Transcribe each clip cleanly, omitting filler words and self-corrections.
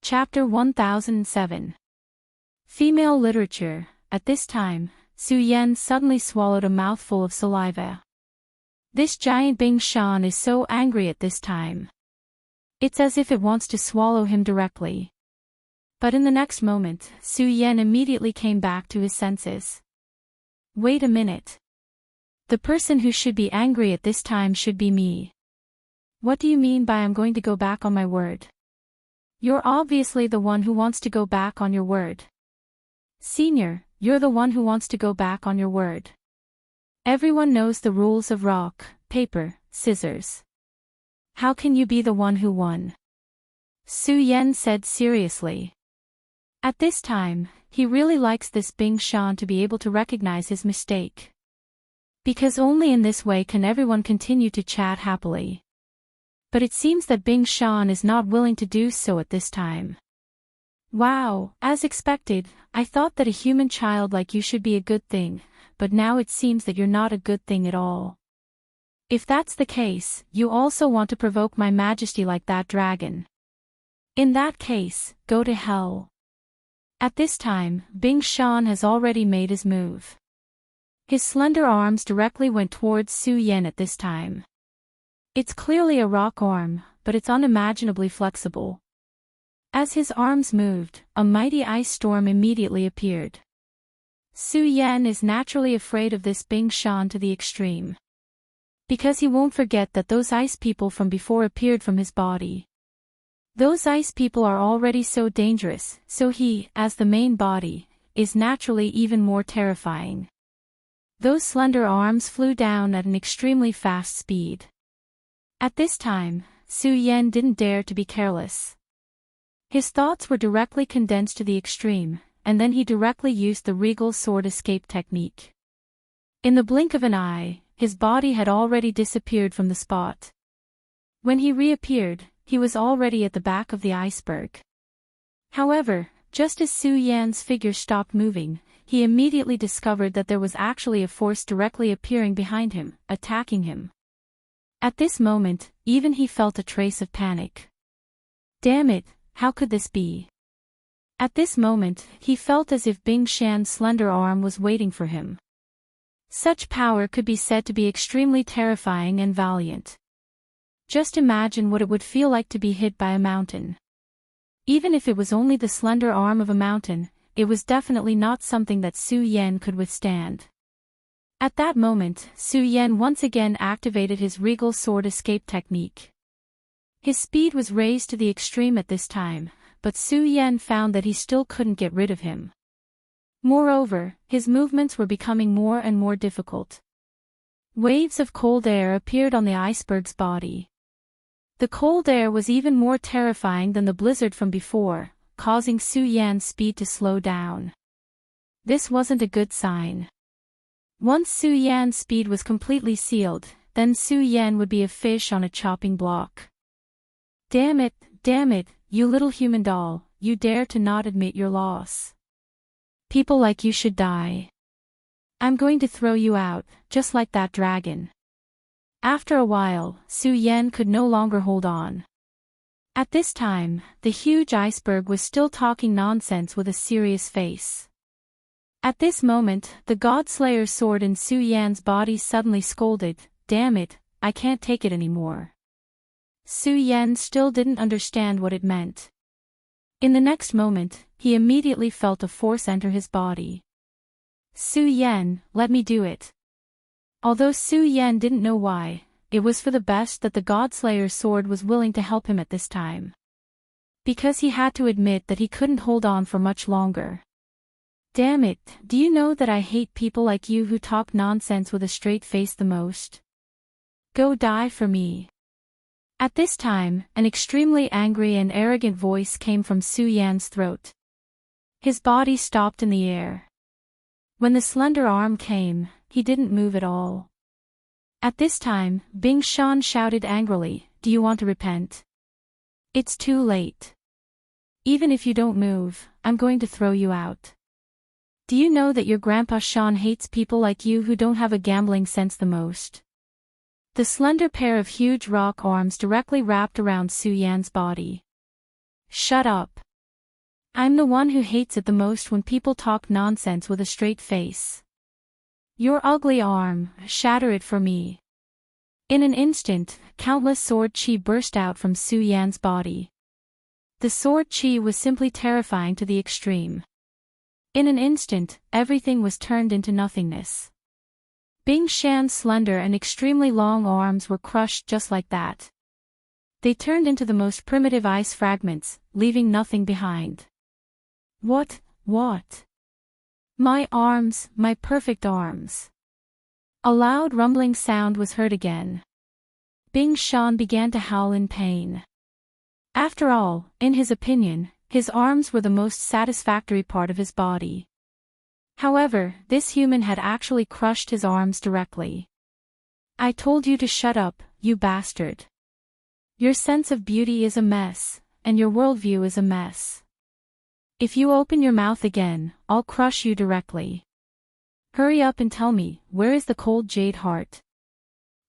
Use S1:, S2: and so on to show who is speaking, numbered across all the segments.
S1: Chapter 1007. Female Literature. At this time, Su Yan suddenly swallowed a mouthful of saliva. This giant Bing Shan is so angry at this time. It's as if it wants to swallow him directly. But in the next moment, Su Yan immediately came back to his senses. Wait a minute. The person who should be angry at this time should be me. What do you mean by I'm going to go back on my word? You're obviously the one who wants to go back on your word. Senior, you're the one who wants to go back on your word. Everyone knows the rules of rock, paper, scissors. How can you be the one who won? Su Yan said seriously. At this time, he really likes this Bing Shan to be able to recognize his mistake. Because only in this way can everyone continue to chat happily. But it seems that Bing Shan is not willing to do so at this time. Wow, as expected, I thought that a human child like you should be a good thing, but now it seems that you're not a good thing at all. If that's the case, you also want to provoke my majesty like that dragon. In that case, go to hell. At this time, Bing Shan has already made his move. His slender arms directly went towards Su Yan at this time. It's clearly a rock arm, but it's unimaginably flexible. As his arms moved, a mighty ice storm immediately appeared. Su Yan is naturally afraid of this Bing Shan to the extreme. Because he won't forget that those ice people from before appeared from his body. Those ice people are already so dangerous, so he, as the main body, is naturally even more terrifying. Those slender arms flew down at an extremely fast speed. At this time, Su Yan didn't dare to be careless. His thoughts were directly condensed to the extreme, and then he directly used the regal sword escape technique. In the blink of an eye, his body had already disappeared from the spot. When he reappeared, he was already at the back of the iceberg. However, just as Su Yan's figure stopped moving, he immediately discovered that there was actually a force directly appearing behind him, attacking him. At this moment, even he felt a trace of panic. Damn it, how could this be? At this moment, he felt as if Bing Shan's slender arm was waiting for him. Such power could be said to be extremely terrifying and valiant. Just imagine what it would feel like to be hit by a mountain. Even if it was only the slender arm of a mountain, it was definitely not something that Su Yan could withstand. At that moment, Su Yan once again activated his regal sword escape technique. His speed was raised to the extreme at this time, but Su Yan found that he still couldn't get rid of him. Moreover, his movements were becoming more and more difficult. Waves of cold air appeared on the iceberg's body. The cold air was even more terrifying than the blizzard from before, causing Su Yan's speed to slow down. This wasn't a good sign. Once Su Yan's speed was completely sealed, then Su Yan would be a fish on a chopping block. Damn it, you little human doll, you dare to not admit your loss. People like you should die. I'm going to throw you out, just like that dragon. After a while, Su Yan could no longer hold on. At this time, the huge iceberg was still talking nonsense with a serious face. At this moment, the Godslayer's sword in Su Yan's body suddenly scolded, "Damn it, I can't take it anymore." Su Yan still didn't understand what it meant. In the next moment, he immediately felt a force enter his body. "Su Yan, let me do it." Although Su Yan didn't know why, it was for the best that the Godslayer's sword was willing to help him at this time. Because he had to admit that he couldn't hold on for much longer. Damn it, do you know that I hate people like you who talk nonsense with a straight face the most? Go die for me. At this time, an extremely angry and arrogant voice came from Su Yan's throat. His body stopped in the air. When the slender arm came, he didn't move at all. At this time, Bing Shan shouted angrily, "Do you want to repent? It's too late. Even if you don't move, I'm going to throw you out. Do you know that your grandpa Shan hates people like you who don't have a gambling sense the most?" The slender pair of huge rock arms directly wrapped around Su Yan's body. "Shut up. I'm the one who hates it the most when people talk nonsense with a straight face. Your ugly arm, shatter it for me. In an instant, countless sword chi burst out from Su Yan's body. The sword chi was simply terrifying to the extreme. In an instant, everything was turned into nothingness. Bing Shan's slender and extremely long arms were crushed just like that. They turned into the most primitive ice fragments, leaving nothing behind. What? My arms, my perfect arms. A loud rumbling sound was heard again. Bing Shan began to howl in pain. After all, in his opinion, his arms were the most satisfactory part of his body. However, this human had actually crushed his arms directly. I told you to shut up, you bastard. Your sense of beauty is a mess, and your worldview is a mess. If you open your mouth again, I'll crush you directly. Hurry up and tell me, where is the cold jade heart?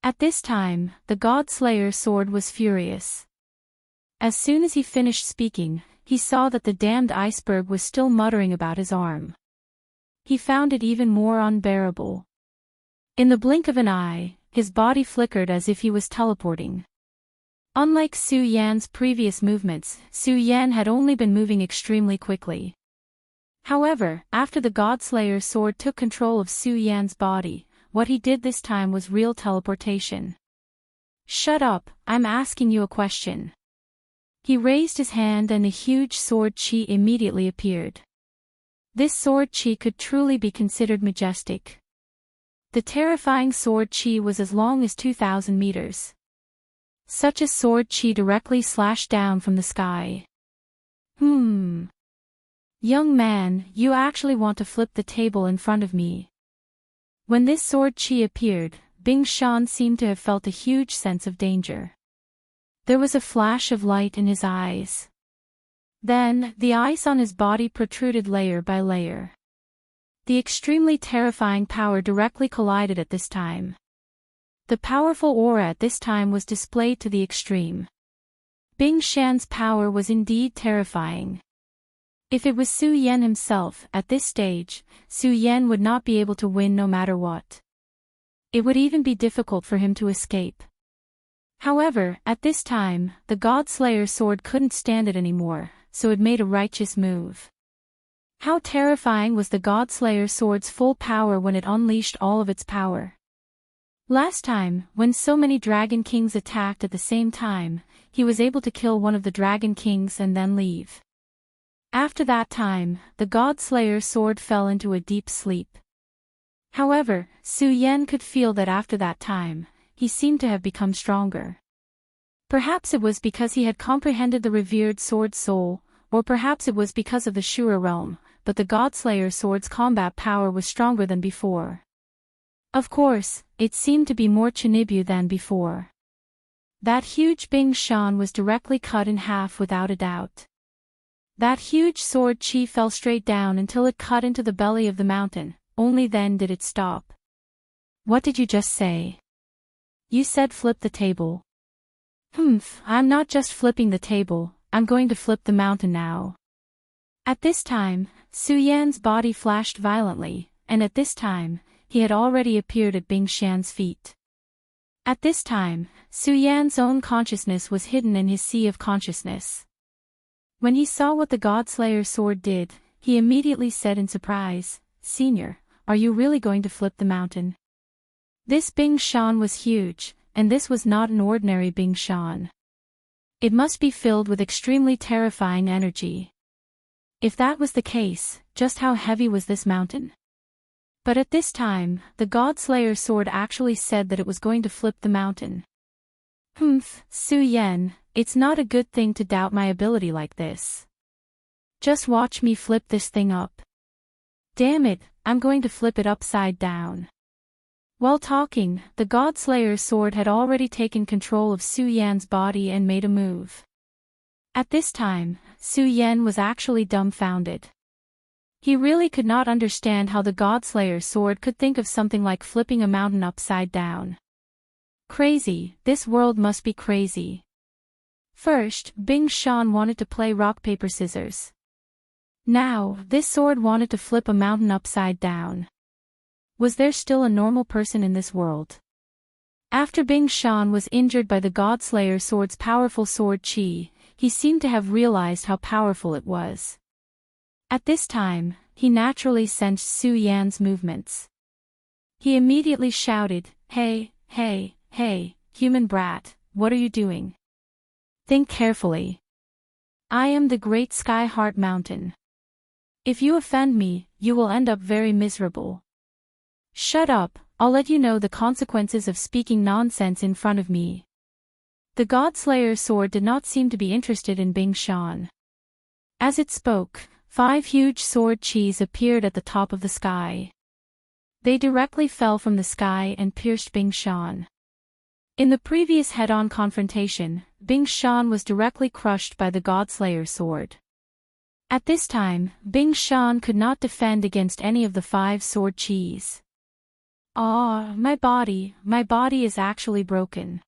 S1: At this time, the God Slayer sword was furious. As soon as he finished speaking, he saw that the damned iceberg was still muttering about his arm. He found it even more unbearable. In the blink of an eye, his body flickered as if he was teleporting. Unlike Su Yan's previous movements, Su Yan had only been moving extremely quickly. However, after the Godslayer sword took control of Su Yan's body, what he did this time was real teleportation. Shut up, I'm asking you a question. He raised his hand and a huge sword chi immediately appeared. This sword chi could truly be considered majestic. The terrifying sword chi was as long as 2,000 meters. Such a sword chi directly slashed down from the sky. Young man, you actually want to flip the table in front of me. When this sword chi appeared, Bing Shan seemed to have felt a huge sense of danger. There was a flash of light in his eyes. Then, the ice on his body protruded layer by layer. The extremely terrifying power directly collided at this time. The powerful aura at this time was displayed to the extreme. Bing Shan's power was indeed terrifying. If it was Su Yan himself, at this stage, Su Yan would not be able to win no matter what. It would even be difficult for him to escape. However, at this time, the Godslayer sword couldn't stand it anymore, so it made a righteous move. How terrifying was the Godslayer sword's full power when it unleashed all of its power. Last time, when so many Dragon Kings attacked at the same time, he was able to kill one of the Dragon Kings and then leave. After that time, the Godslayer sword fell into a deep sleep. However, Su Yan could feel that after that time, he seemed to have become stronger. Perhaps it was because he had comprehended the revered sword's soul, or perhaps it was because of the Shura realm, but the Godslayer sword's combat power was stronger than before. Of course, it seemed to be more Chinibu than before. That huge Bing Shan was directly cut in half without a doubt. That huge sword chi fell straight down until it cut into the belly of the mountain, only then did it stop. What did you just say? You said flip the table. I'm not just flipping the table, I'm going to flip the mountain now. At this time, Su Yan's body flashed violently, and at this time, he had already appeared at Bing Shan's feet. At this time, Su Yan's own consciousness was hidden in his sea of consciousness. When he saw what the Godslayer sword did, he immediately said in surprise, "Senior, are you really going to flip the mountain?" This Bing Shan was huge, and this was not an ordinary Bing Shan. It must be filled with extremely terrifying energy. If that was the case, just how heavy was this mountain? But at this time, the Godslayer sword actually said that it was going to flip the mountain. Su Yan, it's not a good thing to doubt my ability like this. Just watch me flip this thing up. Damn it, I'm going to flip it upside down. While talking, the Godslayer sword had already taken control of Su Yan's body and made a move. At this time, Su Yan was actually dumbfounded. He really could not understand how the Godslayer sword could think of something like flipping a mountain upside down. Crazy, this world must be crazy. First, Bing Shan wanted to play rock paper scissors. Now, this sword wanted to flip a mountain upside down. Was there still a normal person in this world? After Bing Shan was injured by the Godslayer sword's powerful sword chi, he seemed to have realized how powerful it was. At this time, he naturally sensed Su Yan's movements. He immediately shouted, "Hey, hey, hey, human brat, what are you doing? Think carefully. I am the great Sky Heart Mountain. If you offend me, you will end up very miserable. Shut up, I'll let you know the consequences of speaking nonsense in front of me." The Godslayer sword did not seem to be interested in Bing Shan. As it spoke, 5 huge sword chis appeared at the top of the sky. They directly fell from the sky and pierced Bing Shan. In the previous head-on confrontation, Bing Shan was directly crushed by the Godslayer sword. At this time, Bing Shan could not defend against any of the 5 sword chis. "Ah, my body is actually broken.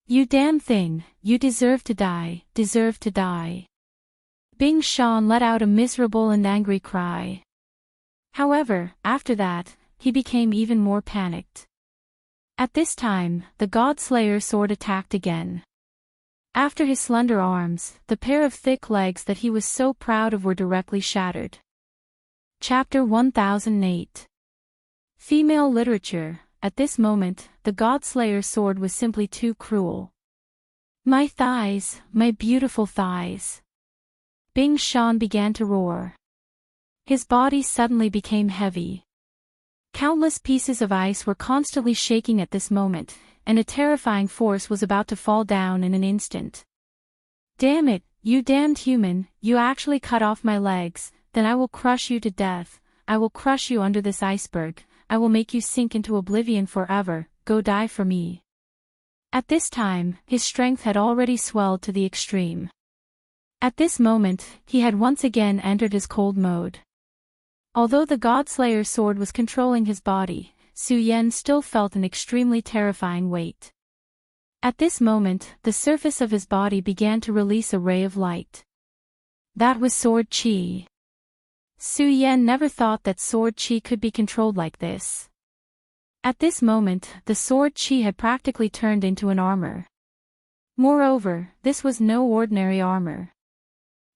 S1: You damn thing, you deserve to die, deserve to die." Bing Shan let out a miserable and angry cry. However, after that, he became even more panicked. At this time, the Godslayer sword attacked again. After his slender arms, the pair of thick legs that he was so proud of were directly shattered. Chapter 1008. Female Literature. At this moment, the Godslayer sword was simply too cruel. "My thighs, my beautiful thighs." Bing Shan began to roar. His body suddenly became heavy. Countless pieces of ice were constantly shaking at this moment, and a terrifying force was about to fall down in an instant. "Damn it, you damned human, you actually cut off my legs, then I will crush you to death, I will crush you under this iceberg, I will make you sink into oblivion forever, go die for me." At this time, his strength had already swelled to the extreme. At this moment, he had once again entered his cold mode. Although the Godslayer sword was controlling his body, Su Yan still felt an extremely terrifying weight. At this moment, the surface of his body began to release a ray of light. That was sword chi. Su Yan never thought that sword chi could be controlled like this. At this moment, the sword chi had practically turned into an armor. Moreover, this was no ordinary armor.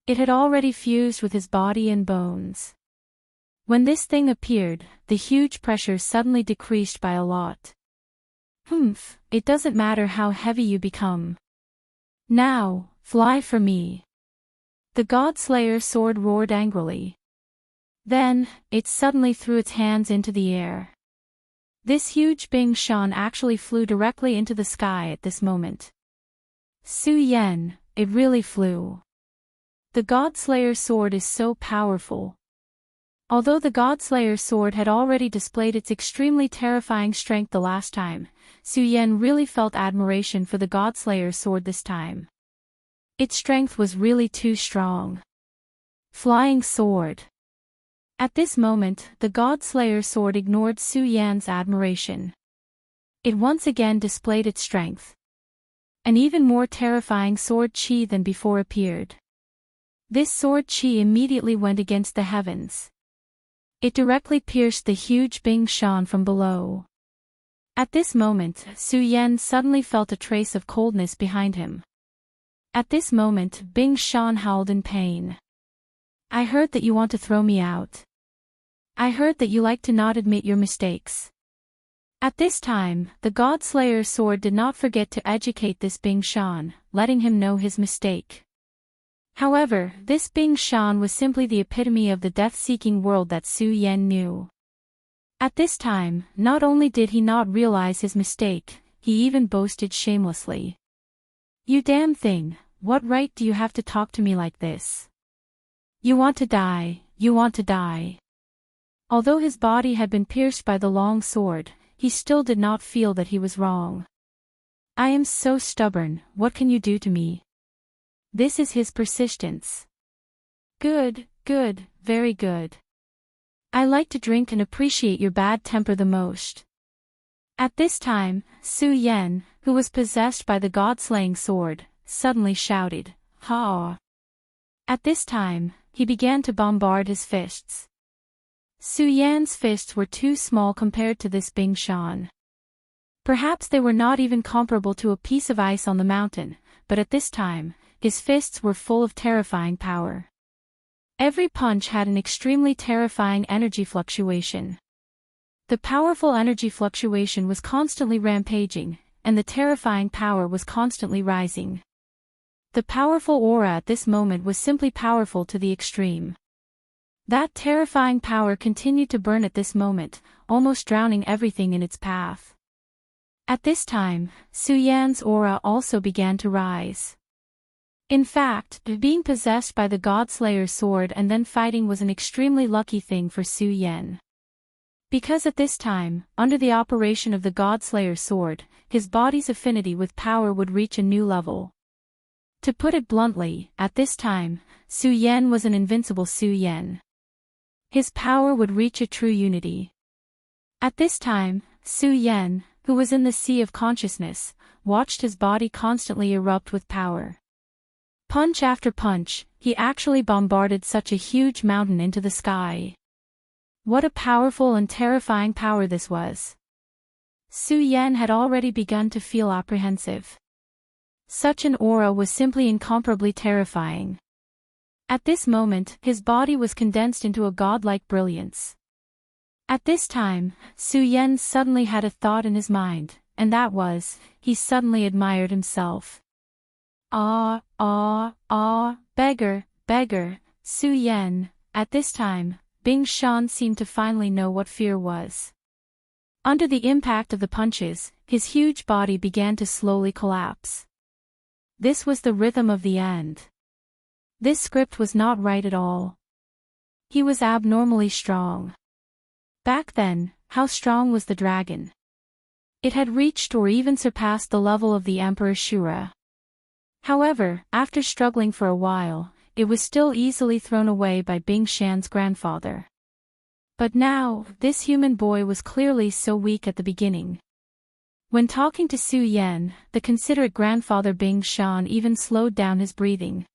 S1: It had already fused with his body and bones. When this thing appeared, the huge pressure suddenly decreased by a lot. It doesn't matter how heavy you become. Now, fly for me." The Godslayer sword roared angrily. Then, it suddenly threw its hands into the air. This huge Bing Shan actually flew directly into the sky at this moment. Su Yan, it really flew. The Godslayer sword is so powerful. Although the Godslayer sword had already displayed its extremely terrifying strength the last time, Su Yan really felt admiration for the Godslayer sword this time. Its strength was really too strong. Flying sword. At this moment, the Godslayer sword ignored Su Yan's admiration. It once again displayed its strength. An even more terrifying sword chi than before appeared. This sword chi immediately went against the heavens. It directly pierced the huge Bing Shan from below. At this moment, Su Yan suddenly felt a trace of coldness behind him. At this moment, Bing Shan howled in pain. "I heard that you want to throw me out. I heard that you like to not admit your mistakes." At this time, the Godslayer sword did not forget to educate this Bing Shan, letting him know his mistake. However, this Bing Shan was simply the epitome of the death-seeking world that Su Yan knew. At this time, not only did he not realize his mistake, he even boasted shamelessly. "You damn thing, what right do you have to talk to me like this? You want to die, you want to die." Although his body had been pierced by the long sword, he still did not feel that he was wrong. "I am so stubborn, what can you do to me?" This is his persistence. Good, very good. I like to drink and appreciate your bad temper the most." At this time, Su Yan, who was possessed by the god-slaying sword, suddenly shouted, "Ha!" At this time, he began to bombard his fists. Su Yan's fists were too small compared to this Bing Shan. Perhaps they were not even comparable to a piece of ice on the mountain, but at this time, his fists were full of terrifying power. Every punch had an extremely terrifying energy fluctuation. The powerful energy fluctuation was constantly rampaging, and the terrifying power was constantly rising. The powerful aura at this moment was simply powerful to the extreme. That terrifying power continued to burn at this moment, almost drowning everything in its path. At this time, Su Yan's aura also began to rise. In fact, being possessed by the Godslayer's sword and then fighting was an extremely lucky thing for Su Yan. Because at this time, under the operation of the Godslayer's sword, his body's affinity with power would reach a new level. To put it bluntly, at this time, Su Yan was an invincible Su Yan. His power would reach a true unity. At this time, Su Yan, who was in the sea of consciousness, watched his body constantly erupt with power. Punch after punch, he actually bombarded such a huge mountain into the sky. What a powerful and terrifying power this was. Su Yan had already begun to feel apprehensive. Such an aura was simply incomparably terrifying. At this moment, his body was condensed into a godlike brilliance. At this time, Su Yan suddenly had a thought in his mind, and that was, he suddenly admired himself. Beggar, beggar, Su Yan. At this time, Bing Shan seemed to finally know what fear was. Under the impact of the punches, his huge body began to slowly collapse. This was the rhythm of the end. This script was not right at all. He was abnormally strong. Back then, how strong was the dragon? It had reached or even surpassed the level of the Emperor Shura. However, after struggling for a while, it was still easily thrown away by Bing Shan's grandfather. But now, this human boy was clearly so weak at the beginning. When talking to Su Yan, the considerate grandfather Bing Shan even slowed down his breathing.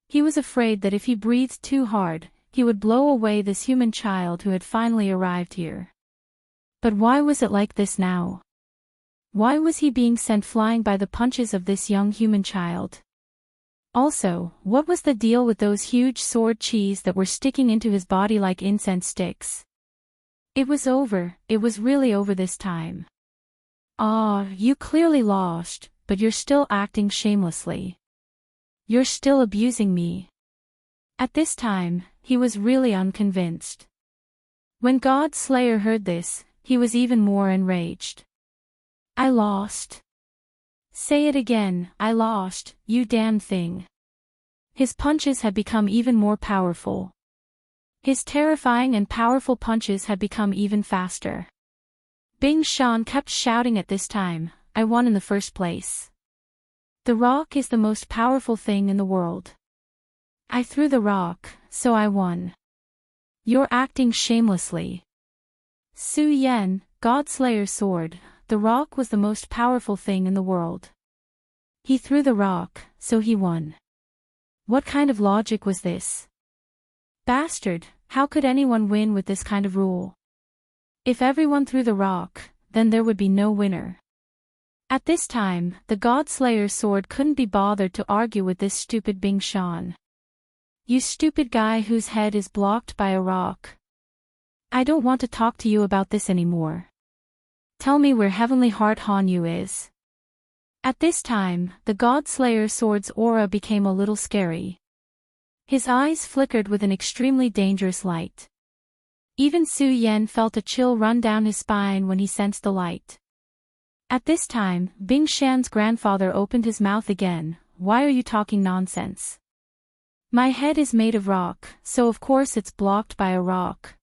S1: He was afraid that if he breathed too hard, he would blow away this human child who had finally arrived here. But why was it like this now? Why was he being sent flying by the punches of this young human child? Also, what was the deal with those huge sword cheese that were sticking into his body like incense sticks? It was over, it was really over this time. You clearly lost, but you're still acting shamelessly. You're still abusing me. At this time, he was really unconvinced. When God's Slayer heard this, he was even more enraged. I lost. Say it again, I lost, you damn thing. His punches had become even more powerful. His terrifying and powerful punches had become even faster. Bing Shan kept shouting at this time, I won in the first place. The rock is the most powerful thing in the world. I threw the rock, so I won. You're acting shamelessly. Su Yan, Godslayer's sword, the rock was the most powerful thing in the world. He threw the rock, so he won. What kind of logic was this? Bastard, how could anyone win with this kind of rule? If everyone threw the rock, then there would be no winner. At this time, the Godslayer's sword couldn't be bothered to argue with this stupid Bing Shan. You stupid guy whose head is blocked by a rock. I don't want to talk to you about this anymore. Tell me where Heavenly Heart Hanyu is. At this time, the Godslayer's sword's aura became a little scary. His eyes flickered with an extremely dangerous light. Even Su Yan felt a chill run down his spine when he sensed the light. At this time, Bing Shan's grandfather opened his mouth again. Why are you talking nonsense? My head is made of rock, so of course it's blocked by a rock.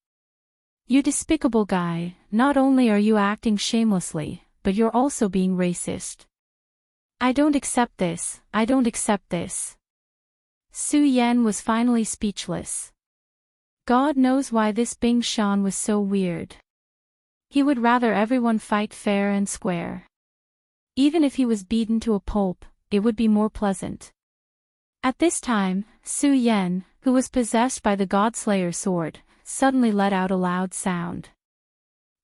S1: You despicable guy, not only are you acting shamelessly, but you're also being racist. I don't accept this, I don't accept this. Su Yan was finally speechless. God knows why this Bing Shan was so weird. He would rather everyone fight fair and square. Even if he was beaten to a pulp, it would be more pleasant. At this time, Su Yan, who was possessed by the Godslayer sword, suddenly let out a loud sound.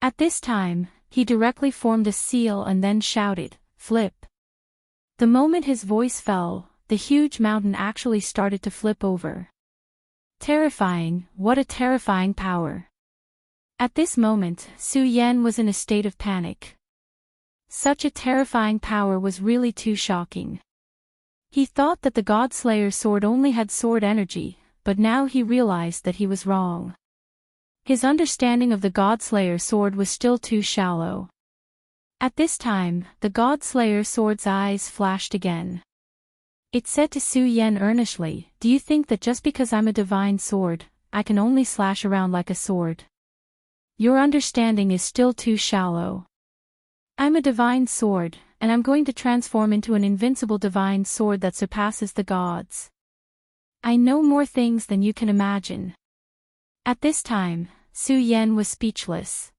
S1: At this time, he directly formed a seal and then shouted, "Flip!" The moment his voice fell, the huge mountain actually started to flip over. Terrifying, what a terrifying power. At this moment, Su Yan was in a state of panic. Such a terrifying power was really too shocking. He thought that the Godslayer sword only had sword energy, but now he realized that he was wrong. His understanding of the Godslayer sword was still too shallow. At this time, the Godslayer sword's eyes flashed again. It said to Su Yan earnestly, "Do you think that just because I'm a divine sword, I can only slash around like a sword? Your understanding is still too shallow. I'm a divine sword, and I'm going to transform into an invincible divine sword that surpasses the gods. I know more things than you can imagine." At this time, Su Yan was speechless.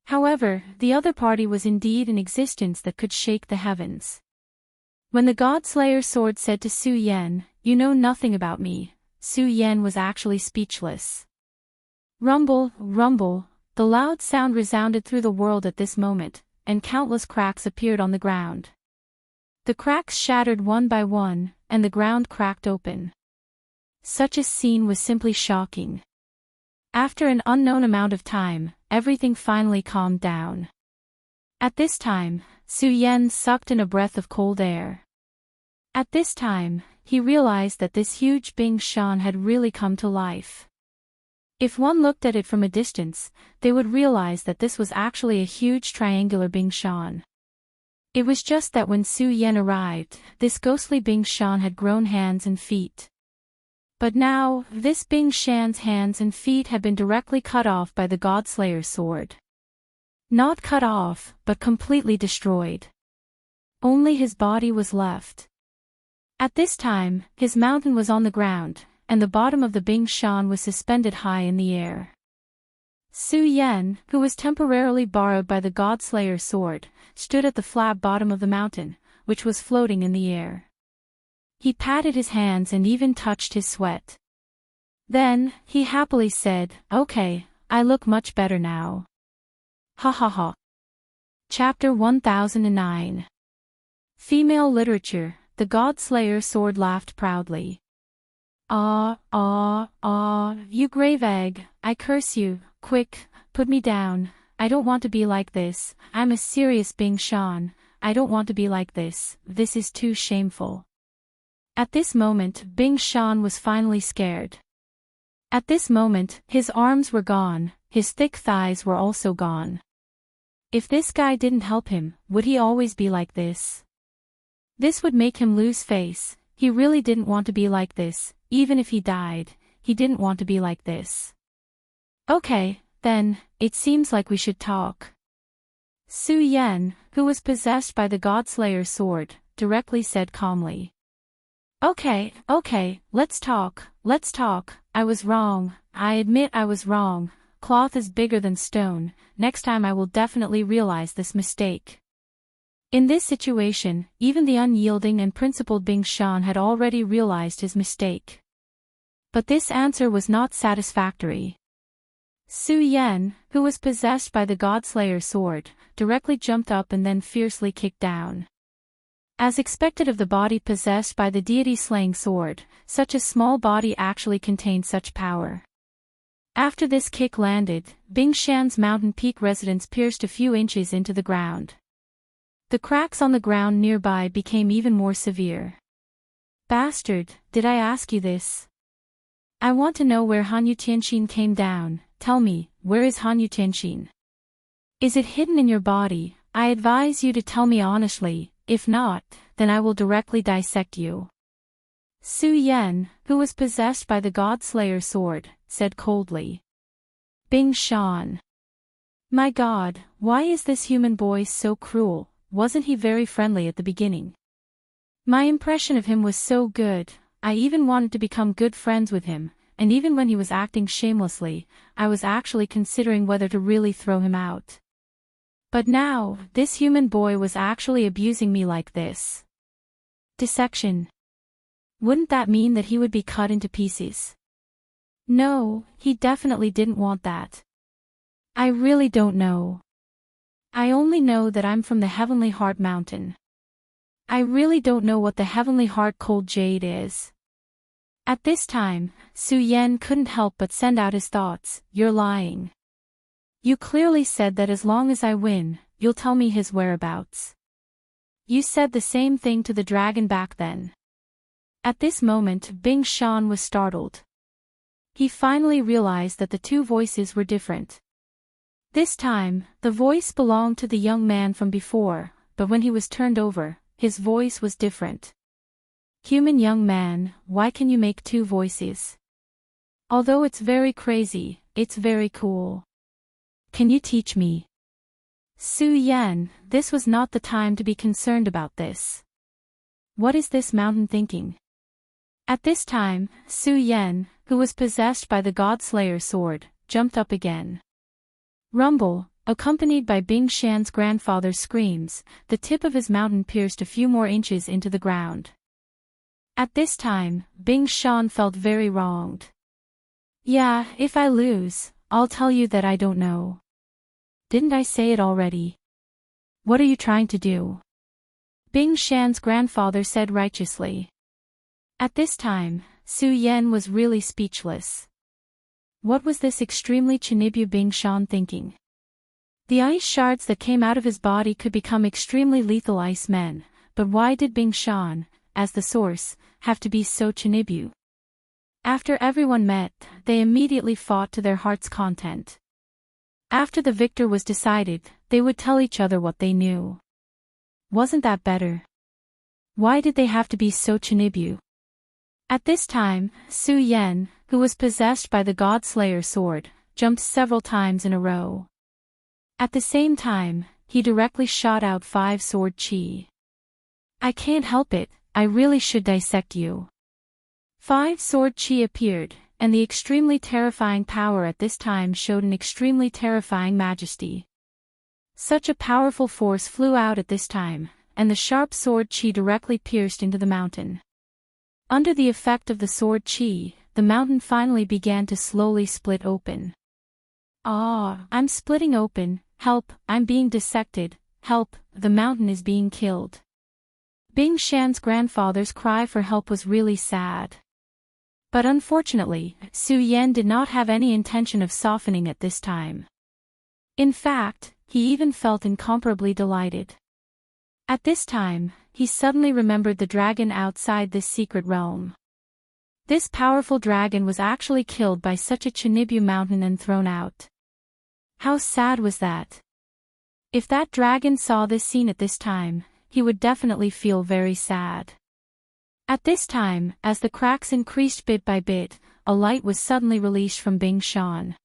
S1: However, the other party was indeed in existence that could shake the heavens. When the Godslayer sword said to Su Yan, "You know nothing about me," Su Yan was actually speechless. Rumble, rumble, the loud sound resounded through the world at this moment, and countless cracks appeared on the ground. The cracks shattered one by one, and the ground cracked open. Such a scene was simply shocking. After an unknown amount of time, everything finally calmed down. At this time, Su Yan sucked in a breath of cold air. At this time, he realized that this huge Bing Shan had really come to life. If one looked at it from a distance, they would realize that this was actually a huge triangular Bing Shan. It was just that when Su Yan arrived, this ghostly Bing Shan had grown hands and feet. But now, this Bing Shan's hands and feet had been directly cut off by the Godslayer sword. Not cut off, but completely destroyed. Only his body was left. At this time, his mountain was on the ground, and the bottom of the Bing Shan was suspended high in the air. Su Yan, who was temporarily borrowed by the Godslayer sword, stood at the flat bottom of the mountain, which was floating in the air. He patted his hands and even touched his sweat. Then, he happily said, "Okay, I look much better now." Ha ha ha. Chapter 1009. Female Literature. The Godslayer sword laughed proudly. "Ah, you grave egg, I curse you, quick, put me down, I don't want to be like this, I'm a serious Bing Shan, I don't want to be like this is too shameful." At this moment, Bing Shan was finally scared. At this moment, his arms were gone, his thick thighs were also gone. If this guy didn't help him, would he always be like this? This would make him lose face. He really didn't want to be like this, even if he died, he didn't want to be like this. "Okay, then, it seems like we should talk." Su Yan, who was possessed by the Godslayer sword, directly said calmly. Okay, let's talk, I was wrong, I admit I was wrong, cloth is bigger than stone, next time I will definitely realize this mistake." In this situation, even the unyielding and principled Bing Shan had already realized his mistake. But this answer was not satisfactory. Su Yan, who was possessed by the Godslayer sword, directly jumped up and then fiercely kicked down. As expected of the body possessed by the deity-slaying sword, such a small body actually contained such power. After this kick landed, Bing Shan's mountain peak residence pierced a few inches into the ground. The cracks on the ground nearby became even more severe. "Bastard, did I ask you this? I want to know where Hanyu Tianxin came down, tell me, where is Hanyu Tianxin? Is it hidden in your body? I advise you to tell me honestly, if not, then I will directly dissect you." Su Yan, who was possessed by the Godslayer sword, said coldly. Bing Shan. "My God, why is this human boy so cruel? Wasn't he very friendly at the beginning? My impression of him was so good, I even wanted to become good friends with him, and even when he was acting shamelessly, I was actually considering whether to really throw him out. But now, this human boy was actually abusing me like this." Dissection. Wouldn't that mean that he would be cut into pieces? No, he definitely didn't want that. I really don't know. I only know that I'm from the Heavenly Heart Mountain. I really don't know what the Heavenly Heart Cold Jade is. At this time, Su Yan couldn't help but send out his thoughts. You're lying. You clearly said that as long as I win, you'll tell me his whereabouts. You said the same thing to the dragon back then. At this moment, Bing Shan was startled. He finally realized that the two voices were different. This time, the voice belonged to the young man from before, but when he was turned over, his voice was different. Human young man, why can you make two voices? Although it's very crazy, it's very cool. Can you teach me? Su Yan, this was not the time to be concerned about this. What is this mountain thinking? At this time, Su Yan, who was possessed by the God-Slayer sword, jumped up again. Rumble, accompanied by Bing Shan's grandfather's screams, the tip of his mountain pierced a few more inches into the ground. At this time, Bing Shan felt very wronged. Yeah, if I lose, I'll tell you that I don't know. Didn't I say it already? What are you trying to do? Bing Shan's grandfather said righteously. At this time, Su Yan was really speechless. What was this extremely Chinibyu Bing Shan thinking? The ice shards that came out of his body could become extremely lethal ice men, but why did Bing Shan, as the source, have to be so Chinibyu? After everyone met, they immediately fought to their heart's content. After the victor was decided, they would tell each other what they knew. Wasn't that better? Why did they have to be so Chinibyu? At this time, Su Yan, who was possessed by the God-Slayer sword, jumped several times in a row. At the same time, he directly shot out 5 sword chi. I can't help it, I really should dissect you. 5 sword chi appeared, and the extremely terrifying power at this time showed an extremely terrifying majesty. Such a powerful force flew out at this time, and the sharp sword chi directly pierced into the mountain. Under the effect of the sword chi, the mountain finally began to slowly split open. Ah, I'm splitting open, help, I'm being dissected, help, the mountain is being killed. Bing Shan's grandfather's cry for help was really sad. But unfortunately, Su Yan did not have any intention of softening at this time. In fact, he even felt incomparably delighted. At this time, he suddenly remembered the dragon outside this secret realm. This powerful dragon was actually killed by such a Chinibyu mountain and thrown out. How sad was that? If that dragon saw this scene at this time, he would definitely feel very sad. At this time, as the cracks increased bit by bit, a light was suddenly released from Bing Shan.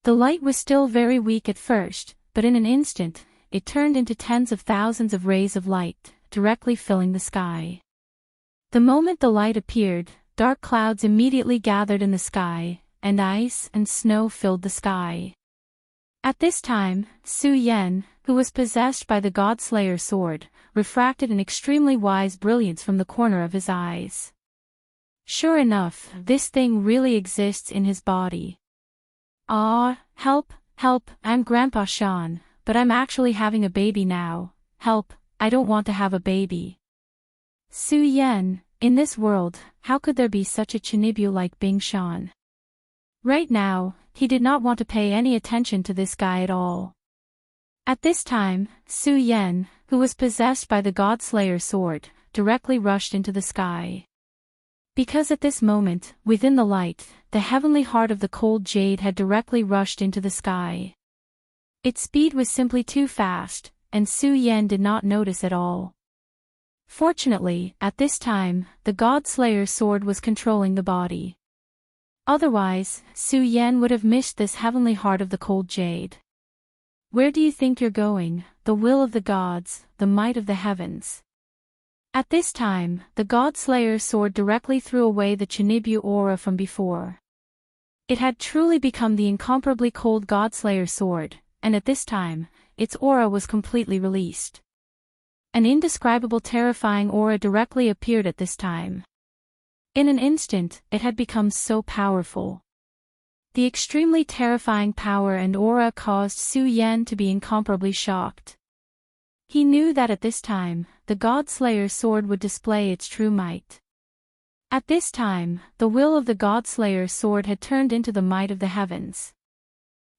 S1: The light was still very weak at first, but in an instant, it turned into tens of thousands of rays of light, directly filling the sky. The moment the light appeared, dark clouds immediately gathered in the sky, and ice and snow filled the sky. At this time, Su Yan, who was possessed by the God-Slayer sword, refracted an extremely wise brilliance from the corner of his eyes. Sure enough, this thing really exists in his body. Ah, help, help, I'm Grandpa Shan, but I'm actually having a baby now, help, I don't want to have a baby. Su Yan, in this world, how could there be such a Chinibyu like Bing Shan? Right now, he did not want to pay any attention to this guy at all. At this time, Su Yan, who was possessed by the God-Slayer sword, directly rushed into the sky. Because at this moment, within the light, the heavenly heart of the cold jade had directly rushed into the sky. Its speed was simply too fast, and Su Yan did not notice at all. Fortunately, at this time, the God-Slayer sword was controlling the body. Otherwise, Su Yan would have missed this heavenly heart of the cold jade. Where do you think you're going, the will of the gods, the might of the heavens? At this time, the God-Slayer sword directly threw away the Chinibyu aura from before. It had truly become the incomparably cold God-Slayer sword, and at this time, its aura was completely released. An indescribable terrifying aura directly appeared at this time. In an instant, it had become so powerful. The extremely terrifying power and aura caused Su Yan to be incomparably shocked. He knew that at this time, the God-Slayer sword would display its true might. At this time, the will of the God-Slayer sword had turned into the might of the heavens.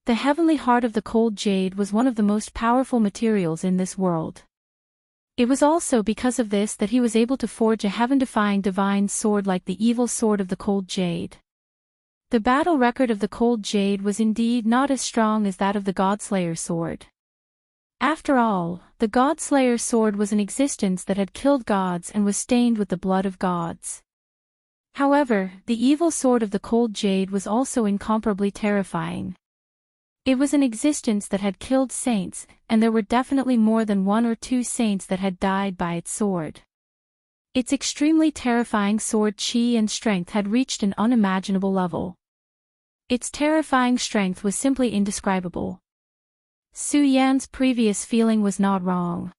S1: The heavenly heart of the cold jade was one of the most powerful materials in this world. It was also because of this that he was able to forge a heaven-defying divine sword like the evil sword of the cold jade. The battle record of the cold jade was indeed not as strong as that of the God-Slayer sword. After all, the God-Slayer sword was an existence that had killed gods and was stained with the blood of gods. However, the evil sword of the cold jade was also incomparably terrifying. It was an existence that had killed saints, and there were definitely more than one or two saints that had died by its sword. Its extremely terrifying sword chi and strength had reached an unimaginable level. Its terrifying strength was simply indescribable. Su Yan's previous feeling was not wrong.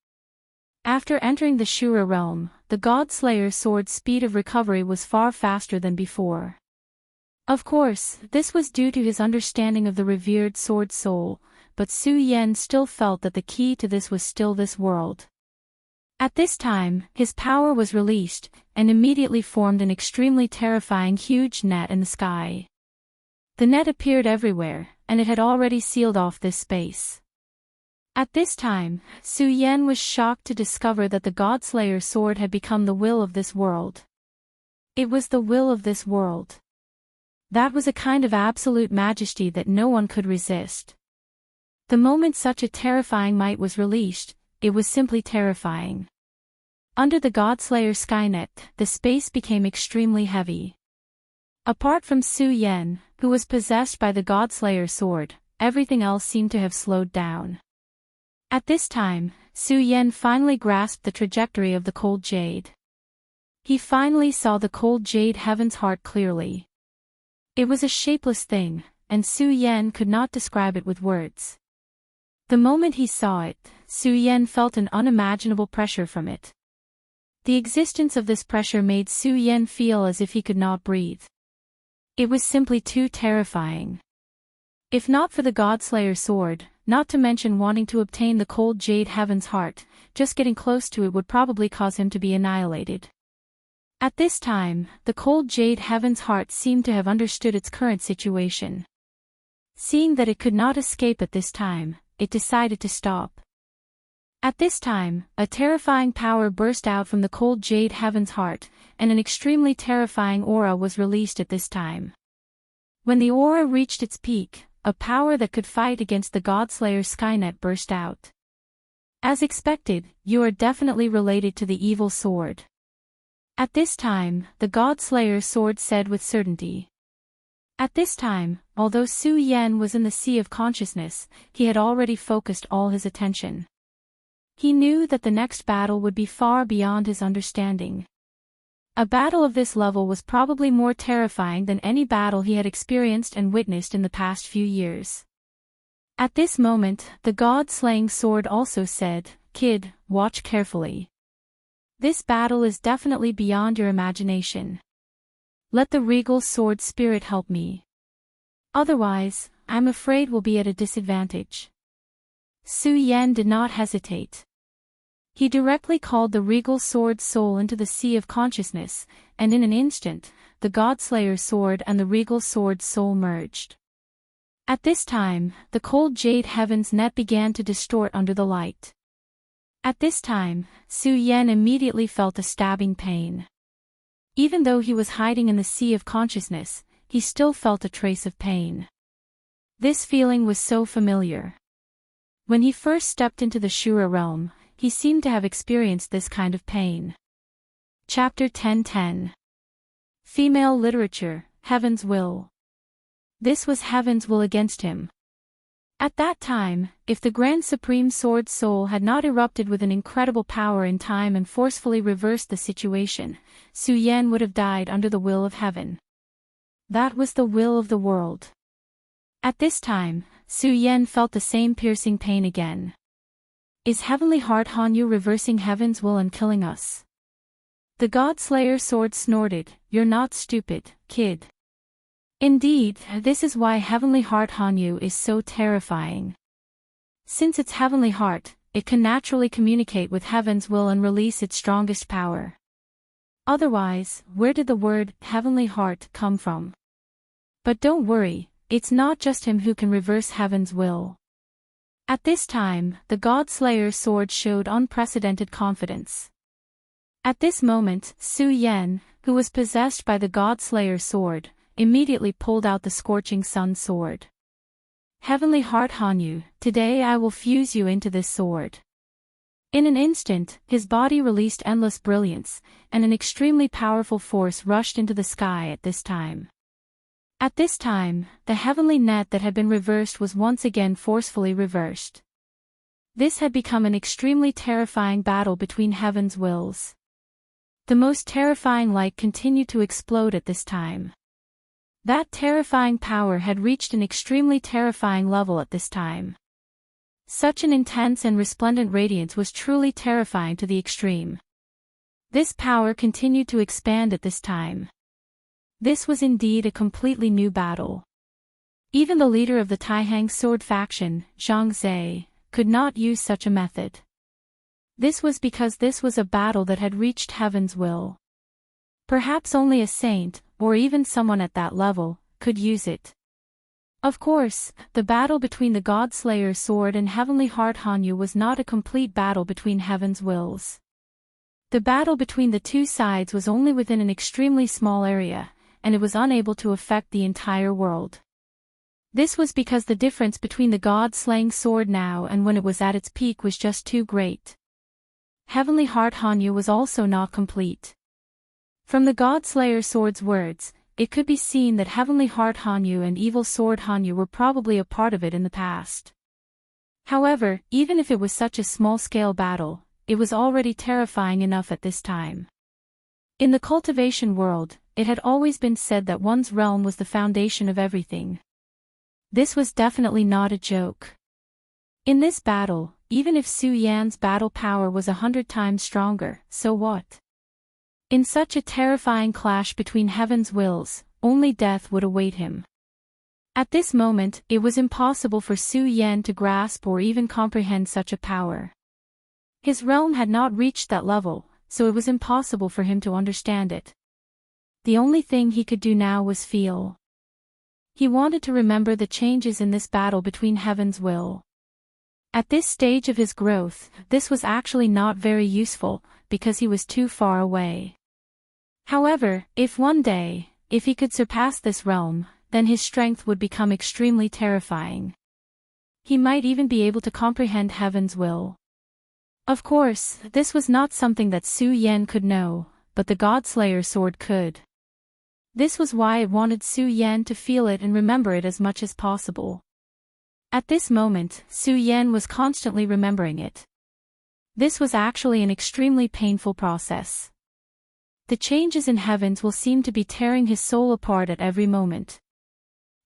S1: After entering the Shura realm, the God-Slayer sword's speed of recovery was far faster than before. Of course, this was due to his understanding of the revered sword soul, but Su Yan still felt that the key to this was still this world. At this time, his power was released, and immediately formed an extremely terrifying huge net in the sky. The net appeared everywhere, and it had already sealed off this space. At this time, Su Yan was shocked to discover that the God-Slayer sword had become the will of this world. It was the will of this world. That was a kind of absolute majesty that no one could resist. The moment such a terrifying might was released, it was simply terrifying. Under the God-Slayer Skynet, the space became extremely heavy. Apart from Su Yan, who was possessed by the God-Slayer sword, everything else seemed to have slowed down. At this time, Su Yan finally grasped the trajectory of the cold jade. He finally saw the cold jade heaven's heart clearly. It was a shapeless thing, and Su Yan could not describe it with words. The moment he saw it, Su Yan felt an unimaginable pressure from it. The existence of this pressure made Su Yan feel as if he could not breathe. It was simply too terrifying. If not for the God-Slayer sword, not to mention wanting to obtain the cold jade heaven's heart, just getting close to it would probably cause him to be annihilated. At this time, the cold jade heaven's heart seemed to have understood its current situation. Seeing that it could not escape at this time, it decided to stop. At this time, a terrifying power burst out from the cold jade heaven's heart, and an extremely terrifying aura was released at this time. When the aura reached its peak, a power that could fight against the God-Slayer Skynet burst out. As expected, you are definitely related to the evil sword. At this time, the God-Slayer sword said with certainty. At this time, although Su Yan was in the sea of consciousness, he had already focused all his attention. He knew that the next battle would be far beyond his understanding. A battle of this level was probably more terrifying than any battle he had experienced and witnessed in the past few years. At this moment, the God-slaying sword also said, "Kid, watch carefully. This battle is definitely beyond your imagination. Let the regal sword spirit help me. Otherwise, I'm afraid we'll be at a disadvantage." Su Yan did not hesitate. He directly called the regal sword soul into the sea of consciousness, and in an instant, the God-Slayer sword and the regal sword soul merged. At this time, the cold jade heaven's net began to distort under the light. At this time, Su Yan immediately felt a stabbing pain. Even though he was hiding in the sea of consciousness, he still felt a trace of pain. This feeling was so familiar. When he first stepped into the Shura realm, he seemed to have experienced this kind of pain. Chapter 10:10. Female Literature, Heaven's Will. This was Heaven's will against him. At that time, if the Grand Supreme Sword Soul had not erupted with an incredible power in time and forcefully reversed the situation, Su Yan would have died under the will of Heaven. That was the will of the world. At this time, Su Yan felt the same piercing pain again. Is Heavenly Heart Hanyu reversing Heaven's will and killing us? The God-Slayer sword snorted, "You're not stupid, kid. Indeed, this is why Heavenly Heart Hanyu is so terrifying. Since it's Heavenly Heart, it can naturally communicate with Heaven's will and release its strongest power. Otherwise, where did the word, Heavenly Heart, come from? But don't worry, it's not just him who can reverse Heaven's will." At this time, the God-Slayer sword showed unprecedented confidence. At this moment, Su Yan, who was possessed by the God-Slayer sword, immediately pulled out the Scorching Sun sword. "Heavenly Heart Hanyu, today I will fuse you into this sword." In an instant, his body released endless brilliance, and an extremely powerful force rushed into the sky at this time. At this time, the heavenly net that had been reversed was once again forcefully reversed. This had become an extremely terrifying battle between heaven's wills. The most terrifying light continued to explode at this time. That terrifying power had reached an extremely terrifying level at this time. Such an intense and resplendent radiance was truly terrifying to the extreme. This power continued to expand at this time. This was indeed a completely new battle. Even the leader of the Taihang sword faction, Zhang Zhe, could not use such a method. This was because this was a battle that had reached Heaven's will. Perhaps only a saint, or even someone at that level, could use it. Of course, the battle between the God-Slayer sword and Heavenly Heart Hanyu was not a complete battle between Heaven's wills. The battle between the two sides was only within an extremely small area, and it was unable to affect the entire world. This was because the difference between the God-slaying sword now and when it was at its peak was just too great. Heavenly Heart Hanyu was also not complete. From the God-Slayer sword's words, it could be seen that Heavenly Heart Hanyu and Evil Sword Hanyu were probably a part of it in the past. However, even if it was such a small-scale battle, it was already terrifying enough at this time. In the cultivation world, it had always been said that one's realm was the foundation of everything. This was definitely not a joke. In this battle, even if Su Yan's battle power was 100 times stronger, so what? In such a terrifying clash between heaven's wills, only death would await him. At this moment, it was impossible for Su Yan to grasp or even comprehend such a power. His realm had not reached that level, so it was impossible for him to understand it. The only thing he could do now was feel. He wanted to remember the changes in this battle between heaven's will. At this stage of his growth, this was actually not very useful, because he was too far away. However, if one day, if he could surpass this realm, then his strength would become extremely terrifying. He might even be able to comprehend heaven's will. Of course, this was not something that Su Yan could know, but the God-Slayer sword could. This was why it wanted Su Yan to feel it and remember it as much as possible. At this moment, Su Yan was constantly remembering it. This was actually an extremely painful process. The changes in heavens will seem to be tearing his soul apart at every moment.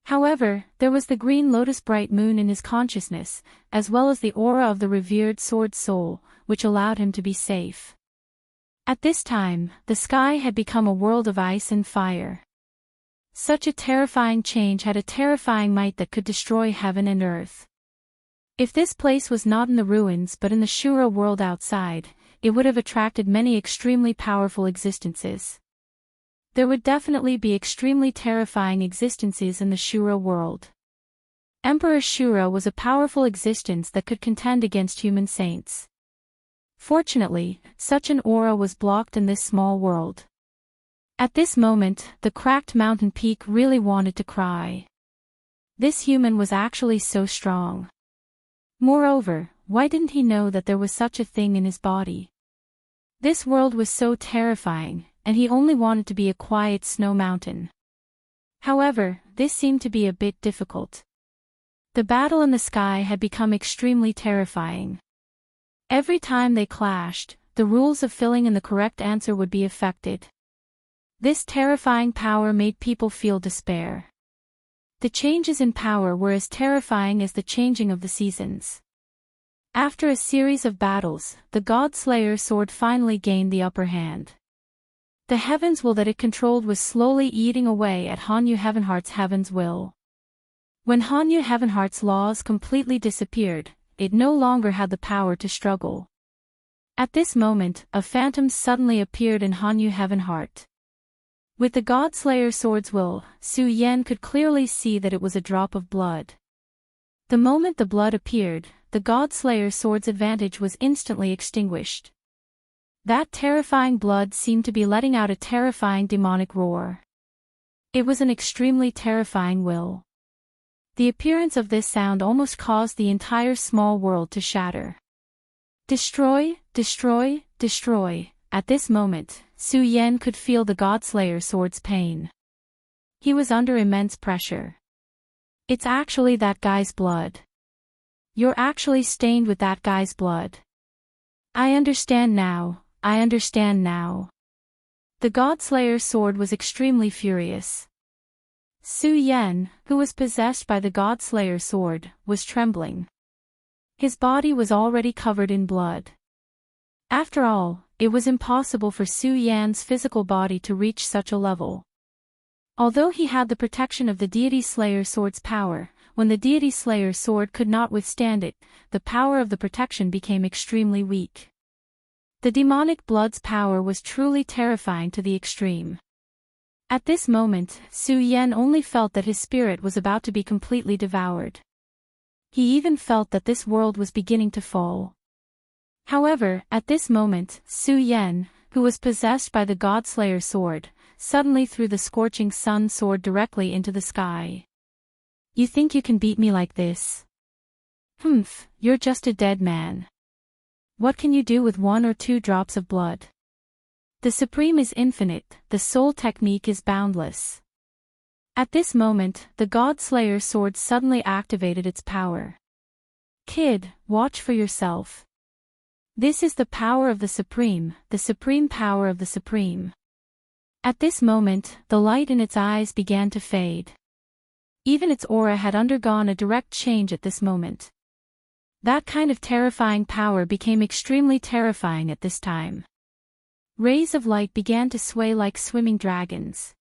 S1: However, there was the green lotus bright moon in his consciousness, as well as the aura of the revered sword soul, which allowed him to be safe. At this time, the sky had become a world of ice and fire. Such a terrifying change had a terrifying might that could destroy heaven and earth. If this place was not in the ruins but in the Shura world outside, it would have attracted many extremely powerful existences. There would definitely be extremely terrifying existences in the Shura world. Emperor Shura was a powerful existence that could contend against human saints. Fortunately, such an aura was blocked in this small world. At this moment, the cracked mountain peak really wanted to cry. This human was actually so strong. Moreover, why didn't he know that there was such a thing in his body? This world was so terrifying, and he only wanted to be a quiet snow mountain. However, this seemed to be a bit difficult. The battle in the sky had become extremely terrifying. Every time they clashed, the rules of filling in the correct answer would be affected. This terrifying power made people feel despair. The changes in power were as terrifying as the changing of the seasons. After a series of battles, the God-Slayer sword finally gained the upper hand. The heaven's will that it controlled was slowly eating away at Hanyu Heavenheart's heaven's will. When Hanyu Heavenheart's laws completely disappeared, it no longer had the power to struggle. At this moment, a phantom suddenly appeared in Hanyu Heavenheart. With the Godslayer sword's will, Su Yan could clearly see that it was a drop of blood. The moment the blood appeared, the Godslayer sword's advantage was instantly extinguished. That terrifying blood seemed to be letting out a terrifying demonic roar. It was an extremely terrifying will. The appearance of this sound almost caused the entire small world to shatter. Destroy, destroy, destroy. At this moment, Su Yan could feel the Godslayer sword's pain. He was under immense pressure. It's actually that guy's blood. You're actually stained with that guy's blood. I understand now, I understand now. The Godslayer sword was extremely furious. Su Yan, who was possessed by the Godslayer sword, was trembling. His body was already covered in blood. After all, it was impossible for Su Yan's physical body to reach such a level. Although he had the protection of the Deity Slayer sword's power, when the Deity Slayer sword could not withstand it, the power of the protection became extremely weak. The demonic blood's power was truly terrifying to the extreme. At this moment, Su Yan only felt that his spirit was about to be completely devoured. He even felt that this world was beginning to fall. However, at this moment, Su Yan, who was possessed by the Godslayer sword, suddenly threw the scorching sun sword directly into the sky. You think you can beat me like this? Humph, you're just a dead man. What can you do with 1 or 2 drops of blood? The Supreme is infinite, the soul technique is boundless. At this moment, the Godslayer sword suddenly activated its power. Kid, watch for yourself. This is the power of the supreme power of the Supreme. At this moment, the light in its eyes began to fade. Even its aura had undergone a direct change at this moment. That kind of terrifying power became extremely terrifying at this time. Rays of light began to sway like swimming dragons.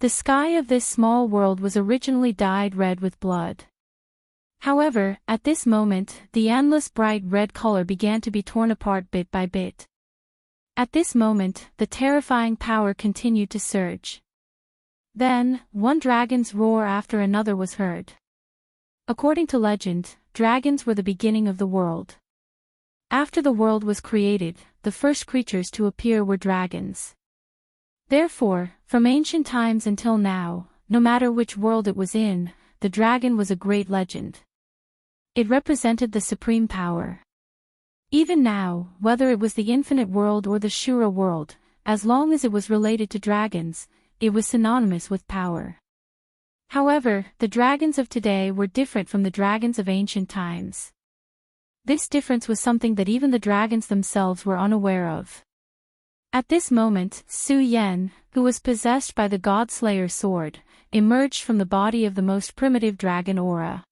S1: The sky of this small world was originally dyed red with blood. However, at this moment, the endless bright red color began to be torn apart bit by bit. At this moment, the terrifying power continued to surge. Then, one dragon's roar after another was heard. According to legend, dragons were the beginning of the world. After the world was created, the first creatures to appear were dragons. Therefore, from ancient times until now, no matter which world it was in, the dragon was a great legend. It represented the supreme power. Even now, whether it was the infinite world or the Shura world, as long as it was related to dragons, it was synonymous with power. However, the dragons of today were different from the dragons of ancient times. This difference was something that even the dragons themselves were unaware of. At this moment, Su Yan, who was possessed by the Godslayer sword, emerged from the body of the most primitive dragon aura.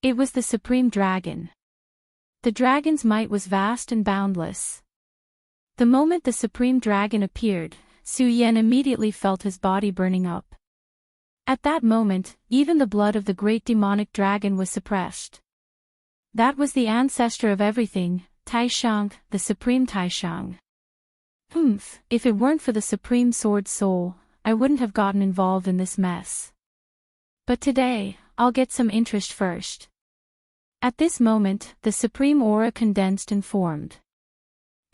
S1: It was the Supreme Dragon. The dragon's might was vast and boundless. The moment the Supreme Dragon appeared, Su Yan immediately felt his body burning up. At that moment, even the blood of the great demonic dragon was suppressed. That was the ancestor of everything, Taishang, the Supreme Taishang. Humph, if it weren't for the Supreme Sword Soul, I wouldn't have gotten involved in this mess. But today, I'll get some interest first. At this moment, the Supreme Aura condensed and formed.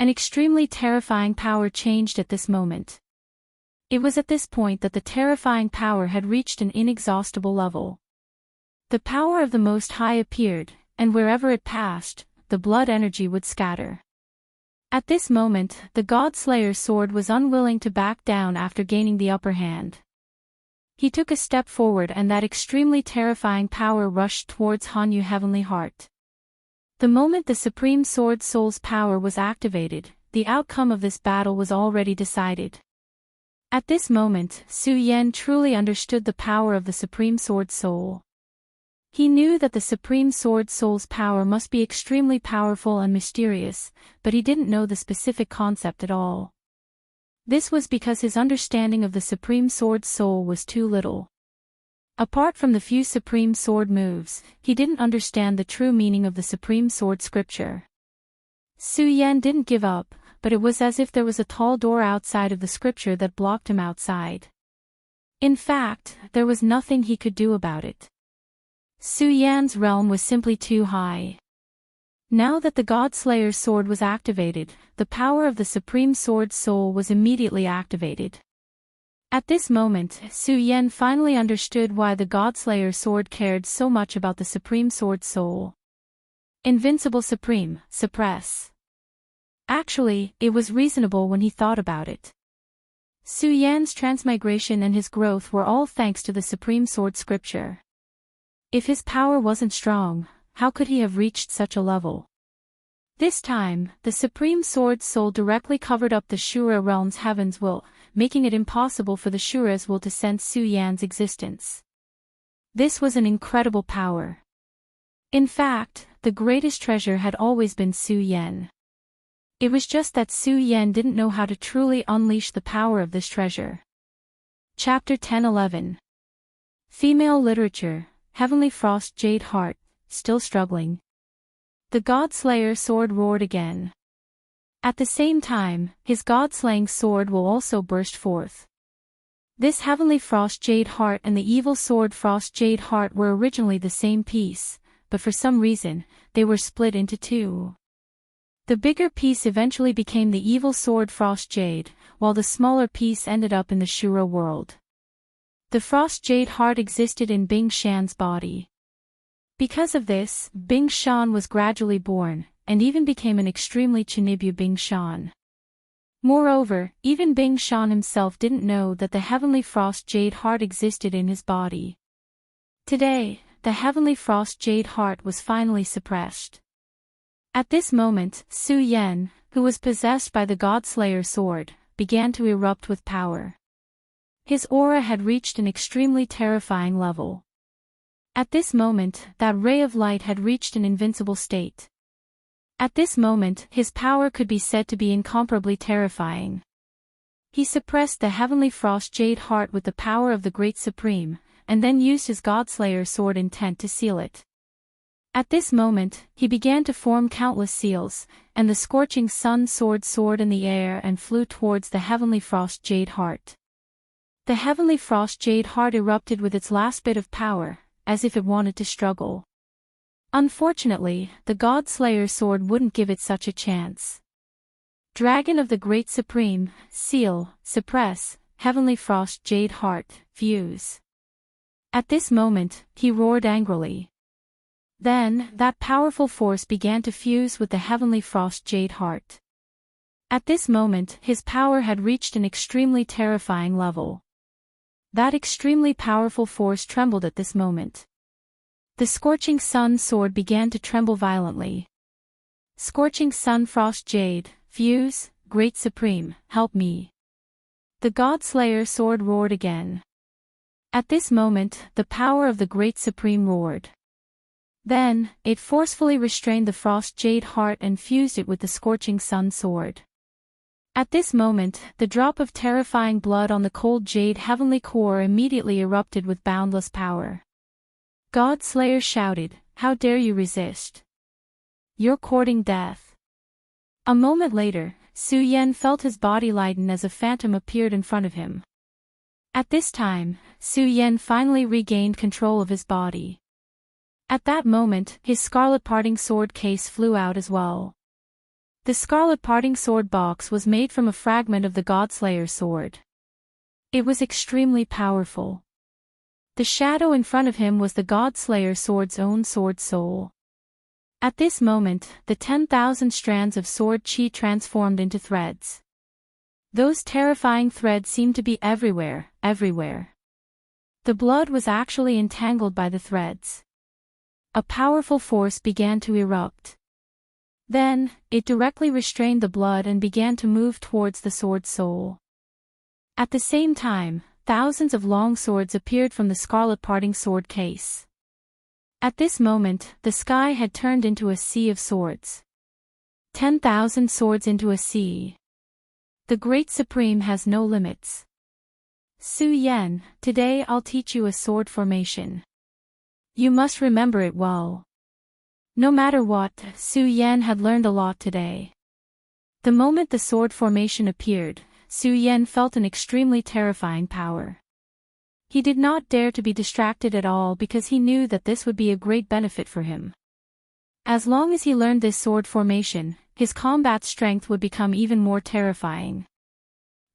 S1: An extremely terrifying power changed at this moment. It was at this point that the terrifying power had reached an inexhaustible level. The power of the Most High appeared, and wherever it passed, the blood energy would scatter. At this moment, the Godslayer sword was unwilling to back down after gaining the upper hand. He took a step forward and that extremely terrifying power rushed towards Hanyu Heavenly Heart. The moment the Supreme Sword Soul's power was activated, the outcome of this battle was already decided. At this moment, Su Yan truly understood the power of the Supreme Sword Soul. He knew that the Supreme Sword Soul's power must be extremely powerful and mysterious, but he didn't know the specific concept at all. This was because his understanding of the Supreme Sword's soul was too little. Apart from the few Supreme Sword moves, he didn't understand the true meaning of the Supreme Sword scripture. Su Yan didn't give up, but it was as if there was a tall door outside of the scripture that blocked him outside. In fact, there was nothing he could do about it. Su Yan's realm was simply too high. Now that the God-Slayer's sword was activated, the power of the Supreme Sword's soul was immediately activated. At this moment, Su Yan finally understood why the God-Slayer's sword cared so much about the Supreme Sword's soul. Invincible Supreme, suppress. Actually, it was reasonable when he thought about it. Su Yan's transmigration and his growth were all thanks to the Supreme Sword scripture. If his power wasn't strong, how could he have reached such a level? This time, the Supreme Sword's soul directly covered up the Shura realm's heaven's will, making it impossible for the Shura's will to sense Su Yan's existence. This was an incredible power. In fact, the greatest treasure had always been Su Yan. It was just that Su Yan didn't know how to truly unleash the power of this treasure. Chapter 10-11. Female Literature, Heavenly Frost Jade Heart, still struggling. The God-Slayer sword roared again. At the same time, his God-slaying sword will also burst forth. This Heavenly Frost Jade Heart and the evil sword Frost Jade Heart were originally the same piece, but for some reason, they were split into two. The bigger piece eventually became the evil sword Frost Jade, while the smaller piece ended up in the Shura world. The Frost Jade Heart existed in Bing Shan's body. Because of this, Bing Shan was gradually born, and even became an extremely Chinibu Bing Shan. Moreover, even Bing Shan himself didn't know that the Heavenly Frost Jade Heart existed in his body. Today, the Heavenly Frost Jade Heart was finally suppressed. At this moment, Su Yan, who was possessed by the God-Slayer sword, began to erupt with power. His aura had reached an extremely terrifying level. At this moment, that ray of light had reached an invincible state. At this moment, his power could be said to be incomparably terrifying. He suppressed the Heavenly Frost Jade Heart with the power of the Great Supreme, and then used his God-Slayer sword intent to seal it. At this moment, he began to form countless seals, and the scorching sun sword soared in the air and flew towards the Heavenly Frost Jade Heart. The Heavenly Frost Jade Heart erupted with its last bit of power, as if it wanted to struggle. Unfortunately, the God-Slayer sword wouldn't give it such a chance. Dragon of the Great Supreme, seal, suppress, Heavenly Frost Jade Heart, fuse. At this moment, he roared angrily. Then, that powerful force began to fuse with the Heavenly Frost Jade Heart. At this moment, his power had reached an extremely terrifying level. That extremely powerful force trembled at this moment. The Scorching Sun sword began to tremble violently. Scorching Sun Frost Jade, fuse, Great Supreme, help me. The God-Slayer sword roared again. At this moment, the power of the Great Supreme roared. Then, it forcefully restrained the Frost Jade Heart and fused it with the Scorching Sun sword. At this moment, the drop of terrifying blood on the cold jade heavenly core immediately erupted with boundless power. God-Slayer shouted, "How dare you resist? You're courting death." A moment later, Su Yan felt his body lighten as a phantom appeared in front of him. At this time, Su Yan finally regained control of his body. At that moment, his scarlet parting sword case flew out as well. The scarlet parting sword box was made from a fragment of the God-Slayer sword. It was extremely powerful. The shadow in front of him was the God-Slayer sword's own sword soul. At this moment, the 10,000 strands of sword chi transformed into threads. Those terrifying threads seemed to be everywhere, everywhere. The blood was actually entangled by the threads. A powerful force began to erupt. Then, it directly restrained the blood and began to move towards the sword soul. At the same time, thousands of long swords appeared from the scarlet parting sword case. At this moment, the sky had turned into a sea of swords. 10,000 swords into a sea. The Great Supreme has no limits. Su Yan, today I'll teach you a sword formation. You must remember it well. No matter what, Su Yan had learned a lot today. The moment the sword formation appeared, Su Yan felt an extremely terrifying power. He did not dare to be distracted at all because he knew that this would be a great benefit for him. As long as he learned this sword formation, his combat strength would become even more terrifying.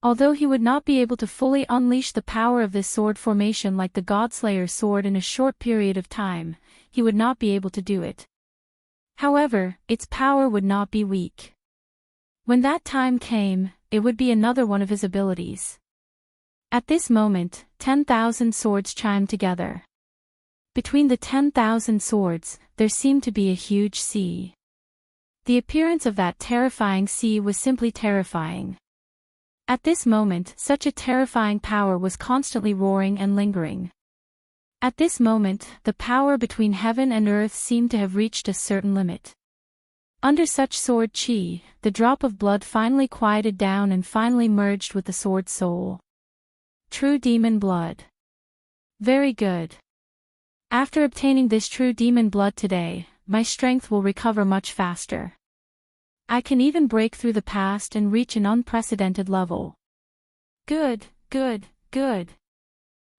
S1: Although he would not be able to fully unleash the power of this sword formation like the Godslayer sword in a short period of time, he would not be able to do it. However, its power would not be weak. When that time came, it would be another one of his abilities. At this moment, 10,000 swords chimed together. Between the 10,000 swords, there seemed to be a huge sea. The appearance of that terrifying sea was simply terrifying. At this moment, such a terrifying power was constantly roaring and lingering. At this moment, the power between heaven and earth seemed to have reached a certain limit. Under such sword chi, the drop of blood finally quieted down and finally merged with the sword's soul. True demon blood. Very good. After obtaining this true demon blood today, my strength will recover much faster. I can even break through the past and reach an unprecedented level. Good, good, good.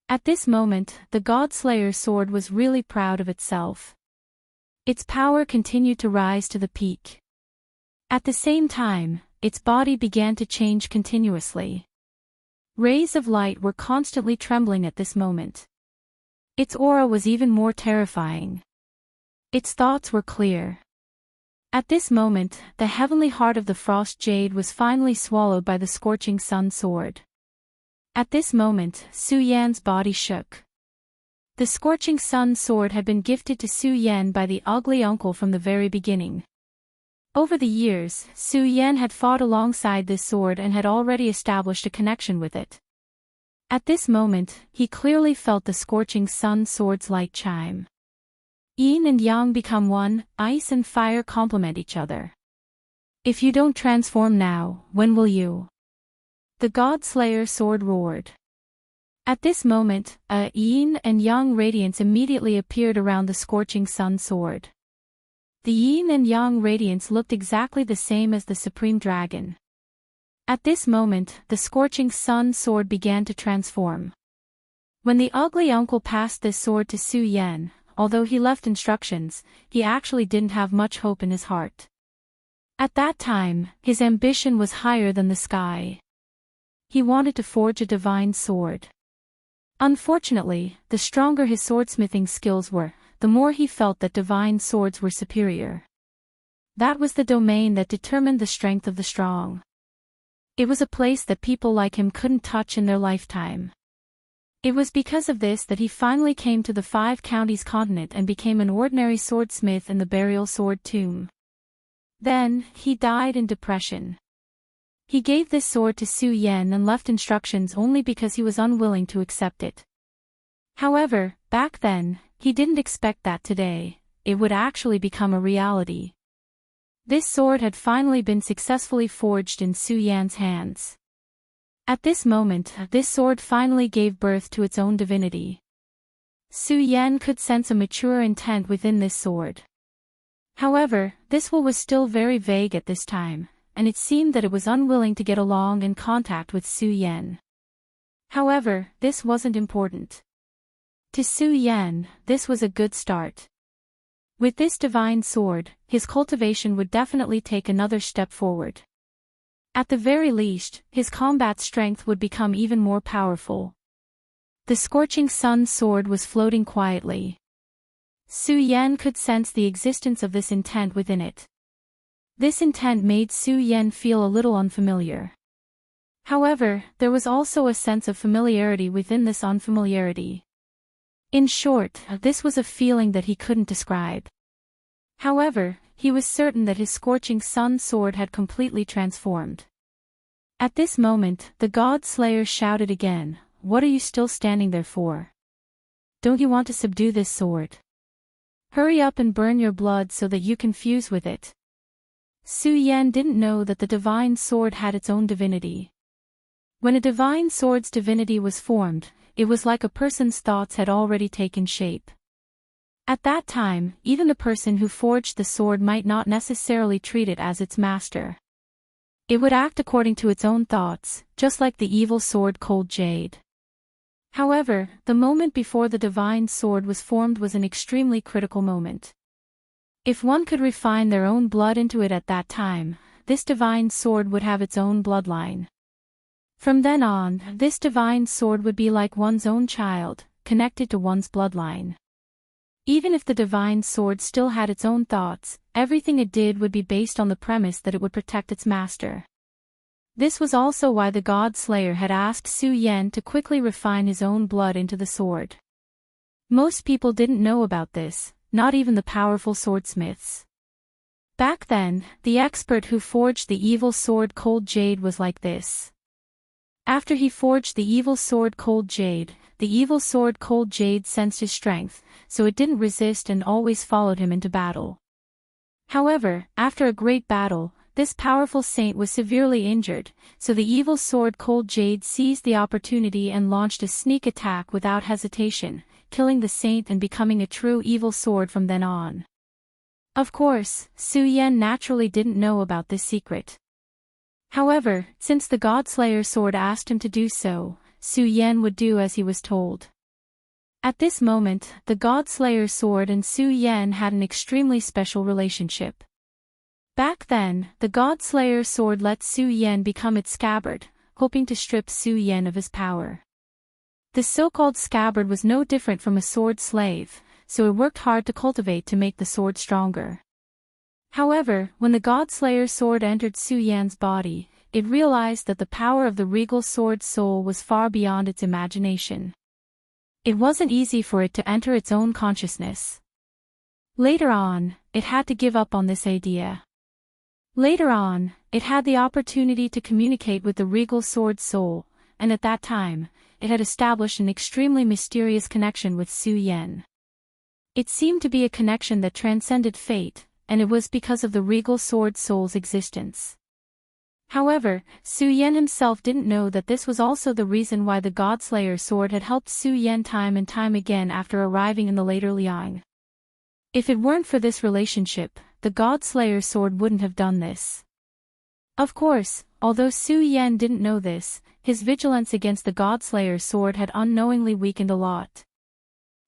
S1: At this moment, the Godslayer sword was really proud of itself. Its power continued to rise to the peak. At the same time, its body began to change continuously. Rays of light were constantly trembling at this moment. Its aura was even more terrifying. Its thoughts were clear. At this moment, the heavenly heart of the frost jade was finally swallowed by the scorching sun sword. At this moment, Su Yan's body shook. The scorching sun sword had been gifted to Su Yan by the ugly uncle from the very beginning. Over the years, Su Yan had fought alongside this sword and had already established a connection with it. At this moment, he clearly felt the scorching sun sword's light chime. Yin and yang become one, ice and fire complement each other. If you don't transform now, when will you? The Godslayer sword roared. At this moment, a yin and yang radiance immediately appeared around the scorching sun sword. The yin and yang radiance looked exactly the same as the supreme dragon. At this moment, the scorching sun sword began to transform. When the ugly uncle passed this sword to Su Yan, although he left instructions, he actually didn't have much hope in his heart. At that time, his ambition was higher than the sky. He wanted to forge a divine sword. Unfortunately, the stronger his swordsmithing skills were, the more he felt that divine swords were superior. That was the domain that determined the strength of the strong. It was a place that people like him couldn't touch in their lifetime. It was because of this that he finally came to the Five Counties continent and became an ordinary swordsmith in the burial sword tomb. Then, he died in depression. He gave this sword to Su Yan and left instructions only because he was unwilling to accept it. However, back then, he didn't expect that today, it would actually become a reality. This sword had finally been successfully forged in Su Yan's hands. At this moment, this sword finally gave birth to its own divinity. Su Yan could sense a mature intent within this sword. However, this will was still very vague at this time, and it seemed that it was unwilling to get along in contact with Su Yan. However, this wasn't important. To Su Yan, this was a good start. With this divine sword, his cultivation would definitely take another step forward. At the very least, his combat strength would become even more powerful. The scorching sun sword was floating quietly. Su Yan could sense the existence of this intent within it. This intent made Su Yan feel a little unfamiliar. However, there was also a sense of familiarity within this unfamiliarity. In short, this was a feeling that he couldn't describe. However, he was certain that his scorching sun sword had completely transformed. At this moment, the God-Slayer shouted again, "What are you still standing there for? Don't you want to subdue this sword? Hurry up and burn your blood so that you can fuse with it." Su Yan didn't know that the divine sword had its own divinity. When a divine sword's divinity was formed, it was like a person's thoughts had already taken shape. At that time, even the person who forged the sword might not necessarily treat it as its master. It would act according to its own thoughts, just like the evil sword Cold Jade. However, the moment before the divine sword was formed was an extremely critical moment. If one could refine their own blood into it at that time, this divine sword would have its own bloodline. From then on, this divine sword would be like one's own child, connected to one's bloodline. Even if the divine sword still had its own thoughts, everything it did would be based on the premise that it would protect its master. This was also why the God Slayer had asked Su Yan to quickly refine his own blood into the sword. Most people didn't know about this, not even the powerful swordsmiths. Back then, the expert who forged the evil sword Cold Jade was like this. After he forged the evil sword Cold Jade, the evil sword Cold Jade sensed his strength, so it didn't resist and always followed him into battle. However, after a great battle, this powerful saint was severely injured, so the evil sword Cold Jade seized the opportunity and launched a sneak attack without hesitation, killing the saint and becoming a true evil sword from then on. Of course, Su Yan naturally didn't know about this secret. However, since the Godslayer sword asked him to do so, Su Yan would do as he was told. At this moment, the Godslayer sword and Su Yan had an extremely special relationship. Back then, the Godslayer sword let Su Yan become its scabbard, hoping to strip Su Yan of his power. This so-called scabbard was no different from a sword slave, so it worked hard to cultivate to make the sword stronger. However, when the Godslayer sword entered Su Yan's body, it realized that the power of the regal sword's soul was far beyond its imagination. It wasn't easy for it to enter its own consciousness. Later on, it had to give up on this idea. Later on, it had the opportunity to communicate with the regal sword's soul, and at that time, it had established an extremely mysterious connection with Su Yan. It seemed to be a connection that transcended fate, and it was because of the regal sword soul's existence. However, Su Yan himself didn't know that this was also the reason why the Godslayer sword had helped Su Yan time and time again after arriving in the later Liang. If it weren't for this relationship, the Godslayer sword wouldn't have done this. Of course, although Su Yan didn't know this, his vigilance against the Godslayer sword had unknowingly weakened a lot.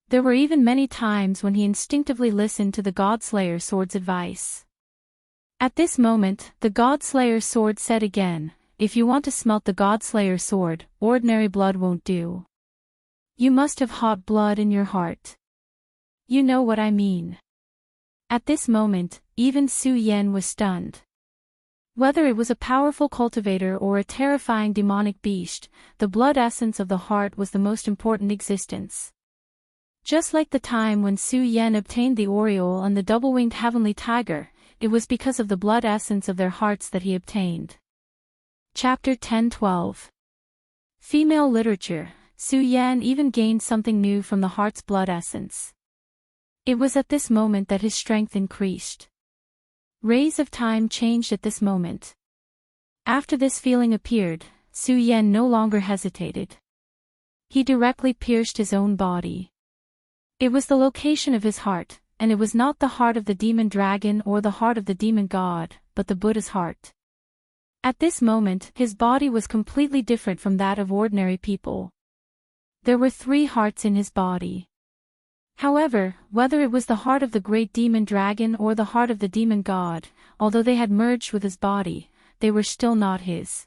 S1: There were even many times when he instinctively listened to the Godslayer sword's advice. At this moment, the Godslayer sword said again, "If you want to smelt the Godslayer sword, ordinary blood won't do. You must have hot blood in your heart. You know what I mean." At this moment, even Su Yan was stunned. Whether it was a powerful cultivator or a terrifying demonic beast, the blood essence of the heart was the most important existence. Just like the time when Su Yan obtained the Oriole and the double-winged heavenly tiger, it was because of the blood essence of their hearts that he obtained. Chapter 10-12. Female Literature. Su Yan even gained something new from the heart's blood essence. It was at this moment that his strength increased. Rays of time changed at this moment. After this feeling appeared, Su Yan no longer hesitated. He directly pierced his own body. It was the location of his heart, and it was not the heart of the demon dragon or the heart of the demon god, but the Buddha's heart. At this moment, his body was completely different from that of ordinary people. There were 3 hearts in his body. However, whether it was the heart of the great demon dragon or the heart of the demon god, although they had merged with his body, they were still not his.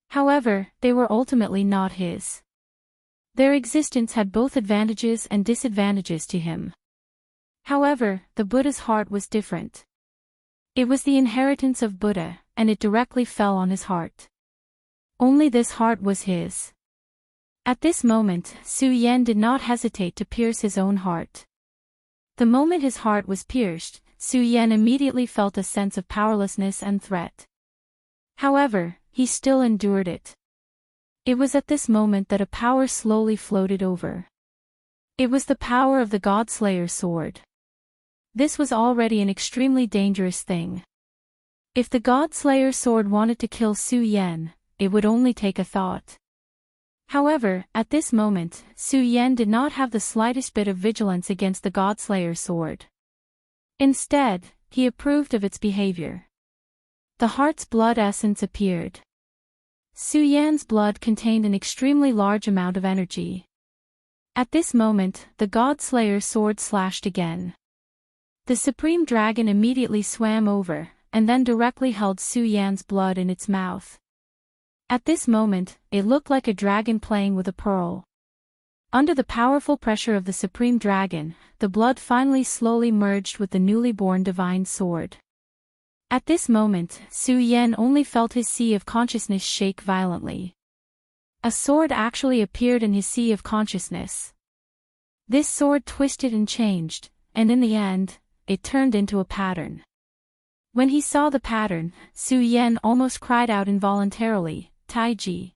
S1: However, they were ultimately not his. Their existence had both advantages and disadvantages to him. However, the Buddha's heart was different. It was the inheritance of Buddha, and it directly fell on his heart. Only this heart was his. At this moment, Su Yan did not hesitate to pierce his own heart. The moment his heart was pierced, Su Yan immediately felt a sense of powerlessness and threat. However, he still endured it. It was at this moment that a power slowly floated over. It was the power of the Godslayer sword. This was already an extremely dangerous thing. If the God-Slayer sword wanted to kill Su Yan, it would only take a thought. However, at this moment, Su Yan did not have the slightest bit of vigilance against the God-Slayer sword. Instead, he approved of its behavior. The heart's blood essence appeared. Su Yan's blood contained an extremely large amount of energy. At this moment, the God-Slayer sword slashed again. The Supreme Dragon immediately swam over, and then directly held Su Yan's blood in its mouth. At this moment, it looked like a dragon playing with a pearl. Under the powerful pressure of the Supreme Dragon, the blood finally slowly merged with the newly born divine sword. At this moment, Su Yan only felt his sea of consciousness shake violently. A sword actually appeared in his sea of consciousness. This sword twisted and changed, and in the end, it turned into a pattern. When he saw the pattern, Su Yan almost cried out involuntarily, Taiji.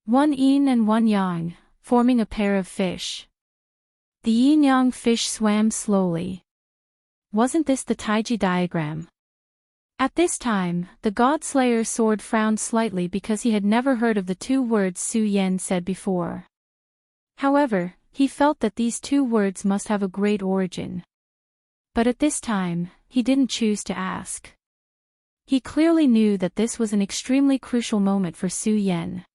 S1: One yin and one yang, forming a pair of fish. The yin-yang fish swam slowly. Wasn't this the Taiji diagram? At this time, the God-Slayer sword frowned slightly because he had never heard of the two words Su Yan said before. However, he felt that these two words must have a great origin. But at this time, he didn't choose to ask. He clearly knew that this was an extremely crucial moment for Su Yan.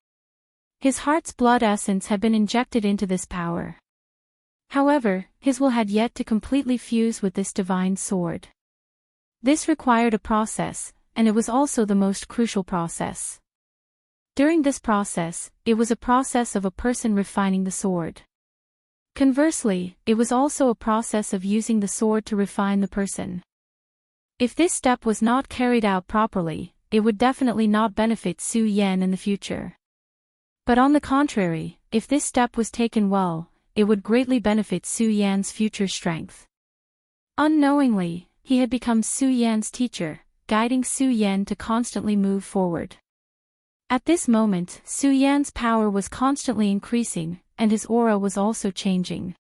S1: His heart's blood essence had been injected into this power. However, his will had yet to completely fuse with this divine sword. This required a process, and it was also the most crucial process. During this process, it was a process of a person refining the sword. Conversely, it was also a process of using the sword to refine the person. If this step was not carried out properly, it would definitely not benefit Su Yan in the future. But on the contrary, if this step was taken well, it would greatly benefit Su Yan's future strength. Unknowingly, he had become Su Yan's teacher, guiding Su Yan to constantly move forward. At this moment, Su Yan's power was constantly increasing, and his aura was also changing.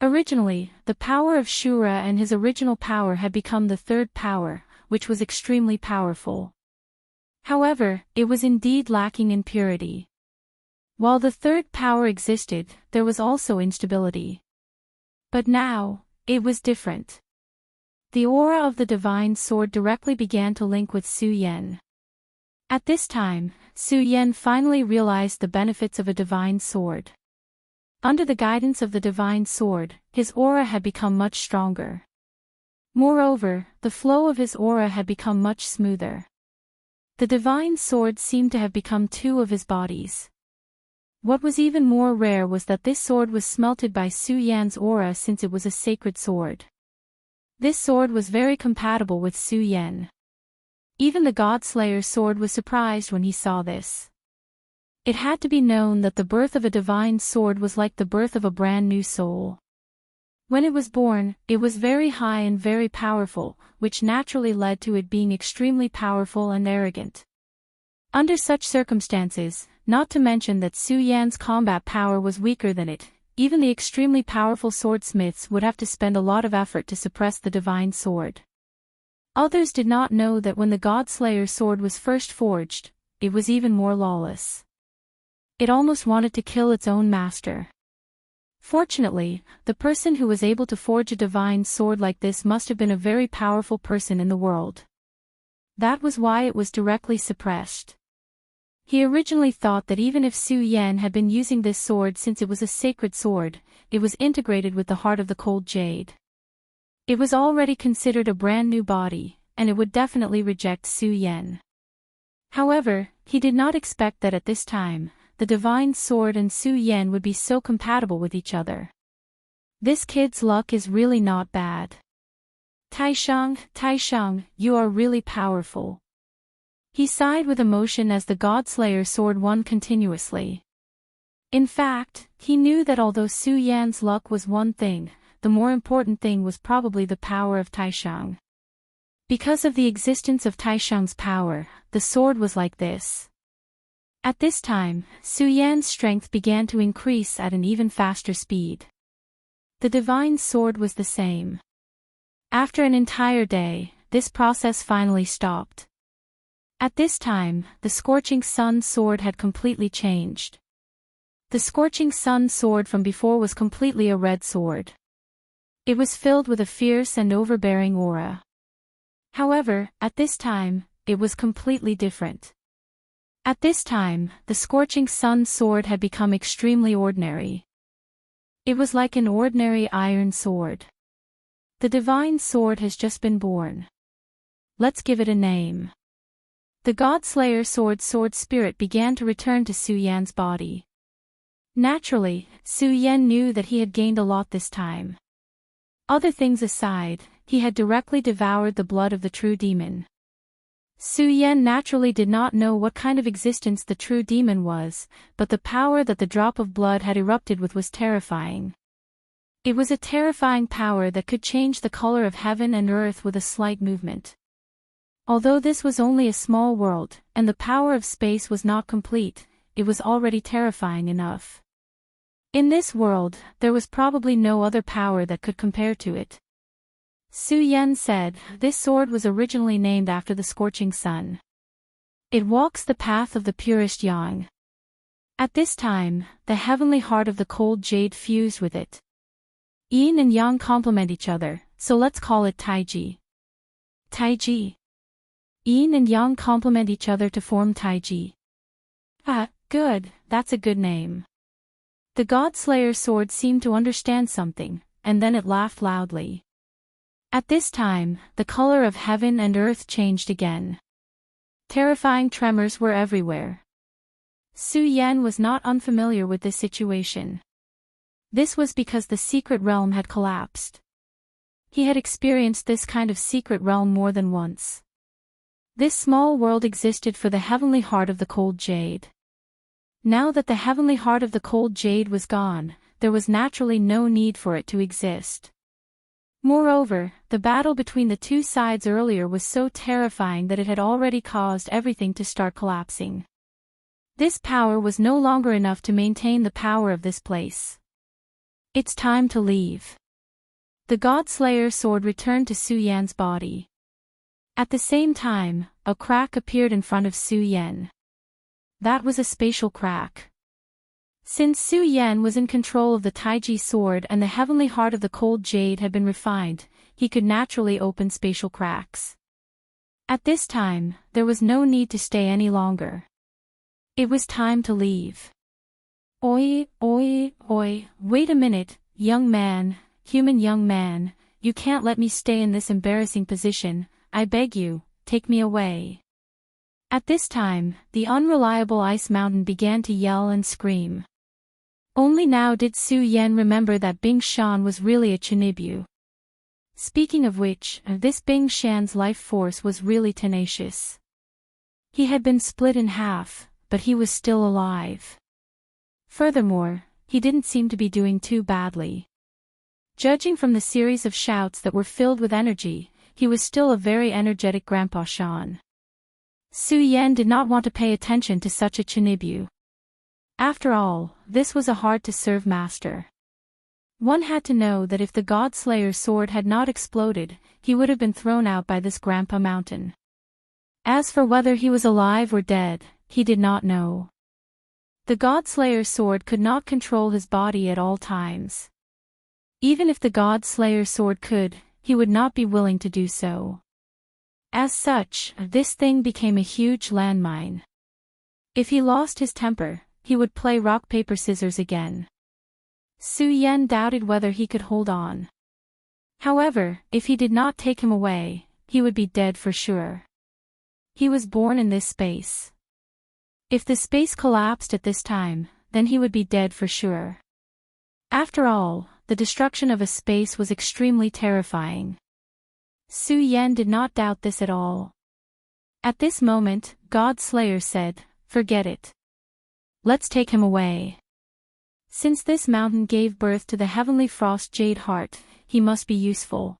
S1: Originally, the power of Shura and his original power had become the third power, which was extremely powerful. However, it was indeed lacking in purity. While the third power existed, there was also instability. But now, it was different. The aura of the divine sword directly began to link with Su Yan. At this time, Su Yan finally realized the benefits of a divine sword. Under the guidance of the divine sword, his aura had become much stronger. Moreover, the flow of his aura had become much smoother. The divine sword seemed to have become two of his bodies. What was even more rare was that this sword was smelted by Su Yan's aura since it was a sacred sword. This sword was very compatible with Su Yan. Even the God-Slayer sword was surprised when he saw this. It had to be known that the birth of a divine sword was like the birth of a brand new soul. When it was born, it was very high and very powerful, which naturally led to it being extremely powerful and arrogant. Under such circumstances, not to mention that Su Yan's combat power was weaker than it, even the extremely powerful swordsmiths would have to spend a lot of effort to suppress the divine sword. Others did not know that when the God-Slayer sword was first forged, it was even more lawless. It almost wanted to kill its own master. Fortunately, the person who was able to forge a divine sword like this must have been a very powerful person in the world. That was why it was directly suppressed. He originally thought that even if Su Yan had been using this sword since it was a sacred sword, it was integrated with the heart of the cold jade. It was already considered a brand new body, and it would definitely reject Su Yan. However, he did not expect that at this time, the divine sword and Su Yan would be so compatible with each other. This kid's luck is really not bad. Taishang, you are really powerful. He sighed with emotion as the God-Slayer sword won continuously. In fact, he knew that although Su Yan's luck was one thing, the more important thing was probably the power of Taishang. Because of the existence of Taishang's power, the sword was like this. At this time, Su Yan's strength began to increase at an even faster speed. The divine sword was the same. After an entire day, this process finally stopped. At this time, the Scorching Sun sword had completely changed. The Scorching Sun sword from before was completely a red sword. It was filled with a fierce and overbearing aura. However, at this time, it was completely different. At this time, the Scorching Sun sword had become extremely ordinary. It was like an ordinary iron sword. The divine sword has just been born. Let's give it a name. The God-Slayer sword spirit began to return to Su Yan's body. Naturally, Su Yan knew that he had gained a lot this time. Other things aside, he had directly devoured the blood of the true demon. Su Yan naturally did not know what kind of existence the true demon was, but the power that the drop of blood had erupted with was terrifying. It was a terrifying power that could change the color of heaven and earth with a slight movement. Although this was only a small world, and the power of space was not complete, it was already terrifying enough. In this world, there was probably no other power that could compare to it. Su Yan said, this sword was originally named after the Scorching Sun. It walks the path of the purest yang. At this time, the heavenly heart of the cold jade fused with it. Yin and yang complement each other, so let's call it Taiji. Taiji. Yin and yang complement each other to form Taiji. Ah, good, that's a good name. The God-Slayer sword seemed to understand something, and then it laughed loudly. At this time, the color of heaven and earth changed again. Terrifying tremors were everywhere. Su Yan was not unfamiliar with this situation. This was because the secret realm had collapsed. He had experienced this kind of secret realm more than once. This small world existed for the heavenly heart of the cold jade. Now that the heavenly heart of the cold jade was gone, there was naturally no need for it to exist. Moreover, the battle between the two sides earlier was so terrifying that it had already caused everything to start collapsing. This power was no longer enough to maintain the power of this place. It's time to leave. The God-Slayer sword returned to Su Yan's body. At the same time, a crack appeared in front of Su Yan. That was a spatial crack. Since Su Yan was in control of the Taiji sword and the heavenly heart of the cold jade had been refined, he could naturally open spatial cracks. At this time, there was no need to stay any longer. It was time to leave. Oi, wait a minute, young man, human young man, you can't let me stay in this embarrassing position, I beg you, take me away. At this time, the unreliable ice mountain began to yell and scream. Only now did Su Yan remember that Bing Shan was really a Chinibu. Speaking of which, this Bing Shan's life force was really tenacious. He had been split in half, but he was still alive. Furthermore, he didn't seem to be doing too badly. Judging from the series of shouts that were filled with energy, he was still a very energetic Grandpa Shan. Su Yan did not want to pay attention to such a Chinibu. After all, this was a hard-to-serve master. One had to know that if the God-Slayer sword had not exploded, he would have been thrown out by this Grandpa Mountain. As for whether he was alive or dead, he did not know. The God-Slayer sword could not control his body at all times. Even if the God-Slayer sword could, he would not be willing to do so. As such, this thing became a huge landmine. If he lost his temper, he would play rock-paper-scissors again. Su Yan doubted whether he could hold on. However, if he did not take him away, he would be dead for sure. He was born in this space. If the space collapsed at this time, then he would be dead for sure. After all, the destruction of a space was extremely terrifying. Su Yan did not doubt this at all. At this moment, God-Slayer said, "Forget it. Let's take him away. Since this mountain gave birth to the heavenly frost jade heart, he must be useful."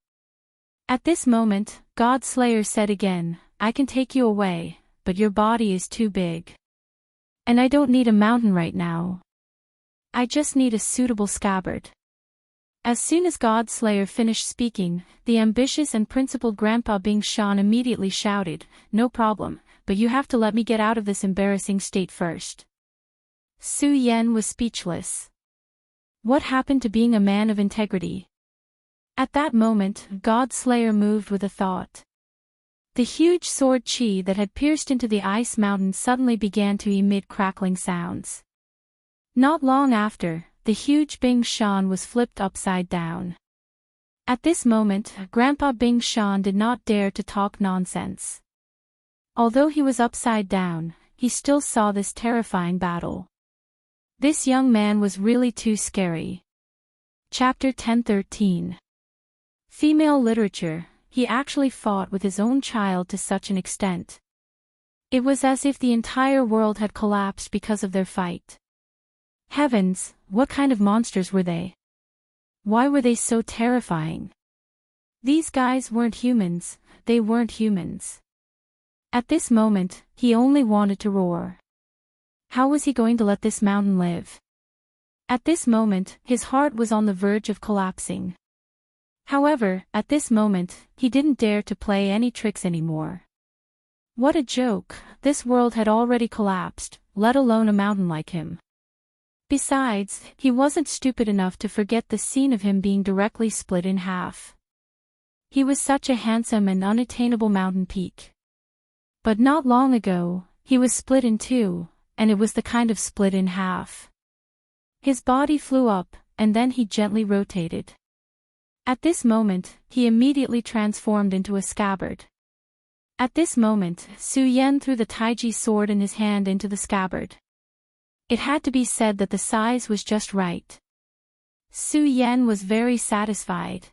S1: At this moment, God-Slayer said again, "I can take you away, but your body is too big. And I don't need a mountain right now. I just need a suitable scabbard." As soon as Godslayer finished speaking, the ambitious and principled Grandpa Bing Shan immediately shouted, "No problem, but you have to let me get out of this embarrassing state first." Su Yan was speechless. What happened to being a man of integrity? At that moment, Godslayer moved with a thought. The huge sword chi that had pierced into the ice mountain suddenly began to emit crackling sounds. Not long after, the huge Bing Shan was flipped upside down. At this moment, Grandpa Bing Shan did not dare to talk nonsense. Although he was upside down, he still saw this terrifying battle. This young man was really too scary. Chapter 1013. Female literature. He actually fought with his own child to such an extent. It was as if the entire world had collapsed because of their fight. Heavens, what kind of monsters were they? Why were they so terrifying? These guys weren't humans, they weren't humans. At this moment, he only wanted to roar. How was he going to let this mountain live? At this moment, his heart was on the verge of collapsing. However, at this moment, he didn't dare to play any tricks anymore. What a joke, this world had already collapsed, let alone a mountain like him. Besides, he wasn't stupid enough to forget the scene of him being directly split in half. He was such a handsome and unattainable mountain peak. But not long ago, he was split in two, and it was the kind of split in half. His body flew up, and then he gently rotated. At this moment, he immediately transformed into a scabbard. At this moment, Su Yan threw the Taiji sword in his hand into the scabbard. It had to be said that the size was just right. Su Yan was very satisfied.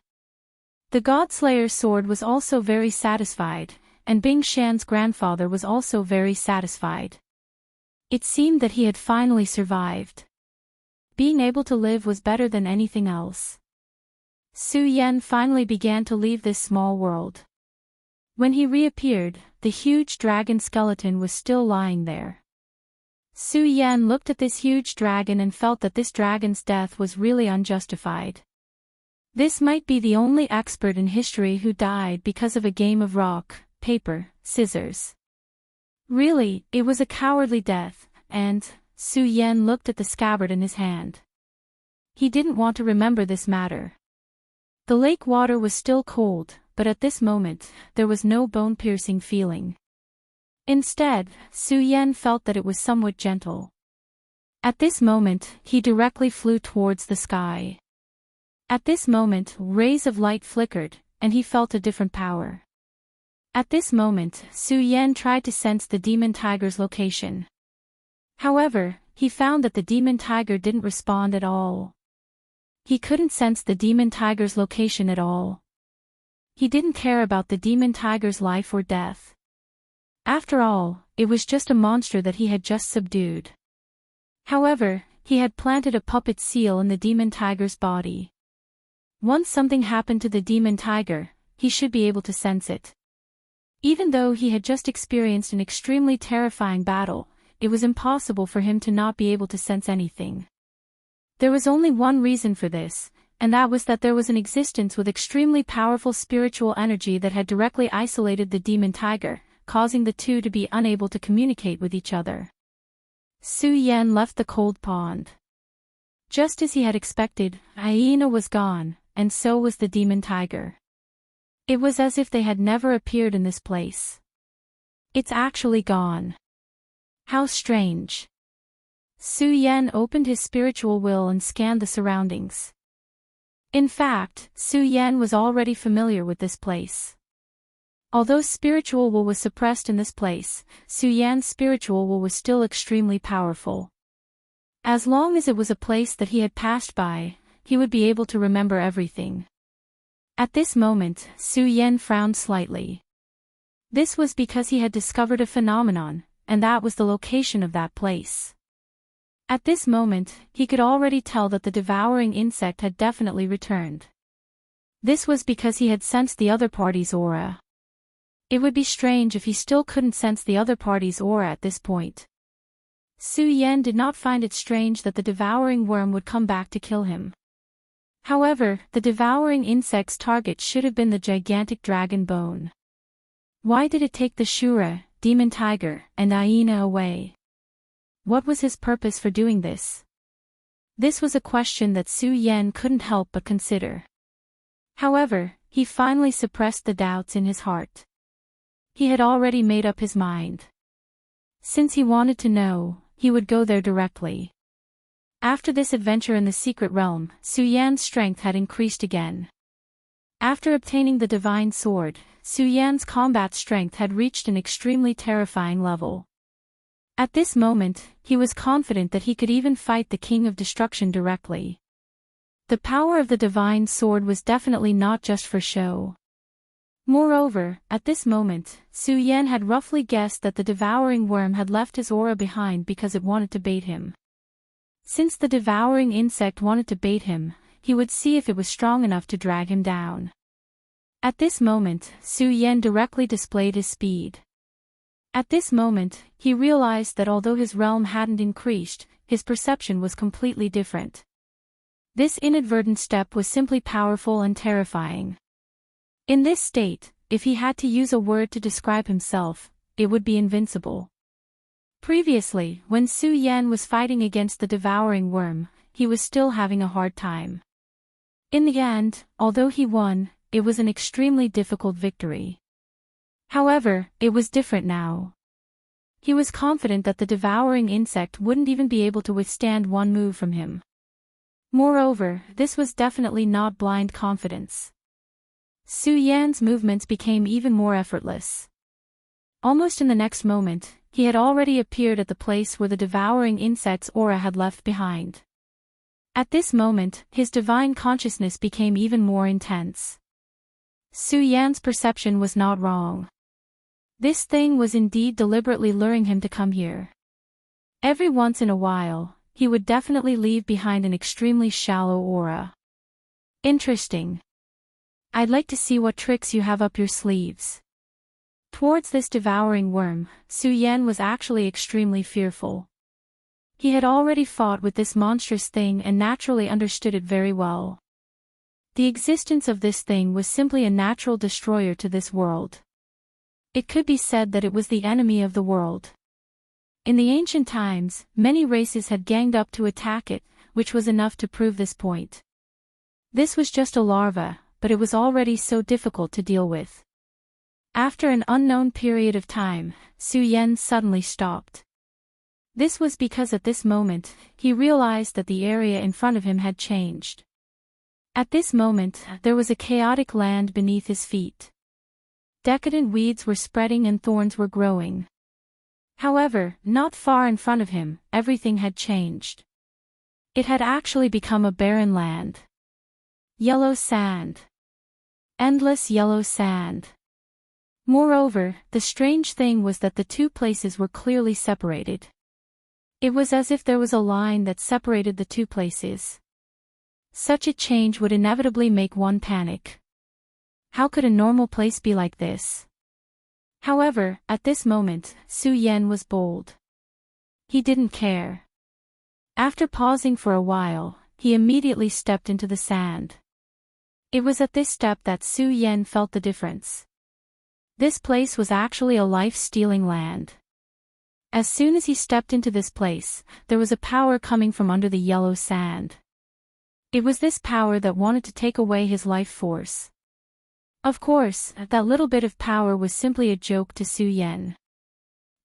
S1: The Godslayer sword was also very satisfied, and Bing Shan's grandfather was also very satisfied. It seemed that he had finally survived. Being able to live was better than anything else. Su Yan finally began to leave this small world. When he reappeared, the huge dragon skeleton was still lying there. Su Yan looked at this huge dragon and felt that this dragon's death was really unjustified. This might be the only expert in history who died because of a game of rock, paper, scissors. Really, it was a cowardly death, and Su Yan looked at the scabbard in his hand. He didn't want to remember this matter. The lake water was still cold, but at this moment, there was no bone-piercing feeling. Instead, Su Yan felt that it was somewhat gentle. At this moment, he directly flew towards the sky. At this moment, rays of light flickered, and he felt a different power. At this moment, Su Yan tried to sense the demon tiger's location. However, he found that the demon tiger didn't respond at all. He couldn't sense the demon tiger's location at all. He didn't care about the demon tiger's life or death. After all, it was just a monster that he had just subdued. However, he had planted a puppet seal in the demon tiger's body. Once something happened to the demon tiger, he should be able to sense it. Even though he had just experienced an extremely terrifying battle, it was impossible for him to not be able to sense anything. There was only one reason for this, and that was that there was an existence with extremely powerful spiritual energy that had directly isolated the demon tiger, causing the two to be unable to communicate with each other. Su Yan left the cold pond. Just as he had expected, Hyena was gone, and so was the demon tiger. It was as if they had never appeared in this place. It's actually gone. How strange. Su Yan opened his spiritual will and scanned the surroundings. In fact, Su Yan was already familiar with this place. Although spiritual will was suppressed in this place, Su Yan's spiritual will was still extremely powerful. As long as it was a place that he had passed by, he would be able to remember everything. At this moment, Su Yan frowned slightly. This was because he had discovered a phenomenon, and that was the location of that place. At this moment, he could already tell that the devouring insect had definitely returned. This was because he had sensed the other party's aura. It would be strange if he still couldn't sense the other party's aura at this point. Su Yan did not find it strange that the devouring worm would come back to kill him. However, the devouring insect's target should have been the gigantic dragon bone. Why did it take the Shura, demon tiger, and hyena away? What was his purpose for doing this? This was a question that Su Yan couldn't help but consider. However, he finally suppressed the doubts in his heart. He had already made up his mind. Since he wanted to know, he would go there directly. After this adventure in the secret realm, Su Yan's strength had increased again. After obtaining the divine sword, Su Yan's combat strength had reached an extremely terrifying level. At this moment, he was confident that he could even fight the King of Destruction directly. The power of the divine sword was definitely not just for show. Moreover, at this moment, Su Yan had roughly guessed that the devouring worm had left his aura behind because it wanted to bait him. Since the devouring insect wanted to bait him, he would see if it was strong enough to drag him down. At this moment, Su Yan directly displayed his speed. At this moment, he realized that although his realm hadn't increased, his perception was completely different. This inadvertent step was simply powerful and terrifying. In this state, if he had to use a word to describe himself, it would be invincible. Previously, when Su Yan was fighting against the devouring worm, he was still having a hard time. In the end, although he won, it was an extremely difficult victory. However, it was different now. He was confident that the devouring insect wouldn't even be able to withstand one move from him. Moreover, this was definitely not blind confidence. Su Yan's movements became even more effortless. Almost in the next moment, he had already appeared at the place where the devouring insect's aura had left behind. At this moment, his divine consciousness became even more intense. Su Yan's perception was not wrong. This thing was indeed deliberately luring him to come here. Every once in a while, he would definitely leave behind an extremely shallow aura. Interesting. I'd like to see what tricks you have up your sleeves. Towards this devouring worm, Su Yan was actually extremely fearful. He had already fought with this monstrous thing and naturally understood it very well. The existence of this thing was simply a natural destroyer to this world. It could be said that it was the enemy of the world. In the ancient times, many races had ganged up to attack it, which was enough to prove this point. This was just a larva, but it was already so difficult to deal with. After an unknown period of time, Su Yan suddenly stopped. This was because at this moment, he realized that the area in front of him had changed. At this moment, there was a chaotic land beneath his feet. Decadent weeds were spreading and thorns were growing. However, not far in front of him, everything had changed. It had actually become a barren land. Yellow sand. Endless yellow sand. Moreover, the strange thing was that the two places were clearly separated. It was as if there was a line that separated the two places. Such a change would inevitably make one panic. How could a normal place be like this? However, at this moment, Su Yan was bold. He didn't care. After pausing for a while, he immediately stepped into the sand. It was at this step that Su Yan felt the difference. This place was actually a life-stealing land. As soon as he stepped into this place, there was a power coming from under the yellow sand. It was this power that wanted to take away his life force. Of course, that little bit of power was simply a joke to Su Yan.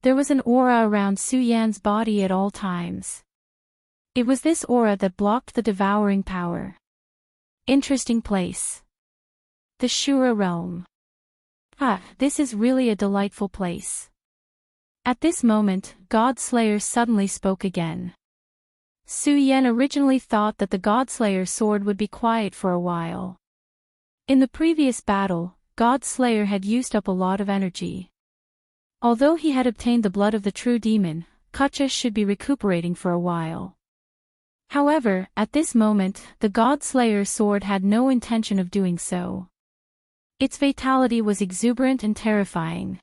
S1: There was an aura around Su Yan's body at all times. It was this aura that blocked the devouring power. Interesting place. The Shura realm. This is really a delightful place. At this moment, God Slayer suddenly spoke again. Su Yan originally thought that the God Slayer sword would be quiet for a while. In the previous battle, God Slayer had used up a lot of energy. Although he had obtained the blood of the true demon, Kacha should be recuperating for a while. However, at this moment, the God Slayer sword had no intention of doing so. Its vitality was exuberant and terrifying.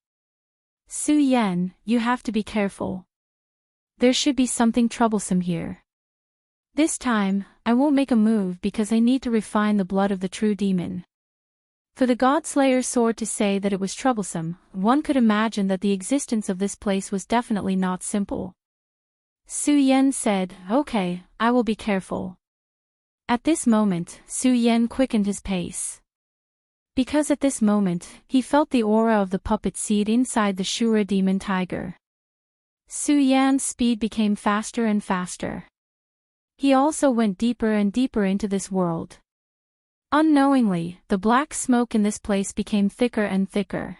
S1: Su Yan, you have to be careful. There should be something troublesome here. This time, I won't make a move because I need to refine the blood of the true demon. For the God-Slayer sword to say that it was troublesome, one could imagine that the existence of this place was definitely not simple. Su Yan said, "Okay, I will be careful." At this moment, Su Yan quickened his pace. Because at this moment, he felt the aura of the puppet seed inside the Shura demon tiger. Su Yan's speed became faster and faster. He also went deeper and deeper into this world. Unknowingly, the black smoke in this place became thicker and thicker.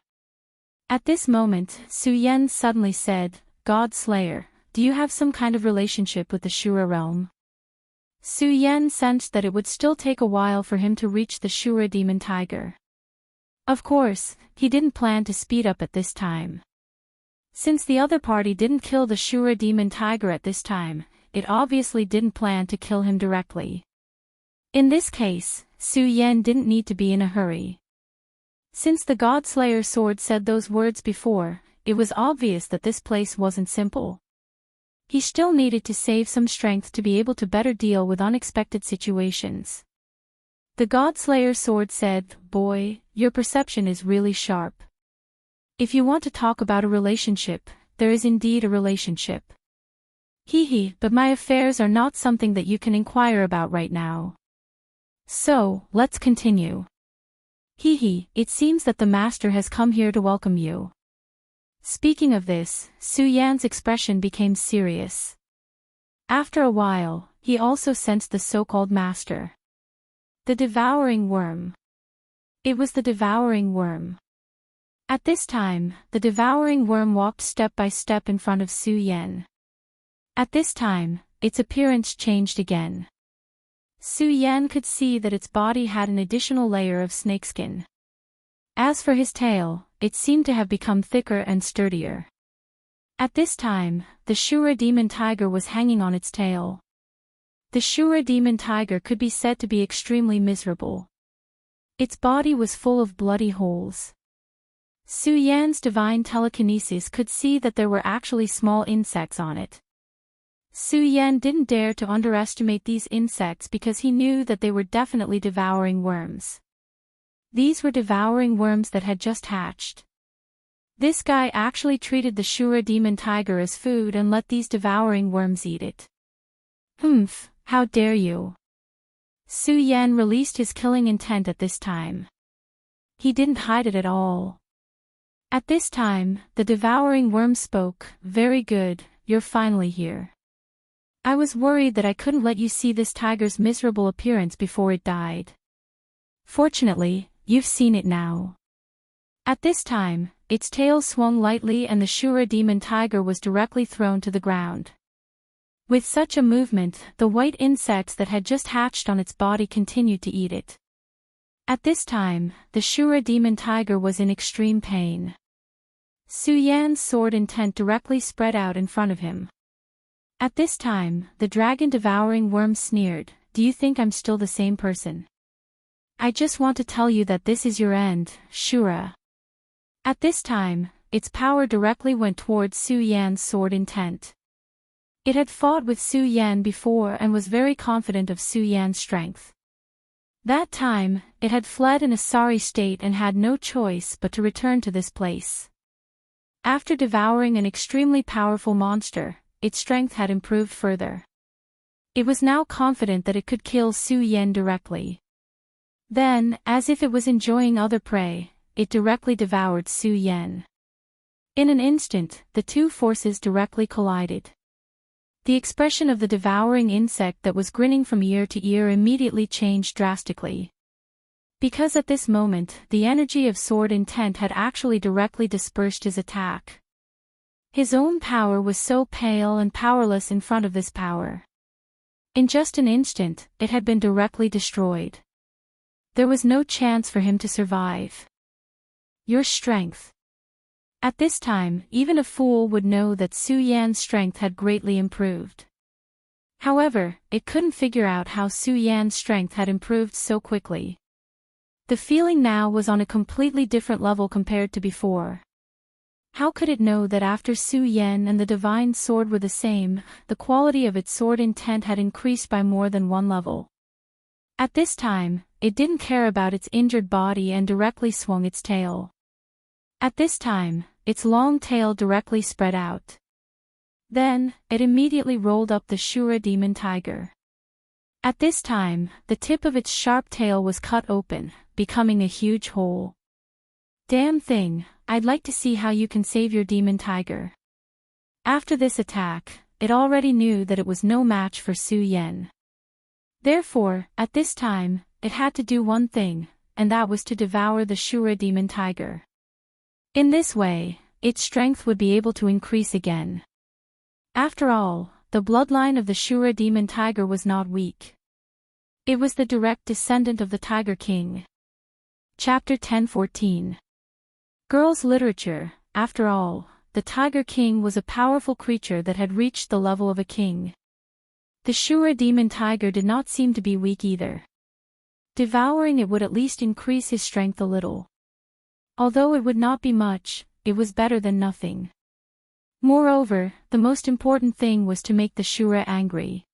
S1: At this moment, Su Yan suddenly said, "God Slayer, do you have some kind of relationship with the Shura realm?" Su Yan sensed that it would still take a while for him to reach the Shura demon tiger. Of course, he didn't plan to speed up at this time. Since the other party didn't kill the Shura demon tiger at this time, it obviously didn't plan to kill him directly. In this case, Su Yan didn't need to be in a hurry. Since the God-Slayer sword said those words before, it was obvious that this place wasn't simple. He still needed to save some strength to be able to better deal with unexpected situations. The God-Slayer sword said, "Boy, your perception is really sharp. If you want to talk about a relationship, there is indeed a relationship. Hee, but my affairs are not something that you can inquire about right now. So, let's continue. Hee, it seems that the master has come here to welcome you." Speaking of this, Su Yan's expression became serious. After a while, he also sensed the so-called master. The devouring worm. It was the devouring worm. At this time, the devouring worm walked step by step in front of Su Yan. At this time, its appearance changed again. Su Yan could see that its body had an additional layer of snakeskin. As for his tail, it seemed to have become thicker and sturdier. At this time, the Shura demon tiger was hanging on its tail. The Shura demon tiger could be said to be extremely miserable. Its body was full of bloody holes. Su Yan's divine telekinesis could see that there were actually small insects on it. Su Yan didn't dare to underestimate these insects because he knew that they were definitely devouring worms. These were devouring worms that had just hatched. This guy actually treated the Shura demon tiger as food and let these devouring worms eat it. Humph, how dare you! Su Yan released his killing intent at this time. He didn't hide it at all. At this time, the devouring worm spoke, "Very good, you're finally here. I was worried that I couldn't let you see this tiger's miserable appearance before it died. Fortunately, you've seen it now." At this time, its tail swung lightly and the Shura demon tiger was directly thrown to the ground. With such a movement, the white insects that had just hatched on its body continued to eat it. At this time, the Shura demon tiger was in extreme pain. Su Yan's sword intent directly spread out in front of him. At this time, the dragon-devouring worm sneered, "Do you think I'm still the same person? I just want to tell you that this is your end, Shura." At this time, its power directly went towards Su Yan's sword intent. It had fought with Su Yan before and was very confident of Su Yan's strength. That time, it had fled in a sorry state and had no choice but to return to this place. After devouring an extremely powerful monster, its strength had improved further. It was now confident that it could kill Su Yan directly. Then, as if it was enjoying other prey, it directly devoured Su Yan. In an instant, the two forces directly collided. The expression of the devouring insect that was grinning from ear to ear immediately changed drastically. Because at this moment, the energy of sword intent had actually directly dispersed his attack. His own power was so pale and powerless in front of this power. In just an instant, it had been directly destroyed. There was no chance for him to survive. Your strength. At this time, even a fool would know that Su Yan's strength had greatly improved. However, it couldn't figure out how Su Yan's strength had improved so quickly. The feeling now was on a completely different level compared to before. How could it know that after Su Yan and the divine sword were the same, the quality of its sword intent had increased by more than one level? At this time, it didn't care about its injured body and directly swung its tail. At this time, its long tail directly spread out. Then, it immediately rolled up the Shura demon tiger. At this time, the tip of its sharp tail was cut open, becoming a huge hole. Damn thing, I'd like to see how you can save your demon tiger. After this attack, it already knew that it was no match for Su Yan. Therefore, at this time, it had to do one thing, and that was to devour the Shura demon tiger. In this way, its strength would be able to increase again. After all, the bloodline of the Shura demon tiger was not weak. It was the direct descendant of the Tiger King. Chapter 10:14. Girls' literature. After all, the Tiger King was a powerful creature that had reached the level of a king. The Shura demon tiger did not seem to be weak either. Devouring it would at least increase his strength a little. Although it would not be much, it was better than nothing. Moreover, the most important thing was to make the Shura angry.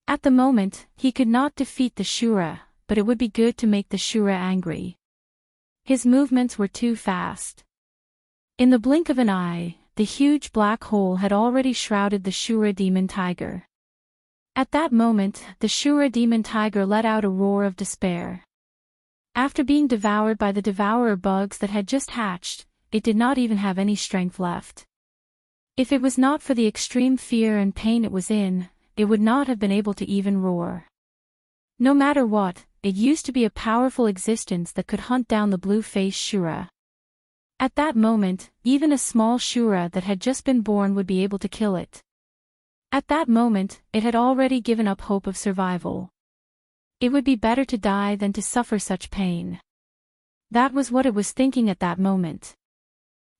S1: At the moment, he could not defeat the Shura, but it would be good to make the Shura angry. His movements were too fast. In the blink of an eye, the huge black hole had already shrouded the Shura demon tiger. At that moment, the Shura demon tiger let out a roar of despair. After being devoured by the devourer bugs that had just hatched, it did not even have any strength left. If it was not for the extreme fear and pain it was in, it would not have been able to even roar. No matter what, it used to be a powerful existence that could hunt down the blue-faced Shura. At that moment, even a small Shura that had just been born would be able to kill it. At that moment, it had already given up hope of survival. It would be better to die than to suffer such pain. That was what it was thinking at that moment.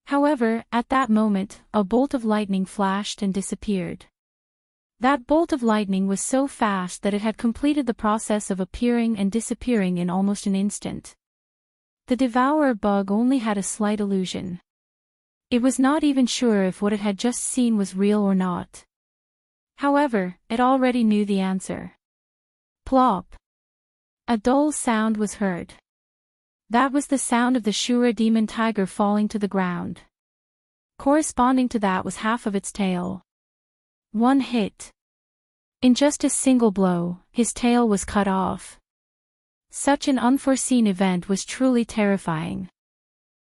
S1: However, at that moment, a bolt of lightning flashed and disappeared. That bolt of lightning was so fast that it had completed the process of appearing and disappearing in almost an instant. The devourer bug only had a slight illusion. It was not even sure if what it had just seen was real or not. However, it already knew the answer. Plop! A dull sound was heard. That was the sound of the Shura demon tiger falling to the ground. Corresponding to that was half of its tail. One hit. In just a single blow, his tail was cut off. Such an unforeseen event was truly terrifying.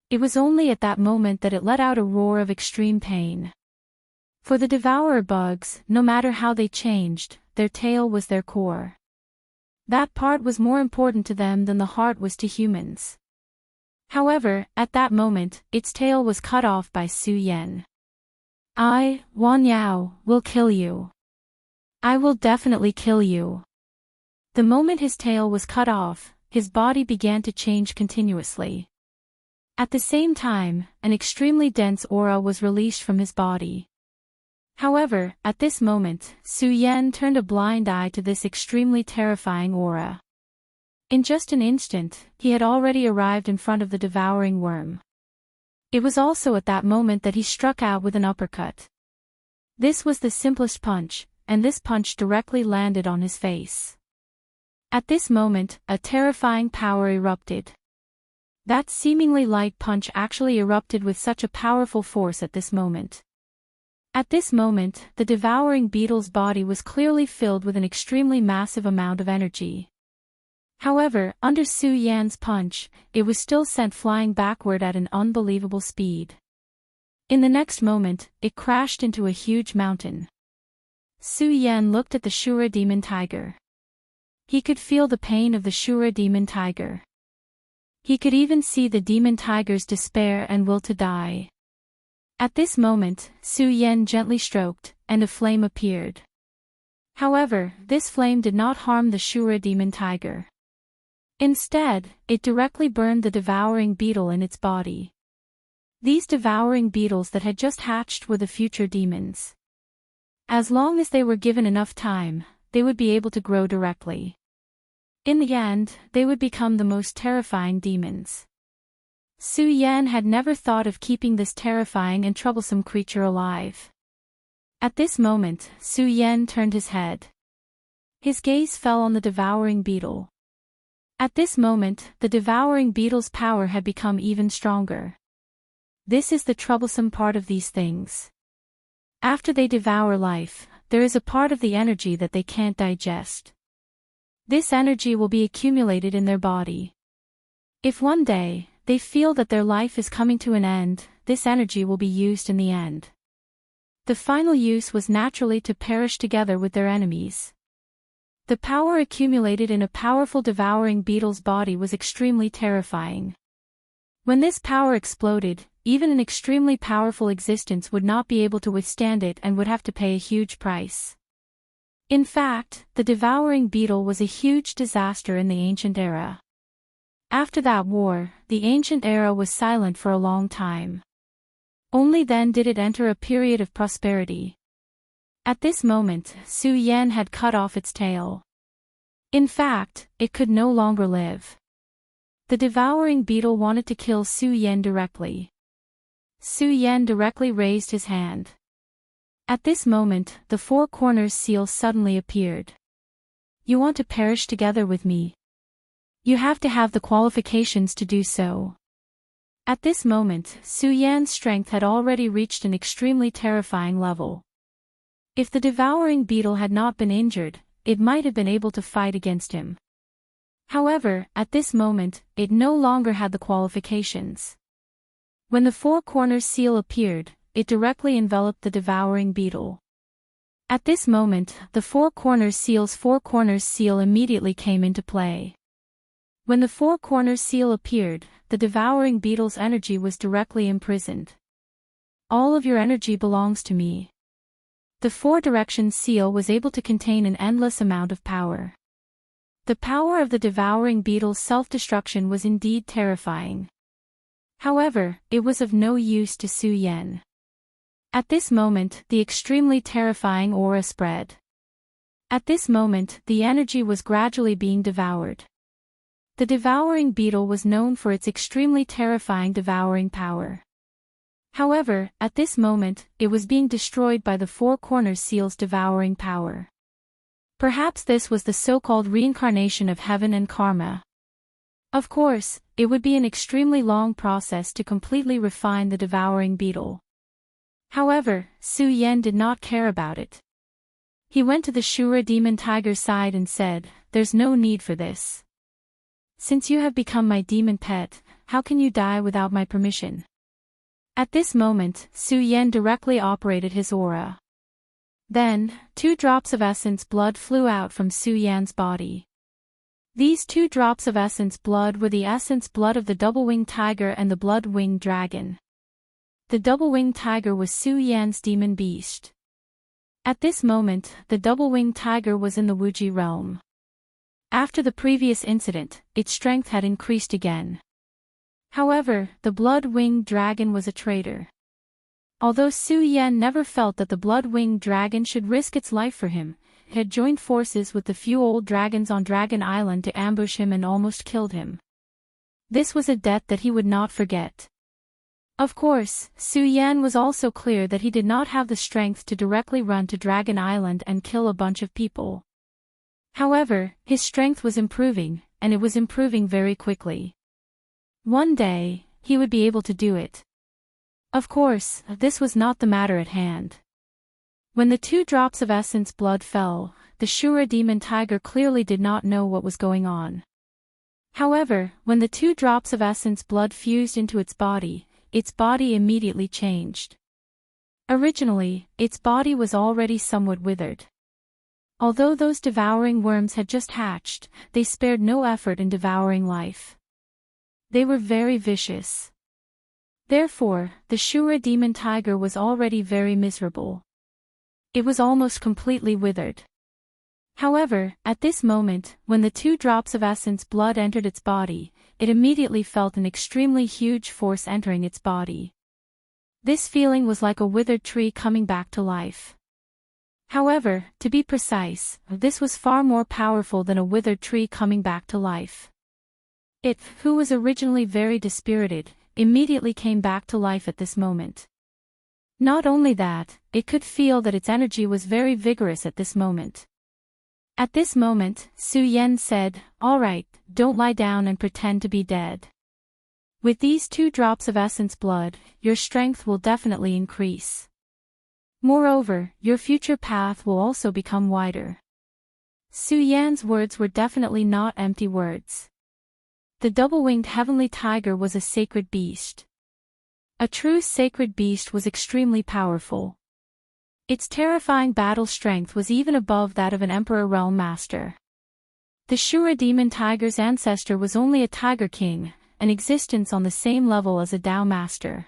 S1: It was only at that moment that it let out a roar of extreme pain. For the devourer bugs, no matter how they changed, their tail was their core. That part was more important to them than the heart was to humans. However, at that moment, its tail was cut off by Su Yan. I, Wan Yao, will kill you. I will definitely kill you. The moment his tail was cut off, his body began to change continuously. At the same time, an extremely dense aura was released from his body. However, at this moment, Su Yan turned a blind eye to this extremely terrifying aura. In just an instant, he had already arrived in front of the devouring worm. It was also at that moment that he struck out with an uppercut. This was the simplest punch, and this punch directly landed on his face. At this moment, a terrifying power erupted. That seemingly light punch actually erupted with such a powerful force at this moment. At this moment, the devouring beetle's body was clearly filled with an extremely massive amount of energy. However, under Su Yan's punch, it was still sent flying backward at an unbelievable speed. In the next moment, it crashed into a huge mountain. Su Yan looked at the Shura demon tiger. He could feel the pain of the Shura demon tiger. He could even see the demon tiger's despair and will to die. At this moment, Su Yan gently stroked, and a flame appeared. However, this flame did not harm the Shura demon tiger. Instead, it directly burned the devouring beetle in its body. These devouring beetles that had just hatched were the future demons. As long as they were given enough time, they would be able to grow directly. In the end, they would become the most terrifying demons. Su Yan had never thought of keeping this terrifying and troublesome creature alive. At this moment, Su Yan turned his head. His gaze fell on the devouring beetle. At this moment, the devouring beetle's power had become even stronger. This is the troublesome part of these things. After they devour life, there is a part of the energy that they can't digest. This energy will be accumulated in their body. If one day, they feel that their life is coming to an end, this energy will be used in the end. The final use was naturally to perish together with their enemies. The power accumulated in a powerful devouring beetle's body was extremely terrifying. When this power exploded, even an extremely powerful existence would not be able to withstand it and would have to pay a huge price. In fact, the devouring beetle was a huge disaster in the ancient era. After that war, the ancient era was silent for a long time. Only then did it enter a period of prosperity. At this moment, Su Yan had cut off its tail. In fact, it could no longer live. The devouring beetle wanted to kill Su Yan directly. Su Yan directly raised his hand. At this moment, the Four Corners seal suddenly appeared. You want to perish together with me? You have to have the qualifications to do so. At this moment, Su Yan's strength had already reached an extremely terrifying level. If the devouring beetle had not been injured, it might have been able to fight against him. However, at this moment, it no longer had the qualifications. When the Four Corners seal appeared, it directly enveloped the devouring beetle. At this moment, the Four Corners seal immediately came into play. When the Four Corners seal appeared, the devouring beetle's energy was directly imprisoned. All of your energy belongs to me. The Four Directions seal was able to contain an endless amount of power. The power of the devouring beetle's self-destruction was indeed terrifying. However, it was of no use to Su Yan. At this moment, the extremely terrifying aura spread. At this moment, the energy was gradually being devoured. The devouring beetle was known for its extremely terrifying devouring power. However, at this moment, it was being destroyed by the Four Corners seal's devouring power. Perhaps this was the so-called reincarnation of heaven and karma. Of course, it would be an extremely long process to completely refine the devouring beetle. However, Su Yan did not care about it. He went to the Shura demon tiger's side and said, "There's no need for this. Since you have become my demon pet, how can you die without my permission?" At this moment, Su Yan directly operated his aura. Then, 2 drops of essence blood flew out from Su Yan's body. These 2 drops of essence blood were the essence blood of the double-winged tiger and the blood-winged dragon. The double-winged tiger was Su Yan's demon beast. At this moment, the double-winged tiger was in the Wuji realm. After the previous incident, its strength had increased again. However, the blood-winged dragon was a traitor. Although Su Yan never felt that the blood-winged dragon should risk its life for him, it had joined forces with the few old dragons on Dragon Island to ambush him and almost killed him. This was a debt that he would not forget. Of course, Su Yan was also clear that he did not have the strength to directly run to Dragon Island and kill a bunch of people. However, his strength was improving, and it was improving very quickly. One day, he would be able to do it. Of course, this was not the matter at hand. When the 2 drops of essence blood fell, the Shura demon tiger clearly did not know what was going on. However, when the 2 drops of essence blood fused into its body immediately changed. Originally, its body was already somewhat withered. Although those devouring worms had just hatched, they spared no effort in devouring life. They were very vicious. Therefore, the Shura demon tiger was already very miserable. It was almost completely withered. However, at this moment, when the 2 drops of essence blood entered its body, it immediately felt an extremely huge force entering its body. This feeling was like a withered tree coming back to life. However, to be precise, this was far more powerful than a withered tree coming back to life. It, who was originally very dispirited, immediately came back to life at this moment. Not only that, it could feel that its energy was very vigorous at this moment. At this moment, Su Yan said, "All right, don't lie down and pretend to be dead. With these 2 drops of essence blood, your strength will definitely increase. Moreover, your future path will also become wider." Su Yan's words were definitely not empty words. The double-winged heavenly tiger was a sacred beast. A true sacred beast was extremely powerful. Its terrifying battle strength was even above that of an Emperor Realm Master. The Shura demon tiger's ancestor was only a tiger king, an existence on the same level as a Dao master.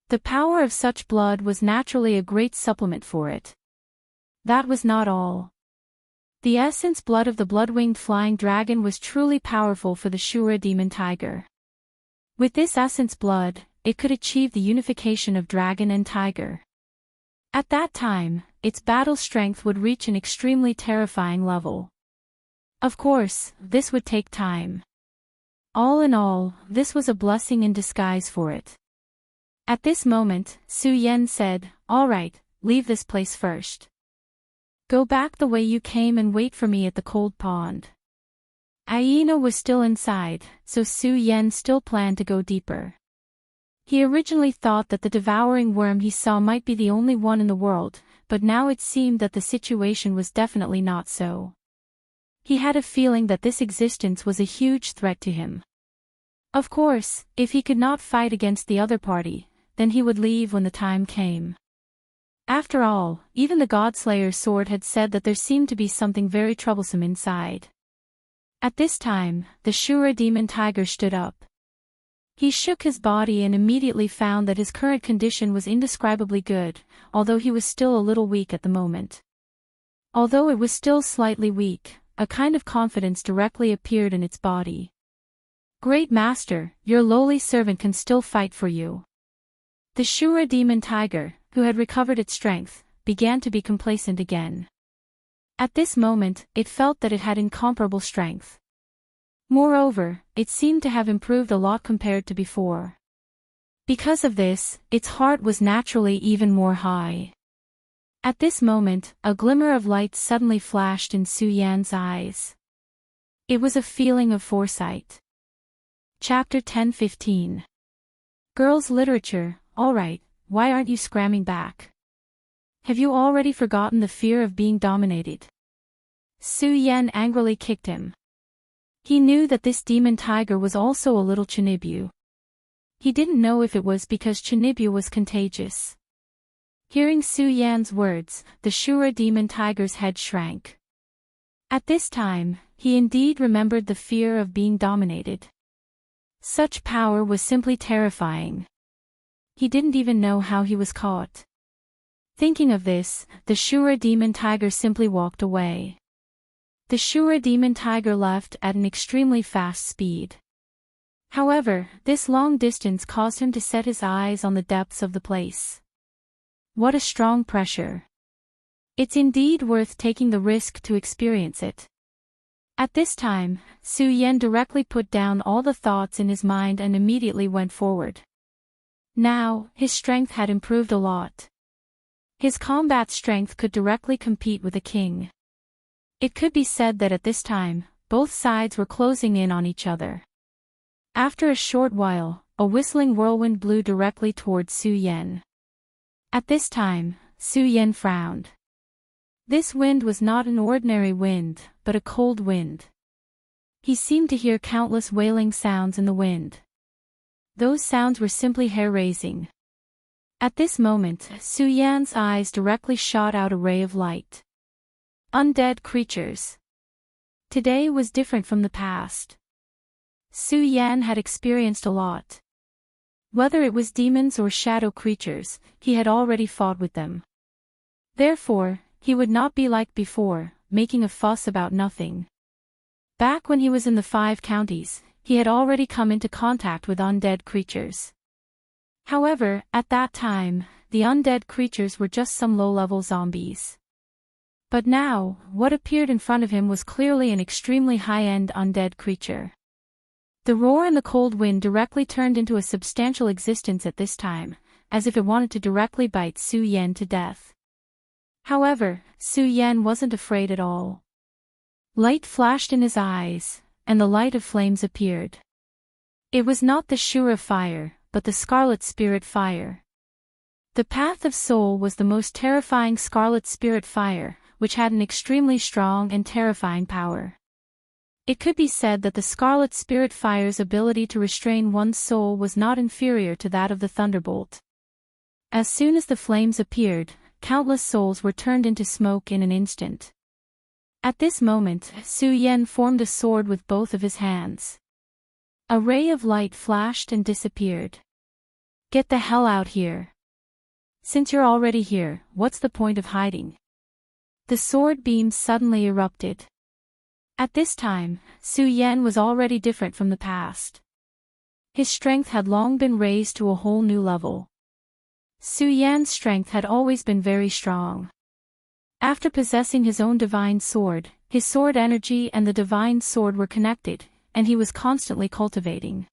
S1: The power of such blood was naturally a great supplement for it. That was not all. The essence blood of the blood-winged flying dragon was truly powerful for the Shura demon tiger. With this essence blood, it could achieve the unification of dragon and tiger. At that time, its battle strength would reach an extremely terrifying level. Of course, this would take time. All in all, this was a blessing in disguise for it. At this moment, Su Yan said, "All right, leave this place first. Go back the way you came and wait for me at the cold pond." Aina was still inside, so Su Yan still planned to go deeper. He originally thought that the devouring worm he saw might be the only one in the world, but now it seemed that the situation was definitely not so. He had a feeling that this existence was a huge threat to him. Of course, if he could not fight against the other party, then he would leave when the time came. After all, even the Godslayer's sword had said that there seemed to be something very troublesome inside. At this time, the Shura demon tiger stood up. He shook his body and immediately found that his current condition was indescribably good, although he was still a little weak at the moment. Although it was still slightly weak, a kind of confidence directly appeared in its body. "Great Master, your lowly servant can still fight for you." The Shura demon tiger, who had recovered its strength, began to be complacent again. At this moment, it felt that it had incomparable strength. Moreover, it seemed to have improved a lot compared to before. Because of this, its heart was naturally even more high. At this moment, a glimmer of light suddenly flashed in Su Yan's eyes. It was a feeling of foresight. Chapter 10-15. Girls' Literature. Alright, why aren't you scramming back? Have you already forgotten the fear of being dominated? Su Yan angrily kicked him. He knew that this demon tiger was also a little Chinibu. He didn't know if it was because Chinibu was contagious. Hearing Su Yan's words, the Shura demon tiger's head shrank. At this time, he indeed remembered the fear of being dominated. Such power was simply terrifying. He didn't even know how he was caught. Thinking of this, the Shura demon tiger simply walked away. The Shura demon tiger left at an extremely fast speed. However, this long distance caused him to set his eyes on the depths of the place. What a strong pressure. It's indeed worth taking the risk to experience it. At this time, Su Yan directly put down all the thoughts in his mind and immediately went forward. Now, his strength had improved a lot. His combat strength could directly compete with a king. It could be said that at this time, both sides were closing in on each other. After a short while, a whistling whirlwind blew directly towards Su Yan. At this time, Su Yan frowned. This wind was not an ordinary wind, but a cold wind. He seemed to hear countless wailing sounds in the wind. Those sounds were simply hair-raising. At this moment, Su Yan's eyes directly shot out a ray of light. Undead creatures. Today was different from the past. Su Yan had experienced a lot. Whether it was demons or shadow creatures, he had already fought with them. Therefore, he would not be like before, making a fuss about nothing. Back when he was in the 5 counties, he had already come into contact with undead creatures. However, at that time, the undead creatures were just some low-level zombies. But now, what appeared in front of him was clearly an extremely high-end undead creature. The roar and the cold wind directly turned into a substantial existence at this time, as if it wanted to directly bite Su Yan to death. However, Su Yan wasn't afraid at all. Light flashed in his eyes, and the light of flames appeared. It was not the Shura fire, but the Scarlet Spirit fire. The Path of Soul was the most terrifying Scarlet Spirit fire, which had an extremely strong and terrifying power. It could be said that the Scarlet Spirit fire's ability to restrain one's soul was not inferior to that of the Thunderbolt. As soon as the flames appeared, countless souls were turned into smoke in an instant. At this moment, Su Yan formed a sword with both of his hands. A ray of light flashed and disappeared. Get the hell out here. Since you're already here, what's the point of hiding? The sword beams suddenly erupted. At this time, Su Yan was already different from the past. His strength had long been raised to a whole new level. Su Yan's strength had always been very strong. After possessing his own divine sword, his sword energy and the divine sword were connected, and he was constantly cultivating.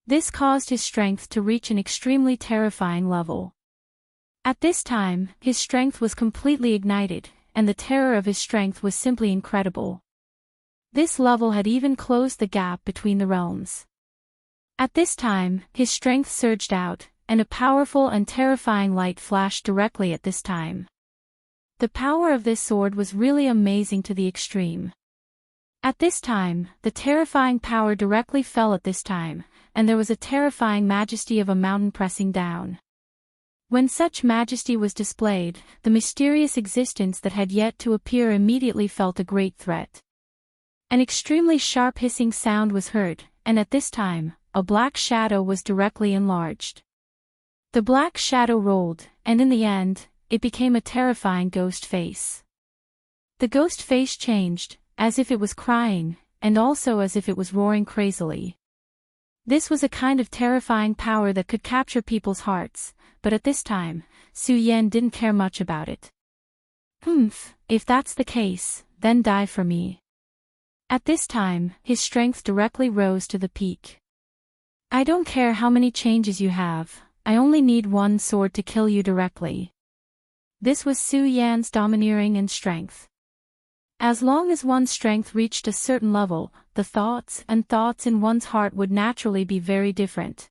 S1: This caused his strength to reach an extremely terrifying level. At this time, his strength was completely ignited, and the terror of his strength was simply incredible. This level had even closed the gap between the realms. At this time, his strength surged out, and a powerful and terrifying light flashed directly at this time. The power of this sword was really amazing to the extreme. At this time, the terrifying power directly fell at this time, and there was a terrifying majesty of a mountain pressing down. When such majesty was displayed, the mysterious existence that had yet to appear immediately felt a great threat. An extremely sharp hissing sound was heard, and at this time, a black shadow was directly enlarged. The black shadow rolled, and in the end, it became a terrifying ghost face. The ghost face changed, as if it was crying, and also as if it was roaring crazily. This was a kind of terrifying power that could capture people's hearts, but at this time, Su Yan didn't care much about it. If that's the case, then die for me. At this time, his strength directly rose to the peak. I don't care how many changes you have, I only need one sword to kill you directly. This was Su Yan's domineering and strength. As long as one's strength reached a certain level, the thoughts in one's heart would naturally be very different.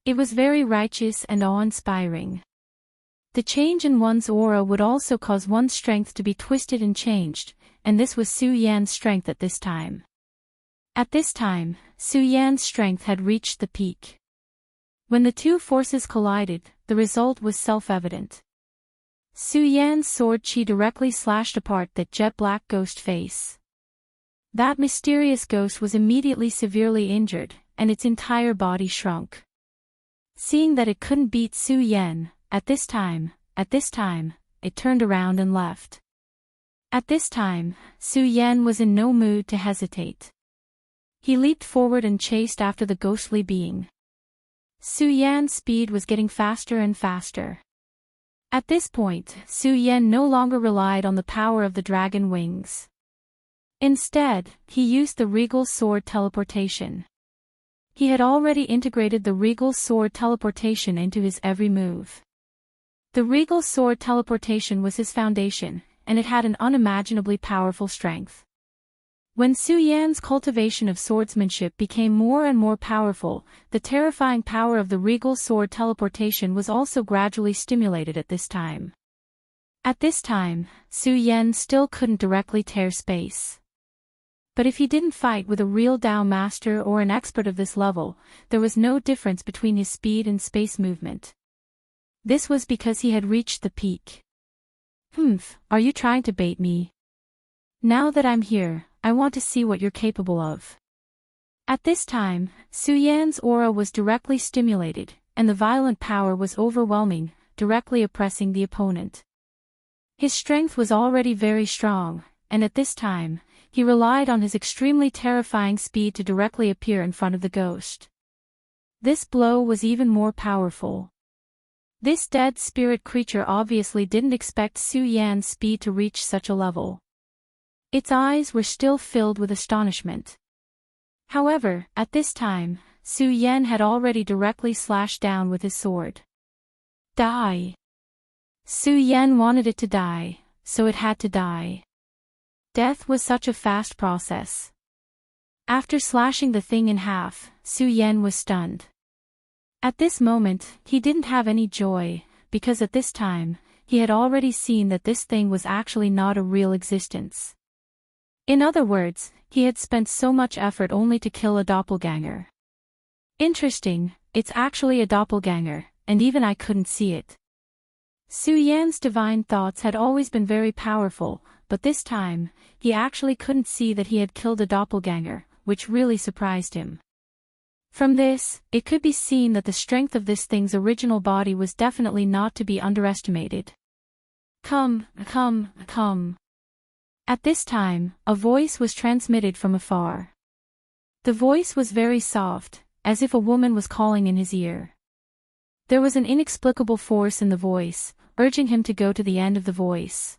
S1: It was very righteous and awe-inspiring. The change in one's aura would also cause one's strength to be twisted and changed, and this was Su Yan's strength at this time. At this time, Su Yan's strength had reached the peak. When the two forces collided, the result was self-evident. Su Yan's sword chi directly slashed apart that jet-black ghost face. That mysterious ghost was immediately severely injured, and its entire body shrunk. Seeing that it couldn't beat Su Yan, at this time, it turned around and left. At this time, Su Yan was in no mood to hesitate. He leaped forward and chased after the ghostly being. Su Yan's speed was getting faster and faster. At this point, Su Yan no longer relied on the power of the dragon wings. Instead, he used the Regal Sword teleportation. He had already integrated the Regal Sword teleportation into his every move. The Regal Sword teleportation was his foundation, and it had an unimaginably powerful strength. When Su Yan's cultivation of swordsmanship became more and more powerful, the terrifying power of the Regal Sword teleportation was also gradually stimulated at this time. At this time, Su Yan still couldn't directly tear space. But if he didn't fight with a real Dao master or an expert of this level, there was no difference between his speed and space movement. This was because he had reached the peak. Are you trying to bait me? Now that I'm here, I want to see what you're capable of. At this time, Su Yan's aura was directly stimulated, and the violent power was overwhelming, directly oppressing the opponent. His strength was already very strong, and at this time, he relied on his extremely terrifying speed to directly appear in front of the ghost. This blow was even more powerful. This dead spirit creature obviously didn't expect Su Yan's speed to reach such a level. Its eyes were still filled with astonishment. However, at this time, Su Yan had already directly slashed down with his sword. Die! Su Yan wanted it to die, so it had to die. Death was such a fast process. After slashing the thing in half, Su Yan was stunned. At this moment, he didn't have any joy, because at this time, he had already seen that this thing was actually not a real existence. In other words, he had spent so much effort only to kill a doppelganger. Interesting, it's actually a doppelganger, and even I couldn't see it. Su Yan's divine thoughts had always been very powerful, but this time, he actually couldn't see that he had killed a doppelganger, which really surprised him. From this, it could be seen that the strength of this thing's original body was definitely not to be underestimated. Come. At this time, a voice was transmitted from afar. The voice was very soft, as if a woman was calling in his ear. There was an inexplicable force in the voice, urging him to go to the end of the voice.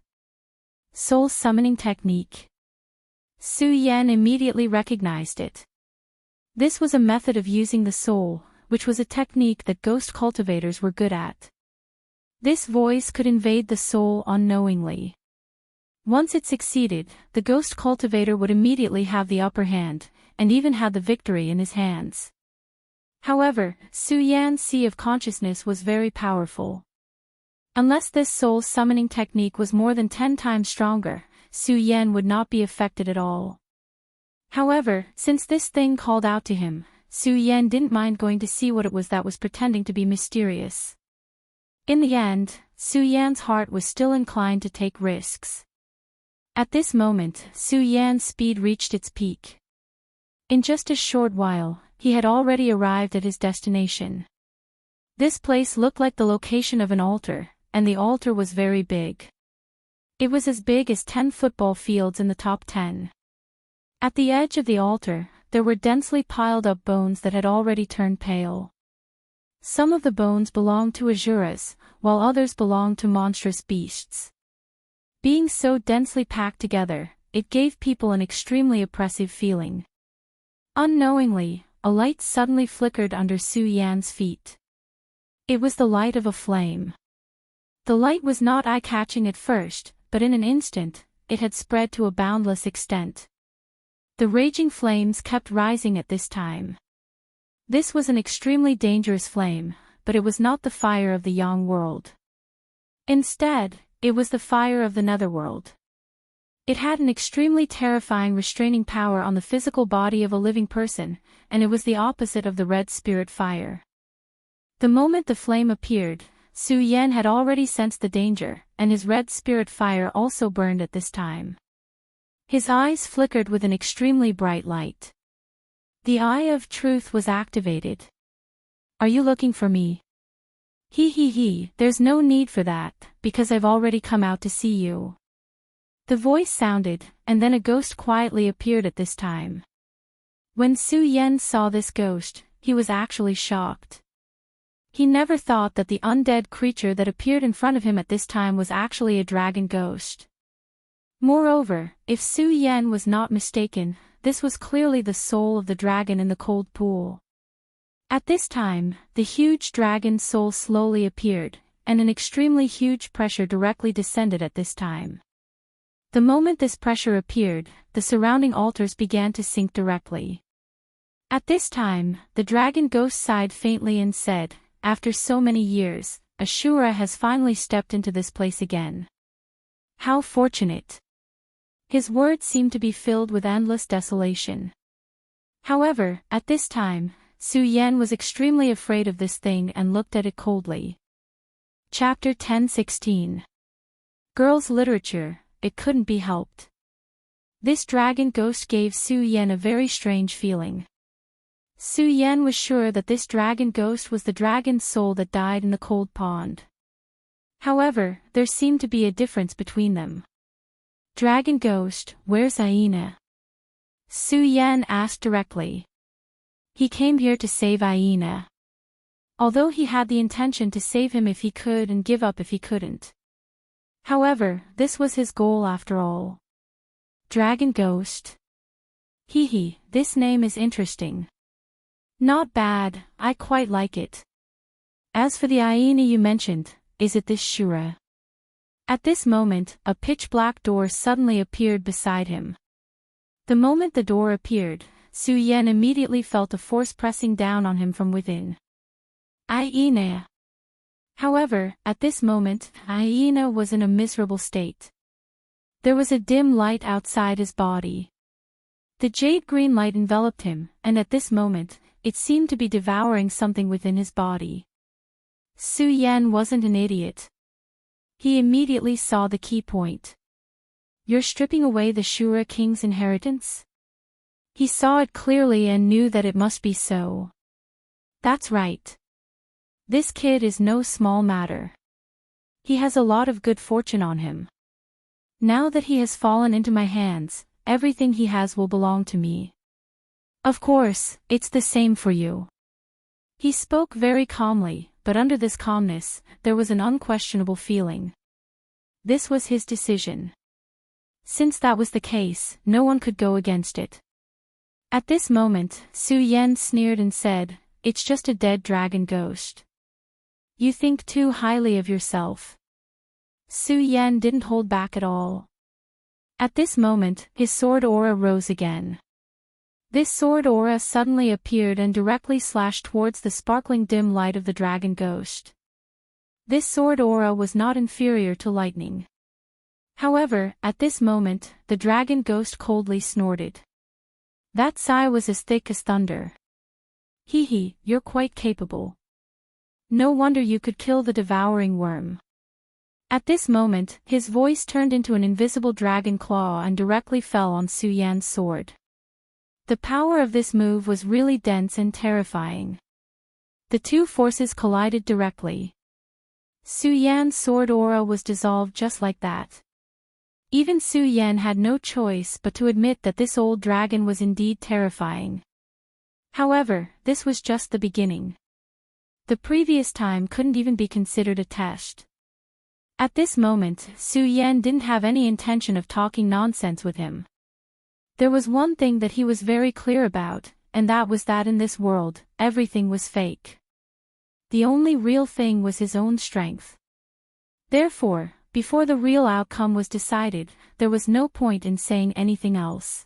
S1: Soul summoning technique. Su Yan immediately recognized it. This was a method of using the soul, which was a technique that ghost cultivators were good at. This voice could invade the soul unknowingly. Once it succeeded, the ghost cultivator would immediately have the upper hand, and even had the victory in his hands. However, Su Yan's sea of consciousness was very powerful. Unless this soul summoning technique was more than 10 times stronger, Su Yan would not be affected at all. However, since this thing called out to him, Su Yan didn't mind going to see what it was that was pretending to be mysterious. In the end, Su Yan's heart was still inclined to take risks. At this moment, Su Yan's speed reached its peak. In just a short while, he had already arrived at his destination. This place looked like the location of an altar, and the altar was very big. It was as big as 10 football fields in the top 10. At the edge of the altar, there were densely piled up bones that had already turned pale. Some of the bones belonged to Asuras, while others belonged to monstrous beasts. Being so densely packed together, it gave people an extremely oppressive feeling. Unknowingly, a light suddenly flickered under Su Yan's feet. It was the light of a flame. The light was not eye-catching at first, but in an instant, it had spread to a boundless extent. The raging flames kept rising at this time. This was an extremely dangerous flame, but it was not the fire of the Yang world. Instead, it was the fire of the netherworld. It had an extremely terrifying restraining power on the physical body of a living person, and it was the opposite of the red spirit fire. The moment the flame appeared, Su Yan had already sensed the danger, and his red spirit fire also burned at this time. His eyes flickered with an extremely bright light. The Eye of Truth was activated. Are you looking for me? There's no need for that, because I've already come out to see you. The voice sounded, and then a ghost quietly appeared at this time. When Su Yan saw this ghost, he was actually shocked. He never thought that the undead creature that appeared in front of him at this time was actually a dragon ghost. Moreover, if Su Yan was not mistaken, this was clearly the soul of the dragon in the cold pool. At this time, the huge dragon soul slowly appeared, and an extremely huge pressure directly descended at this time. The moment this pressure appeared, the surrounding altars began to sink directly. At this time, the dragon ghost sighed faintly and said, "After so many years, Ashura has finally stepped into this place again. How fortunate." His words seemed to be filled with endless desolation. However, at this time, Su Yan was extremely afraid of this thing and looked at it coldly. Chapter 10:16. Girls' Literature, It Couldn't Be Helped. This dragon ghost gave Su Yan a very strange feeling. Su Yan was sure that this dragon ghost was the dragon's soul that died in the cold pond. However, there seemed to be a difference between them. "Dragon ghost, where's Aina?" Su Yan asked directly. He came here to save Aina. Although he had the intention to save him if he could and give up if he couldn't. However, this was his goal after all. Dragon ghost. Hee, this name is interesting. Not bad, I quite like it. As for the hyena you mentioned, is it this Shura? At this moment, a pitch-black door suddenly appeared beside him. The moment the door appeared, Su Yan immediately felt a force pressing down on him from within. Hyena. However, at this moment, Hyena was in a miserable state. There was a dim light outside his body. The jade-green light enveloped him, and at this moment, it seemed to be devouring something within his body. Su Yan wasn't an idiot. He immediately saw the key point. You're stripping away the Shura king's inheritance? He saw it clearly and knew that it must be so. That's right. This kid is no small matter. He has a lot of good fortune on him. Now that he has fallen into my hands, everything he has will belong to me. Of course, it's the same for you. He spoke very calmly, but under this calmness, there was an unquestionable feeling. This was his decision. Since that was the case, no one could go against it. At this moment, Su Yan sneered and said, "It's just a dead dragon ghost. You think too highly of yourself." Su Yan didn't hold back at all. At this moment, his sword aura rose again. This sword aura suddenly appeared and directly slashed towards the sparkling dim light of the dragon ghost. This sword aura was not inferior to lightning. However, at this moment, the dragon ghost coldly snorted. That sigh was as thick as thunder. Hee, you're quite capable. No wonder you could kill the devouring worm. At this moment, his voice turned into an invisible dragon claw and directly fell on Su Yan's sword. The power of this move was really dense and terrifying. The two forces collided directly. Su Yan's sword aura was dissolved just like that. Even Su Yan had no choice but to admit that this old dragon was indeed terrifying. However, this was just the beginning. The previous time couldn't even be considered a test. At this moment, Su Yan didn't have any intention of talking nonsense with him. There was one thing that he was very clear about, and that was that in this world, everything was fake. The only real thing was his own strength. Therefore, before the real outcome was decided, there was no point in saying anything else.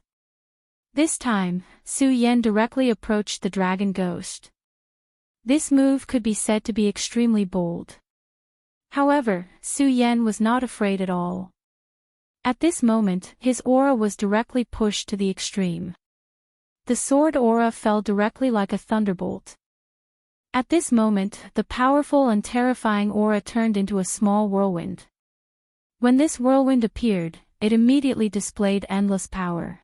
S1: This time, Su Yan directly approached the dragon ghost. This move could be said to be extremely bold. However, Su Yan was not afraid at all. At this moment, his aura was directly pushed to the extreme. The sword aura fell directly like a thunderbolt. At this moment, the powerful and terrifying aura turned into a small whirlwind. When this whirlwind appeared, it immediately displayed endless power.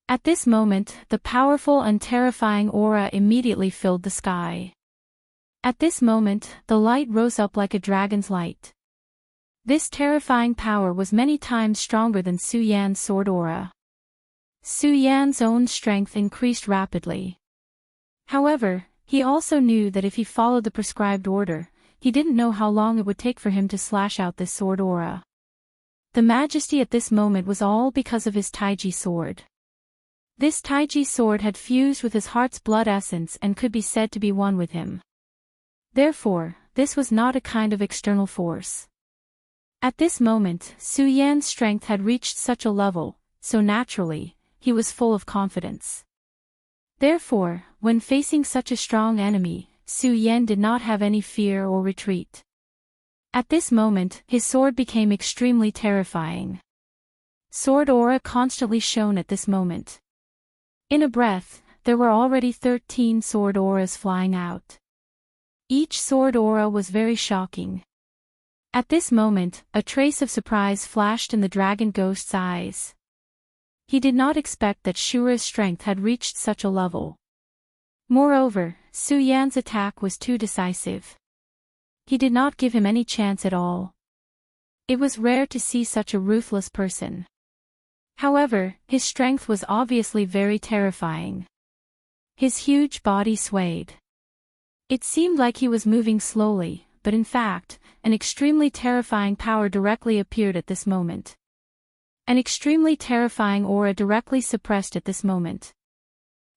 S1: At this moment, the powerful and terrifying aura immediately filled the sky. At this moment, the light rose up like a dragon's light. This terrifying power was many times stronger than Su Yan's sword aura. Su Yan's own strength increased rapidly. However, he also knew that if he followed the prescribed order, he didn't know how long it would take for him to slash out this sword aura. The majesty at this moment was all because of his Taiji sword. This Taiji sword had fused with his heart's blood essence and could be said to be one with him. Therefore, this was not a kind of external force. At this moment, Su Yan's strength had reached such a level, so naturally, he was full of confidence. Therefore, when facing such a strong enemy, Su Yan did not have any fear or retreat. At this moment, his sword became extremely terrifying. Sword aura constantly shone at this moment. In a breath, there were already 13 sword auras flying out. Each sword aura was very shocking. At this moment, a trace of surprise flashed in the dragon ghost's eyes. He did not expect that Shura's strength had reached such a level. Moreover, Su Yan's attack was too decisive. He did not give him any chance at all. It was rare to see such a ruthless person. However, his strength was obviously very terrifying. His huge body swayed. It seemed like he was moving slowly, but in fact, an extremely terrifying power directly appeared at this moment. An extremely terrifying aura directly suppressed at this moment.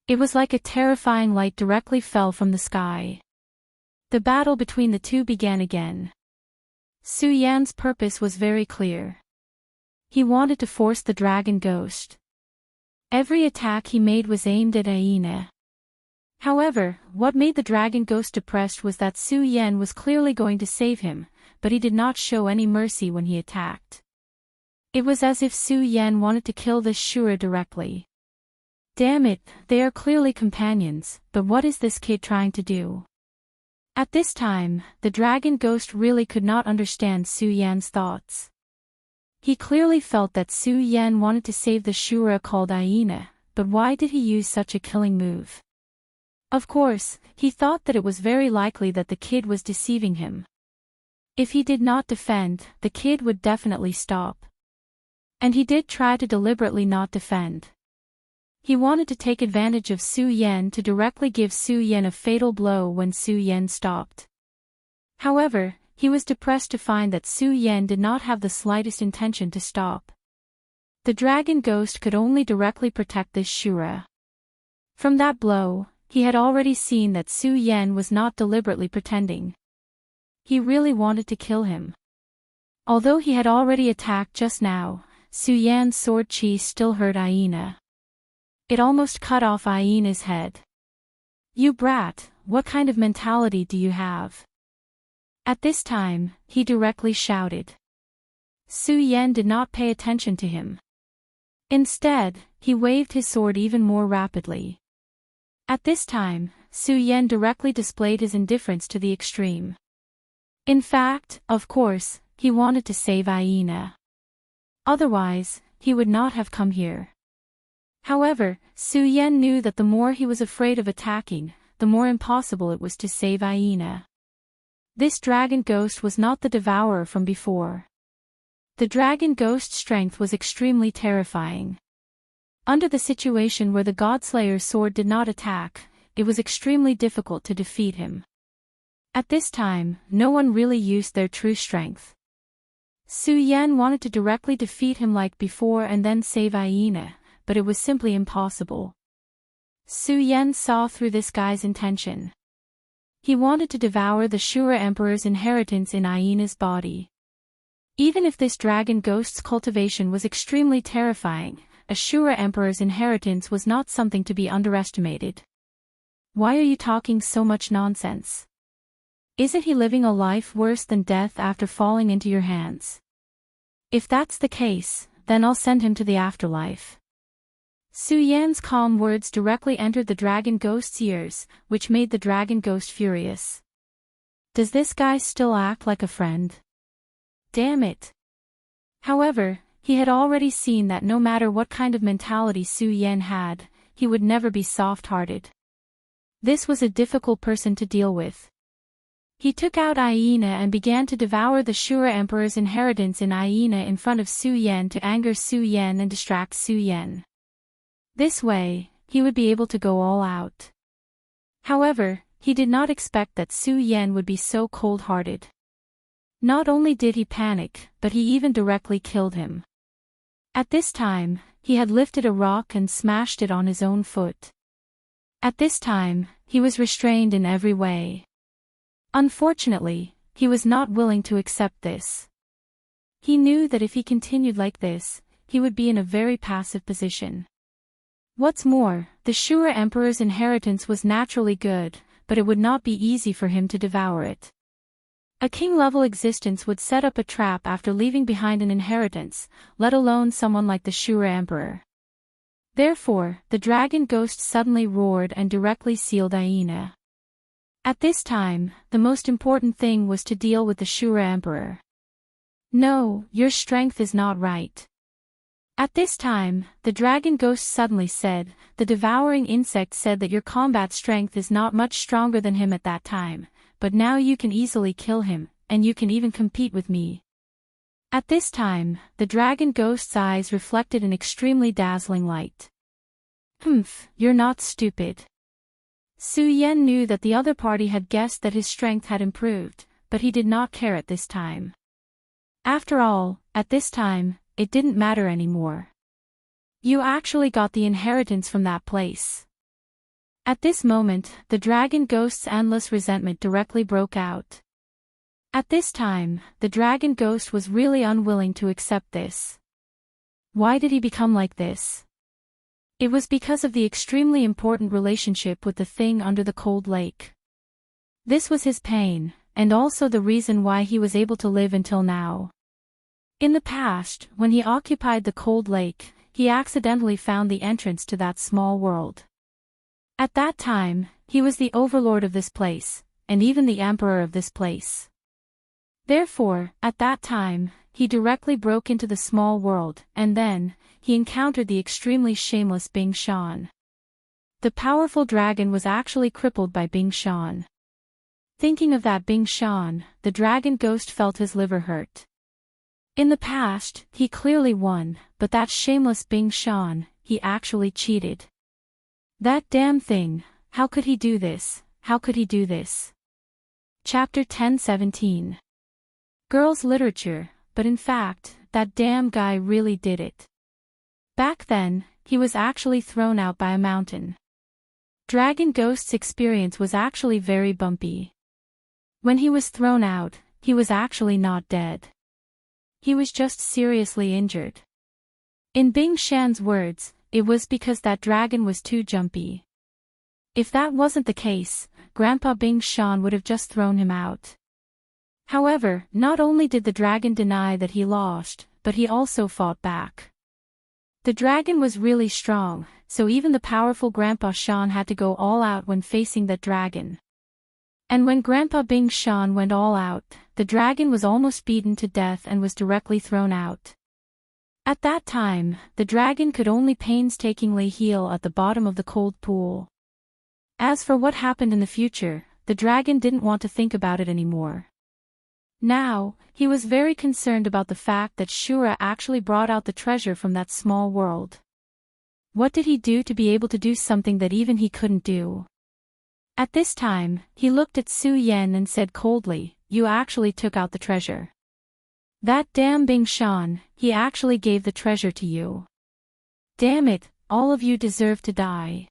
S1: It was like a terrifying light directly fell from the sky. The battle between the two began again. Su Yan's purpose was very clear. He wanted to force the dragon ghost. Every attack he made was aimed at Aina. However, what made the dragon ghost depressed was that Su Yan was clearly going to save him, but he did not show any mercy when he attacked. It was as if Su Yan wanted to kill this Shura directly. Damn it, they are clearly companions, but what is this kid trying to do? At this time, the dragon ghost really could not understand Su Yan's thoughts. He clearly felt that Su Yan wanted to save the Shura called Aina, but why did he use such a killing move? Of course, he thought that it was very likely that the kid was deceiving him. If he did not defend, the kid would definitely stop. And he did try to deliberately not defend. He wanted to take advantage of Su Yan to directly give Su Yan a fatal blow when Su Yan stopped. However, he was depressed to find that Su Yan did not have the slightest intention to stop. The dragon ghost could only directly protect this Shura. From that blow, he had already seen that Su Yan was not deliberately pretending. He really wanted to kill him. Although he had already attacked just now, Su Yan's sword chi still hurt Aina. It almost cut off Aina's head. "You brat, what kind of mentality do you have?" At this time, he directly shouted. Su Yan did not pay attention to him. Instead, he waved his sword even more rapidly. At this time, Su Yan directly displayed his indifference to the extreme. In fact, of course, he wanted to save Aina. Otherwise, he would not have come here. However, Su Yan knew that the more he was afraid of attacking, the more impossible it was to save Aina. This dragon ghost was not the devourer from before. The dragon ghost's strength was extremely terrifying. Under the situation where the Godslayer's sword did not attack, it was extremely difficult to defeat him. At this time, no one really used their true strength. Su Yan wanted to directly defeat him like before and then save Aina, but it was simply impossible. Su Yan saw through this guy's intention. He wanted to devour the Shura Emperor's inheritance in Aina's body. Even if this dragon ghost's cultivation was extremely terrifying, a Shura Emperor's inheritance was not something to be underestimated. Why are you talking so much nonsense? Isn't he living a life worse than death after falling into your hands? If that's the case, then I'll send him to the afterlife. Su Yan's calm words directly entered the dragon ghost's ears, which made the dragon ghost furious. Does this guy still act like a friend? Damn it. However, he had already seen that no matter what kind of mentality Su Yan had, he would never be soft-hearted. This was a difficult person to deal with. He took out Aina and began to devour the Shura Emperor's inheritance in Aina in front of Su Yan to anger Su Yan and distract Su Yan. This way, he would be able to go all out. However, he did not expect that Su Yan would be so cold-hearted. Not only did he panic, but he even directly killed him. At this time, he had lifted a rock and smashed it on his own foot. At this time, he was restrained in every way. Unfortunately, he was not willing to accept this. He knew that if he continued like this, he would be in a very passive position. What's more, the Shura Emperor's inheritance was naturally good, but it would not be easy for him to devour it. A king-level existence would set up a trap after leaving behind an inheritance, let alone someone like the Shura Emperor. Therefore, the dragon ghost suddenly roared and directly sealed Aina. At this time, the most important thing was to deal with the Shura Emperor. No, your strength is not right. At this time, the dragon ghost suddenly said, the devouring insect said that your combat strength is not much stronger than him at that time, but now you can easily kill him, and you can even compete with me. At this time, the dragon ghost's eyes reflected an extremely dazzling light. Humph, you're not stupid. Su Yan knew that the other party had guessed that his strength had improved, but he did not care at this time. After all, at this time, it didn't matter anymore. You actually got the inheritance from that place. At this moment, the dragon ghost's endless resentment directly broke out. At this time, the dragon ghost was really unwilling to accept this. Why did he become like this? It was because of the extremely important relationship with the thing under the cold lake. This was his pain, and also the reason why he was able to live until now. In the past, when he occupied the cold lake, he accidentally found the entrance to that small world. At that time, he was the overlord of this place, and even the emperor of this place. Therefore, at that time, he directly broke into the small world, and then, he encountered the extremely shameless Bing Shan. The powerful dragon was actually crippled by Bing Shan. Thinking of that Bing Shan, the dragon ghost felt his liver hurt. In the past, he clearly won, but that shameless Bing Shan, he actually cheated. That damn thing, how could he do this, how could he do this? Chapter 10:17. Girls' literature, but in fact, that damn guy really did it. Back then, he was actually thrown out by a mountain. Dragon Ghost's experience was actually very bumpy. When he was thrown out, he was actually not dead. He was just seriously injured. In Bing Shan's words, it was because that dragon was too jumpy. If that wasn't the case, Grandpa Bing Shan would have just thrown him out. However, not only did the dragon deny that he lost, but he also fought back. The dragon was really strong, so even the powerful Grandpa Shan had to go all out when facing that dragon. And when Grandpa Bing Shan went all out, the dragon was almost beaten to death and was directly thrown out. At that time, the dragon could only painstakingly heal at the bottom of the cold pool. As for what happened in the future, the dragon didn't want to think about it anymore. Now, he was very concerned about the fact that Shura actually brought out the treasure from that small world. What did he do to be able to do something that even he couldn't do? At this time, he looked at Su Yan and said coldly, "You actually took out the treasure. That damn Bing Shan, he actually gave the treasure to you. Damn it, all of you deserve to die."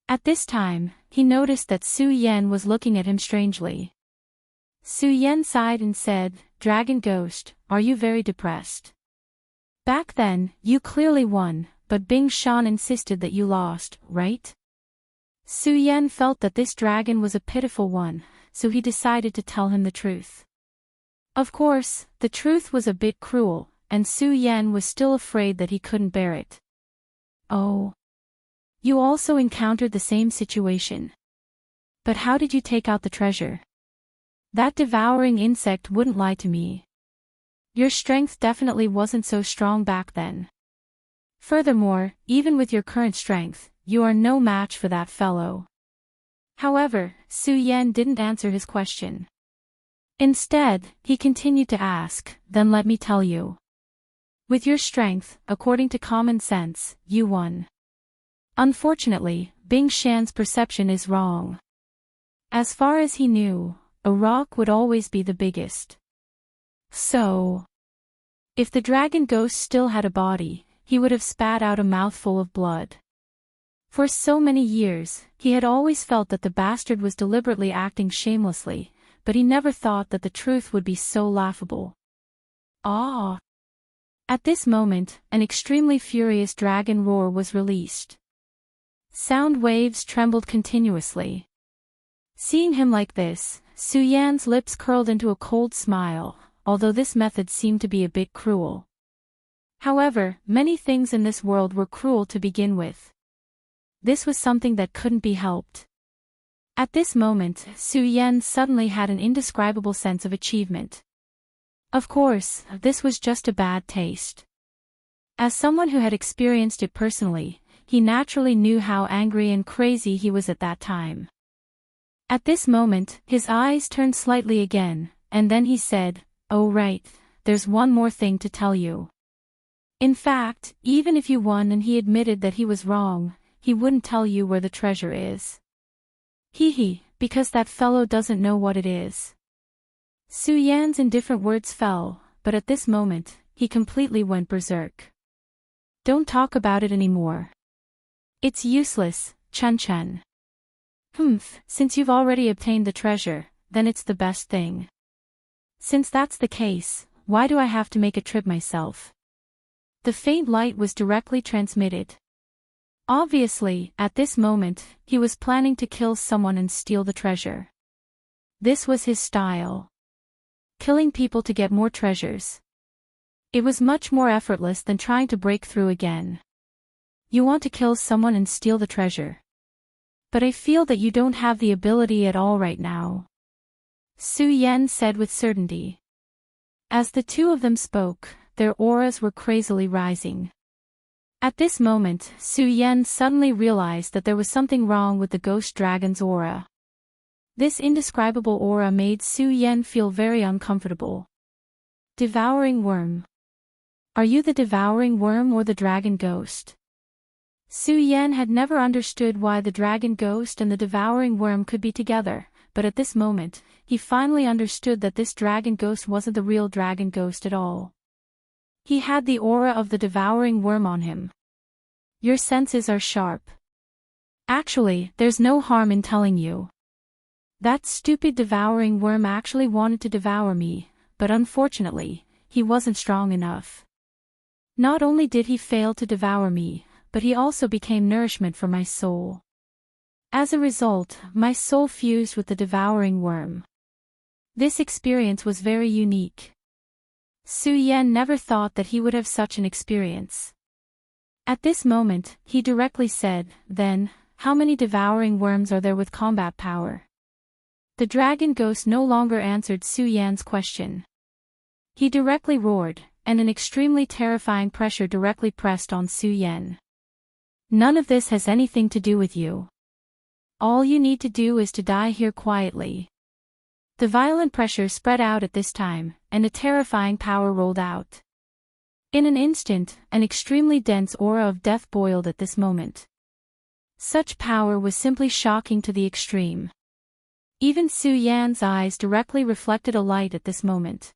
S1: At this time, he noticed that Su Yan was looking at him strangely. Su Yan sighed and said, "Dragon Ghost, are you very depressed? Back then, you clearly won, but Bing Shan insisted that you lost, right?" Su Yan felt that this dragon was a pitiful one, so he decided to tell him the truth. Of course, the truth was a bit cruel, and Su Yan was still afraid that he couldn't bear it. "Oh. You also encountered the same situation. But how did you take out the treasure? That devouring insect wouldn't lie to me. Your strength definitely wasn't so strong back then. Furthermore, even with your current strength, you are no match for that fellow." However, Su Yan didn't answer his question. Instead, he continued to ask, "Then let me tell you. With your strength, according to common sense, you won. Unfortunately, Bing Shan's perception is wrong. As far as he knew, a rock would always be the biggest. So, if the dragon ghost still had a body, he would have spat out a mouthful of blood. For so many years, he had always felt that the bastard was deliberately acting shamelessly, but he never thought that the truth would be so laughable. Ah! At this moment, an extremely furious dragon roar was released. Sound waves trembled continuously. Seeing him like this, Su Yan's lips curled into a cold smile, although this method seemed to be a bit cruel. However, many things in this world were cruel to begin with. This was something that couldn't be helped. At this moment, Su Yan suddenly had an indescribable sense of achievement. Of course, this was just a bad taste. As someone who had experienced it personally, he naturally knew how angry and crazy he was at that time. At this moment, his eyes turned slightly again, and then he said, "Oh right, there's one more thing to tell you. In fact, even if you won and he admitted that he was wrong, he wouldn't tell you where the treasure is. Hee, because that fellow doesn't know what it is." Su Yan's indifferent words fell, but at this moment, he completely went berserk. Don't talk about it anymore. It's useless, Chun-Chun. Since you've already obtained the treasure, then it's the best thing. Since that's the case, why do I have to make a trip myself? The faint light was directly transmitted. Obviously, at this moment, he was planning to kill someone and steal the treasure. This was his style. Killing people to get more treasures. It was much more effortless than trying to break through again. You want to kill someone and steal the treasure. But I feel that you don't have the ability at all right now. Su Yan said with certainty. As the two of them spoke, their auras were crazily rising. At this moment, Su Yan suddenly realized that there was something wrong with the ghost dragon's aura. This indescribable aura made Su Yan feel very uncomfortable. Devouring worm. Are you the devouring worm or the dragon ghost? Su Yan had never understood why the dragon ghost and the devouring worm could be together, but at this moment, he finally understood that this dragon ghost wasn't the real dragon ghost at all. He had the aura of the devouring worm on him. Your senses are sharp. Actually, there's no harm in telling you. That stupid devouring worm actually wanted to devour me, but unfortunately, he wasn't strong enough. Not only did he fail to devour me, but he also became nourishment for my soul. As a result, my soul fused with the devouring worm. This experience was very unique. Su Yan never thought that he would have such an experience. At this moment, he directly said, then, how many devouring worms are there with combat power? The dragon ghost no longer answered Su Yan's question. He directly roared, and an extremely terrifying pressure directly pressed on Su Yan. None of this has anything to do with you. All you need to do is to die here quietly. The violent pressure spread out at this time, and a terrifying power rolled out. In an instant, an extremely dense aura of death boiled at this moment. Such power was simply shocking to the extreme. Even Su Yan's eyes directly reflected a light at this moment.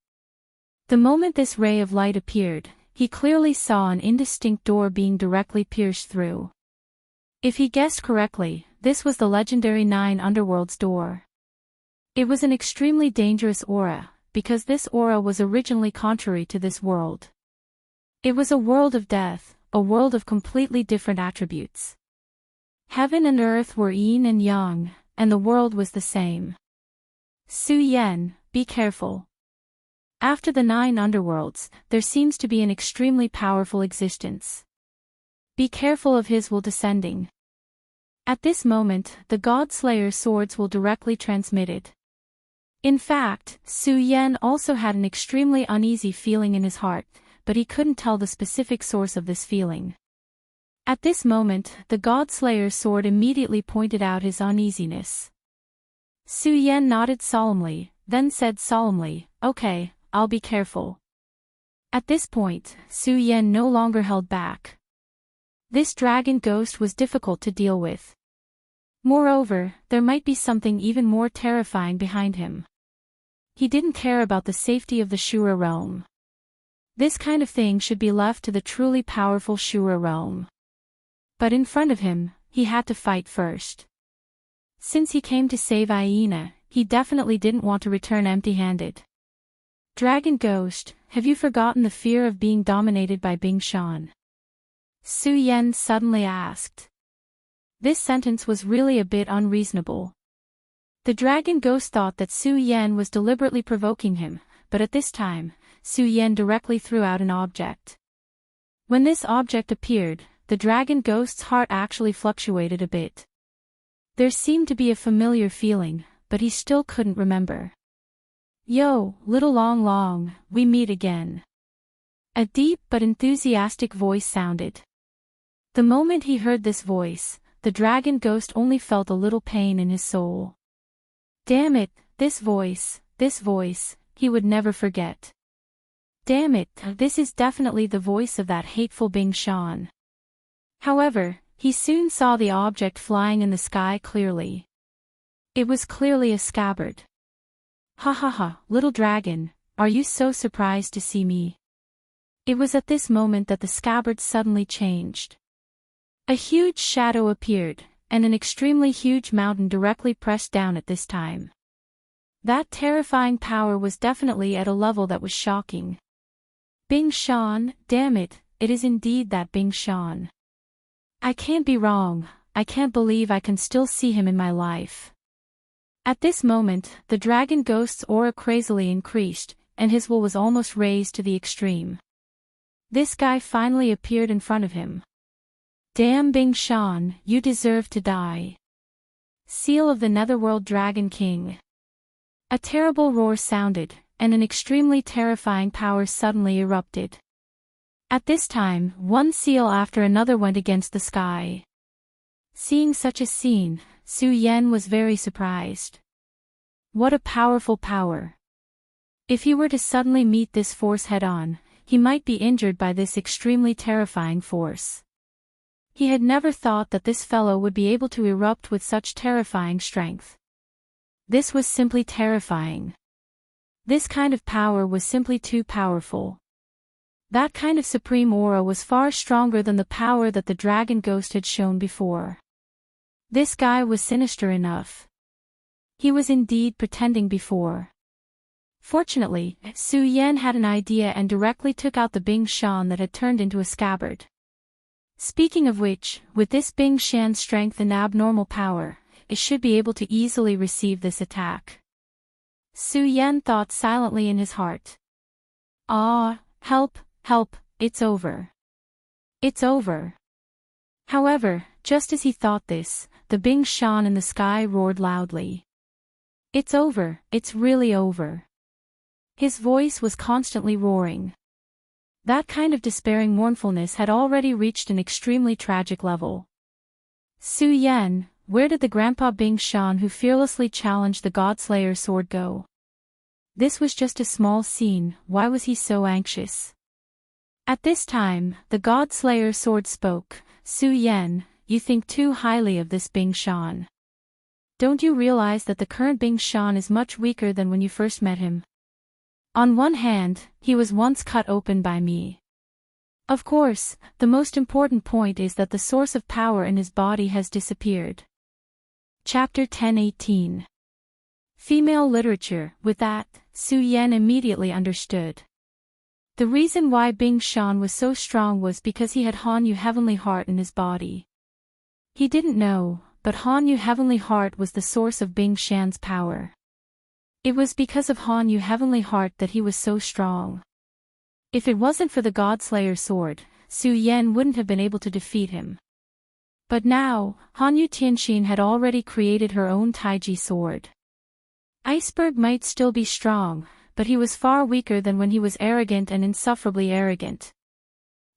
S1: The moment this ray of light appeared, he clearly saw an indistinct door being directly pierced through. If he guessed correctly, this was the legendary 9 Underworlds door. It was an extremely dangerous aura, because this aura was originally contrary to this world. It was a world of death, a world of completely different attributes. Heaven and earth were yin and yang, and the world was the same. Su Yan, be careful. After the 9 Underworlds, there seems to be an extremely powerful existence. Be careful of his will descending. At this moment, the God Slayer swords will directly transmitted. In fact, Su Yan also had an extremely uneasy feeling in his heart, but he couldn't tell the specific source of this feeling. At this moment, the God Slayer's sword immediately pointed out his uneasiness. Su Yan nodded solemnly, then said solemnly, okay, I'll be careful. At this point, Su Yan no longer held back. This dragon ghost was difficult to deal with. Moreover, there might be something even more terrifying behind him. He didn't care about the safety of the Shura realm. This kind of thing should be left to the truly powerful Shura realm. But in front of him, he had to fight first. Since he came to save Aina, he definitely didn't want to return empty-handed. Dragon Ghost, have you forgotten the fear of being dominated by Bing Shan? Su Yan suddenly asked. This sentence was really a bit unreasonable. The dragon ghost thought that Su Yan was deliberately provoking him, but at this time, Su Yan directly threw out an object. When this object appeared, the dragon ghost's heart actually fluctuated a bit. There seemed to be a familiar feeling, but he still couldn't remember. Yo, little Long Long, we meet again. A deep but enthusiastic voice sounded. The moment he heard this voice, the dragon ghost only felt a little pain in his soul. Damn it, this voice, he would never forget. Damn it, this is definitely the voice of that hateful Bing Shan. However, he soon saw the object flying in the sky clearly. It was clearly a scabbard. Ha ha ha, little dragon, are you so surprised to see me? It was at this moment that the scabbard suddenly changed. A huge shadow appeared, and an extremely huge mountain directly pressed down at this time. That terrifying power was definitely at a level that was shocking. Bing Shan, damn it, it is indeed that Bing Shan. I can't be wrong, I can't believe I can still see him in my life. At this moment, the dragon ghost's aura crazily increased, and his will was almost raised to the extreme. This guy finally appeared in front of him. Damn Bing Shan, you deserve to die. Seal of the Netherworld Dragon King. A terrible roar sounded, and an extremely terrifying power suddenly erupted. At this time, one seal after another went against the sky. Seeing such a scene, Su Yan was very surprised. What a powerful power. If he were to suddenly meet this force head-on, he might be injured by this extremely terrifying force. He had never thought that this fellow would be able to erupt with such terrifying strength. This was simply terrifying. This kind of power was simply too powerful. That kind of supreme aura was far stronger than the power that the dragon ghost had shown before. This guy was sinister enough. He was indeed pretending before. Fortunately, Su Yan had an idea and directly took out the Bing Shan that had turned into a scabbard. Speaking of which, with this Bing Shan's strength and abnormal power, it should be able to easily receive this attack. Su Yan thought silently in his heart. Ah, help, help, it's over. It's over. However, just as he thought this, the Bing Shan in the sky roared loudly. It's over, it's really over. His voice was constantly roaring. That kind of despairing mournfulness had already reached an extremely tragic level. Su Yan, where did the Grandpa Bing Shan who fearlessly challenged the Godslayer sword go? This was just a small scene, why was he so anxious? At this time, the Godslayer sword spoke. Su Yan, you think too highly of this Bing Shan. Don't you realize that the current Bing Shan is much weaker than when you first met him? On one hand, he was once cut open by me. Of course, the most important point is that the source of power in his body has disappeared. Chapter 10:18. Female literature. With that, Su Yan immediately understood. The reason why Bing Shan was so strong was because he had Hanyu Heavenly Heart in his body. He didn't know, but Hanyu Heavenly Heart was the source of Bing Shan's power. It was because of Hanyu Heavenly Heart that he was so strong. If it wasn't for the Godslayer sword, Su Yan wouldn't have been able to defeat him. But now, Hanyu Tianxin had already created her own Taiji sword. Iceberg might still be strong, but he was far weaker than when he was arrogant and insufferably arrogant.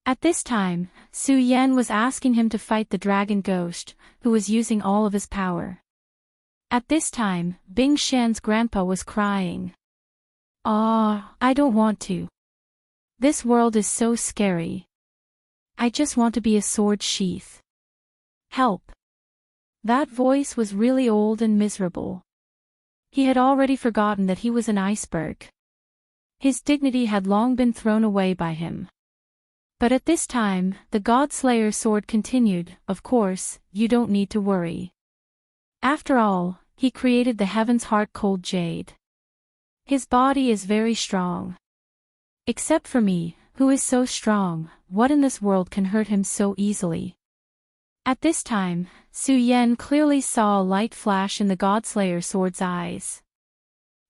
S1: At this time, Su Yan was asking him to fight the dragon ghost, who was using all of his power. At this time, Bing Shan's grandpa was crying. Ah, I don't want to. This world is so scary. I just want to be a sword sheath. Help. That voice was really old and miserable. He had already forgotten that he was an iceberg. His dignity had long been thrown away by him. But at this time, the Godslayer sword continued, of course, you don't need to worry. After all, he created the Heaven's Heart Cold Jade. His body is very strong. Except for me, who is so strong, what in this world can hurt him so easily? At this time, Su Yan clearly saw a light flash in the Godslayer sword's eyes.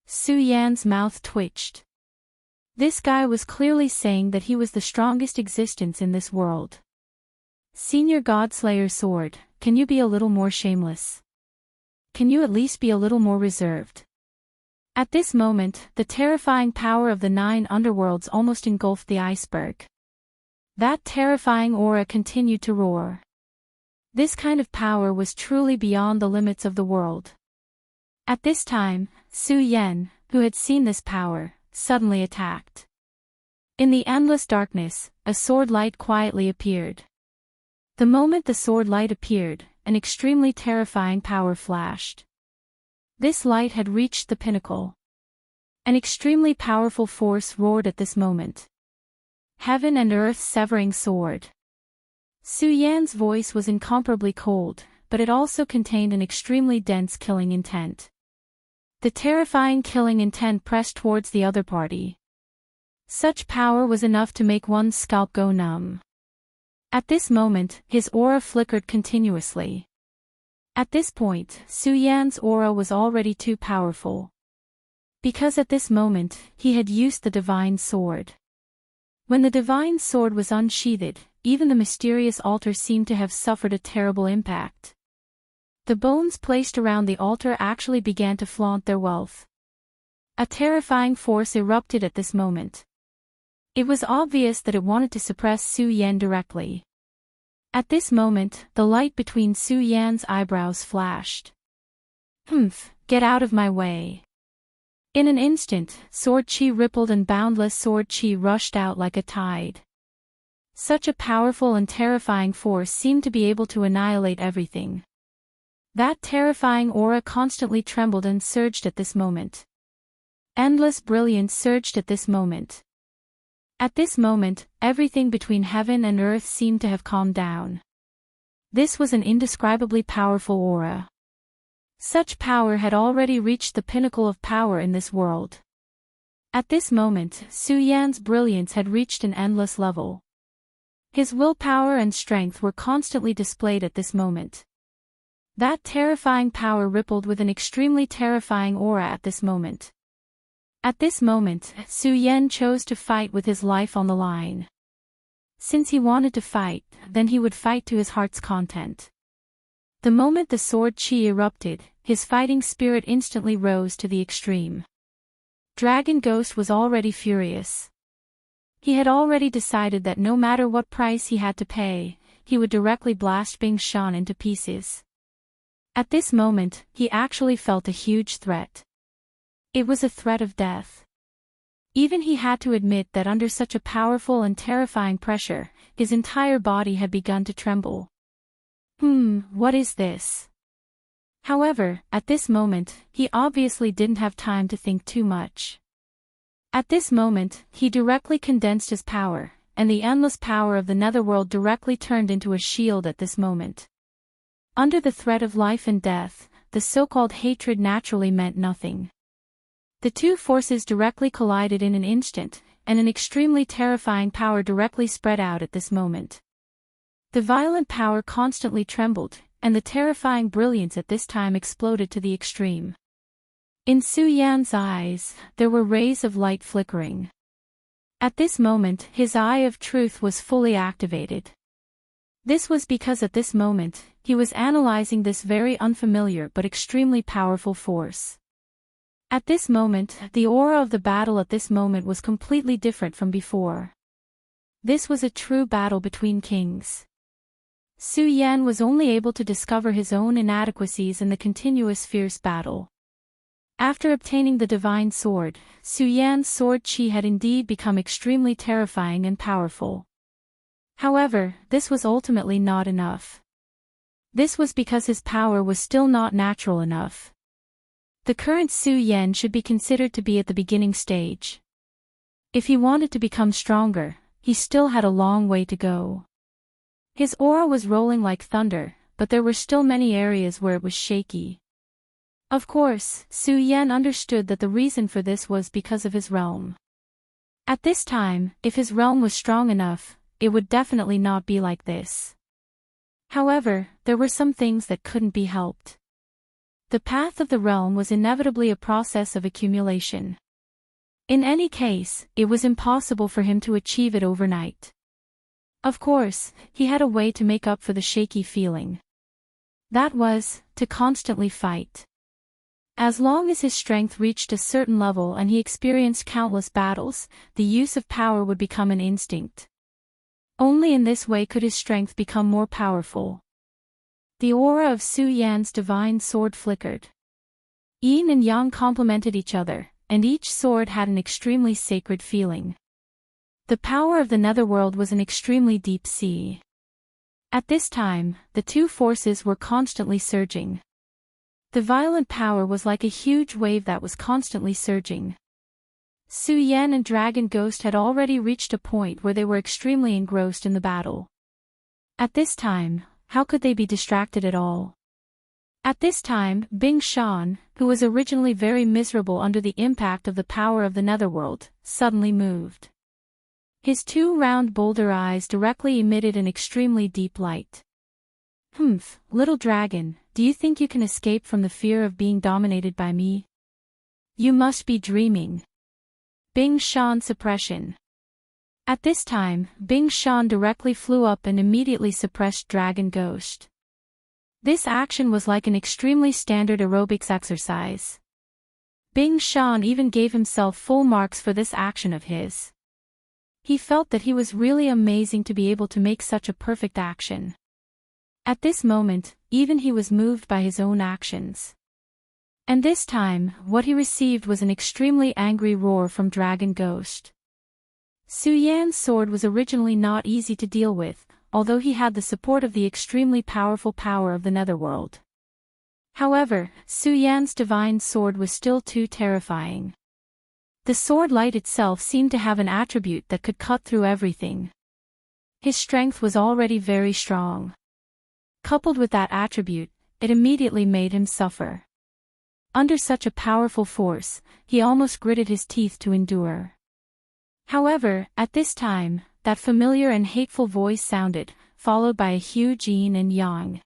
S1: Su Yan's mouth twitched. This guy was clearly saying that he was the strongest existence in this world. Senior Godslayer sword, can you be a little more shameless? Can you at least be a little more reserved? At this moment, the terrifying power of the 9 underworlds almost engulfed the iceberg. That terrifying aura continued to roar. This kind of power was truly beyond the limits of the world. At this time, Su Yan, who had seen this power, suddenly attacked. In the endless darkness, a sword light quietly appeared. The moment the sword light appeared, an extremely terrifying power flashed. This light had reached the pinnacle. An extremely powerful force roared at this moment. Heaven and Earth Severing Sword. Su Yan's voice was incomparably cold, but it also contained an extremely dense killing intent. The terrifying killing intent pressed towards the other party. Such power was enough to make one's scalp go numb. At this moment, his aura flickered continuously. At this point, Su Yan's aura was already too powerful. Because at this moment, he had used the divine sword. When the divine sword was unsheathed, even the mysterious altar seemed to have suffered a terrible impact. The bones placed around the altar actually began to flaunt their wealth. A terrifying force erupted at this moment. It was obvious that it wanted to suppress Su Yan directly. At this moment, the light between Su Yan's eyebrows flashed. "Humph, get out of my way." In an instant, sword chi rippled and boundless sword chi rushed out like a tide. Such a powerful and terrifying force seemed to be able to annihilate everything. That terrifying aura constantly trembled and surged at this moment. Endless brilliance surged at this moment. At this moment, everything between heaven and earth seemed to have calmed down. This was an indescribably powerful aura. Such power had already reached the pinnacle of power in this world. At this moment, Su Yan's brilliance had reached an endless level. His willpower and strength were constantly displayed at this moment. That terrifying power rippled with an extremely terrifying aura at this moment. At this moment, Su Yan chose to fight with his life on the line. Since he wanted to fight, then he would fight to his heart's content. The moment the sword chi erupted, his fighting spirit instantly rose to the extreme. Dragon Ghost was already furious. He had already decided that no matter what price he had to pay, he would directly blast Bing Shan into pieces. At this moment, he actually felt a huge threat. It was a threat of death. Even he had to admit that under such a powerful and terrifying pressure, his entire body had begun to tremble. What is this? However, at this moment, he obviously didn't have time to think too much. At this moment, he directly condensed his power, and the endless power of the netherworld directly turned into a shield at this moment. Under the threat of life and death, the so-called hatred naturally meant nothing. The two forces directly collided in an instant, and an extremely terrifying power directly spread out at this moment. The violent power constantly trembled, and the terrifying brilliance at this time exploded to the extreme. In Su Yan's eyes, there were rays of light flickering. At this moment, his eye of truth was fully activated. This was because at this moment, he was analyzing this very unfamiliar but extremely powerful force. At this moment, the aura of the battle at this moment was completely different from before. This was a true battle between kings. Su Yan was only able to discover his own inadequacies in the continuous fierce battle. After obtaining the divine sword, Su Yan's sword chi had indeed become extremely terrifying and powerful. However, this was ultimately not enough. This was because his power was still not natural enough. The current Su Yan should be considered to be at the beginning stage. If he wanted to become stronger, he still had a long way to go. His aura was rolling like thunder, but there were still many areas where it was shaky. Of course, Su Yan understood that the reason for this was because of his realm. At this time, if his realm was strong enough, it would definitely not be like this. However, there were some things that couldn't be helped. The path of the realm was inevitably a process of accumulation. In any case, it was impossible for him to achieve it overnight. Of course, he had a way to make up for the shaky feeling. That was, to constantly fight. As long as his strength reached a certain level and he experienced countless battles, the use of power would become an instinct. Only in this way could his strength become more powerful. The aura of Su Yan's divine sword flickered. Yin and Yang complemented each other, and each sword had an extremely sacred feeling. The power of the netherworld was an extremely deep sea. At this time, the two forces were constantly surging. The violent power was like a huge wave that was constantly surging. Su Yan and Dragon Ghost had already reached a point where they were extremely engrossed in the battle. At this time, how could they be distracted at all? At this time, Bing Shan, who was originally very miserable under the impact of the power of the netherworld, suddenly moved. His two round boulder eyes directly emitted an extremely deep light. "Humph, little dragon, do you think you can escape from the fear of being dominated by me? You must be dreaming." Bing Shan suppression. At this time, Bing Shan directly flew up and immediately suppressed Dragon Ghost. This action was like an extremely standard aerobics exercise. Bing Shan even gave himself full marks for this action of his. He felt that he was really amazing to be able to make such a perfect action. At this moment, even he was moved by his own actions. And this time, what he received was an extremely angry roar from Dragon Ghost. Su Yan's sword was originally not easy to deal with, although he had the support of the extremely powerful power of the netherworld. However, Su Yan's divine sword was still too terrifying. The sword light itself seemed to have an attribute that could cut through everything. His strength was already very strong. Coupled with that attribute, it immediately made him suffer. Under such a powerful force, he almost gritted his teeth to endure. However, at this time, that familiar and hateful voice sounded, followed by a huge yin and yang.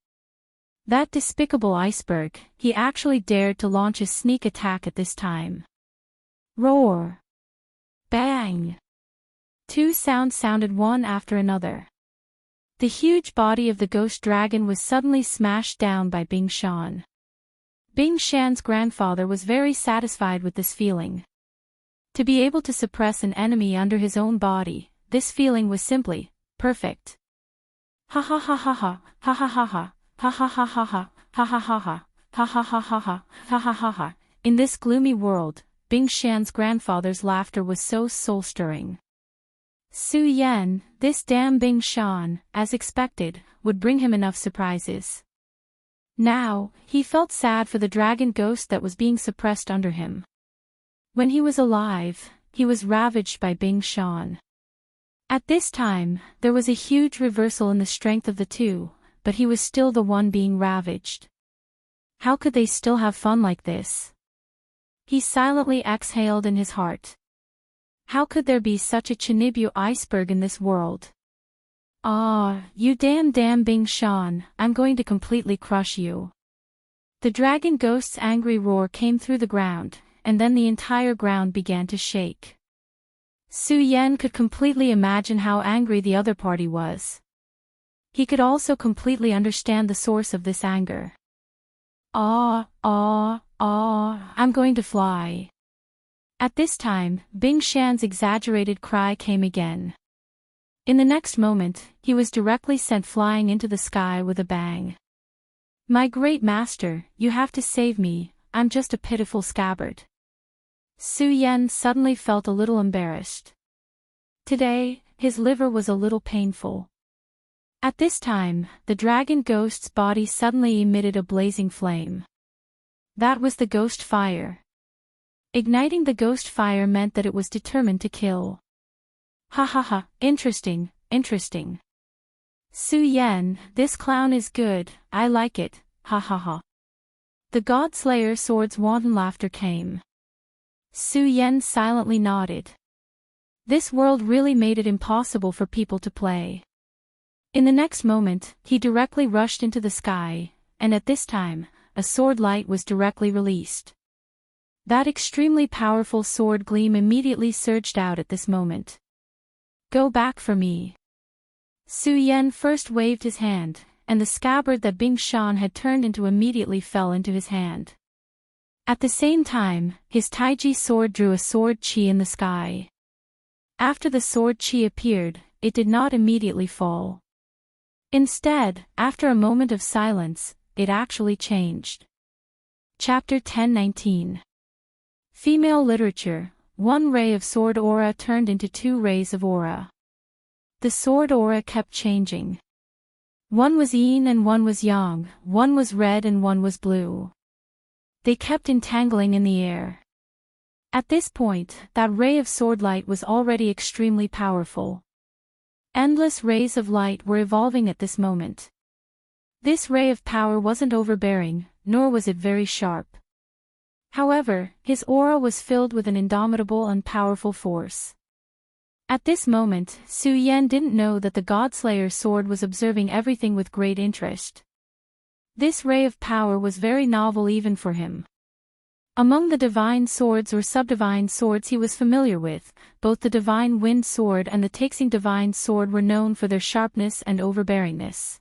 S1: That despicable iceberg, he actually dared to launch a sneak attack at this time. Roar! Bang! Two sounds sounded one after another. The huge body of the ghost dragon was suddenly smashed down by Bing Shan. Bing Shan's grandfather was very satisfied with this feeling. To be able to suppress an enemy under his own body, this feeling was simply perfect. Ha ha ha ha ha, ha ha ha ha, ha ha ha ha ha, ha ha ha ha, ha ha ha ha ha, ha ha ha ha. In this gloomy world, Bing Shan's grandfather's laughter was so soul-stirring. Su Yan, this damn Bing Shan, as expected, would bring him enough surprises. Now, he felt sad for the dragon ghost that was being suppressed under him. When he was alive, he was ravaged by Bing Shan. At this time, there was a huge reversal in the strength of the two, but he was still the one being ravaged. How could they still have fun like this? He silently exhaled in his heart. How could there be such a Chinibu iceberg in this world? Ah, you damn Bing Shan, I'm going to completely crush you. The dragon ghost's angry roar came through the ground, and then the entire ground began to shake. Su Yan could completely imagine how angry the other party was. He could also completely understand the source of this anger. I'm going to fly. At this time, Bing Shan's exaggerated cry came again. In the next moment, he was directly sent flying into the sky with a bang. My great master, you have to save me, I'm just a pitiful scabbard. Su Yan suddenly felt a little embarrassed. Today, his liver was a little painful. At this time, the dragon ghost's body suddenly emitted a blazing flame. That was the ghost fire. Igniting the ghost fire meant that it was determined to kill. Ha ha ha, interesting. Su Yan, this clown is good, I like it, ha ha ha. The God-Slayer sword's wanton laughter came. Su Yan silently nodded. This world really made it impossible for people to play. In the next moment, he directly rushed into the sky, and at this time, a sword light was directly released. That extremely powerful sword gleam immediately surged out at this moment. Go back for me. Su Yan first waved his hand, and the scabbard that Bing Shan had turned into immediately fell into his hand. At the same time, his Taiji sword drew a sword chi in the sky. After the sword chi appeared, it did not immediately fall. Instead, after a moment of silence, it actually changed. Chapter 1019. Female literature. One ray of sword aura turned into 2 rays of aura. The sword aura kept changing. One was yin and one was yang, one was red and one was blue. They kept entangling in the air. At this point, that ray of sword light was already extremely powerful. Endless rays of light were evolving at this moment. This ray of power wasn't overbearing, nor was it very sharp. However, his aura was filled with an indomitable and powerful force. At this moment, Su Yan didn't know that the Godslayer sword was observing everything with great interest. This ray of power was very novel even for him. Among the divine swords or subdivine swords he was familiar with, both the divine wind sword and the Taxing divine sword were known for their sharpness and overbearingness.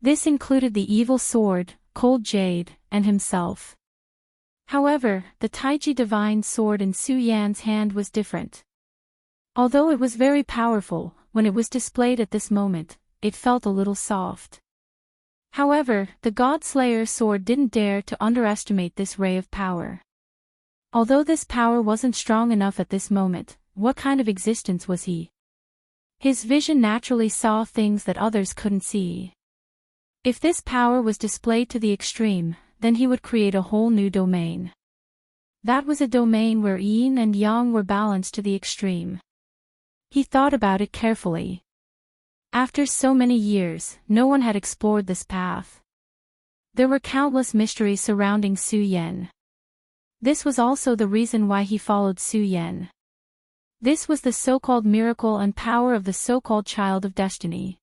S1: This included the evil sword, cold jade, and himself. However, the Taiji divine sword in Su Yan's hand was different. Although it was very powerful, when it was displayed at this moment, it felt a little soft. However, the Godslayer sword didn't dare to underestimate this ray of power. Although this power wasn't strong enough at this moment, what kind of existence was he? His vision naturally saw things that others couldn't see. If this power was displayed to the extreme, then he would create a whole new domain. That was a domain where yin and yang were balanced to the extreme. He thought about it carefully. After so many years, no one had explored this path. There were countless mysteries surrounding Su Yan. This was also the reason why he followed Su Yan. This was the so-called miracle and power of the so-called child of destiny.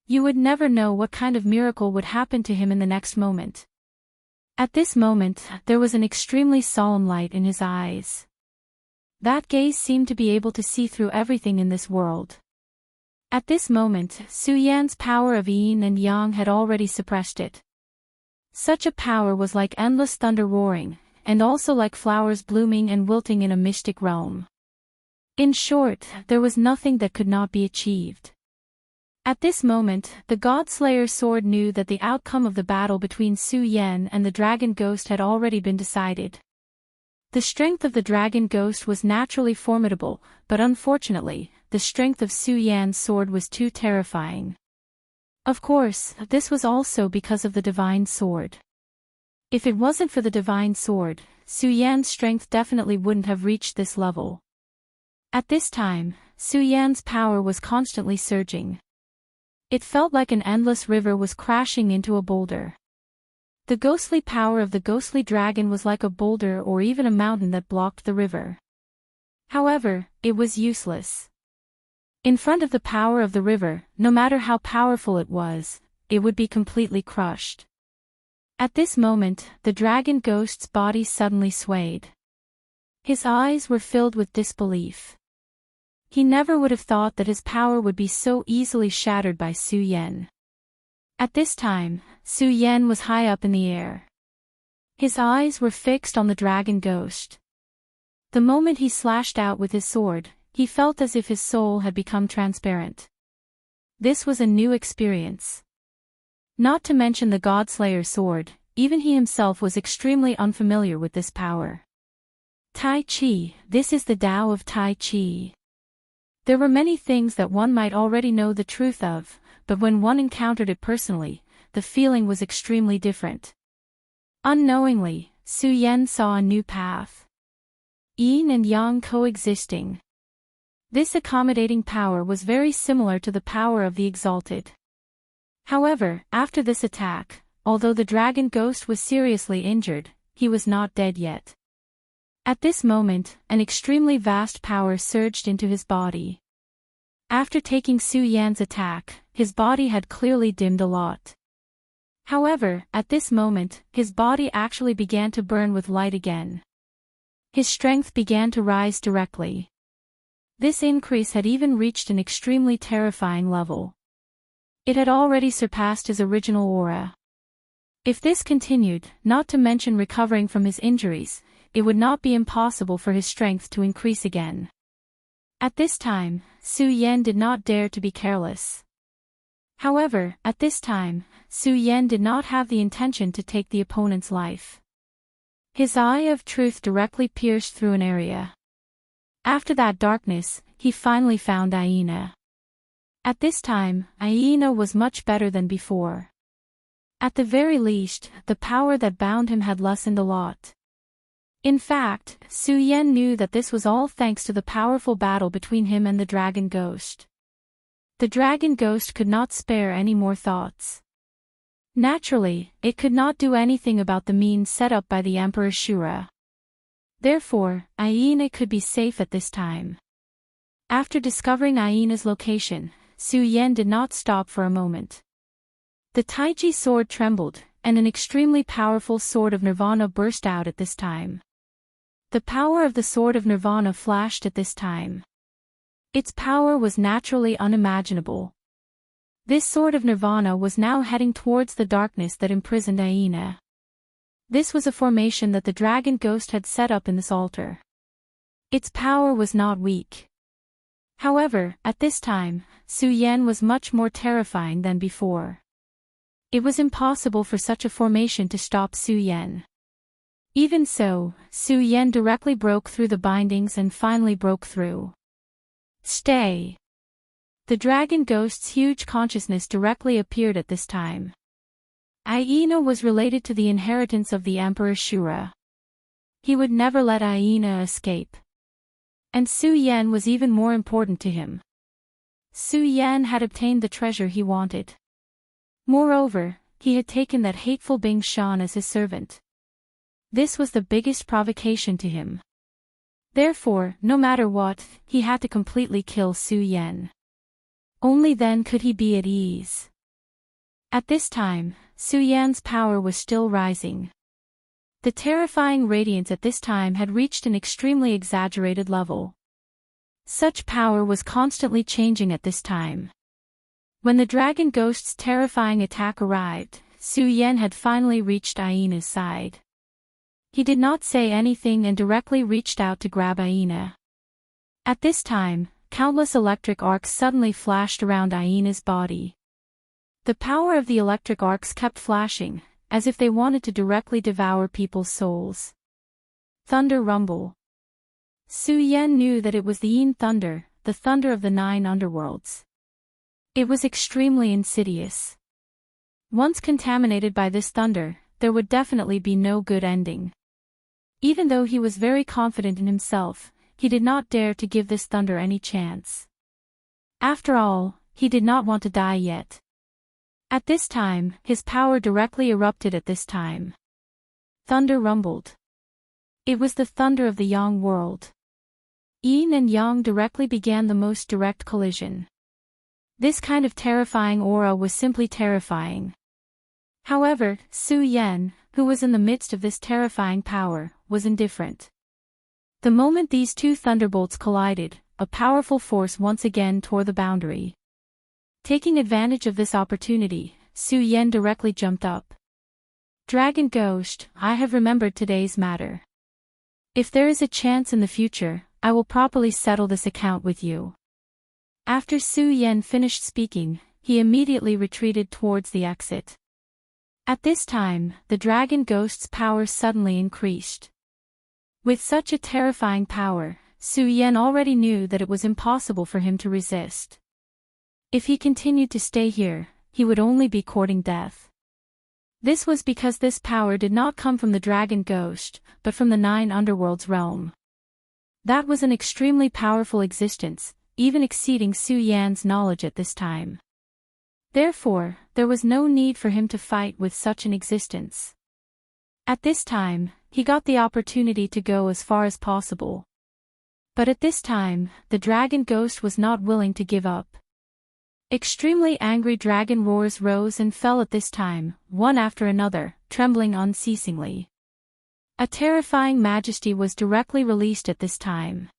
S1: You would never know what kind of miracle would happen to him in the next moment. At this moment, there was an extremely solemn light in his eyes. That gaze seemed to be able to see through everything in this world. At this moment, Su Yan's power of yin and yang had already suppressed it. Such a power was like endless thunder roaring, and also like flowers blooming and wilting in a mystic realm. In short, there was nothing that could not be achieved. At this moment, the Godslayer sword knew that the outcome of the battle between Su Yan and the dragon ghost had already been decided. The strength of the dragon ghost was naturally formidable, but unfortunately, the strength of Su Yan's sword was too terrifying. Of course, this was also because of the divine sword. If it wasn't for the divine sword, Su Yan's strength definitely wouldn't have reached this level. At this time, Su Yan's power was constantly surging. It felt like an endless river was crashing into a boulder. The ghostly power of the ghostly dragon was like a boulder or even a mountain that blocked the river. However, it was useless. In front of the power of the river, no matter how powerful it was, it would be completely crushed. At this moment, the dragon ghost's body suddenly swayed. His eyes were filled with disbelief. He never would have thought that his power would be so easily shattered by Su Yan. At this time, Su Yan was high up in the air. His eyes were fixed on the dragon ghost. The moment he slashed out with his sword, he felt as if his soul had become transparent. This was a new experience. Not to mention the Godslayer sword, even he himself was extremely unfamiliar with this power. Tai Chi, this is the Tao of Tai Chi. There were many things that one might already know the truth of, but when one encountered it personally, the feeling was extremely different. Unknowingly, Su Yan saw a new path. Yin and yang coexisting. This accommodating power was very similar to the power of the exalted. However, after this attack, although the dragon ghost was seriously injured, he was not dead yet. At this moment, an extremely vast power surged into his body. After taking Su Yan's attack, his body had clearly dimmed a lot. However, at this moment, his body actually began to burn with light again. His strength began to rise directly. This increase had even reached an extremely terrifying level. It had already surpassed his original aura. If this continued, not to mention recovering from his injuries, it would not be impossible for his strength to increase again. At this time, Su Yan did not dare to be careless. However, at this time, Su Yan did not have the intention to take the opponent's life. His eye of truth directly pierced through an area. After that darkness, he finally found Aina. At this time, Aina was much better than before. At the very least, the power that bound him had lessened a lot. In fact, Su Yan knew that this was all thanks to the powerful battle between him and the dragon ghost. The dragon ghost could not spare any more thoughts. Naturally, it could not do anything about the means set up by the Emperor Shura. Therefore, Aina could be safe at this time. After discovering Aina's location, Su Yan did not stop for a moment. The Taiji sword trembled, and an extremely powerful sword of Nirvana burst out at this time. The power of the sword of Nirvana flashed at this time. Its power was naturally unimaginable. This sword of Nirvana was now heading towards the darkness that imprisoned Aina. This was a formation that the dragon ghost had set up in this altar. Its power was not weak. However, at this time, Su Yan was much more terrifying than before. It was impossible for such a formation to stop Su Yan. Even so, Su Yan directly broke through the bindings and finally broke through. Stay! The dragon ghost's huge consciousness directly appeared at this time. Aina was related to the inheritance of the Emperor Shura. He would never let Aina escape. And Su Yan was even more important to him. Su Yan had obtained the treasure he wanted. Moreover, he had taken that hateful Bing Shan as his servant. This was the biggest provocation to him. Therefore, no matter what, he had to completely kill Su Yan. Only then could he be at ease. At this time, Su Yan's power was still rising. The terrifying radiance at this time had reached an extremely exaggerated level. Such power was constantly changing at this time. When the dragon ghost's terrifying attack arrived, Su Yan had finally reached Aina's side. He did not say anything and directly reached out to grab Aina. At this time, countless electric arcs suddenly flashed around Aina's body. The power of the electric arcs kept flashing, as if they wanted to directly devour people's souls. Thunder rumble. Su Yan knew that it was the Yin thunder, the thunder of the 9 underworlds. It was extremely insidious. Once contaminated by this thunder, there would definitely be no good ending. Even though he was very confident in himself, he did not dare to give this thunder any chance. After all, he did not want to die yet. At this time, his power directly erupted at this time. Thunder rumbled. It was the thunder of the Yang world. Yin and Yang directly began the most direct collision. This kind of terrifying aura was simply terrifying. However, Su Yan, who was in the midst of this terrifying power, was indifferent. The moment these two thunderbolts collided, a powerful force once again tore the boundary. Taking advantage of this opportunity, Su Yan directly jumped up. Dragon Ghost, I have remembered today's matter. If there is a chance in the future, I will properly settle this account with you. After Su Yan finished speaking, he immediately retreated towards the exit. At this time, the dragon ghost's power suddenly increased. With such a terrifying power, Su Yan already knew that it was impossible for him to resist. If he continued to stay here, he would only be courting death. This was because this power did not come from the dragon ghost, but from the 9 underworlds realm. That was an extremely powerful existence, even exceeding Su Yan's knowledge at this time. Therefore, there was no need for him to fight with such an existence. At this time, he got the opportunity to go as far as possible. But at this time, the dragon ghost was not willing to give up. Extremely angry dragon roars rose and fell at this time, one after another, trembling unceasingly. A terrifying majesty was directly released at this time.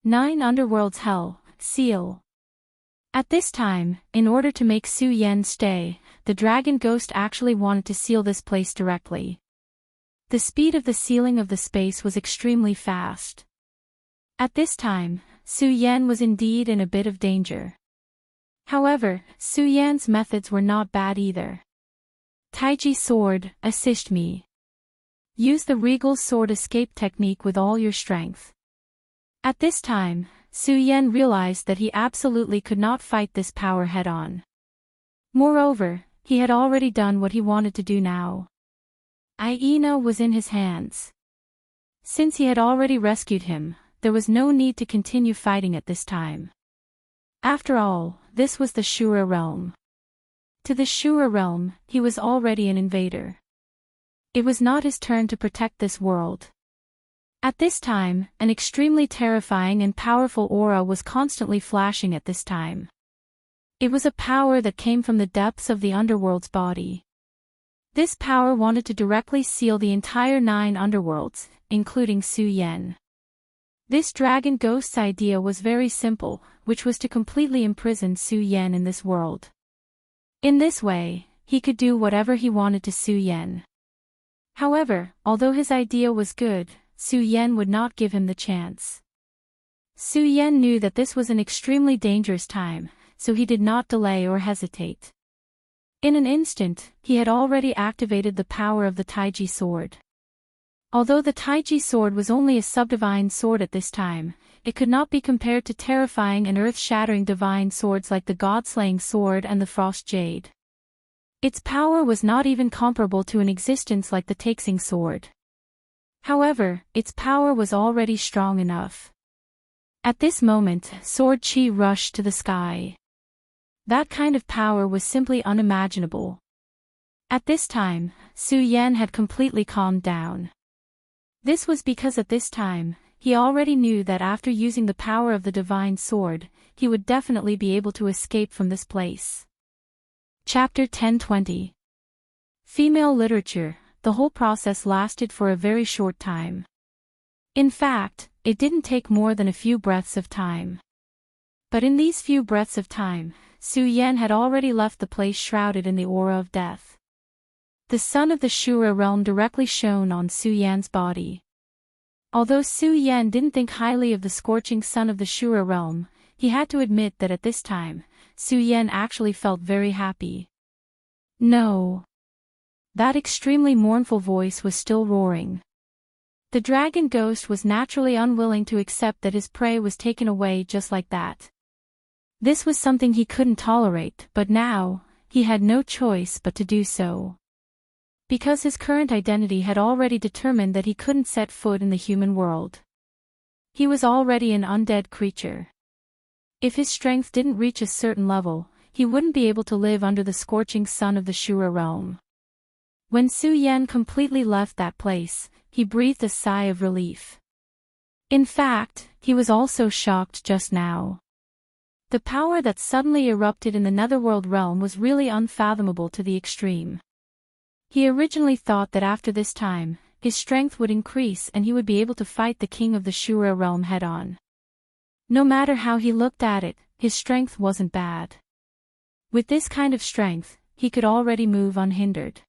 S1: 9 underworlds hell, seal. At this time, in order to make Su Yan stay, the dragon ghost actually wanted to seal this place directly. The speed of the sealing of the space was extremely fast. At this time, Su Yan was indeed in a bit of danger. However, Su Yan's methods were not bad either. Taiji sword, assist me. Use the regal sword escape technique with all your strength. At this time, Su Yan realized that he absolutely could not fight this power head-on. Moreover, he had already done what he wanted to do now. Aina was in his hands. Since he had already rescued him, there was no need to continue fighting at this time. After all, this was the Shura realm. To the Shura realm, he was already an invader. It was not his turn to protect this world. At this time, an extremely terrifying and powerful aura was constantly flashing at this time. It was a power that came from the depths of the underworld's body. This power wanted to directly seal the entire 9 underworlds, including Su Yan. This dragon ghost's idea was very simple, which was to completely imprison Su Yan in this world. In this way, he could do whatever he wanted to Su Yan. However, although his idea was good, Su Yan would not give him the chance. Su Yan knew that this was an extremely dangerous time, so he did not delay or hesitate. In an instant, he had already activated the power of the Taiji sword. Although the Taiji sword was only a subdivine sword at this time, it could not be compared to terrifying and earth-shattering divine swords like the God-slaying sword and the Frost Jade. Its power was not even comparable to an existence like the Taixing sword. However, its power was already strong enough. At this moment, sword chi rushed to the sky. That kind of power was simply unimaginable. At this time, Su Yan had completely calmed down. This was because at this time, he already knew that after using the power of the divine sword, he would definitely be able to escape from this place. Chapter 1020. Female literature. The whole process lasted for a very short time. In fact, it didn't take more than a few breaths of time. But in these few breaths of time, Su Yan had already left the place shrouded in the aura of death. The sun of the Shura realm directly shone on Su Yan's body. Although Su Yan didn't think highly of the scorching sun of the Shura realm, he had to admit that at this time, Su Yan actually felt very happy. No. That extremely mournful voice was still roaring. The dragon ghost was naturally unwilling to accept that his prey was taken away just like that. This was something he couldn't tolerate, but now, he had no choice but to do so. Because his current identity had already determined that he couldn't set foot in the human world. He was already an undead creature. If his strength didn't reach a certain level, he wouldn't be able to live under the scorching sun of the Shura realm. When Su Yan completely left that place, he breathed a sigh of relief. In fact, he was also shocked just now. The power that suddenly erupted in the Netherworld realm was really unfathomable to the extreme. He originally thought that after this time, his strength would increase and he would be able to fight the king of the Shura realm head-on. No matter how he looked at it, his strength wasn't bad. With this kind of strength, he could already move unhindered.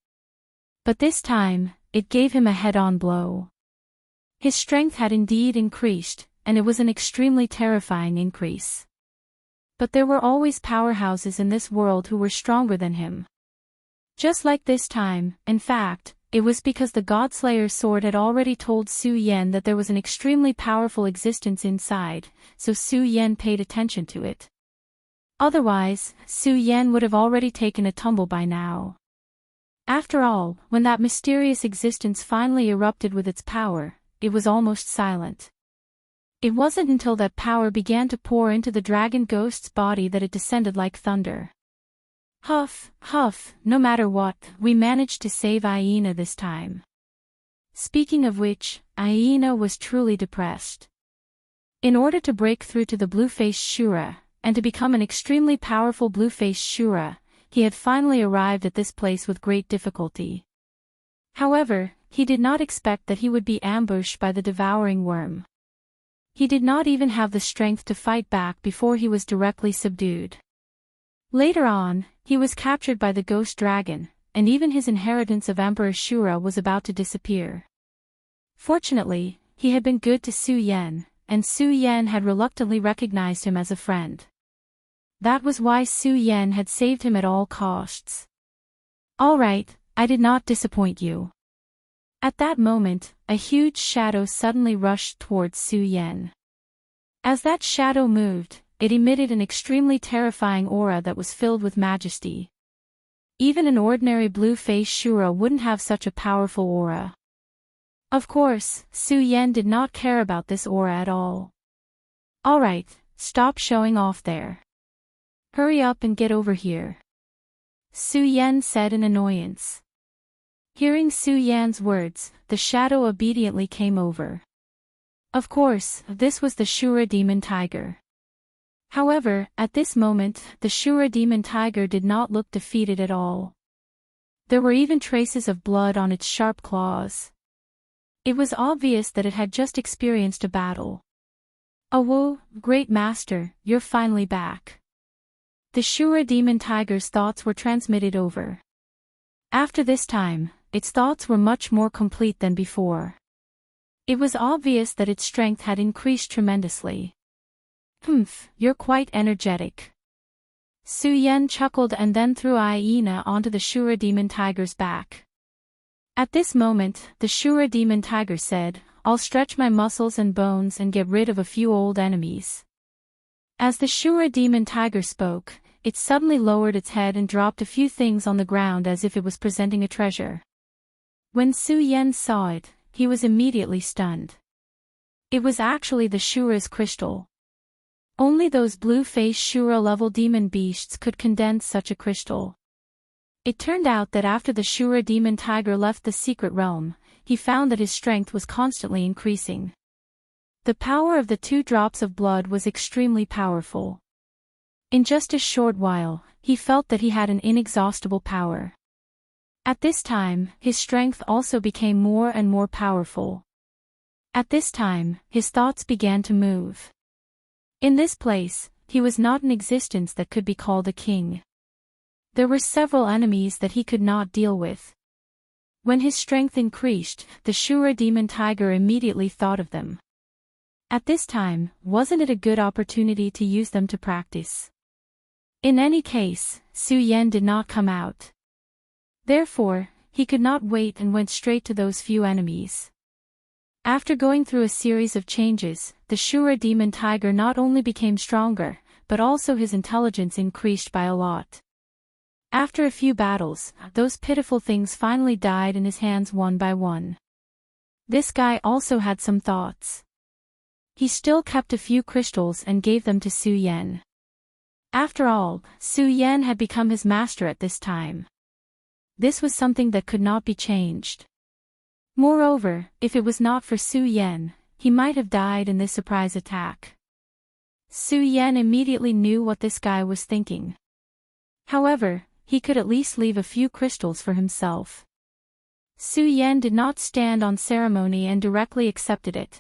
S1: But this time, it gave him a head-on blow. His strength had indeed increased, and it was an extremely terrifying increase. But there were always powerhouses in this world who were stronger than him. Just like this time, in fact, it was because the Godslayer's sword had already told Su Yan that there was an extremely powerful existence inside, so Su Yan paid attention to it. Otherwise, Su Yan would have already taken a tumble by now. After all, when that mysterious existence finally erupted with its power, it was almost silent. It wasn't until that power began to pour into the dragon ghost's body that it descended like thunder. Huff, huff, no matter what, we managed to save Aina this time. Speaking of which, Aina was truly depressed. In order to break through to the blue-faced Shura, and to become an extremely powerful blue-faced Shura, he had finally arrived at this place with great difficulty. However, he did not expect that he would be ambushed by the devouring worm. He did not even have the strength to fight back before he was directly subdued. Later on, he was captured by the ghost dragon, and even his inheritance of Emperor Shura was about to disappear. Fortunately, he had been good to Su Yan, and Su Yan had reluctantly recognized him as a friend. That was why Su Yan had saved him at all costs. All right, I did not disappoint you. At that moment, a huge shadow suddenly rushed towards Su Yan. As that shadow moved, it emitted an extremely terrifying aura that was filled with majesty. Even an ordinary blue-faced Shura wouldn't have such a powerful aura. Of course, Su Yan did not care about this aura at all. Alright, stop showing off there. Hurry up and get over here. Su Yan said in annoyance. Hearing Su Yan's words, the shadow obediently came over. Of course, this was the Shura demon tiger. However, at this moment, the Shura demon tiger did not look defeated at all. There were even traces of blood on its sharp claws. It was obvious that it had just experienced a battle. Oh whoa, great master, you're finally back. The Shura demon tiger's thoughts were transmitted over. After this time, its thoughts were much more complete than before. It was obvious that its strength had increased tremendously. You're quite energetic. Su Yan chuckled and then threw a hyena onto the Shura demon tiger's back. At this moment, the Shura demon tiger said, I'll stretch my muscles and bones and get rid of a few old enemies. As the Shura demon tiger spoke, it suddenly lowered its head and dropped a few things on the ground as if it was presenting a treasure. When Su Yan saw it, he was immediately stunned. It was actually the Shura's crystal. Only those blue-faced Shura-level demon beasts could condense such a crystal. It turned out that after the Shura demon tiger left the secret realm, he found that his strength was constantly increasing. The power of the 2 drops of blood was extremely powerful. In just a short while, he felt that he had an inexhaustible power. At this time, his strength also became more and more powerful. At this time, his thoughts began to move. In this place, he was not in existence that could be called a king. There were several enemies that he could not deal with. When his strength increased, the Shura demon tiger immediately thought of them. At this time, wasn't it a good opportunity to use them to practice? In any case, Su Yan did not come out. Therefore, he could not wait and went straight to those few enemies. After going through a series of changes, the Shura demon tiger not only became stronger, but also his intelligence increased by a lot. After a few battles, those pitiful things finally died in his hands one by one. This guy also had some thoughts. He still kept a few crystals and gave them to Su Yan. After all, Su Yan had become his master at this time. This was something that could not be changed. Moreover, if it was not for Su Yan, he might have died in this surprise attack. Su Yan immediately knew what this guy was thinking. However, he could at least leave a few crystals for himself. Su Yan did not stand on ceremony and directly accepted it.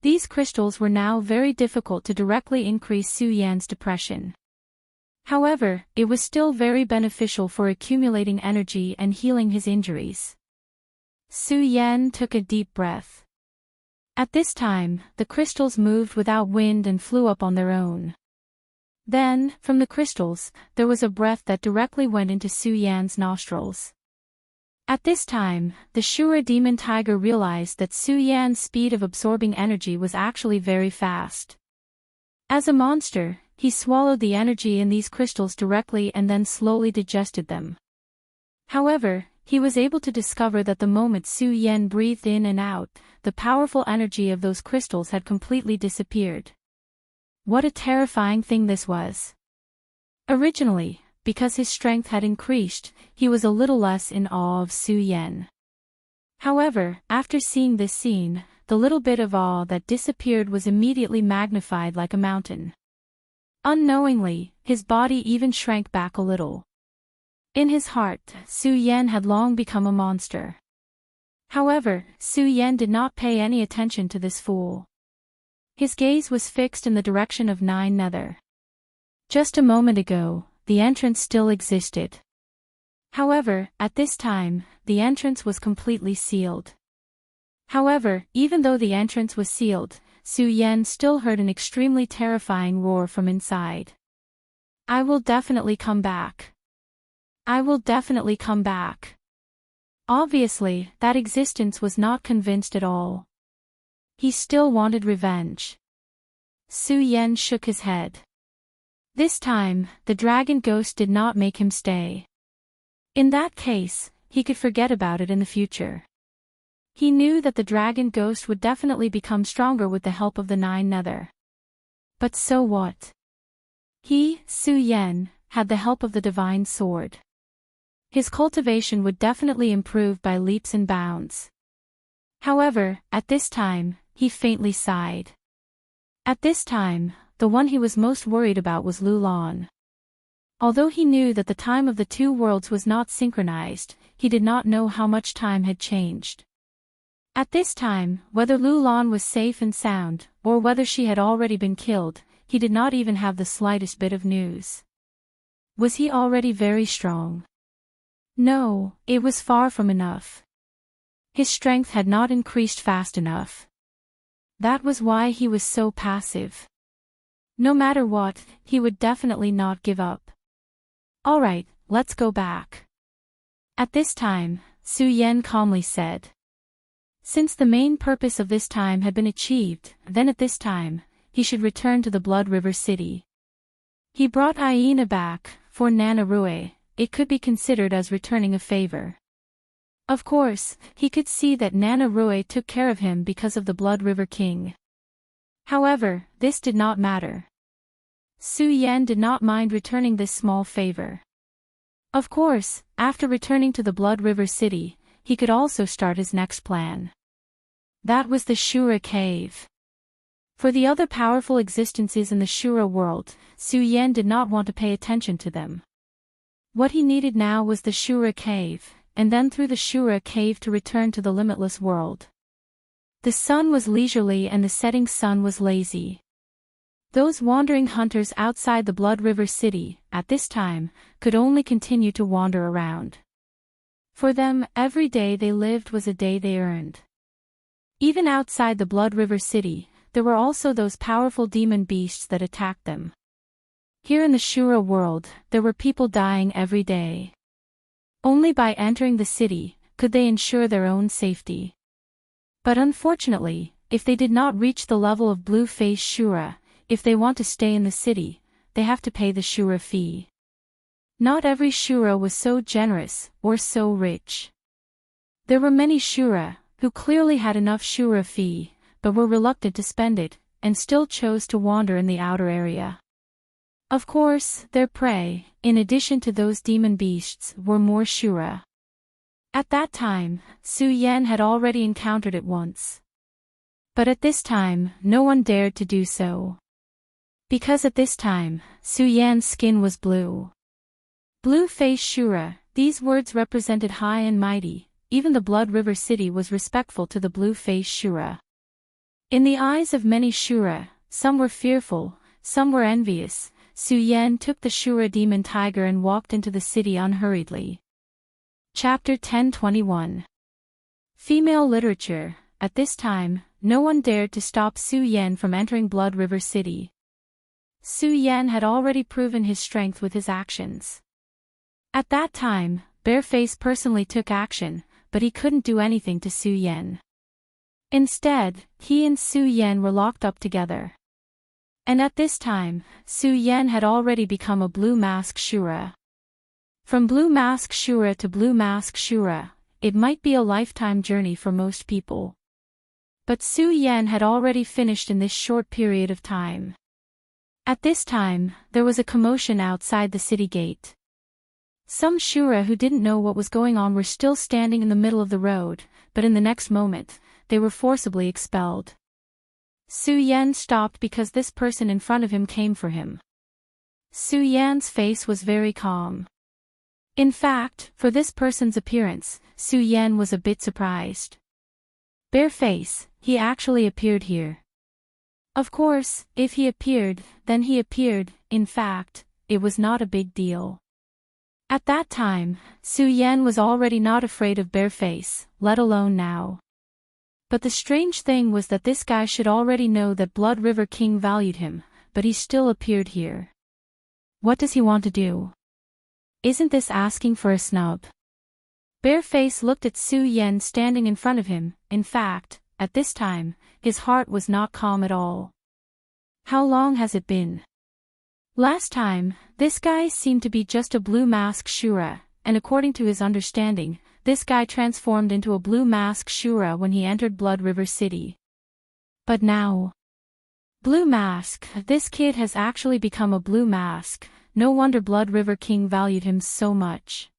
S1: These crystals were now very difficult to directly increase Su Yan's depression. However, it was still very beneficial for accumulating energy and healing his injuries. Su Yan took a deep breath. At this time, the crystals moved without wind and flew up on their own. Then, from the crystals, there was a breath that directly went into Su Yan's nostrils. At this time, the Shura demon tiger realized that Su Yan's speed of absorbing energy was actually very fast. As a monster, he swallowed the energy in these crystals directly and then slowly digested them. However, he was able to discover that the moment Su Yan breathed in and out, the powerful energy of those crystals had completely disappeared. What a terrifying thing this was. Originally, because his strength had increased, he was a little less in awe of Su Yan. However, after seeing this scene, the little bit of awe that disappeared was immediately magnified like a mountain. Unknowingly, his body even shrank back a little. In his heart, Su Yan had long become a monster. However, Su Yan did not pay any attention to this fool. His gaze was fixed in the direction of 9 Nether. Just a moment ago, the entrance still existed. However, at this time, the entrance was completely sealed. However, even though the entrance was sealed, Su Yan still heard an extremely terrifying roar from inside. I will definitely come back. I will definitely come back. Obviously, that existence was not convinced at all. He still wanted revenge. Su Yan shook his head. This time, the dragon ghost did not make him stay. In that case, he could forget about it in the future. He knew that the dragon ghost would definitely become stronger with the help of the 9 nether. But so what? He, Su Yan, had the help of the divine sword. His cultivation would definitely improve by leaps and bounds. However, at this time, he faintly sighed. At this time, the one he was most worried about was Lulan. Although he knew that the time of the 2 worlds was not synchronized, he did not know how much time had changed. At this time, whether Lulan was safe and sound, or whether she had already been killed, he did not even have the slightest bit of news. Was he already very strong? No, it was far from enough. His strength had not increased fast enough. That was why he was so passive. No matter what, he would definitely not give up. Alright, let's go back. At this time, Su Yan calmly said. Since the main purpose of this time had been achieved, then at this time, he should return to the Blood River City. He brought Aina back, for Nana Rue, it could be considered as returning a favor. Of course, he could see that Nana Rue took care of him because of the Blood River King. However, this did not matter. Su Yan did not mind returning this small favor. Of course, after returning to the Blood River City, he could also start his next plan. That was the Shura Cave. For the other powerful existences in the Shura world, Su Yan did not want to pay attention to them. What he needed now was the Shura Cave, and then through the Shura Cave to return to the limitless world. The sun was leisurely and the setting sun was lazy. Those wandering hunters outside the Blood River City, at this time, could only continue to wander around. For them, every day they lived was a day they earned. Even outside the Blood River City, there were also those powerful demon beasts that attacked them. Here in the Shura world, there were people dying every day. Only by entering the city, could they ensure their own safety. But unfortunately, if they did not reach the level of blue-faced Shura, if they want to stay in the city, they have to pay the Shura fee. Not every Shura was so generous, or so rich. There were many Shura, who clearly had enough Shura fee, but were reluctant to spend it, and still chose to wander in the outer area. Of course, their prey, in addition to those demon beasts, were more Shura. At that time, Su Yan had already encountered it once. But at this time, no one dared to do so. Because at this time, Su Yan's skin was blue. Blue-faced Shura, these words represented high and mighty, even the Blood River City was respectful to the blue-faced Shura. In the eyes of many Shura, some were fearful, some were envious. Su Yan took the Shura demon tiger and walked into the city unhurriedly. Chapter 1021. Female Literature. At this time, no one dared to stop Su Yan from entering Blood River City. Su Yan had already proven his strength with his actions. At that time, Bareface personally took action, but he couldn't do anything to Su Yan. Instead, he and Su Yan were locked up together. And at this time, Su Yan had already become a Blue Mask Shura. From Blue Mask Shura to Blue Mask Shura, it might be a lifetime journey for most people. But Su Yan had already finished in this short period of time. At this time, there was a commotion outside the city gate. Some Shura who didn't know what was going on were still standing in the middle of the road, but in the next moment, they were forcibly expelled. Su Yan stopped because this person in front of him came for him. Su Yan's face was very calm. In fact, for this person's appearance, Su Yan was a bit surprised. Bareface, he actually appeared here. Of course, if he appeared, then he appeared. In fact, it was not a big deal. At that time, Su Yan was already not afraid of Bareface, let alone now. But the strange thing was that this guy should already know that Blood River King valued him, but he still appeared here. What does he want to do? Isn't this asking for a snub? Bareface looked at Su Yan standing in front of him. In fact, at this time, his heart was not calm at all. How long has it been? Last time, this guy seemed to be just a Blue Mask Shura, and according to his understanding, this guy transformed into a blue mask Shura when he entered Blood River City. But now, Blue Mask, this kid has actually become a blue mask. No wonder Blood River King valued him so much.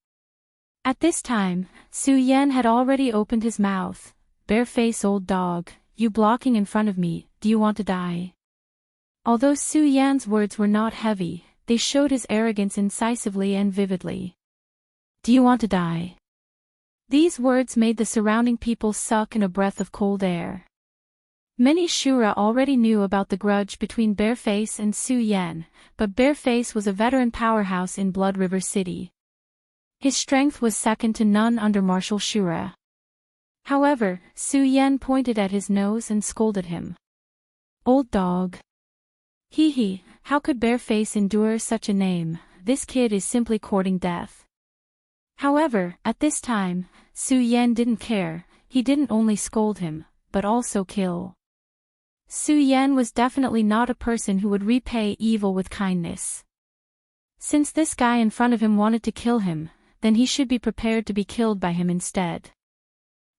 S1: At this time, Su Yan had already opened his mouth. Bareface old dog, you blocking in front of me, do you want to die? Although Su Yan's words were not heavy, they showed his arrogance incisively and vividly. Do you want to die? These words made the surrounding people suck in a breath of cold air. Many Shura already knew about the grudge between Bareface and Su Yan, but Bareface was a veteran powerhouse in Blood River City. His strength was second to none under Martial Shura. However, Su Yan pointed at his nose and scolded him. Old dog. Hee hee, how could Bareface endure such a name? This kid is simply courting death. However, at this time, Su Yan didn't care. He didn't only scold him, but also kill. Su Yan was definitely not a person who would repay evil with kindness. Since this guy in front of him wanted to kill him, then he should be prepared to be killed by him instead.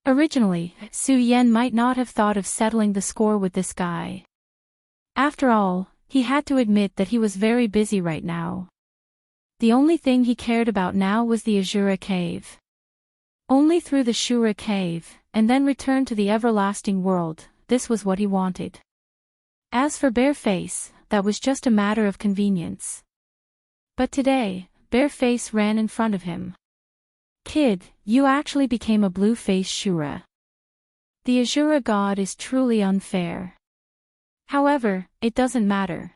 S1: Originally, Su Yan might not have thought of settling the score with this guy. After all, he had to admit that he was very busy right now. The only thing he cared about now was the Azura Cave. Only through the Shura Cave, and then return to the everlasting world, this was what he wanted. As for Bareface, that was just a matter of convenience. But today, Bareface ran in front of him. Kid, you actually became a blue-faced Shura. The Azura god is truly unfair. However, it doesn't matter.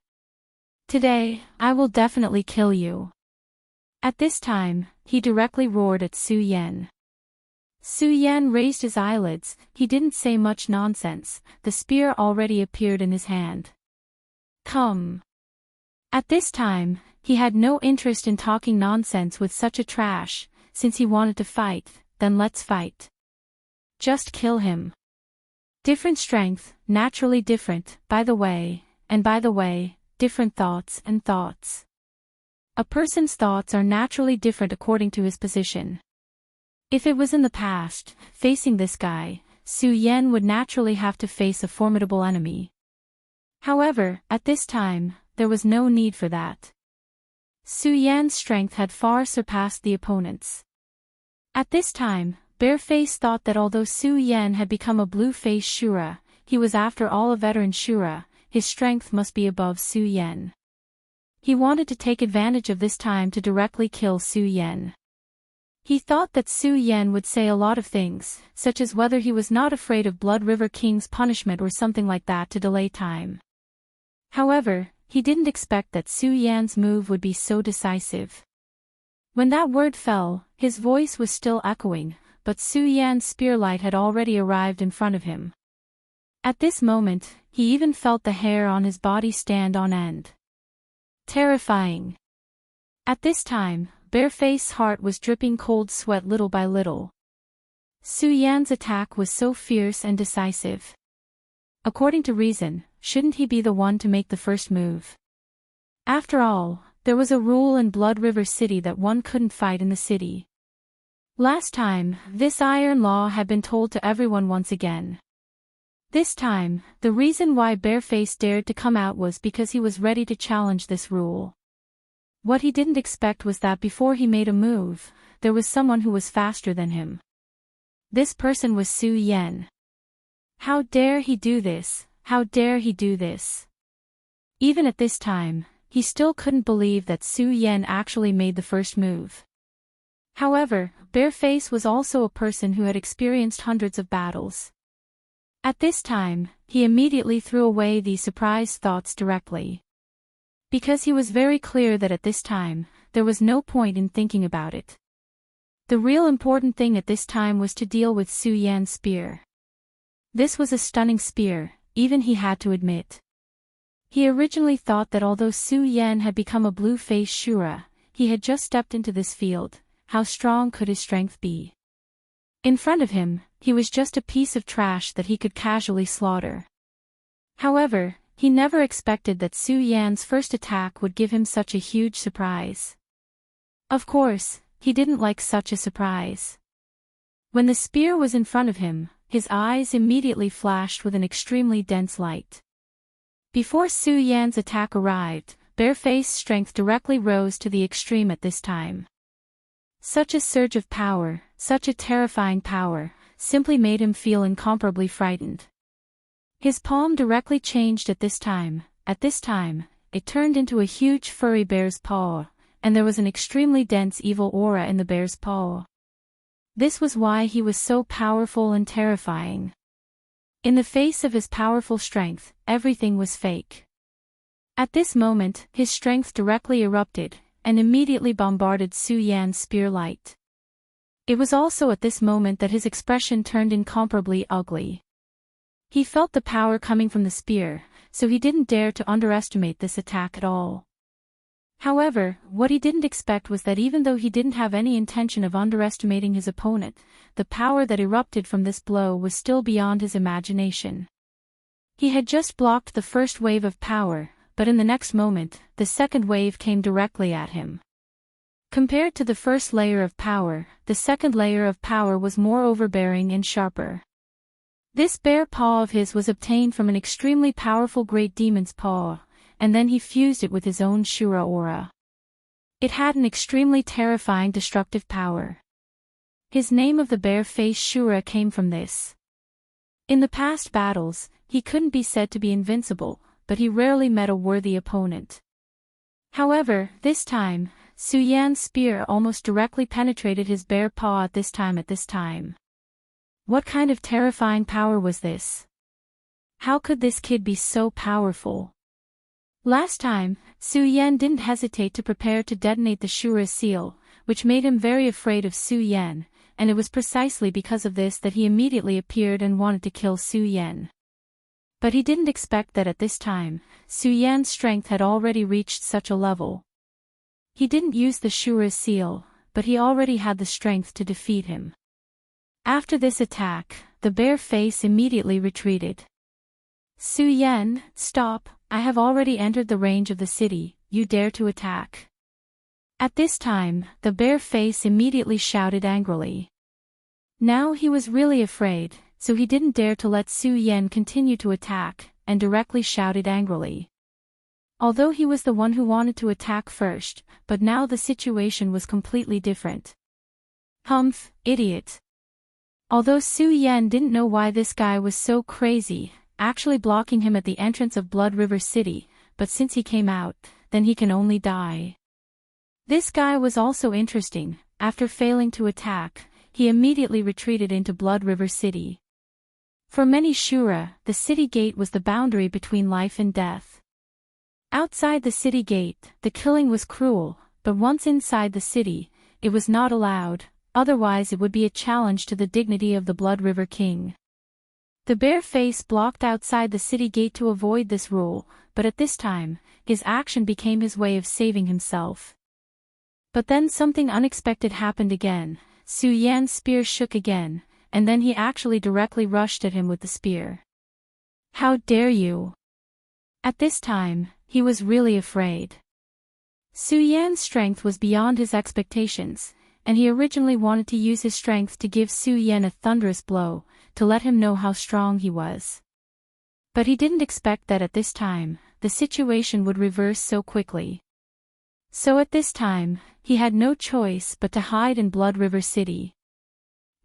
S1: Today, I will definitely kill you. At this time, he directly roared at Su Yan. Su Yan raised his eyelids. He didn't say much nonsense. The spear already appeared in his hand. Come. At this time, he had no interest in talking nonsense with such a trash. Since he wanted to fight, then let's fight. Just kill him. Different strength, naturally different, by the way, different thoughts and thoughts. A person's thoughts are naturally different according to his position. If it was in the past, facing this guy, Su Yan would naturally have to face a formidable enemy. However, at this time, there was no need for that. Su Yan's strength had far surpassed the opponent's. At this time, Bareface thought that although Su Yan had become a blue-faced Shura, he was after all a veteran Shura, his strength must be above Su Yan. He wanted to take advantage of this time to directly kill Su Yan. He thought that Su Yan would say a lot of things, such as whether he was not afraid of Blood River King's punishment or something like that to delay time. However, he didn't expect that Su Yan's move would be so decisive. When that word fell, his voice was still echoing, but Su Yan's spearlight had already arrived in front of him. At this moment, he even felt the hair on his body stand on end. Terrifying. At this time, Bareface's heart was dripping cold sweat little by little. Su Yan's attack was so fierce and decisive. According to reason, shouldn't he be the one to make the first move? After all, there was a rule in Blood River City that one couldn't fight in the city. Last time, this iron law had been told to everyone once again. This time, the reason why Bareface dared to come out was because he was ready to challenge this rule. What he didn't expect was that before he made a move, there was someone who was faster than him. This person was Su Yan. How dare he do this? How dare he do this? Even at this time, he still couldn't believe that Su Yan actually made the first move. However, Bareface was also a person who had experienced hundreds of battles. At this time, he immediately threw away these surprised thoughts directly. Because he was very clear that at this time, there was no point in thinking about it. The real important thing at this time was to deal with Su Yan's spear. This was a stunning spear, even he had to admit. He originally thought that although Su Yan had become a blue-faced Shura, he had just stepped into this field. How strong could his strength be? In front of him, he was just a piece of trash that he could casually slaughter. However, he never expected that Su Yan's first attack would give him such a huge surprise. Of course, he didn't like such a surprise. When the spear was in front of him, his eyes immediately flashed with an extremely dense light. Before Su Yan's attack arrived, Bareface's strength directly rose to the extreme at this time. Such a surge of power, such a terrifying power, simply made him feel incomparably frightened. His palm directly changed at this time. At this time, it turned into a huge furry bear's paw, and there was an extremely dense evil aura in the bear's paw. This was why he was so powerful and terrifying. In the face of his powerful strength, everything was fake. At this moment, his strength directly erupted, and immediately bombarded Su Yan's spear light. It was also at this moment that his expression turned incomparably ugly. He felt the power coming from the spear, so he didn't dare to underestimate this attack at all. However, what he didn't expect was that even though he didn't have any intention of underestimating his opponent, the power that erupted from this blow was still beyond his imagination. He had just blocked the first wave of power, but in the next moment, the second wave came directly at him. Compared to the first layer of power, the second layer of power was more overbearing and sharper. This bear paw of his was obtained from an extremely powerful great demon's paw, and then he fused it with his own Shura aura. It had an extremely terrifying destructive power. His name of the bare-faced Shura came from this. In the past battles, he couldn't be said to be invincible, but he rarely met a worthy opponent. However, this time, Su Yan's spear almost directly penetrated his bare paw at this time. What kind of terrifying power was this? How could this kid be so powerful? Last time, Su Yan didn't hesitate to prepare to detonate the Shura seal, which made him very afraid of Su Yan, and it was precisely because of this that he immediately appeared and wanted to kill Su Yan. But he didn't expect that at this time, Su Yan's strength had already reached such a level. He didn't use the Shura seal, but he already had the strength to defeat him. After this attack, the bear face immediately retreated. Su Yan, stop, I have already entered the range of the city, you dare to attack. At this time, the bear face immediately shouted angrily. Now he was really afraid, so he didn't dare to let Su Yan continue to attack, and directly shouted angrily. Although he was the one who wanted to attack first, but now the situation was completely different. Humph, idiot. Although Su Yan didn't know why this guy was so crazy, actually blocking him at the entrance of Blood River City, but since he came out, then he can only die. This guy was also interesting. After failing to attack, he immediately retreated into Blood River City. For many Shura, the city gate was the boundary between life and death. Outside the city gate, the killing was cruel, but once inside the city, it was not allowed, otherwise it would be a challenge to the dignity of the Blood River King. The bear face blocked outside the city gate to avoid this rule, but at this time, his action became his way of saving himself. But then something unexpected happened again. Su Yan's spear shook again, and then he actually directly rushed at him with the spear. How dare you! At this time, he was really afraid. Su Yan's strength was beyond his expectations, and he originally wanted to use his strength to give Su Yan a thunderous blow, to let him know how strong he was. But he didn't expect that at this time, the situation would reverse so quickly. So at this time, he had no choice but to hide in Blood River City.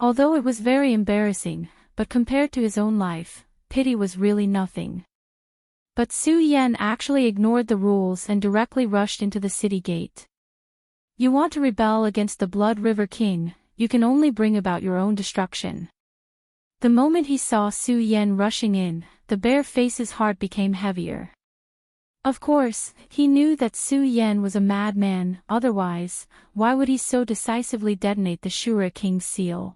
S1: Although it was very embarrassing, but compared to his own life, pity was really nothing. But Su Yan actually ignored the rules and directly rushed into the city gate. You want to rebel against the Blood River King, you can only bring about your own destruction. The moment he saw Su Yan rushing in, the bear face's heart became heavier. Of course, he knew that Su Yan was a madman, otherwise, why would he so decisively detonate the Shura King's seal?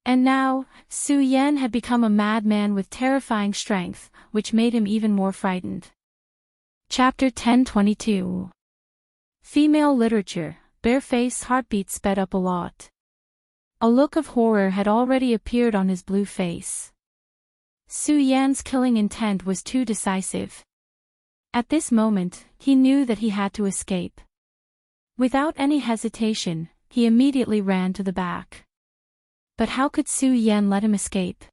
S1: And now, Su Yan had become a madman with terrifying strength, which made him even more frightened. Chapter 1022. Female Literature. Bareface's heartbeat sped up a lot. A look of horror had already appeared on his blue face. Su Yan's killing intent was too decisive. At this moment, he knew that he had to escape. Without any hesitation, he immediately ran to the back. But how could Su Yan let him escape?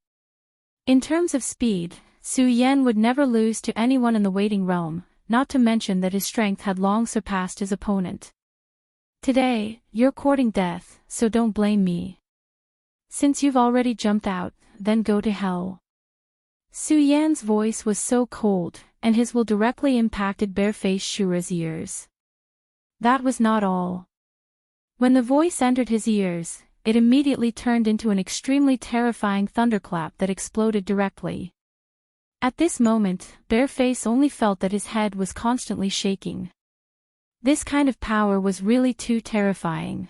S1: In terms of speed, Su Yan would never lose to anyone in the waiting realm, not to mention that his strength had long surpassed his opponent. Today, you're courting death, so don't blame me. Since you've already jumped out, then go to hell. Su Yan's voice was so cold, and his will directly impacted bare-faced Shura's ears. That was not all. When the voice entered his ears, it immediately turned into an extremely terrifying thunderclap that exploded directly. At this moment, Bareface only felt that his head was constantly shaking. This kind of power was really too terrifying.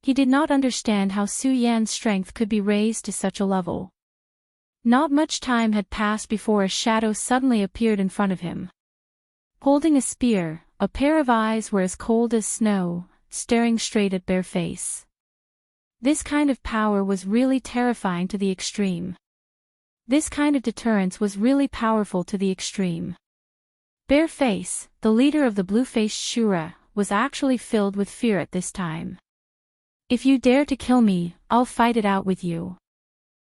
S1: He did not understand how Su Yan's strength could be raised to such a level. Not much time had passed before a shadow suddenly appeared in front of him. Holding a spear, a pair of eyes were as cold as snow, staring straight at Bareface. This kind of power was really terrifying to the extreme. This kind of deterrence was really powerful to the extreme. Bareface, the leader of the blue-faced Shura, was actually filled with fear at this time. If you dare to kill me, I'll fight it out with you.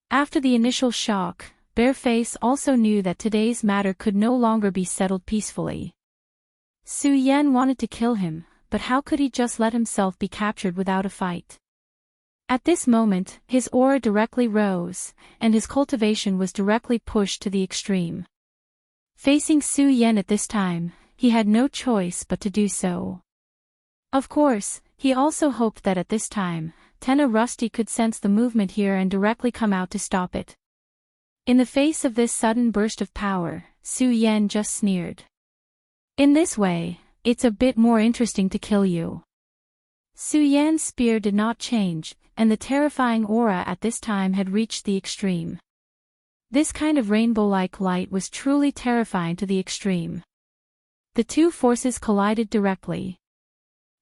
S1: After the initial shock, Bareface also knew that today's matter could no longer be settled peacefully. Su Yan wanted to kill him, but how could he just let himself be captured without a fight? At this moment, his aura directly rose, and his cultivation was directly pushed to the extreme. Facing Su Yan at this time, he had no choice but to do so. Of course, he also hoped that at this time, Tenna Rusty could sense the movement here and directly come out to stop it. In the face of this sudden burst of power, Su Yan just sneered. In this way, it's a bit more interesting to kill you. Su Yan's spear did not change, and the terrifying aura at this time had reached the extreme. This kind of rainbow-like light was truly terrifying to the extreme. The two forces collided directly.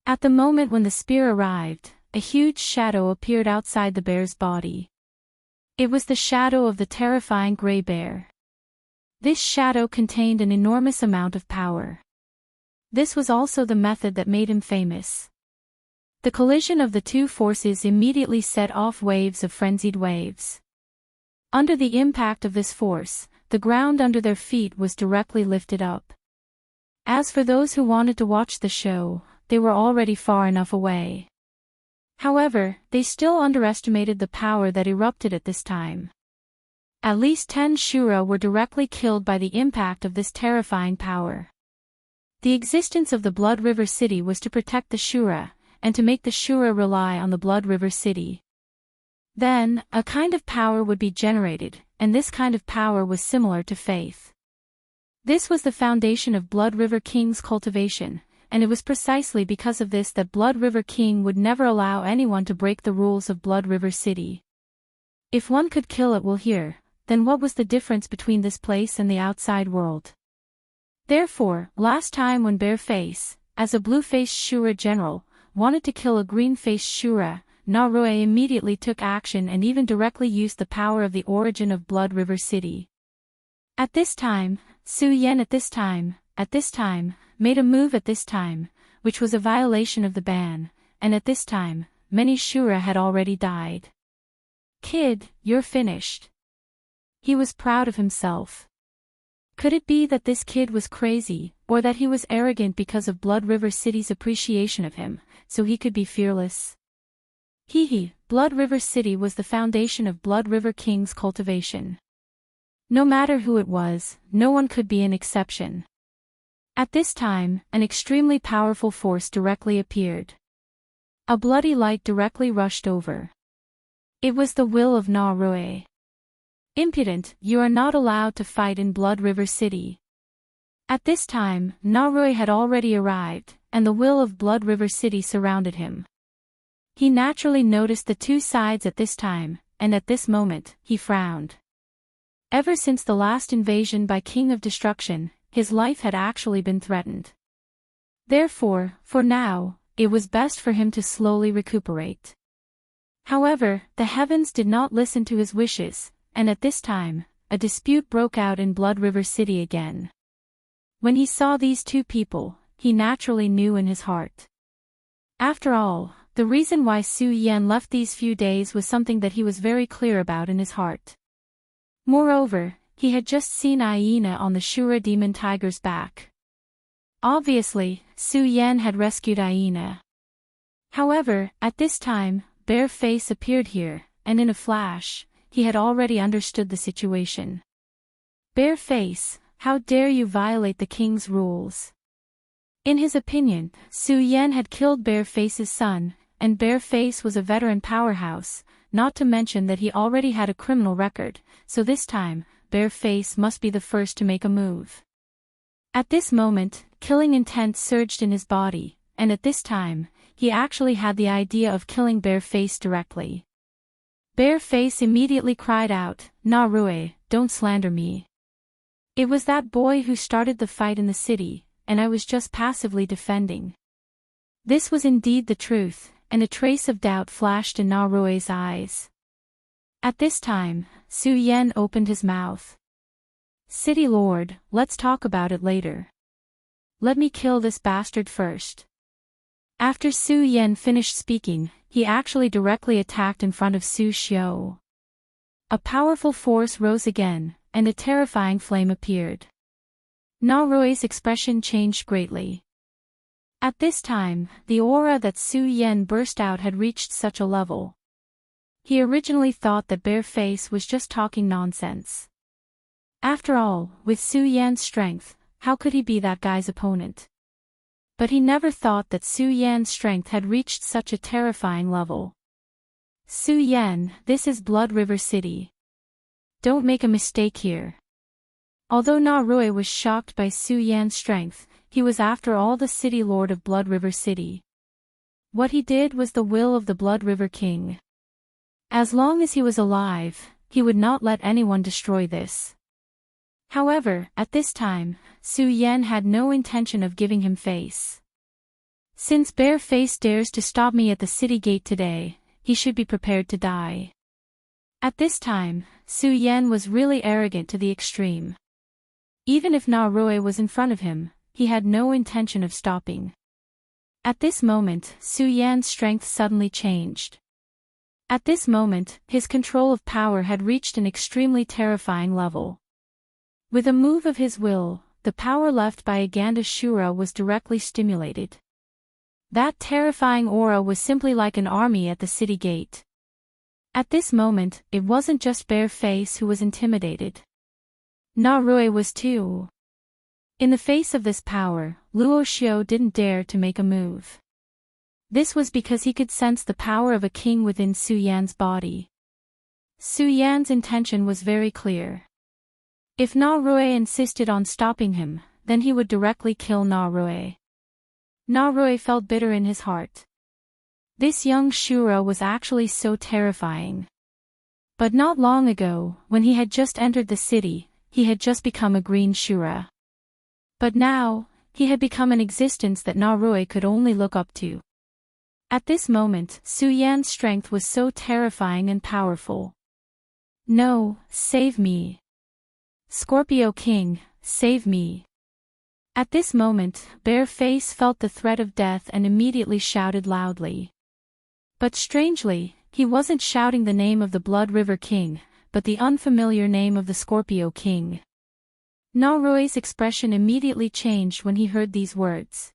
S1: At the moment when the spear arrived, a huge shadow appeared outside the bear's body. It was the shadow of the terrifying gray bear. This shadow contained an enormous amount of power. This was also the method that made him famous. The collision of the two forces immediately set off waves of frenzied waves. Under the impact of this force, the ground under their feet was directly lifted up. As for those who wanted to watch the show, they were already far enough away. However, they still underestimated the power that erupted at this time. At least 10 Shura were directly killed by the impact of this terrifying power. The existence of the Blood River City was to protect the Shura, and to make the Shura rely on the Blood River City. Then, a kind of power would be generated, and this kind of power was similar to faith. This was the foundation of Blood River King's cultivation, and it was precisely because of this that Blood River King would never allow anyone to break the rules of Blood River City. If one could kill it while here, then what was the difference between this place and the outside world? Therefore, last time when Bareface, as a blue-faced Shura general, wanted to kill a green-faced Shura, Narue immediately took action and even directly used the power of the origin of Blood River City. At this time, Su Yan at this time, made a move at this time, which was a violation of the ban, and at this time, many Shura had already died. Kid, you're finished. He was proud of himself. Could it be that this kid was crazy, or that he was arrogant because of Blood River City's appreciation of him, so he could be fearless? Blood River City was the foundation of Blood River King's cultivation. No matter who it was, no one could be an exception. At this time, an extremely powerful force directly appeared. A bloody light directly rushed over. It was the will of Narue. Impudent, you are not allowed to fight in Blood River City. At this time, Narue had already arrived, and the will of Blood River City surrounded him. He naturally noticed the two sides at this time, and at this moment, he frowned. Ever since the last invasion by King of Destruction, his life had actually been threatened. Therefore, for now, it was best for him to slowly recuperate. However, the heavens did not listen to his wishes, and at this time, a dispute broke out in Blood River City again. When he saw these two people, he naturally knew in his heart. After all, The reason why Su Yan left these few days was something that he was very clear about in his heart. Moreover, he had just seen Hyena on the Shura demon tiger's back. Obviously, Su Yan had rescued Hyena. However, at this time, Bare Face appeared here, and in a flash, he had already understood the situation. Bare Face, how dare you violate the king's rules? In his opinion, Su Yan had killed Bare Face's son, and Bare Face was a veteran powerhouse, not to mention that he already had a criminal record, so this time, Bare Face must be the first to make a move. At this moment, killing intent surged in his body, and at this time, he actually had the idea of killing Bare Face directly. Bare Face immediately cried out, "Na Rue, don't slander me. It was that boy who started the fight in the city, and I was just passively defending." This was indeed the truth, and a trace of doubt flashed in Na Rue's eyes. At this time, Su Yan opened his mouth. "City Lord, let's talk about it later. Let me kill this bastard first." After Su Yan finished speaking, he actually directly attacked in front of Su Xiu. A powerful force rose again, and a terrifying flame appeared. Na Rue's expression changed greatly. At this time, the aura that Su Yan burst out had reached such a level. He originally thought that Bare Face was just talking nonsense. After all, with Su Yan's strength, how could he be that guy's opponent? But he never thought that Su Yan's strength had reached such a terrifying level. "Su Yan, this is Blood River City. Don't make a mistake here." Although Na Rue was shocked by Su Yan's strength, he was after all the city lord of Blood River City. What he did was the will of the Blood River King. As long as he was alive, he would not let anyone destroy this. However, at this time, Su Yan had no intention of giving him face. Since Bare Face dares to stop me at the city gate today, he should be prepared to die. At this time, Su Yan was really arrogant to the extreme. Even if Na Rue was in front of him, he had no intention of stopping. At this moment, Su Yan's strength suddenly changed. At this moment, his control of power had reached an extremely terrifying level. With a move of his will, the power left by Aganda Shura was directly stimulated. That terrifying aura was simply like an army at the city gate. At this moment, it wasn't just Bare Face who was intimidated. Na Rue was too. In the face of this power, Luo Xiu didn't dare to make a move. This was because he could sense the power of a king within Su Yan's body. Su Yan's intention was very clear. If Na Rue insisted on stopping him, then he would directly kill Na Rue. Na Rue felt bitter in his heart. This young Shura was actually so terrifying. But not long ago, when he had just entered the city, he had just become a green Shura. But now, he had become an existence that Na Rue could only look up to. At this moment, Su Yan's strength was so terrifying and powerful. "No, save me. Scorpio King, save me." At this moment, Bare Face felt the threat of death and immediately shouted loudly. But strangely, he wasn't shouting the name of the Blood River King, but the unfamiliar name of the Scorpio King. Na Rue's expression immediately changed when he heard these words.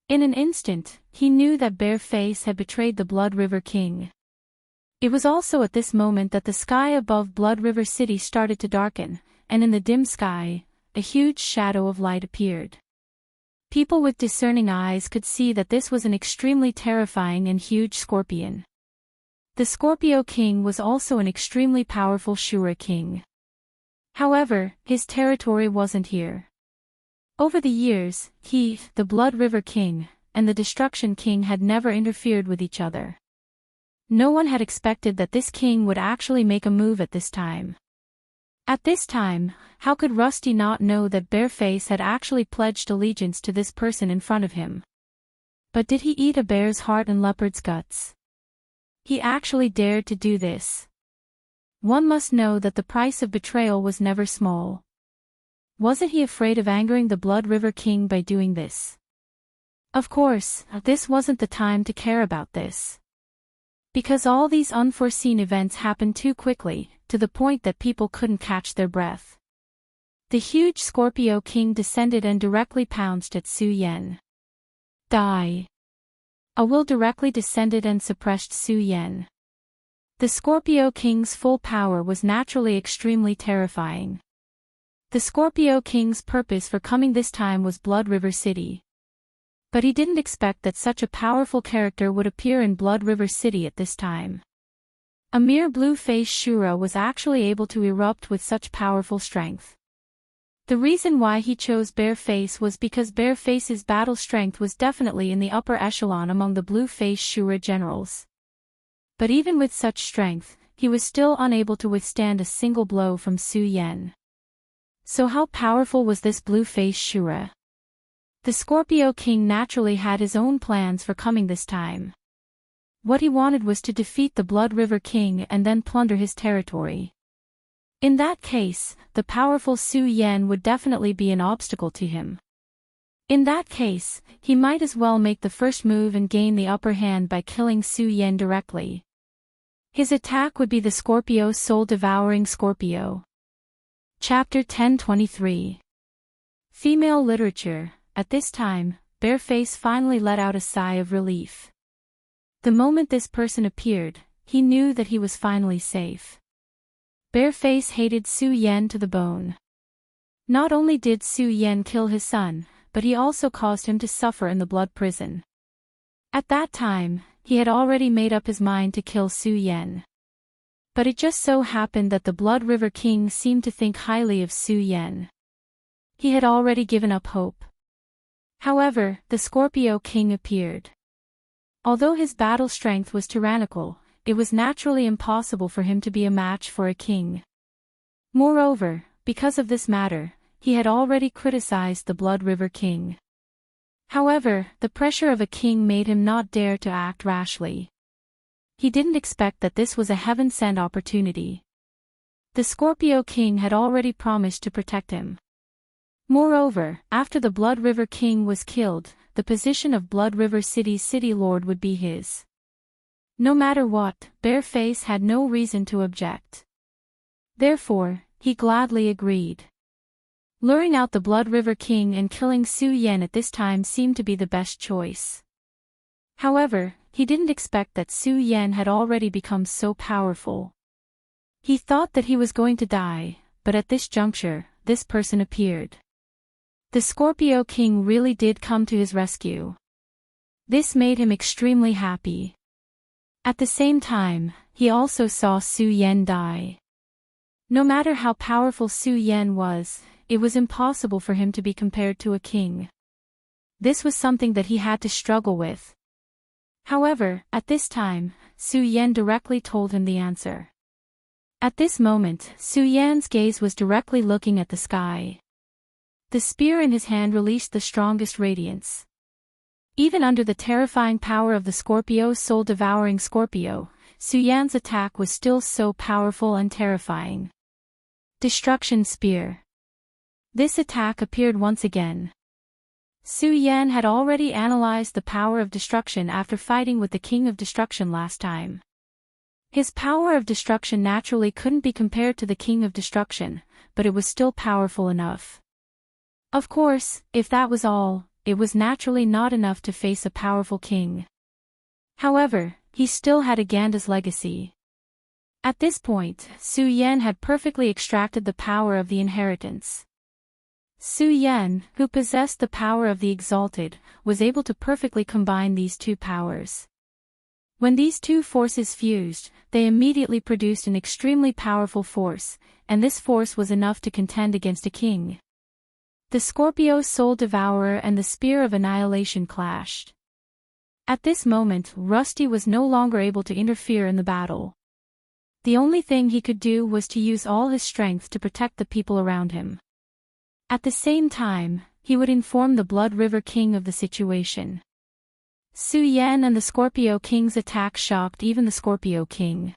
S1: In an instant, he knew that Bare Face had betrayed the Blood River King. It was also at this moment that the sky above Blood River City started to darken, and in the dim sky, a huge shadow of light appeared. People with discerning eyes could see that this was an extremely terrifying and huge scorpion. The Scorpio King was also an extremely powerful Shura King. However, his territory wasn't here. Over the years, he, the Blood River King, and the Destruction King had never interfered with each other. No one had expected that this king would actually make a move at this time. At this time, how could Rusty not know that Bare Face had actually pledged allegiance to this person in front of him? But did he eat a bear's heart and leopard's guts? He actually dared to do this. One must know that the price of betrayal was never small. Wasn't he afraid of angering the Blood River King by doing this? Of course, this wasn't the time to care about this. Because all these unforeseen events happened too quickly, to the point that people couldn't catch their breath. The huge Scorpio King descended and directly pounced at Su Yan. Die. A will directly descended and suppressed Su Yan. The Scorpio King's full power was naturally extremely terrifying. The Scorpio King's purpose for coming this time was Blood River City. But he didn't expect that such a powerful character would appear in Blood River City at this time. A mere blue-faced Shura was actually able to erupt with such powerful strength. The reason why he chose Bareface was because Bareface's battle strength was definitely in the upper echelon among the blue-faced Shura generals. But even with such strength, he was still unable to withstand a single blow from Su Yan. So how powerful was this blue-faced Shura? The Scorpio King naturally had his own plans for coming this time. What he wanted was to defeat the Blood River King and then plunder his territory. In that case, the powerful Su Yan would definitely be an obstacle to him. In that case, he might as well make the first move and gain the upper hand by killing Su Yan directly. His attack would be the Scorpio Soul-Devouring Scorpio. Chapter 1023. Female Literature. At this time, Bareface finally let out a sigh of relief. The moment this person appeared, he knew that he was finally safe. Bareface hated Su Yan to the bone. Not only did Su Yan kill his son, but he also caused him to suffer in the blood prison. At that time, he had already made up his mind to kill Su Yan. But it just so happened that the Blood River King seemed to think highly of Su Yan. He had already given up hope. However, the Scorpio King appeared. Although his battle strength was tyrannical, it was naturally impossible for him to be a match for a king. Moreover, because of this matter, he had already criticized the Blood River King. However, the pressure of a king made him not dare to act rashly. He didn't expect that this was a heaven-sent opportunity. The Scorpio King had already promised to protect him. Moreover, after the Blood River King was killed, the position of Blood River City's City Lord would be his. No matter what, Bareface had no reason to object. Therefore, he gladly agreed. Luring out the Blood River King and killing Su Yan at this time seemed to be the best choice. However, he didn't expect that Su Yan had already become so powerful. He thought that he was going to die, but at this juncture, this person appeared. The Scorpio King really did come to his rescue. This made him extremely happy. At the same time, he also saw Su Yan die. No matter how powerful Su Yan was, it was impossible for him to be compared to a king. This was something that he had to struggle with. However, at this time, Su Yan directly told him the answer. At this moment, Su Yan's gaze was directly looking at the sky. The spear in his hand released the strongest radiance. Even under the terrifying power of the Scorpio Soul-Devouring Scorpio, Su Yan's attack was still so powerful and terrifying. Destruction Spear. This attack appeared once again. Su Yan had already analyzed the power of destruction after fighting with the King of Destruction last time. His power of destruction naturally couldn't be compared to the King of Destruction, but it was still powerful enough. Of course, if that was all, it was naturally not enough to face a powerful king. However, he still had Aganda's legacy. At this point, Su Yan had perfectly extracted the power of the inheritance. Su Yan, who possessed the power of the Exalted, was able to perfectly combine these two powers. When these two forces fused, they immediately produced an extremely powerful force, and this force was enough to contend against a king. The Scorpio Soul Devourer and the Spear of Annihilation clashed. At this moment, Rusty was no longer able to interfere in the battle. The only thing he could do was to use all his strength to protect the people around him. At the same time, he would inform the Blood River King of the situation. Su Yan and the Scorpio King's attack shocked even the Scorpio King.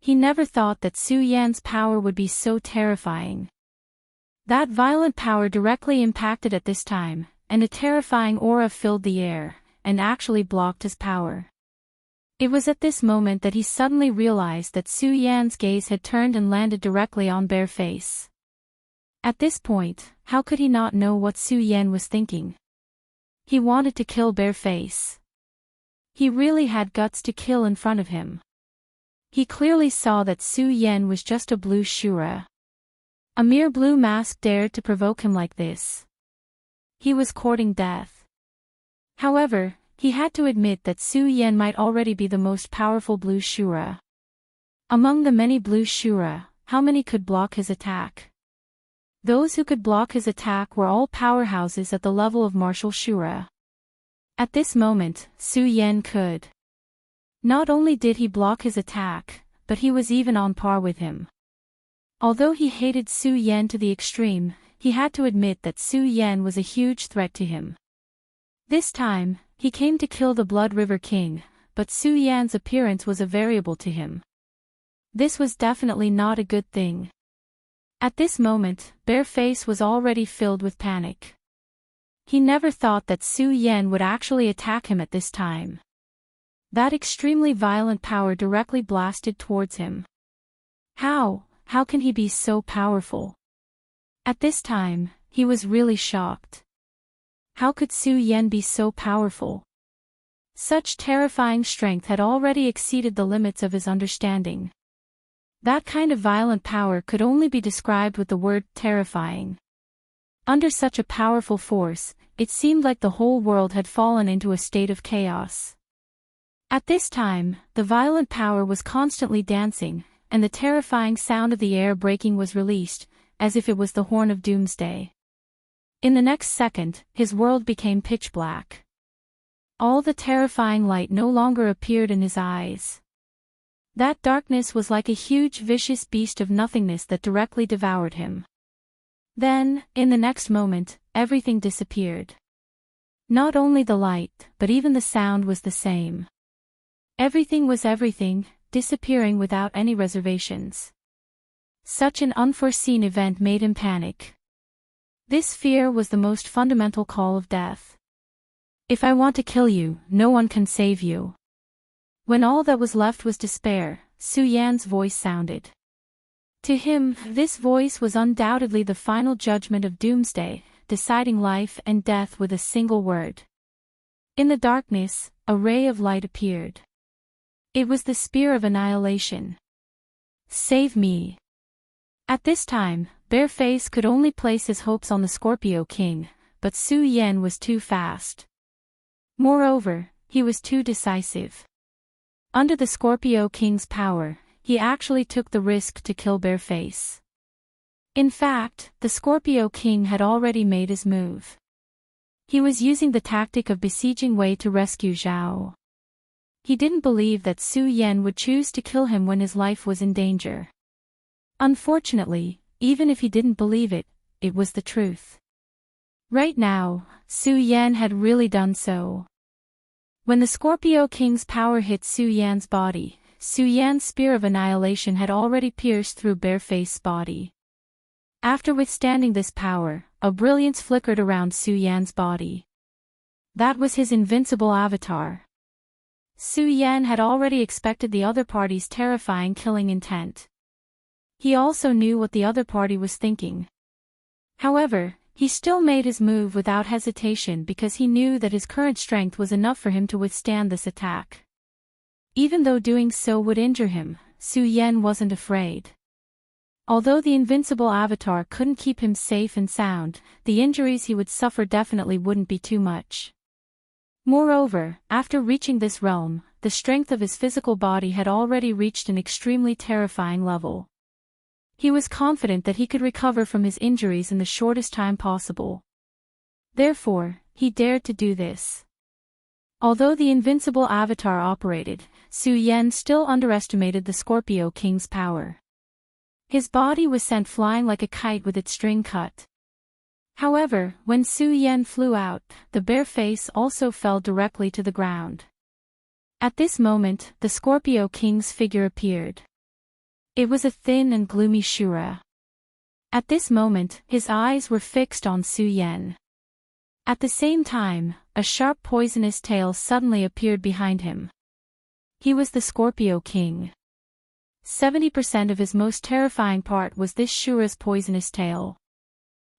S1: He never thought that Su Yan's power would be so terrifying. That violent power directly impacted at this time, and a terrifying aura filled the air, and actually blocked his power. It was at this moment that he suddenly realized that Su Yan's gaze had turned and landed directly on Bareface. At this point, how could he not know what Su Yan was thinking? He wanted to kill Bareface. He really had guts to kill in front of him. He clearly saw that Su Yan was just a blue Shura. A mere blue mask dared to provoke him like this. He was courting death. However, he had to admit that Su Yan might already be the most powerful blue Shura. Among the many blue Shura, how many could block his attack? Those who could block his attack were all powerhouses at the level of martial Shura. At this moment, Su Yan could. Not only did he block his attack, but he was even on par with him. Although he hated Su Yan to the extreme, he had to admit that Su Yan was a huge threat to him. This time, he came to kill the Blood River King, but Su Yan's appearance was a variable to him. This was definitely not a good thing. At this moment, Bareface was already filled with panic. He never thought that Su Yan would actually attack him at this time. That extremely violent power directly blasted towards him. How can he be so powerful? At this time, he was really shocked. How could Su Yan be so powerful? Such terrifying strength had already exceeded the limits of his understanding. That kind of violent power could only be described with the word terrifying. Under such a powerful force, it seemed like the whole world had fallen into a state of chaos. At this time, the violent power was constantly dancing, and the terrifying sound of the air breaking was released, as if it was the horn of doomsday. In the next second, his world became pitch black. All the terrifying light no longer appeared in his eyes. That darkness was like a huge vicious beast of nothingness that directly devoured him. Then, in the next moment, everything disappeared. Not only the light, but even the sound was the same. Everything was everything, disappearing without any reservations. Such an unforeseen event made him panic. This fear was the most fundamental call of death. If I want to kill you, no one can save you. When all that was left was despair, Su Yan's voice sounded. To him, this voice was undoubtedly the final judgment of doomsday, deciding life and death with a single word. In the darkness, a ray of light appeared. It was the spear of annihilation. Save me. At this time, Bareface could only place his hopes on the Scorpio King, but Su Yan was too fast. Moreover, he was too decisive. Under the Scorpio King's power, he actually took the risk to kill Bareface. In fact, the Scorpio King had already made his move. He was using the tactic of besieging Wei to rescue Zhao. He didn't believe that Su Yan would choose to kill him when his life was in danger. Unfortunately, even if he didn't believe it, it was the truth. Right now, Su Yan had really done so. When the Scorpio King's power hit Su Yan's body, Su Yan's spear of annihilation had already pierced through Bareface's body. After withstanding this power, a brilliance flickered around Su Yan's body. That was his invincible avatar. Su Yan had already expected the other party's terrifying killing intent. He also knew what the other party was thinking. However, he still made his move without hesitation because he knew that his current strength was enough for him to withstand this attack. Even though doing so would injure him, Su Yan wasn't afraid. Although the invincible avatar couldn't keep him safe and sound, the injuries he would suffer definitely wouldn't be too much. Moreover, after reaching this realm, the strength of his physical body had already reached an extremely terrifying level. He was confident that he could recover from his injuries in the shortest time possible. Therefore, he dared to do this. Although the invincible avatar operated, Su Yan still underestimated the Scorpio King's power. His body was sent flying like a kite with its string cut. However, when Su Yan flew out, the Bareface also fell directly to the ground. At this moment, the Scorpio King's figure appeared. It was a thin and gloomy Shura. At this moment, his eyes were fixed on Su Yan. At the same time, a sharp poisonous tail suddenly appeared behind him. He was the Scorpio King. 70% of his most terrifying part was this Shura's poisonous tail.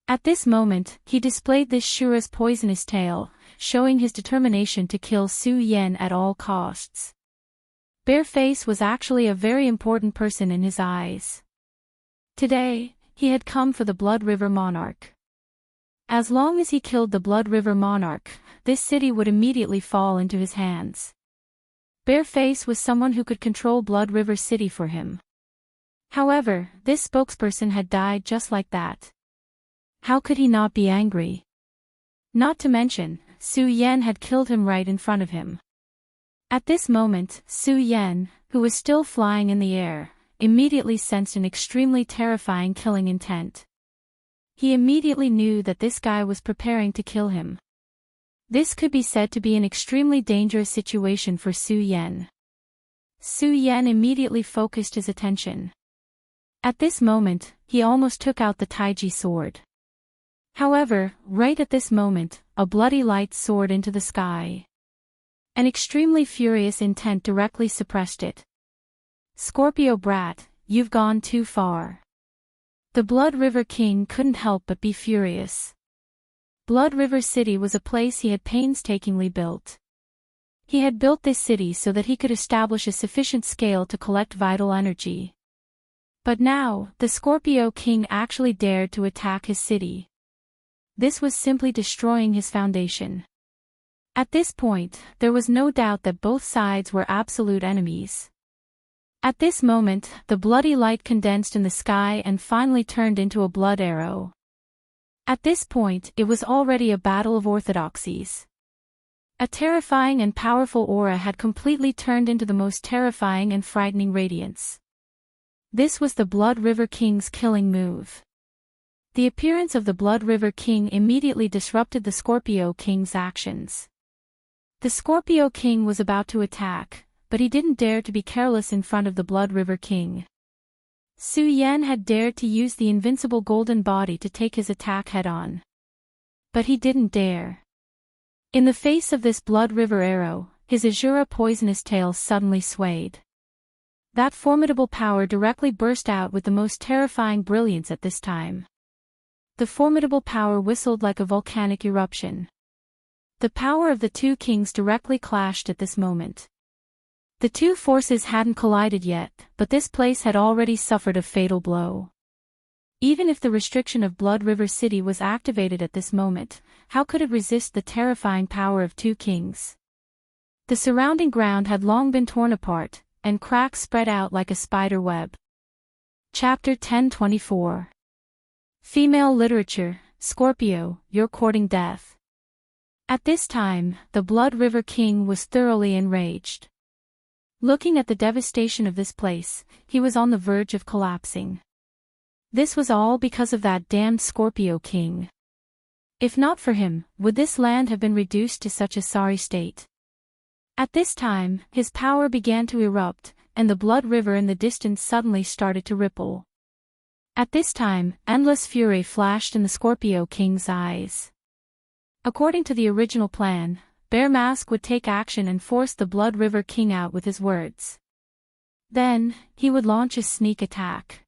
S1: At this moment, he displayed this Shura's poisonous tail, showing his determination to kill Su Yan at all costs. Bareface was actually a very important person in his eyes. Today, he had come for the Blood River Monarch. As long as he killed the Blood River Monarch, this city would immediately fall into his hands. Bareface was someone who could control Blood River City for him. However, this spokesperson had died just like that. How could he not be angry? Not to mention, Su Yan had killed him right in front of him. At this moment, Su Yan, who was still flying in the air, immediately sensed an extremely terrifying killing intent. He immediately knew that this guy was preparing to kill him. This could be said to be an extremely dangerous situation for Su Yan. Su Yan immediately focused his attention. At this moment, he almost took out the Taiji sword. However, right at this moment, a bloody light soared into the sky. An extremely furious intent directly suppressed it. Scorpio brat, you've gone too far. The Blood River King couldn't help but be furious. Blood River City was a place he had painstakingly built. He had built this city so that he could establish a sufficient scale to collect vital energy. But now, the Scorpio King actually dared to attack his city. This was simply destroying his foundation. At this point, there was no doubt that both sides were absolute enemies. At this moment, the bloody light condensed in the sky and finally turned into a blood arrow. At this point, it was already a battle of orthodoxies. A terrifying and powerful aura had completely turned into the most terrifying and frightening radiance. This was the Blood River King's killing move. The appearance of the Blood River King immediately disrupted the Scorpio King's actions. The Scorpio King was about to attack, but he didn't dare to be careless in front of the Blood River King. Su Yan had dared to use the invincible golden body to take his attack head-on. But he didn't dare. In the face of this Blood River arrow, his Azura poisonous tail suddenly swayed. That formidable power directly burst out with the most terrifying brilliance at this time. The formidable power whistled like a volcanic eruption. The power of the two kings directly clashed at this moment. The two forces hadn't collided yet, but this place had already suffered a fatal blow. Even if the restriction of Blood River City was activated at this moment, how could it resist the terrifying power of two kings? The surrounding ground had long been torn apart, and cracks spread out like a spider web. Chapter 1024. Female Literature, Scorpio, You're Courting Death. At this time, the Blood River King was thoroughly enraged. Looking at the devastation of this place, he was on the verge of collapsing. This was all because of that damned Scorpio King. If not for him, would this land have been reduced to such a sorry state? At this time, his power began to erupt, and the Blood River in the distance suddenly started to ripple. At this time, endless fury flashed in the Scorpio King's eyes. According to the original plan, Bear Mask would take action and force the Blood River King out with his words. Then, he would launch a sneak attack.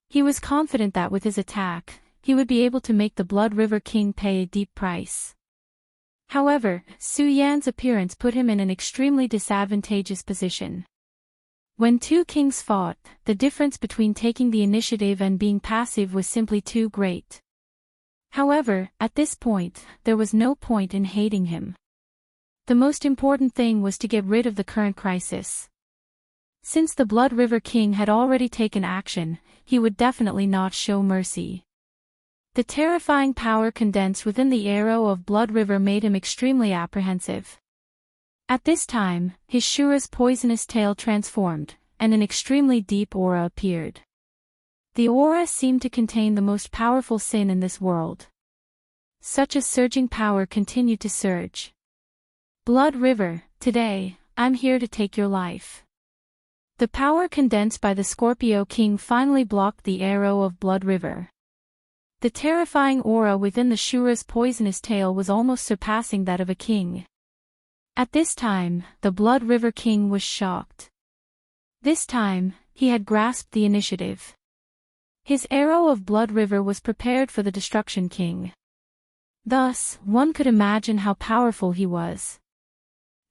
S1: He was confident that with his attack, he would be able to make the Blood River King pay a deep price. However, Su Yan's appearance put him in an extremely disadvantageous position. When two kings fought, the difference between taking the initiative and being passive was simply too great. However, at this point, there was no point in hating him. The most important thing was to get rid of the current crisis. Since the Blood River King had already taken action, he would definitely not show mercy. The terrifying power condensed within the arrow of Blood River made him extremely apprehensive. At this time, his Shura's poisonous tail transformed, and an extremely deep aura appeared. The aura seemed to contain the most powerful sin in this world. Such a surging power continued to surge. Blood River, today, I'm here to take your life. The power condensed by the Scorpio King finally blocked the arrow of Blood River. The terrifying aura within the Shura's poisonous tail was almost surpassing that of a king. At this time, the Blood River King was shocked. This time, he had grasped the initiative. His arrow of Blood River was prepared for the Destruction King. Thus, one could imagine how powerful he was.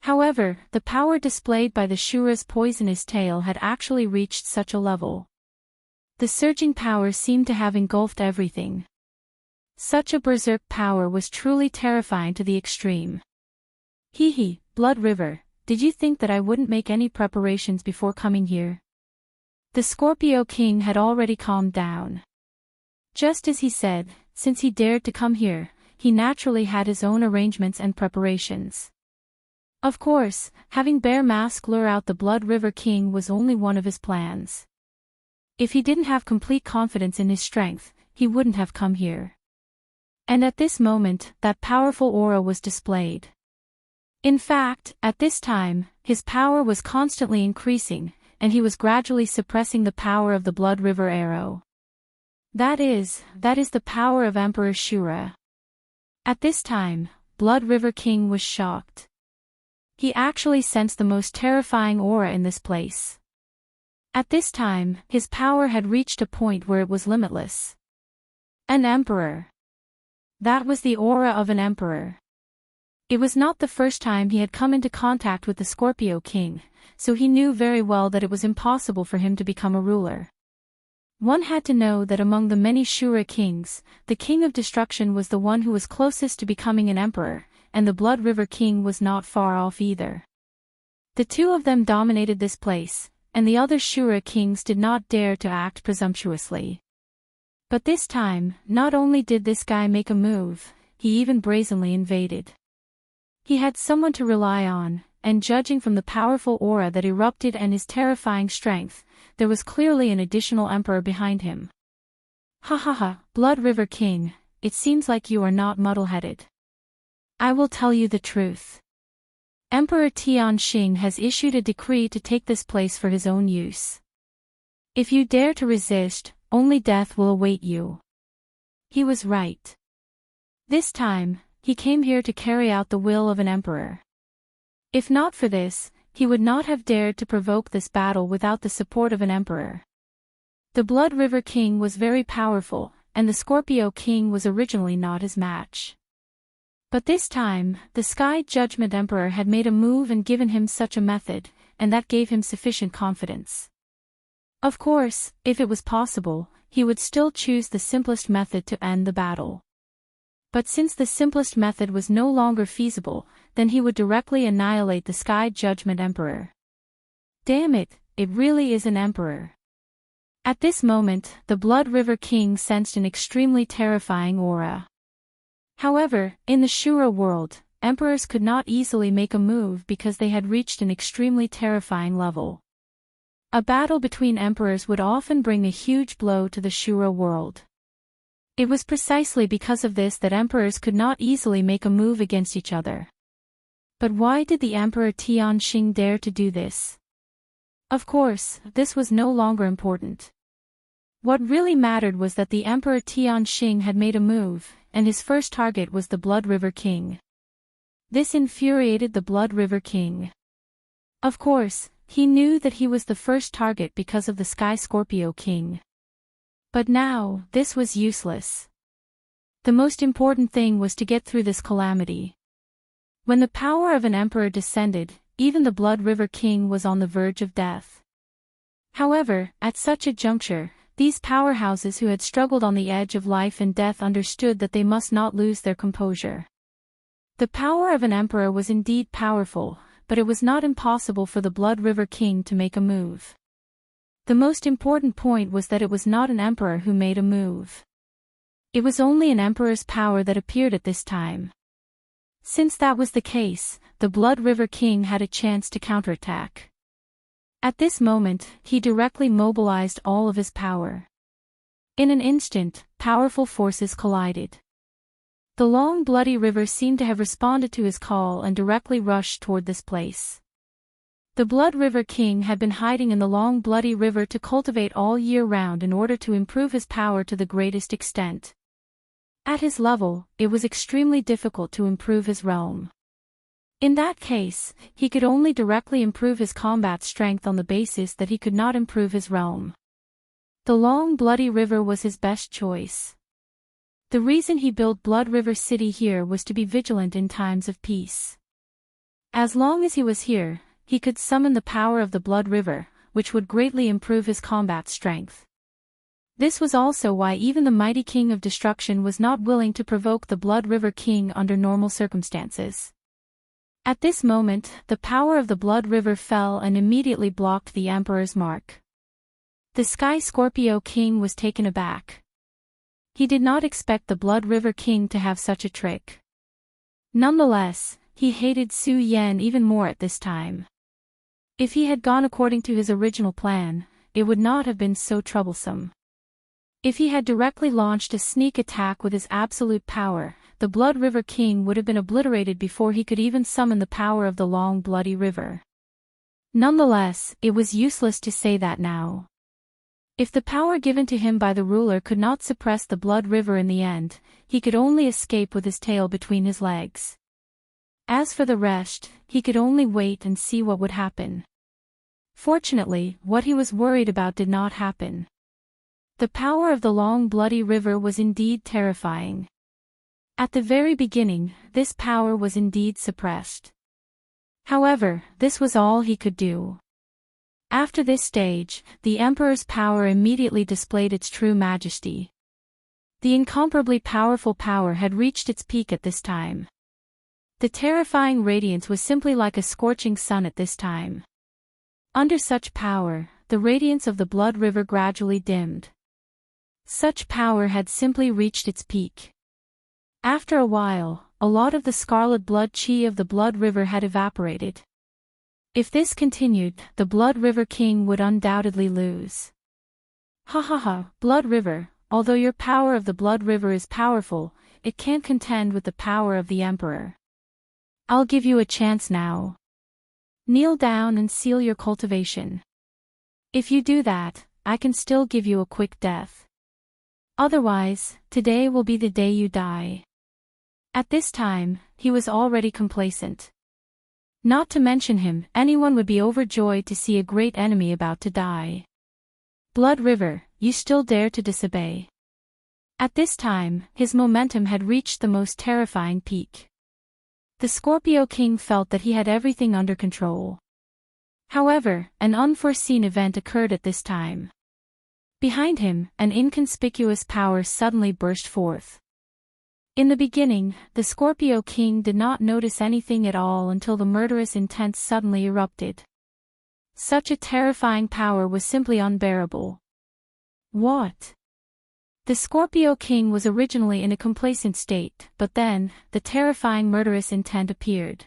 S1: However, the power displayed by the Shura's poisonous tail had actually reached such a level. The surging power seemed to have engulfed everything. Such a berserk power was truly terrifying to the extreme. Hee, Blood River, did you think that I wouldn't make any preparations before coming here? The Scorpio King had already calmed down. Just as he said, since he dared to come here, he naturally had his own arrangements and preparations. Of course, having Bear Mask lure out the Blood River King was only one of his plans. If he didn't have complete confidence in his strength, he wouldn't have come here. And at this moment, that powerful aura was displayed. In fact, at this time, his power was constantly increasing, and he was gradually suppressing the power of the Blood River arrow. That is the power of Emperor Shura. At this time, Blood River King was shocked. He actually sensed the most terrifying aura in this place. At this time, his power had reached a point where it was limitless. An emperor. That was the aura of an emperor. It was not the first time he had come into contact with the Scorpio King, so he knew very well that it was impossible for him to become a ruler. One had to know that among the many Shura kings, the King of Destruction was the one who was closest to becoming an emperor, and the Blood River King was not far off either. The two of them dominated this place, and the other Shura kings did not dare to act presumptuously. But this time, not only did this guy make a move, he even brazenly invaded. He had someone to rely on, and judging from the powerful aura that erupted and his terrifying strength, there was clearly an additional emperor behind him. Ha, Blood River King, it seems like you are not muddle-headed. I will tell you the truth. Emperor Tianxing has issued a decree to take this place for his own use. If you dare to resist, only death will await you. He was right. This time, he came here to carry out the will of an emperor. If not for this, he would not have dared to provoke this battle without the support of an emperor. The Blood River King was very powerful, and the Scorpio King was originally not his match. But this time, the Sky Judgment Emperor had made a move and given him such a method, and that gave him sufficient confidence. Of course, if it was possible, he would still choose the simplest method to end the battle. But since the simplest method was no longer feasible, then he would directly annihilate the Sky Judgment Emperor. Damn it, it really is an emperor. At this moment, the Blood River King sensed an extremely terrifying aura. However, in the Shura world, emperors could not easily make a move because they had reached an extremely terrifying level. A battle between emperors would often bring a huge blow to the Shura world. It was precisely because of this that emperors could not easily make a move against each other. But why did the Emperor Tianxing dare to do this? Of course, this was no longer important. What really mattered was that the Emperor Tianxing had made a move, and his first target was the Blood River King. This infuriated the Blood River King. Of course, he knew that he was the first target because of the Sky Scorpio King. But now, this was useless. The most important thing was to get through this calamity. When the power of an emperor descended, even the Blood River King was on the verge of death. However, at such a juncture, these powerhouses who had struggled on the edge of life and death understood that they must not lose their composure. The power of an emperor was indeed powerful, but it was not impossible for the Blood River King to make a move. The most important point was that it was not an emperor who made a move. It was only an emperor's power that appeared at this time. Since that was the case, the Blood River King had a chance to counterattack. At this moment, he directly mobilized all of his power. In an instant, powerful forces collided. The long bloody river seemed to have responded to his call and directly rushed toward this place. The Blood River King had been hiding in the long bloody river to cultivate all year round in order to improve his power to the greatest extent. At his level, it was extremely difficult to improve his realm. In that case, he could only directly improve his combat strength on the basis that he could not improve his realm. The long bloody river was his best choice. The reason he built Blood River City here was to be vigilant in times of peace. As long as he was here, he could summon the power of the Blood River, which would greatly improve his combat strength. This was also why even the mighty King of Destruction was not willing to provoke the Blood River King under normal circumstances. At this moment, the power of the Blood River fell and immediately blocked the Emperor's mark. The Sky Scorpio King was taken aback. He did not expect the Blood River King to have such a trick. Nonetheless, he hated Su Yan even more at this time. If he had gone according to his original plan, it would not have been so troublesome. If he had directly launched a sneak attack with his absolute power, the Blood River King would have been obliterated before he could even summon the power of the long bloody river. Nonetheless, it was useless to say that now. If the power given to him by the ruler could not suppress the Blood River in the end, he could only escape with his tail between his legs. As for the rest, he could only wait and see what would happen. Fortunately, what he was worried about did not happen. The power of the long bloody river was indeed terrifying. At the very beginning, this power was indeed suppressed. However, this was all he could do. After this stage, the Emperor's power immediately displayed its true majesty. The incomparably powerful power had reached its peak at this time. The terrifying radiance was simply like a scorching sun at this time. Under such power, the radiance of the Blood River gradually dimmed. Such power had simply reached its peak. After a while, a lot of the scarlet blood chi of the Blood River had evaporated. If this continued, the Blood River King would undoubtedly lose. Blood River, although your power of the Blood River is powerful, it can't contend with the power of the Emperor. I'll give you a chance now. Kneel down and seal your cultivation. If you do that, I can still give you a quick death. Otherwise, today will be the day you die. At this time, he was already complacent. Not to mention him, anyone would be overjoyed to see a great enemy about to die. Blood River, you still dare to disobey. At this time, his momentum had reached the most terrifying peak. The Scorpio King felt that he had everything under control. However, an unforeseen event occurred at this time. Behind him, an inconspicuous power suddenly burst forth. In the beginning, the Scorpio King did not notice anything at all until the murderous intent suddenly erupted. Such a terrifying power was simply unbearable. What? The Scorpio King was originally in a complacent state, but then, the terrifying murderous intent appeared.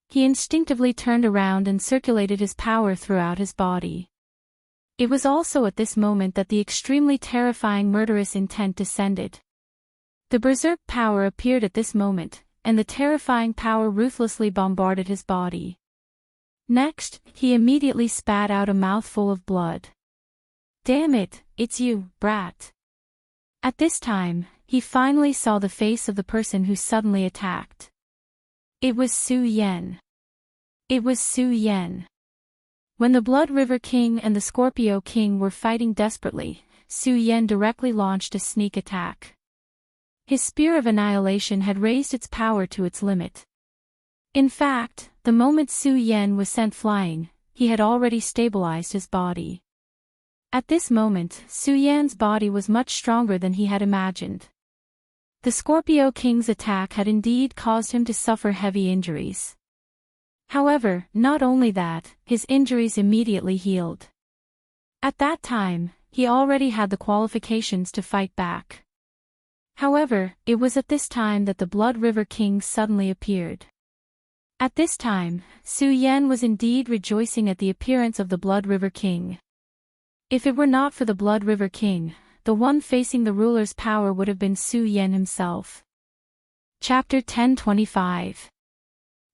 S1: He instinctively turned around and circulated his power throughout his body. It was also at this moment that the extremely terrifying murderous intent descended. The berserk power appeared at this moment, and the terrifying power ruthlessly bombarded his body. Next, he immediately spat out a mouthful of blood. Damn it, it's you, brat. At this time, he finally saw the face of the person who suddenly attacked. It was Su Yan. It was Su Yan. When the Blood River King and the Scorpio King were fighting desperately, Su Yan directly launched a sneak attack. His Spear of Annihilation had raised its power to its limit. In fact, the moment Su Yan was sent flying, he had already stabilized his body. At this moment, Su Yan's body was much stronger than he had imagined. The Scorpio King's attack had indeed caused him to suffer heavy injuries. However, not only that, his injuries immediately healed. At that time, he already had the qualifications to fight back. However, it was at this time that the Blood River King suddenly appeared. At this time, Su Yan was indeed rejoicing at the appearance of the Blood River King. If it were not for the Blood River King, the one facing the ruler's power would have been Su Yan himself. Chapter 1025.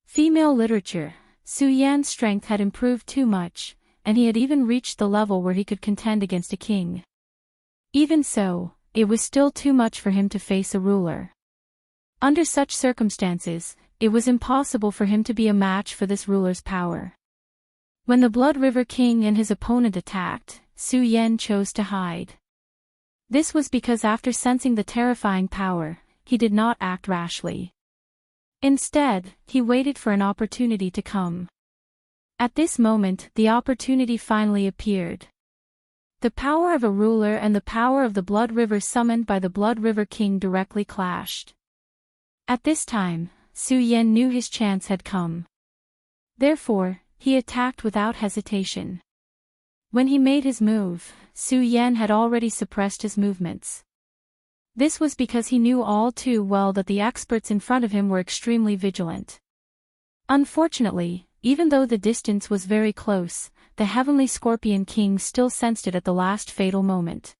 S1: Female Literature. Su Yan's strength had improved too much, and he had even reached the level where he could contend against a king. Even so, it was still too much for him to face a ruler. Under such circumstances, it was impossible for him to be a match for this ruler's power. When the Blood River King and his opponent attacked, Su Yan chose to hide. This was because after sensing the terrifying power, he did not act rashly. Instead, he waited for an opportunity to come. At this moment, the opportunity finally appeared. The power of a ruler and the power of the Blood River summoned by the Blood River King directly clashed. At this time, Su Yan knew his chance had come. Therefore, he attacked without hesitation. When he made his move, Su Yan had already suppressed his movements. This was because he knew all too well that the experts in front of him were extremely vigilant. Unfortunately, even though the distance was very close, the Heavenly Scorpion King still sensed it at the last fatal moment.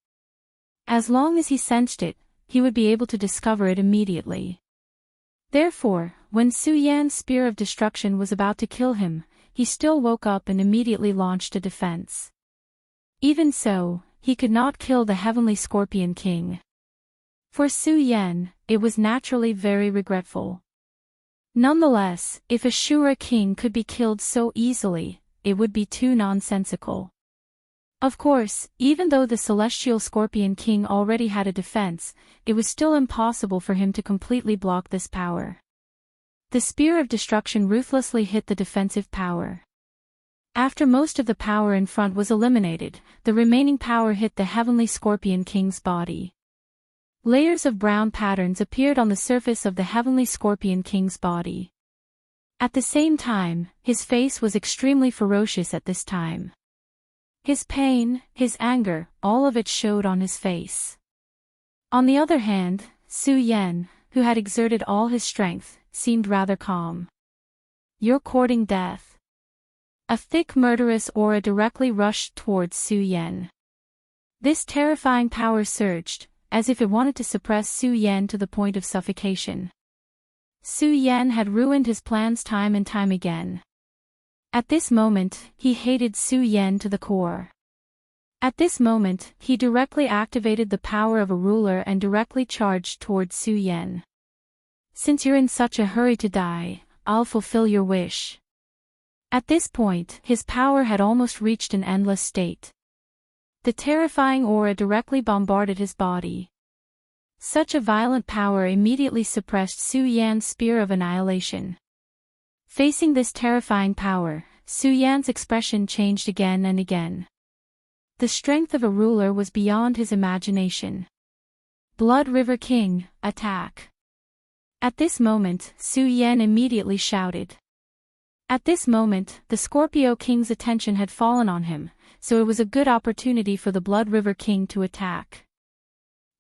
S1: As long as he sensed it, he would be able to discover it immediately. Therefore, when Su Yan's spear of destruction was about to kill him, he still woke up and immediately launched a defense. Even so, he could not kill the Heavenly Scorpion King. For Su Yan, it was naturally very regretful. Nonetheless, if Ashura King could be killed so easily, it would be too nonsensical. Of course, even though the Celestial Scorpion King already had a defense, it was still impossible for him to completely block this power. The Spear of Destruction ruthlessly hit the defensive power. After most of the power in front was eliminated, the remaining power hit the Heavenly Scorpion King's body. Layers of brown patterns appeared on the surface of the Heavenly Scorpion King's body. At the same time, his face was extremely ferocious at this time. His pain, his anger, all of it showed on his face. On the other hand, Su Yan, who had exerted all his strength, seemed rather calm. "You're courting death." A thick murderous aura directly rushed towards Su Yan. This terrifying power surged, as if it wanted to suppress Su Yan to the point of suffocation. Su Yan had ruined his plans time and time again. At this moment, he hated Su Yan to the core. At this moment, he directly activated the power of a ruler and directly charged towards Su Yan. "Since you're in such a hurry to die, I'll fulfill your wish." At this point, his power had almost reached an endless state. The terrifying aura directly bombarded his body. Such a violent power immediately suppressed Su Yan's spear of annihilation. Facing this terrifying power, Su Yan's expression changed again and again. The strength of a ruler was beyond his imagination. "Blood River King, attack!" At this moment, Su Yan immediately shouted. At this moment, the Scorpio King's attention had fallen on him, so it was a good opportunity for the Blood River King to attack.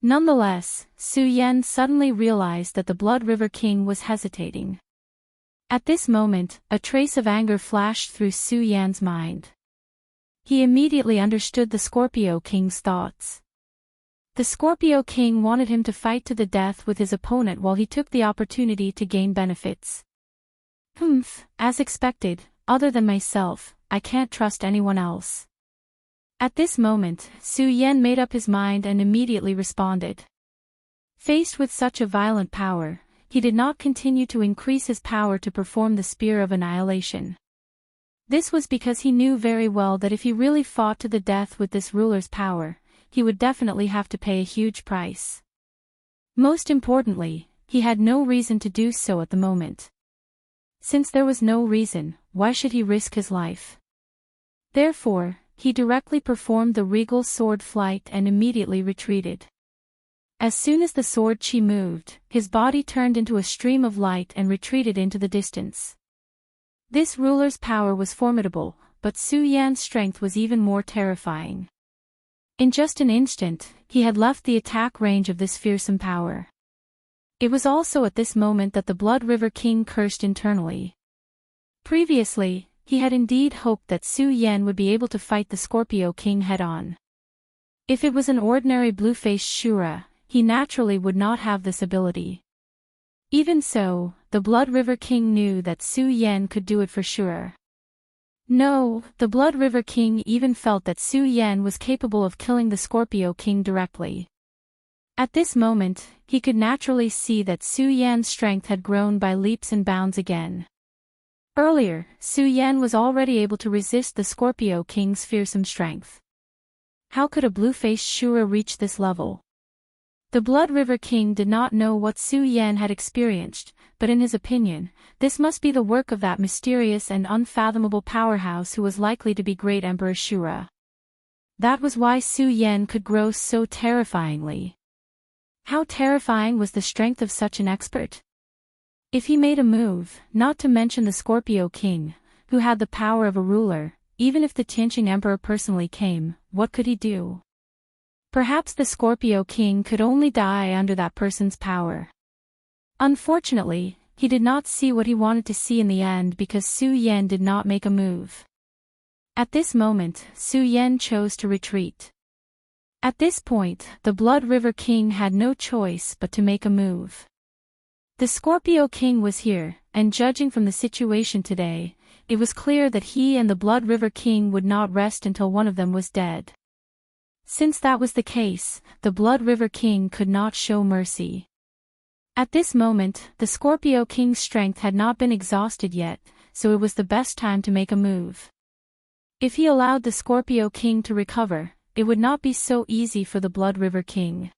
S1: Nonetheless, Su Yan suddenly realized that the Blood River King was hesitating. At this moment, a trace of anger flashed through Su Yan's mind. He immediately understood the Scorpio King's thoughts. The Scorpio King wanted him to fight to the death with his opponent while he took the opportunity to gain benefits. As expected, other than myself, I can't trust anyone else. At this moment, Su Yan made up his mind and immediately responded. Faced with such a violent power, he did not continue to increase his power to perform the Spear of Annihilation. This was because he knew very well that if he really fought to the death with this ruler's power, he would definitely have to pay a huge price. Most importantly, he had no reason to do so at the moment. Since there was no reason, why should he risk his life? Therefore, he directly performed the regal sword flight and immediately retreated. As soon as the sword chi moved, his body turned into a stream of light and retreated into the distance. This ruler's power was formidable, but Su Yan's strength was even more terrifying. In just an instant, he had left the attack range of this fearsome power. It was also at this moment that the Blood River King cursed internally. Previously, he had indeed hoped that Su Yan would be able to fight the Scorpio King head-on. If it was an ordinary blue-faced Shura, he naturally would not have this ability. Even so, the Blood River King knew that Su Yan could do it for sure. No, the Blood River King even felt that Su Yan was capable of killing the Scorpio King directly. At this moment, he could naturally see that Su Yan's strength had grown by leaps and bounds again. Earlier, Su Yan was already able to resist the Scorpio King's fearsome strength. How could a blue-faced Shura reach this level? The Blood River King did not know what Su Yan had experienced, but in his opinion, this must be the work of that mysterious and unfathomable powerhouse who was likely to be great Emperor Shura. That was why Su Yan could grow so terrifyingly. How terrifying was the strength of such an expert? If he made a move, not to mention the Scorpio King, who had the power of a ruler, even if the Tianqing Emperor personally came, what could he do? Perhaps the Scorpio King could only die under that person's power. Unfortunately, he did not see what he wanted to see in the end because Su Yan did not make a move. At this moment, Su Yan chose to retreat. At this point, the Blood River King had no choice but to make a move. The Scorpio King was here, and judging from the situation today, it was clear that he and the Blood River King would not rest until one of them was dead. Since that was the case, the Blood River King could not show mercy. At this moment, the Scorpio King's strength had not been exhausted yet, so it was the best time to make a move. If he allowed the Scorpio King to recover, it would not be so easy for the Blood River King.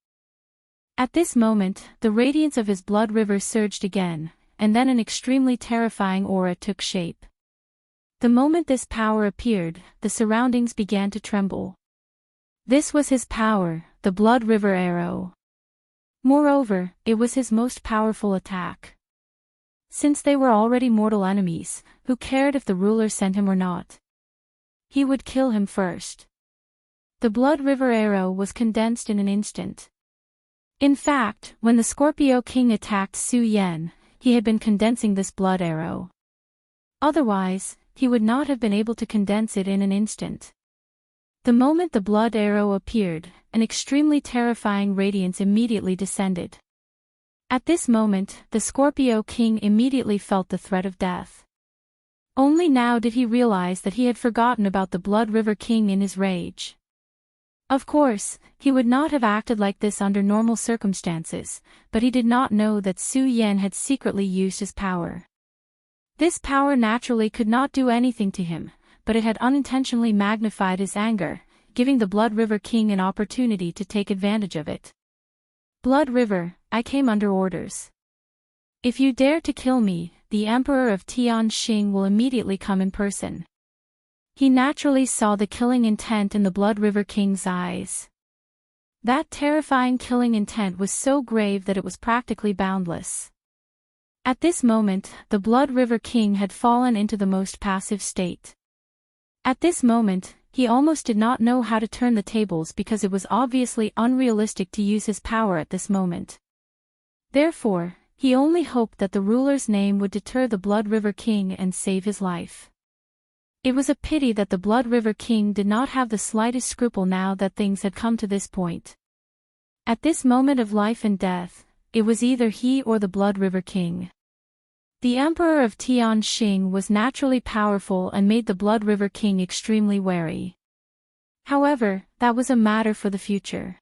S1: At this moment, the radiance of his blood river surged again, and then an extremely terrifying aura took shape. The moment this power appeared, the surroundings began to tremble. This was his power, the Blood River Arrow. Moreover, it was his most powerful attack. Since they were already mortal enemies, who cared if the ruler sent him or not? He would kill him first. The Blood River Arrow was condensed in an instant. In fact, when the Scorpio King attacked Su Yan, he had been condensing this blood arrow. Otherwise, he would not have been able to condense it in an instant. The moment the blood arrow appeared, an extremely terrifying radiance immediately descended. At this moment, the Scorpio King immediately felt the threat of death. Only now did he realize that he had forgotten about the Blood River King in his rage. Of course, he would not have acted like this under normal circumstances, but he did not know that Su Yan had secretly used his power. This power naturally could not do anything to him, but it had unintentionally magnified his anger, giving the Blood River King an opportunity to take advantage of it. Blood River, I came under orders. If you dare to kill me, the Emperor of Tianqing will immediately come in person. He naturally saw the killing intent in the Blood River King's eyes. That terrifying killing intent was so grave that it was practically boundless. At this moment, the Blood River King had fallen into the most passive state. At this moment, he almost did not know how to turn the tables because it was obviously unrealistic to use his power at this moment. Therefore, he only hoped that the ruler's name would deter the Blood River King and save his life. It was a pity that the Blood River King did not have the slightest scruple now that things had come to this point. At this moment of life and death, it was either he or the Blood River King. The Emperor of Tianqing was naturally powerful and made the Blood River King extremely wary. However, that was a matter for the future.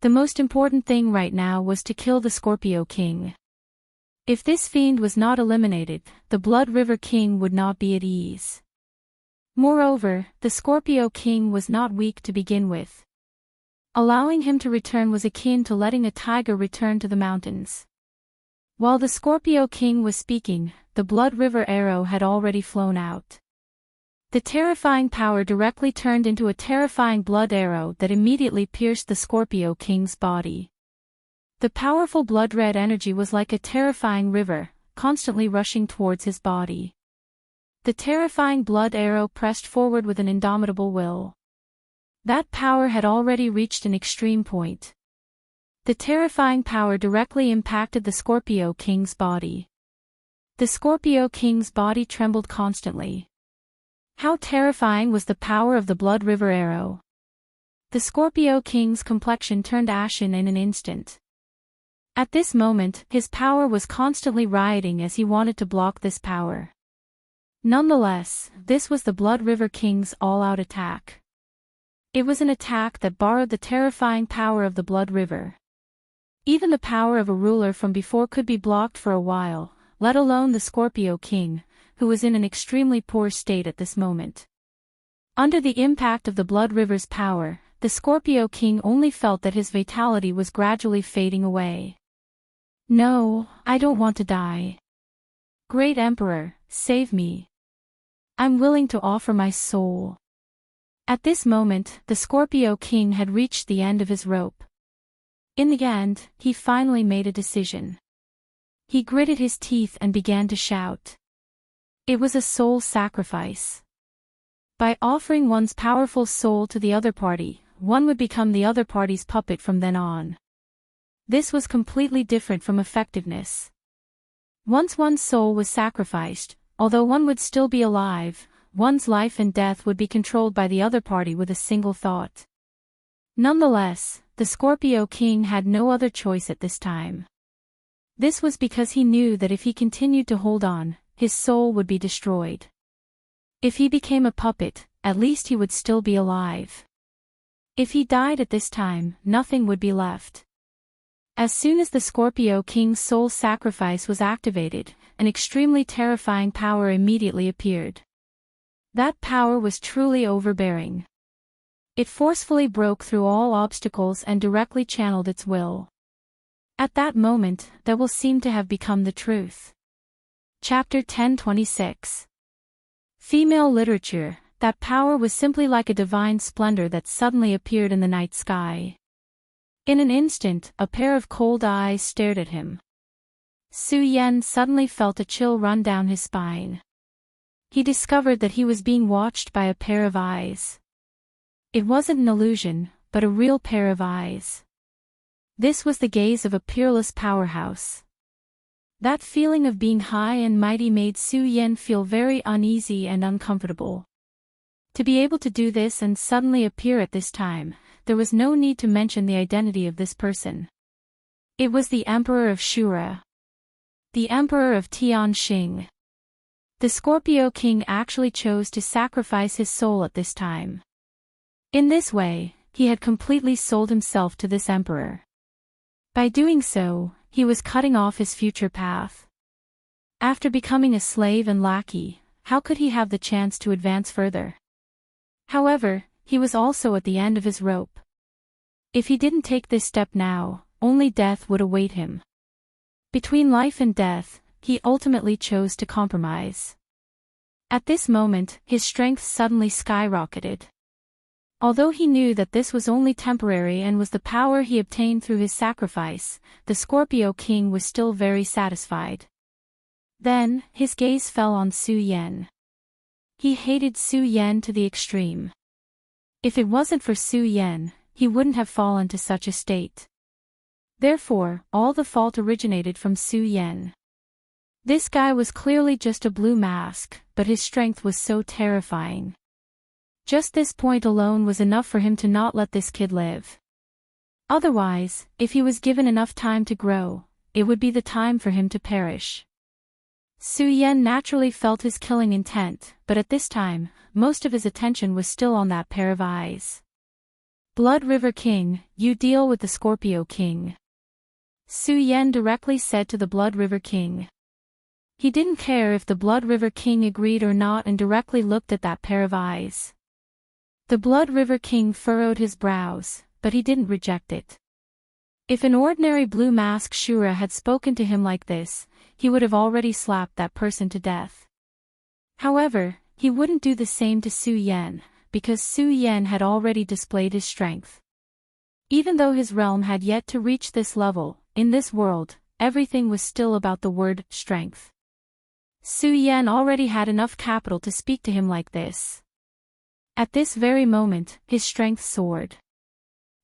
S1: The most important thing right now was to kill the Scorpio King. If this fiend was not eliminated, the Blood River King would not be at ease. Moreover, the Scorpio King was not weak to begin with. Allowing him to return was akin to letting a tiger return to the mountains. While the Scorpio King was speaking, the Blood River Arrow had already flown out. The terrifying power directly turned into a terrifying blood arrow that immediately pierced the Scorpio King's body. The powerful blood-red energy was like a terrifying river, constantly rushing towards his body. The terrifying blood arrow pressed forward with an indomitable will. That power had already reached an extreme point. The terrifying power directly impacted the Scorpio King's body. The Scorpio King's body trembled constantly. How terrifying was the power of the Blood River Arrow! The Scorpio King's complexion turned ashen in an instant. At this moment, his power was constantly rioting as he wanted to block this power. Nonetheless, this was the Blood River King's all-out attack. It was an attack that borrowed the terrifying power of the Blood River. Even the power of a ruler from before could be blocked for a while, let alone the Scorpio King, who was in an extremely poor state at this moment. Under the impact of the Blood River's power, the Scorpio King only felt that his vitality was gradually fading away. No, I don't want to die. Great Emperor, save me. I'm willing to offer my soul. At this moment, the Scorpio King had reached the end of his rope. In the end, he finally made a decision. He gritted his teeth and began to shout. It was a soul sacrifice. By offering one's powerful soul to the other party, one would become the other party's puppet from then on. This was completely different from effectiveness. Once one's soul was sacrificed, although one would still be alive, one's life and death would be controlled by the other party with a single thought. Nonetheless, the Scorpio King had no other choice at this time. This was because he knew that if he continued to hold on, his soul would be destroyed. If he became a puppet, at least he would still be alive. If he died at this time, nothing would be left. As soon as the Scorpio King's soul sacrifice was activated, an extremely terrifying power immediately appeared. That power was truly overbearing. It forcefully broke through all obstacles and directly channeled its will. At that moment, that will seem to have become the truth. Chapter 1026. Female Literature. That power was simply like a divine splendor that suddenly appeared in the night sky. In an instant, a pair of cold eyes stared at him. Su Yen suddenly felt a chill run down his spine. He discovered that he was being watched by a pair of eyes. It wasn't an illusion, but a real pair of eyes. This was the gaze of a peerless powerhouse. That feeling of being high and mighty made Su Yen feel very uneasy and uncomfortable. To be able to do this and suddenly appear at this time, there was no need to mention the identity of this person. It was the Emperor of Shura. The Emperor of Tianxing. The Scorpio King actually chose to sacrifice his soul at this time. In this way, he had completely sold himself to this emperor. By doing so, he was cutting off his future path. After becoming a slave and lackey, how could he have the chance to advance further? However, he was also at the end of his rope. If he didn't take this step now, only death would await him. Between life and death, he ultimately chose to compromise. At this moment, his strength suddenly skyrocketed. Although he knew that this was only temporary and was the power he obtained through his sacrifice, the Scorpio King was still very satisfied. Then, his gaze fell on Su Yen. He hated Su Yen to the extreme. If it wasn't for Su Yen, he wouldn't have fallen to such a state. Therefore, all the fault originated from Su Yen. This guy was clearly just a blue mask, but his strength was so terrifying. Just this point alone was enough for him to not let this kid live. Otherwise, if he was given enough time to grow, it would be the time for him to perish. Su Yen naturally felt his killing intent, but at this time, most of his attention was still on that pair of eyes. Blood River King, you deal with the Scorpio King. Su Yen directly said to the Blood River King. He didn't care if the Blood River King agreed or not and directly looked at that pair of eyes. The Blood River King furrowed his brows, but he didn't reject it. If an ordinary blue mask Shura had spoken to him like this, he would have already slapped that person to death. However, he wouldn't do the same to Su Yen, because Su Yen had already displayed his strength. Even though his realm had yet to reach this level, in this world, everything was still about the word strength. Su Yen already had enough capital to speak to him like this. At this very moment, his strength soared.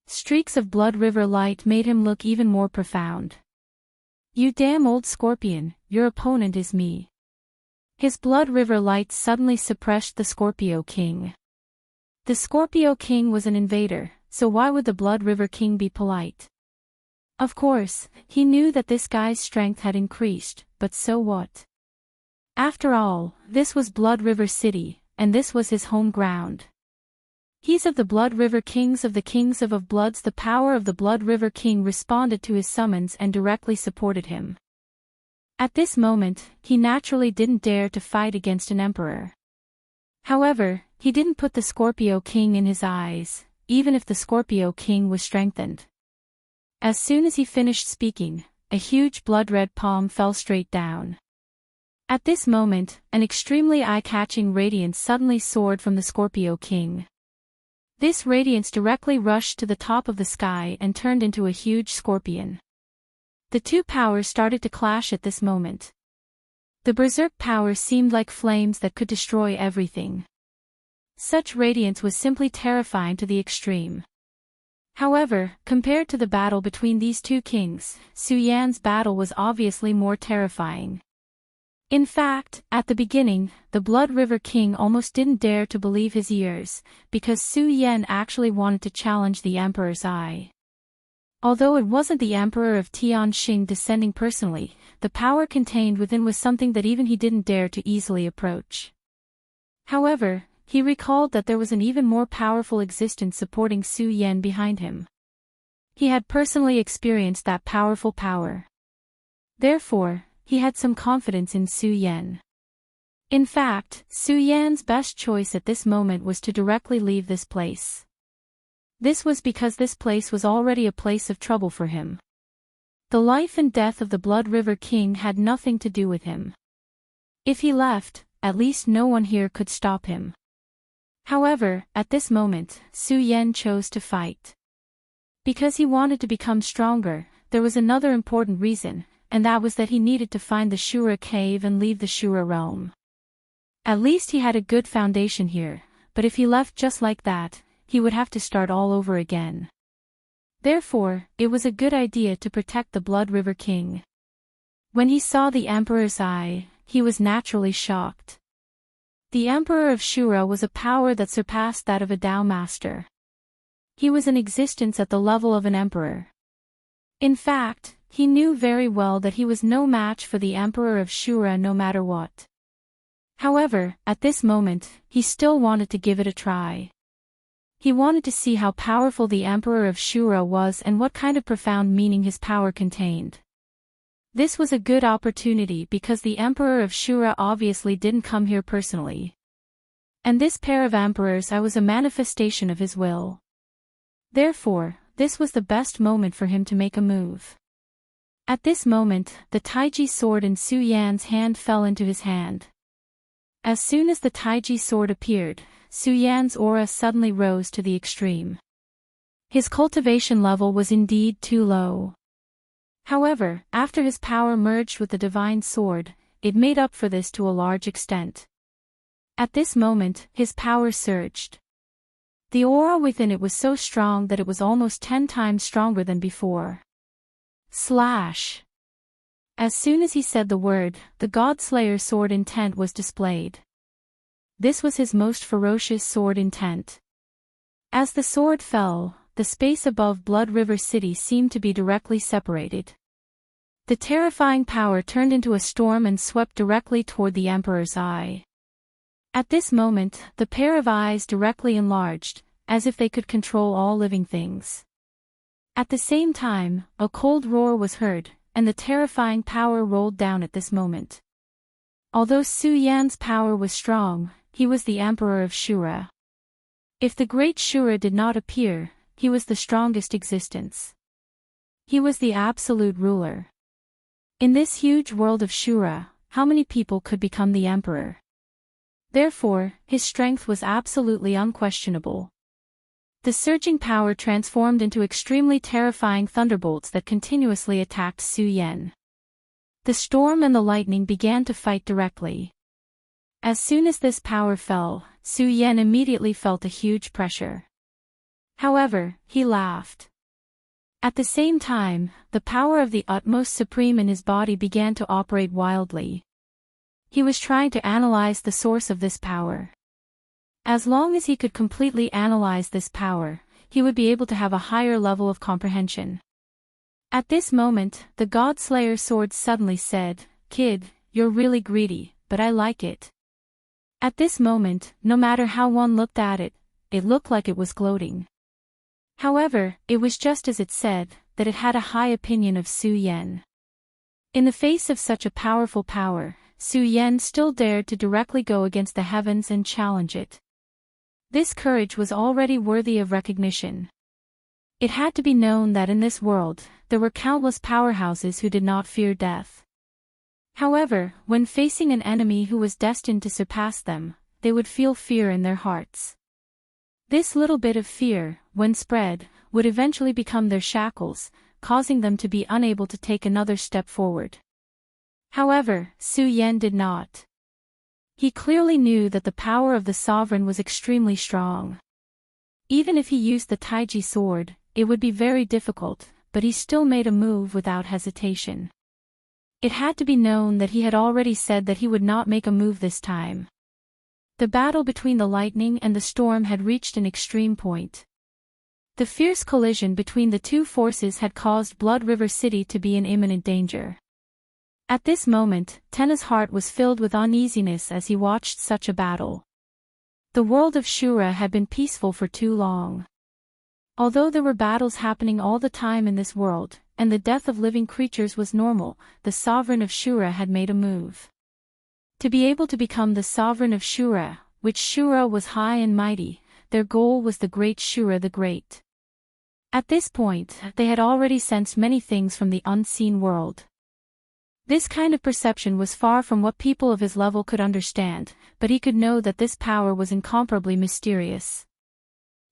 S1: Streaks of Blood River light made him look even more profound. You damn old scorpion, your opponent is me. His Blood River light suddenly suppressed the Scorpio King. The Scorpio King was an invader, so why would the Blood River King be polite? Of course, he knew that this guy's strength had increased, but so what? After all, this was Blood River City, and this was his home ground. He's of the Blood River Kings of the Kings of Bloods. The power of the Blood River King responded to his summons and directly supported him. At this moment, he naturally didn't dare to fight against an emperor. However, he didn't put the Scorpio King in his eyes, even if the Scorpio King was strengthened. As soon as he finished speaking, a huge blood-red palm fell straight down. At this moment, an extremely eye-catching radiance suddenly soared from the Scorpio King. This radiance directly rushed to the top of the sky and turned into a huge scorpion. The two powers started to clash at this moment. The berserk power seemed like flames that could destroy everything. Such radiance was simply terrifying to the extreme. However, compared to the battle between these two kings, Su Yan's battle was obviously more terrifying. In fact, at the beginning, the Blood River King almost didn't dare to believe his ears, because Su Yan actually wanted to challenge the Emperor's eye. Although it wasn't the Emperor of Tianxing descending personally, the power contained within was something that even he didn't dare to easily approach. However, he recalled that there was an even more powerful existence supporting Su Yan behind him. He had personally experienced that powerful power. Therefore, he had some confidence in Su Yan. In fact, Su Yan's best choice at this moment was to directly leave this place. This was because this place was already a place of trouble for him. The life and death of the Blood River King had nothing to do with him. If he left, at least no one here could stop him. However, at this moment, Su Yan chose to fight. Because he wanted to become stronger, there was another important reason, and that was that he needed to find the Shura cave and leave the Shura realm. At least he had a good foundation here, but if he left just like that, he would have to start all over again. Therefore, it was a good idea to protect the Blood River King. When he saw the Emperor's eye, he was naturally shocked. The Emperor of Shura was a power that surpassed that of a Tao Master. He was in existence at the level of an emperor. In fact, he knew very well that he was no match for the Emperor of Shura no matter what. However, at this moment, he still wanted to give it a try. He wanted to see how powerful the Emperor of Shura was and what kind of profound meaning his power contained. This was a good opportunity because the Emperor of Shura obviously didn't come here personally. And this pair of emperors was a manifestation of his will. Therefore, this was the best moment for him to make a move. At this moment, the Taiji sword in Su Yan's hand fell into his hand. As soon as the Taiji sword appeared, Su Yan's aura suddenly rose to the extreme. His cultivation level was indeed too low. However, after his power merged with the divine sword, it made up for this to a large extent. At this moment, his power surged. The aura within it was so strong that it was almost 10 times stronger than before. Slash! As soon as he said the word, the God-Slayer sword intent was displayed. This was his most ferocious sword intent. As the sword fell, the space above Blood River City seemed to be directly separated. The terrifying power turned into a storm and swept directly toward the Emperor's eye. At this moment, the pair of eyes directly enlarged, as if they could control all living things. At the same time, a cold roar was heard, and the terrifying power rolled down at this moment. Although Su Yan's power was strong, he was the Emperor of Shura. If the Great Shura did not appear, he was the strongest existence. He was the absolute ruler. In this huge world of Shura, how many people could become the Emperor? Therefore, his strength was absolutely unquestionable. The surging power transformed into extremely terrifying thunderbolts that continuously attacked Su Yan. The storm and the lightning began to fight directly. As soon as this power fell, Su Yan immediately felt a huge pressure. However, he laughed. At the same time, the power of the utmost supreme in his body began to operate wildly. He was trying to analyze the source of this power. As long as he could completely analyze this power, he would be able to have a higher level of comprehension. At this moment, the God-Slayer sword suddenly said, "Kid, you're really greedy, but I like it." At this moment, no matter how one looked at it, it looked like it was gloating. However, it was just as it said, that it had a high opinion of Su Yan. In the face of such a powerful power, Su Yan still dared to directly go against the heavens and challenge it. This courage was already worthy of recognition. It had to be known that in this world, there were countless powerhouses who did not fear death. However, when facing an enemy who was destined to surpass them, they would feel fear in their hearts. This little bit of fear, when spread, would eventually become their shackles, causing them to be unable to take another step forward. However, Su Yan did not. He clearly knew that the power of the sovereign was extremely strong. Even if he used the Taiji sword, it would be very difficult, but he still made a move without hesitation. It had to be known that he had already said that he would not make a move this time. The battle between the lightning and the storm had reached an extreme point. The fierce collision between the two forces had caused Blood River City to be in imminent danger. At this moment, Tenna's heart was filled with uneasiness as he watched such a battle. The world of Shura had been peaceful for too long. Although there were battles happening all the time in this world, and the death of living creatures was normal, the sovereign of Shura had made a move. To be able to become the sovereign of Shura, which Shura was high and mighty, their goal was the great Shura the Great. At this point, they had already sensed many things from the unseen world. This kind of perception was far from what people of his level could understand, but he could know that this power was incomparably mysterious.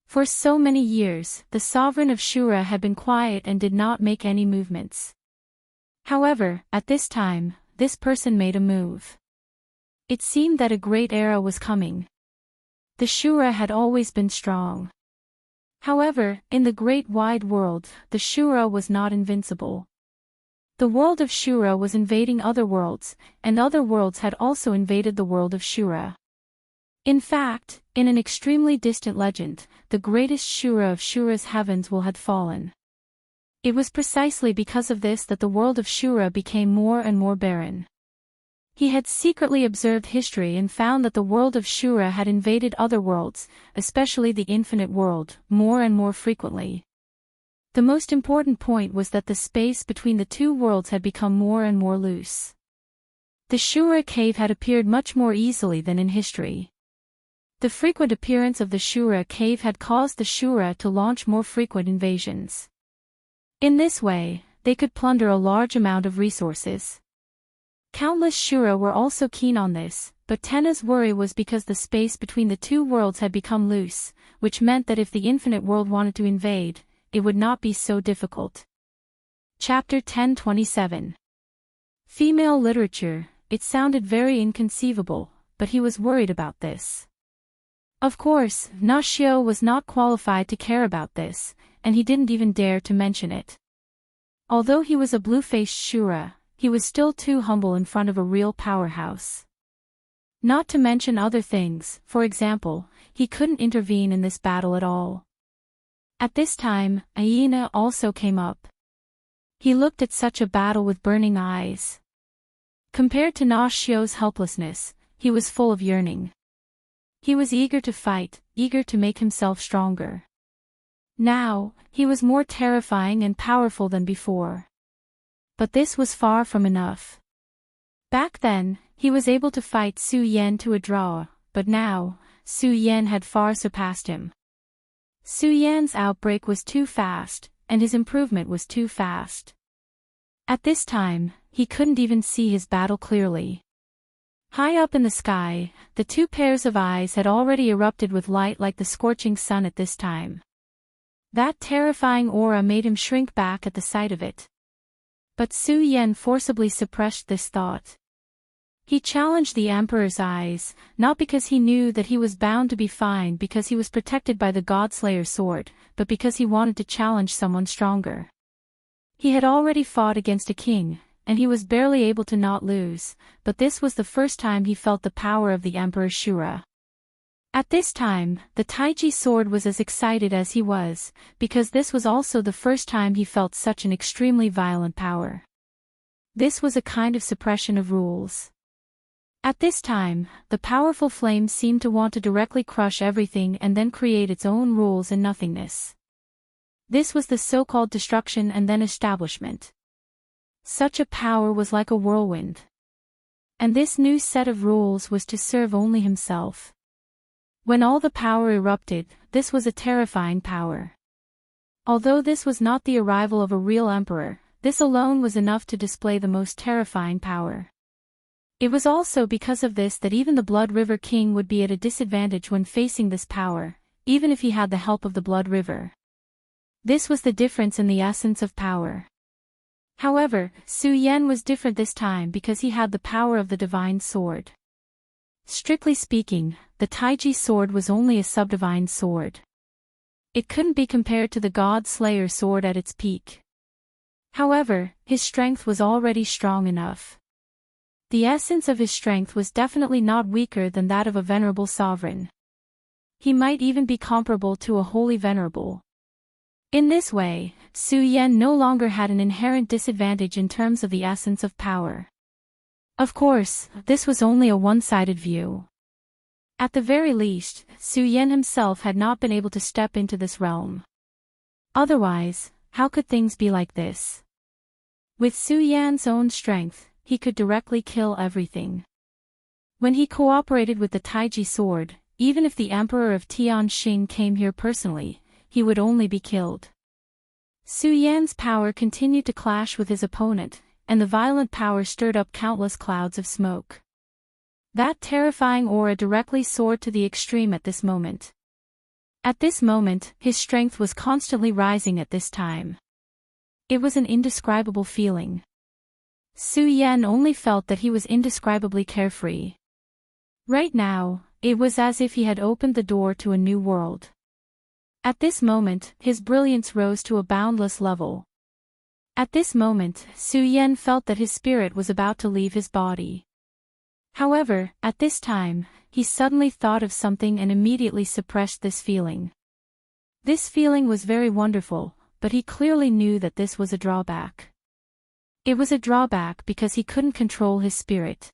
S1: For so many years, the sovereign of Shura had been quiet and did not make any movements. However, at this time, this person made a move. It seemed that a great era was coming. The Shura had always been strong. However, in the great wide world, the Shura was not invincible. The world of Shura was invading other worlds, and other worlds had also invaded the world of Shura. In fact, in an extremely distant legend, the greatest Shura of Shura's heavens will had fallen. It was precisely because of this that the world of Shura became more and more barren. He had secretly observed history and found that the world of Shura had invaded other worlds, especially the infinite world, more and more frequently. The most important point was that the space between the two worlds had become more and more loose. The Shura cave had appeared much more easily than in history. The frequent appearance of the Shura cave had caused the Shura to launch more frequent invasions. In this way, they could plunder a large amount of resources. Countless Shura were also keen on this, but Tenna's worry was because the space between the two worlds had become loose, which meant that if the infinite world wanted to invade, it would not be so difficult. Chapter 1027. Female literature. It sounded very inconceivable, but he was worried about this. Of course, Nashio was not qualified to care about this, and he didn't even dare to mention it. Although he was a blue-faced Shura, he was still too humble in front of a real powerhouse. Not to mention other things, for example, he couldn't intervene in this battle at all. At this time, Aina also came up. He looked at such a battle with burning eyes. Compared to Nashio's helplessness, he was full of yearning. He was eager to fight, eager to make himself stronger. Now, he was more terrifying and powerful than before. But this was far from enough. Back then, he was able to fight Su Yan to a draw, but now, Su Yan had far surpassed him. Su Yan's outbreak was too fast, and his improvement was too fast. At this time, he couldn't even see his battle clearly. High up in the sky, the two pairs of eyes had already erupted with light like the scorching sun at this time. That terrifying aura made him shrink back at the sight of it. But Su Yan forcibly suppressed this thought. He challenged the Emperor's eyes, not because he knew that he was bound to be fine because he was protected by the Godslayer sword, but because he wanted to challenge someone stronger. He had already fought against a king, and he was barely able to not lose, but this was the first time he felt the power of the Emperor Shura. At this time, the Taiji sword was as excited as he was, because this was also the first time he felt such an extremely violent power. This was a kind of suppression of rules. At this time, the powerful flame seemed to want to directly crush everything and then create its own rules in nothingness. This was the so-called destruction and then establishment. Such a power was like a whirlwind. And this new set of rules was to serve only himself. When all the power erupted, this was a terrifying power. Although this was not the arrival of a real emperor, this alone was enough to display the most terrifying power. It was also because of this that even the Blood River King would be at a disadvantage when facing this power, even if he had the help of the Blood River. This was the difference in the essence of power. However, Su Yan was different this time because he had the power of the divine sword. Strictly speaking, the Taiji sword was only a subdivine sword. It couldn't be compared to the God Slayer sword at its peak. However, his strength was already strong enough. The essence of his strength was definitely not weaker than that of a venerable sovereign. He might even be comparable to a holy venerable. In this way, Su Yan no longer had an inherent disadvantage in terms of the essence of power. Of course, this was only a one-sided view. At the very least, Su Yan himself had not been able to step into this realm. Otherwise, how could things be like this? With Su Yan's own strength, he could directly kill everything. When he cooperated with the Taiji sword, even if the Emperor of Tianxing came here personally, he would only be killed. Su Yan's power continued to clash with his opponent, and the violent power stirred up countless clouds of smoke. That terrifying aura directly soared to the extreme at this moment. At this moment, his strength was constantly rising at this time. It was an indescribable feeling. Su Yan only felt that he was indescribably carefree. Right now, it was as if he had opened the door to a new world. At this moment, his brilliance rose to a boundless level. At this moment, Su Yan felt that his spirit was about to leave his body. However, at this time, he suddenly thought of something and immediately suppressed this feeling. This feeling was very wonderful, but he clearly knew that this was a drawback. It was a drawback because he couldn't control his spirit.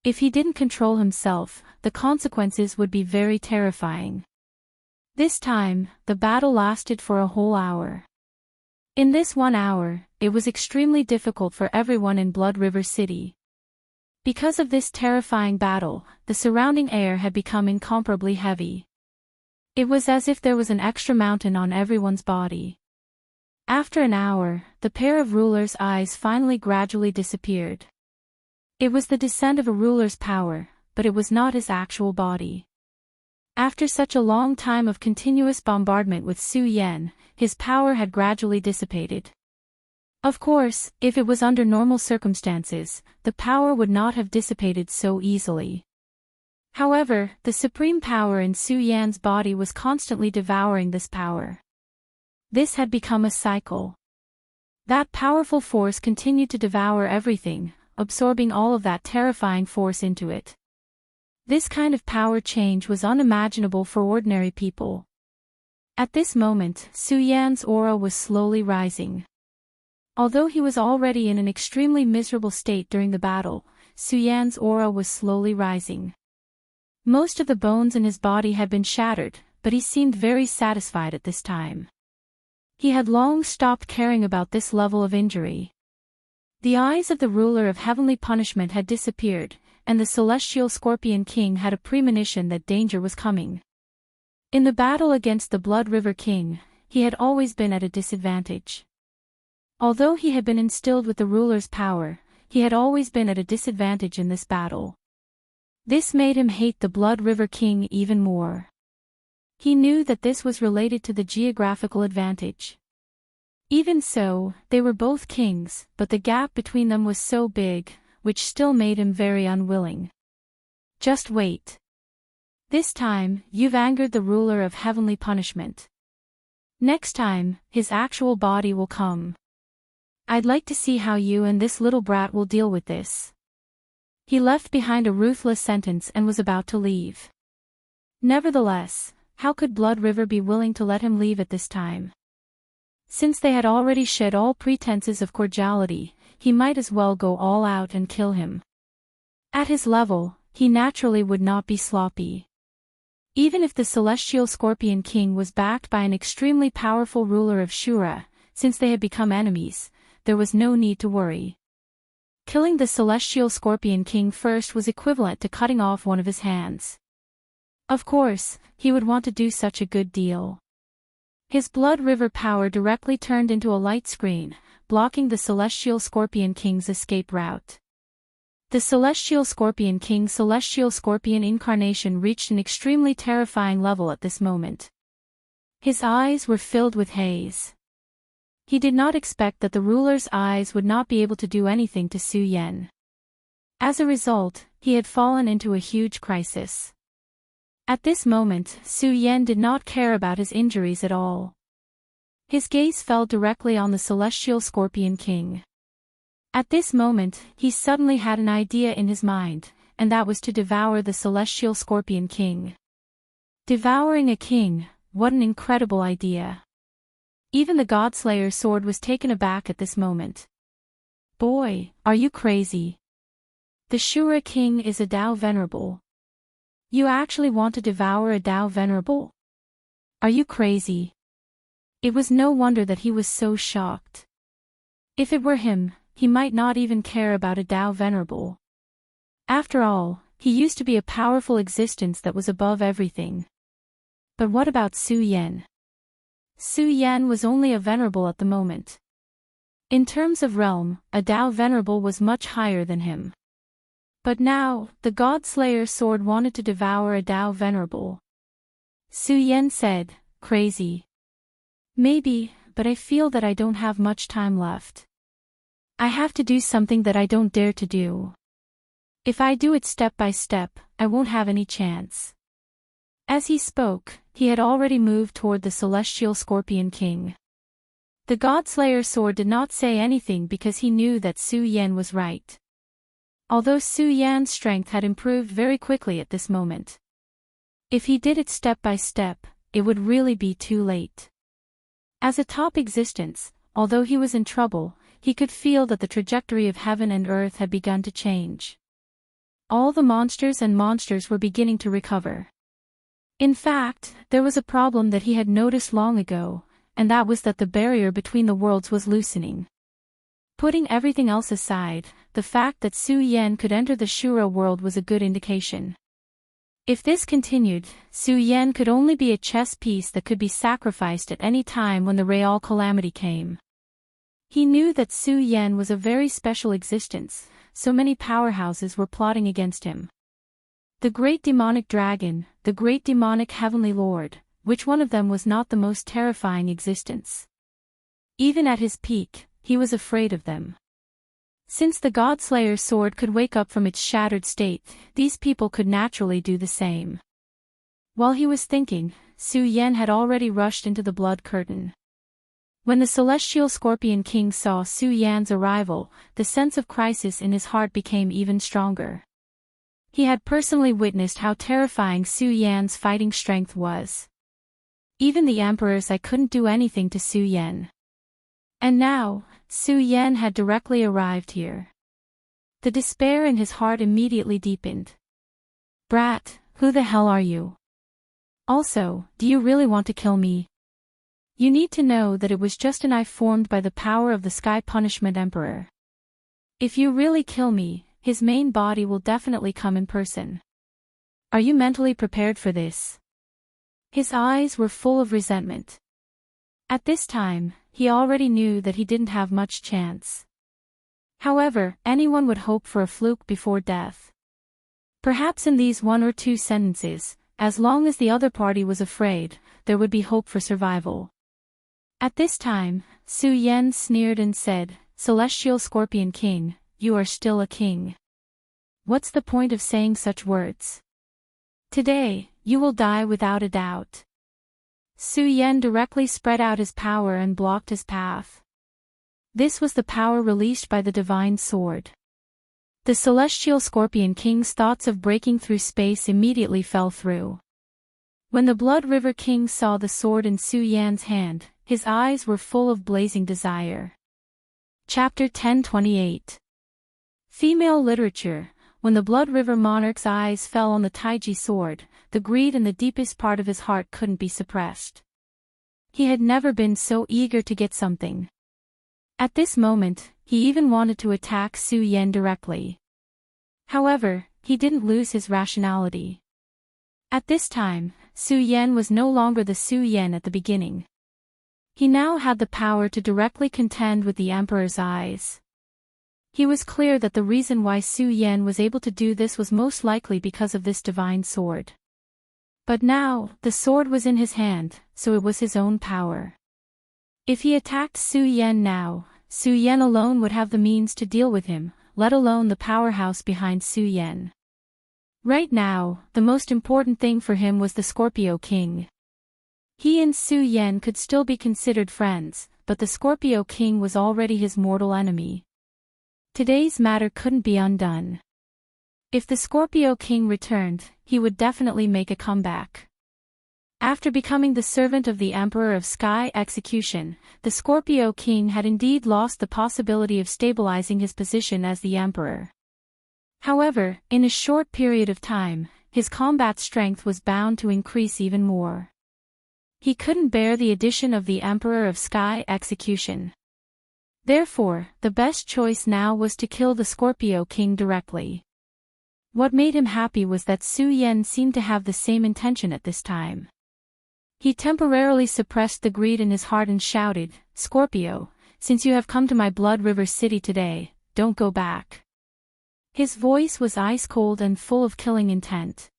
S1: If he didn't control himself, the consequences would be very terrifying. This time, the battle lasted for a whole hour. In this 1 hour, it was extremely difficult for everyone in Blood River City. Because of this terrifying battle, the surrounding air had become incomparably heavy. It was as if there was an extra mountain on everyone's body. After an hour, the pair of rulers' eyes finally gradually disappeared. It was the descent of a ruler's power, but it was not his actual body. After such a long time of continuous bombardment with Su Yan, his power had gradually dissipated. Of course, if it was under normal circumstances, the power would not have dissipated so easily. However, the supreme power in Su Yan's body was constantly devouring this power. This had become a cycle. That powerful force continued to devour everything, absorbing all of that terrifying force into it. This kind of power change was unimaginable for ordinary people. At this moment, Su Yan's aura was slowly rising. Although he was already in an extremely miserable state during the battle, Su Yan's aura was slowly rising. Most of the bones in his body had been shattered, but he seemed very satisfied at this time. He had long stopped caring about this level of injury. The eyes of the ruler of heavenly punishment had disappeared, and the celestial Scorpion King had a premonition that danger was coming. In the battle against the Blood River King, he had always been at a disadvantage. Although he had been instilled with the ruler's power, he had always been at a disadvantage in this battle. This made him hate the Blood River King even more. He knew that this was related to the geographical advantage. Even so, they were both kings, but the gap between them was so big, which still made him very unwilling. Just wait. This time, you've angered the ruler of heavenly punishment. Next time, his actual body will come. I'd like to see how you and this little brat will deal with this. He left behind a ruthless sentence and was about to leave. Nevertheless, how could Blood River be willing to let him leave at this time? Since they had already shed all pretenses of cordiality, he might as well go all out and kill him. At his level, he naturally would not be sloppy. Even if the Celestial Scorpion King was backed by an extremely powerful ruler of Shura, since they had become enemies, there was no need to worry. Killing the Celestial Scorpion King first was equivalent to cutting off one of his hands. Of course, he would want to do such a good deal. His Blood River power directly turned into a light screen, blocking the Celestial Scorpion King's escape route. The Celestial Scorpion King's Celestial Scorpion incarnation reached an extremely terrifying level at this moment. His eyes were filled with haze. He did not expect that the ruler's eyes would not be able to do anything to Su Yan. As a result, he had fallen into a huge crisis. At this moment, Su Yan did not care about his injuries at all. His gaze fell directly on the Celestial Scorpion King. At this moment, he suddenly had an idea in his mind, and that was to devour the Celestial Scorpion King. Devouring a king, what an incredible idea. Even the Godslayer sword was taken aback at this moment. Boy, are you crazy? The Shura King is a Dao Venerable. You actually want to devour a Dao Venerable? Are you crazy? It was no wonder that he was so shocked. If it were him, he might not even care about a Dao Venerable. After all, he used to be a powerful existence that was above everything. But what about Su Yan? Su Yan was only a Venerable at the moment. In terms of realm, a Dao Venerable was much higher than him. But now, the Godslayer sword wanted to devour a Dao Venerable. Su Yan said, "Crazy. Maybe, but I feel that I don't have much time left. I have to do something that I don't dare to do. If I do it step by step, I won't have any chance." As he spoke, he had already moved toward the Celestial Scorpion King. The Godslayer sword did not say anything because he knew that Su Yan was right. Although Su Yan's strength had improved very quickly at this moment. If he did it step by step, it would really be too late. As a top existence, although he was in trouble, he could feel that the trajectory of heaven and earth had begun to change. All the monsters were beginning to recover. In fact, there was a problem that he had noticed long ago, and that was that the barrier between the worlds was loosening. Putting everything else aside, the fact that Su Yan could enter the Shura world was a good indication. If this continued, Su Yan could only be a chess piece that could be sacrificed at any time when the Real Calamity came. He knew that Su Yan was a very special existence, so many powerhouses were plotting against him. The Great Demonic Dragon, the Great Demonic Heavenly Lord, which one of them was not the most terrifying existence? Even at his peak, he was afraid of them. Since the Godslayer sword could wake up from its shattered state, these people could naturally do the same. While he was thinking, Su Yan had already rushed into the blood curtain. When the Celestial Scorpion King saw Su Yan's arrival, the sense of crisis in his heart became even stronger. He had personally witnessed how terrifying Su Yan's fighting strength was. Even the Emperor said I couldn't do anything to Su Yan. And now, Su Yan had directly arrived here. The despair in his heart immediately deepened. "Brat, who the hell are you? Also, do you really want to kill me? You need to know that it was just an eye formed by the power of the Sky Punishment Emperor. If you really kill me, his main body will definitely come in person. Are you mentally prepared for this?" His eyes were full of resentment. At this time, he already knew that he didn't have much chance. However, anyone would hope for a fluke before death. Perhaps in these 1 or 2 sentences, as long as the other party was afraid, there would be hope for survival. At this time, Su Yan sneered and said, "Celestial Scorpion King, you are still a king. What's the point of saying such words? Today, you will die without a doubt." Su Yan directly spread out his power and blocked his path. This was the power released by the divine sword. The Celestial Scorpion King's thoughts of breaking through space immediately fell through. When the Blood River King saw the sword in Su Yan's hand, his eyes were full of blazing desire. Chapter 1028. Female Literature. when the Blood River monarch's eyes fell on the Taiji sword, the greed in the deepest part of his heart couldn't be suppressed. He had never been so eager to get something. At this moment, he even wanted to attack Su Yan directly. However, he didn't lose his rationality. At this time, Su Yan was no longer the Su Yan at the beginning. He now had the power to directly contend with the Emperor's eyes. He was clear that the reason why Su Yan was able to do this was most likely because of this divine sword. But now, the sword was in his hand, so it was his own power. If he attacked Su Yan now, Su Yan alone would have the means to deal with him, let alone the powerhouse behind Su Yan. Right now, the most important thing for him was the Scorpio King. He and Su Yan could still be considered friends, but the Scorpio King was already his mortal enemy. Today's matter couldn't be undone. If the Scorpio King returned, he would definitely make a comeback. After becoming the servant of the Emperor of Sky Execution, the Scorpio King had indeed lost the possibility of stabilizing his position as the Emperor. However, in a short period of time, his combat strength was bound to increase even more. He couldn't bear the addition of the Emperor of Sky Execution. Therefore, the best choice now was to kill the Scorpio King directly. What made him happy was that Su Yan seemed to have the same intention at this time. He temporarily suppressed the greed in his heart and shouted, "Scorpio, since you have come to my Blood River City today, don't go back." His voice was ice-cold and full of killing intent.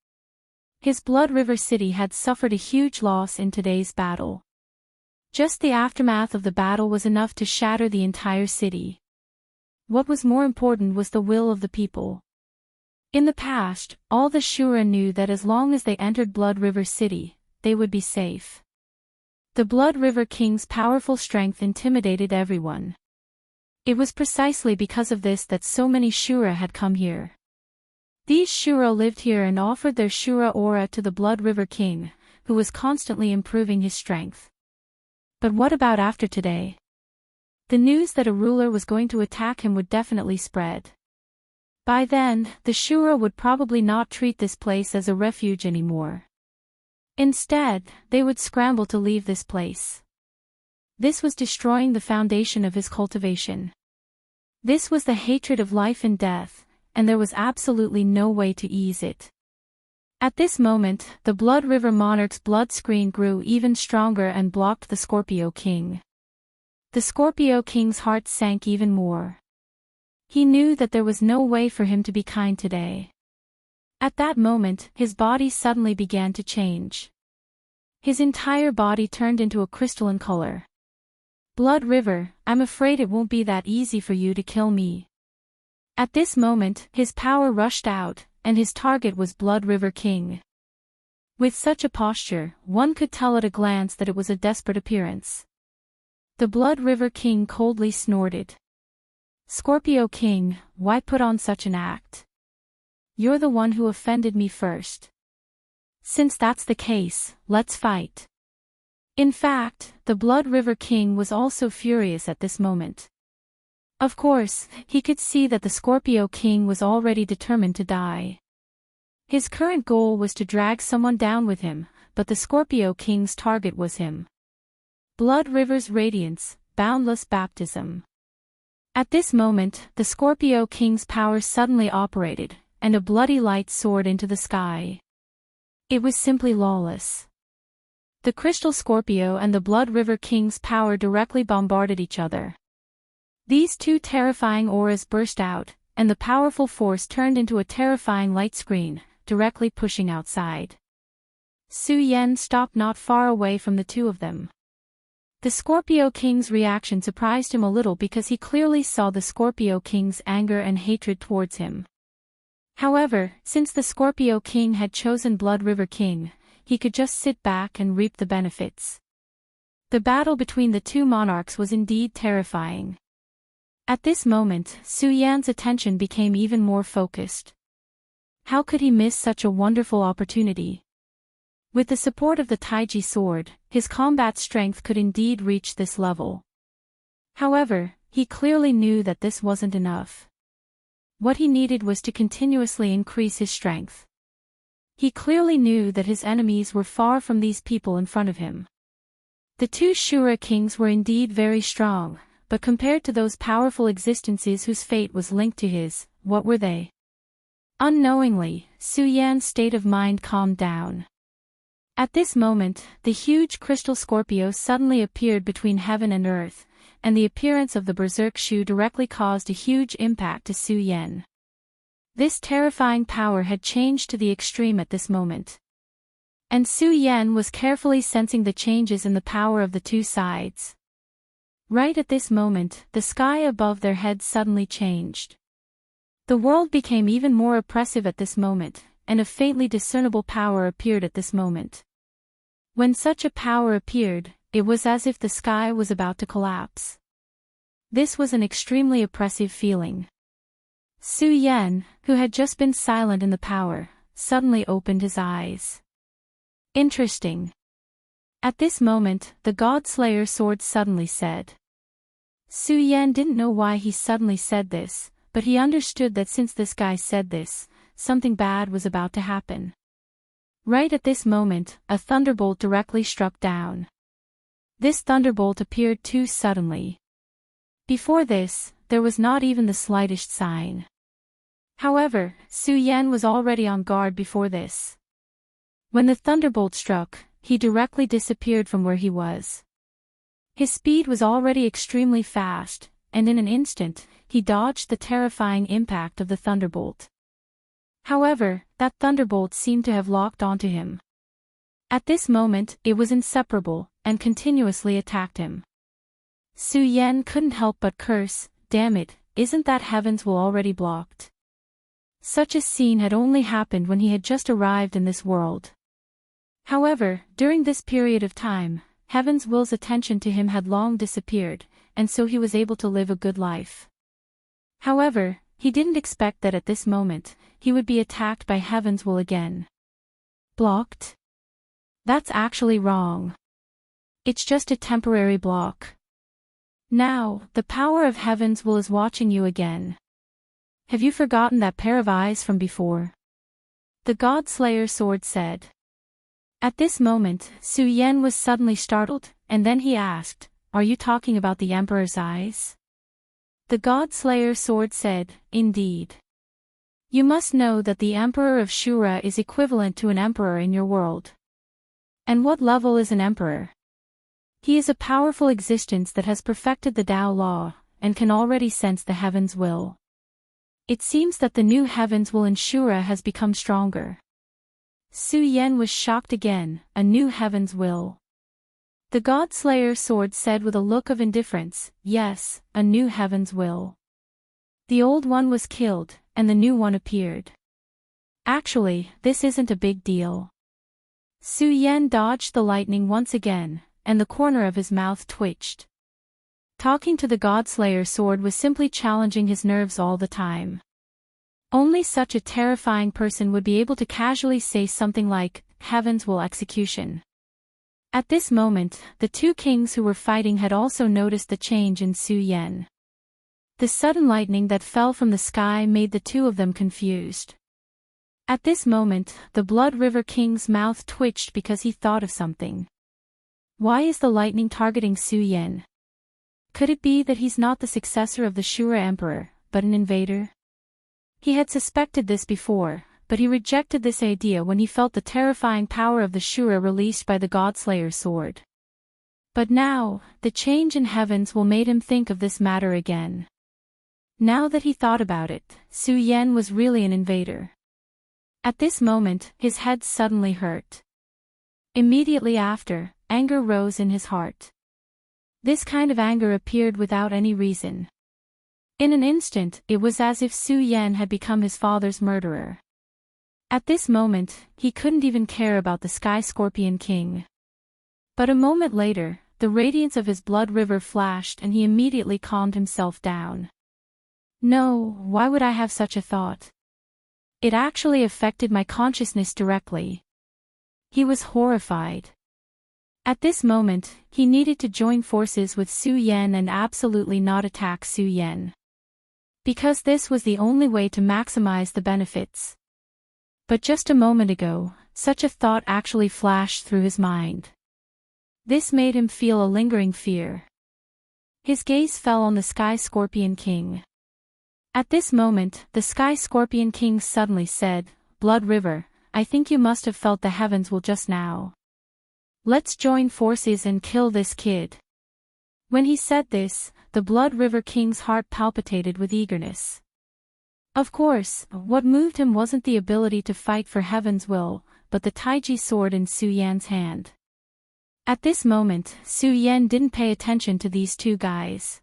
S1: His Blood River City had suffered a huge loss in today's battle. Just the aftermath of the battle was enough to shatter the entire city. What was more important was the will of the people. In the past, all the Shura knew that as long as they entered Blood River City, they would be safe. The Blood River King's powerful strength intimidated everyone. It was precisely because of this that so many Shura had come here. These Shura lived here and offered their Shura aura to the Blood River King, who was constantly improving his strength. But what about after today? The news that a ruler was going to attack him would definitely spread. By then, the Shura would probably not treat this place as a refuge anymore. Instead, they would scramble to leave this place. This was destroying the foundation of his cultivation. This was the hatred of life and death, and there was absolutely no way to ease it. At this moment, the Blood River Monarch's blood screen grew even stronger and blocked the Scorpio King. The Scorpio King's heart sank even more. He knew that there was no way for him to be kind today. At that moment, his body suddenly began to change. His entire body turned into a crystalline color. "Blood River, I'm afraid it won't be that easy for you to kill me." At this moment, his power rushed out, and his target was Blood River King. With such a posture, one could tell at a glance that it was a desperate appearance. The Blood River King coldly snorted. "Scorpio King, why put on such an act? You're the one who offended me first. Since that's the case, let's fight." In fact, the Blood River King was also furious at this moment. Of course, he could see that the Scorpio King was already determined to die. His current goal was to drag someone down with him, but the Scorpio King's target was him. Blood River's radiance, boundless baptism. At this moment, the Scorpio King's power suddenly operated, and a bloody light soared into the sky. It was simply lawless. The Crystal Scorpio and the Blood River King's power directly bombarded each other. These two terrifying auras burst out, and the powerful force turned into a terrifying light screen, directly pushing outside. Su Yan stopped not far away from the two of them. The Scorpio King's reaction surprised him a little because he clearly saw the Scorpio King's anger and hatred towards him. However, since the Scorpio King had chosen Blood River King, he could just sit back and reap the benefits. The battle between the two monarchs was indeed terrifying. At this moment, Su Yan's attention became even more focused. How could he miss such a wonderful opportunity? With the support of the Taiji sword, his combat strength could indeed reach this level. However, he clearly knew that this wasn't enough. What he needed was to continuously increase his strength. He clearly knew that his enemies were far from these people in front of him. The two Shura kings were indeed very strong, but compared to those powerful existences whose fate was linked to his, what were they? Unknowingly, Su Yan's state of mind calmed down. At this moment, the huge crystal Scorpio suddenly appeared between heaven and earth, and the appearance of the Berserk Shu directly caused a huge impact to Su Yan. This terrifying power had changed to the extreme at this moment. And Su Yan was carefully sensing the changes in the power of the two sides. Right at this moment, the sky above their heads suddenly changed. The world became even more oppressive at this moment, and a faintly discernible power appeared at this moment. When such a power appeared, it was as if the sky was about to collapse. This was an extremely oppressive feeling. Su Yan, who had just been silent in the power, suddenly opened his eyes. Interesting. At this moment, the God-Slayer sword suddenly said. Su Yan didn't know why he suddenly said this, but he understood that since this guy said this, something bad was about to happen. Right at this moment, a thunderbolt directly struck down. This thunderbolt appeared too suddenly. Before this, there was not even the slightest sign. However, Su Yan was already on guard before this. When the thunderbolt struck, he directly disappeared from where he was. His speed was already extremely fast, and in an instant, he dodged the terrifying impact of the thunderbolt. However, that thunderbolt seemed to have locked onto him. At this moment, it was inseparable, and continuously attacked him. Su Yan couldn't help but curse, "Damn it, isn't that heavens will already blocked?" Such a scene had only happened when he had just arrived in this world. However, during this period of time, Heaven's Will's attention to him had long disappeared, and so he was able to live a good life. However, he didn't expect that at this moment, he would be attacked by Heaven's Will again. Blocked? That's actually wrong. It's just a temporary block. Now, the power of Heaven's Will is watching you again. Have you forgotten that pair of eyes from before? The God-Slayer sword said. At this moment, Su Yan was suddenly startled, and then he asked, "Are you talking about the Emperor's eyes?" The God-Slayer sword said, "Indeed. You must know that the Emperor of Shura is equivalent to an emperor in your world." And what level is an emperor? He is a powerful existence that has perfected the Tao law, and can already sense the Heaven's Will. It seems that the new Heaven's Will in Shura has become stronger. Su Yan was shocked again, a new Heaven's Will. The God-Slayer sword said with a look of indifference, "Yes, a new Heaven's Will. The old one was killed, and the new one appeared. Actually, this isn't a big deal." Su Yan dodged the lightning once again, and the corner of his mouth twitched. Talking to the God-Slayer sword was simply challenging his nerves all the time. Only such a terrifying person would be able to casually say something like, "Heaven's Will execution." At this moment, the two kings who were fighting had also noticed the change in Su Yan. The sudden lightning that fell from the sky made the two of them confused. At this moment, the Blood River King's mouth twitched because he thought of something. Why is the lightning targeting Su Yan? Could it be that he's not the successor of the Shura Emperor, but an invader? He had suspected this before, but he rejected this idea when he felt the terrifying power of the Shura released by the God-Slayer sword. But now, the change in Heaven's Will made him think of this matter again. Now that he thought about it, Su Yan was really an invader. At this moment, his head suddenly hurt. Immediately after, anger rose in his heart. This kind of anger appeared without any reason. In an instant, it was as if Su Yan had become his father's murderer. At this moment, he couldn't even care about the Sky Scorpion King. But a moment later, the radiance of his blood river flashed and he immediately calmed himself down. No, why would I have such a thought? It actually affected my consciousness directly. He was horrified. At this moment, he needed to join forces with Su Yan and absolutely not attack Su Yan. because this was the only way to maximize the benefits. But just a moment ago, such a thought actually flashed through his mind. This made him feel a lingering fear. His gaze fell on the Sky Scorpion King. At this moment, the Sky Scorpion King suddenly said, "Blood River, I think you must have felt the heavens will just now. Let's join forces and kill this kid." When he said this, the Blood River King's heart palpitated with eagerness. Of course, what moved him wasn't the ability to fight for heaven's will, but the Taiji sword in Su Yan's hand. At this moment, Su Yan didn't pay attention to these two guys.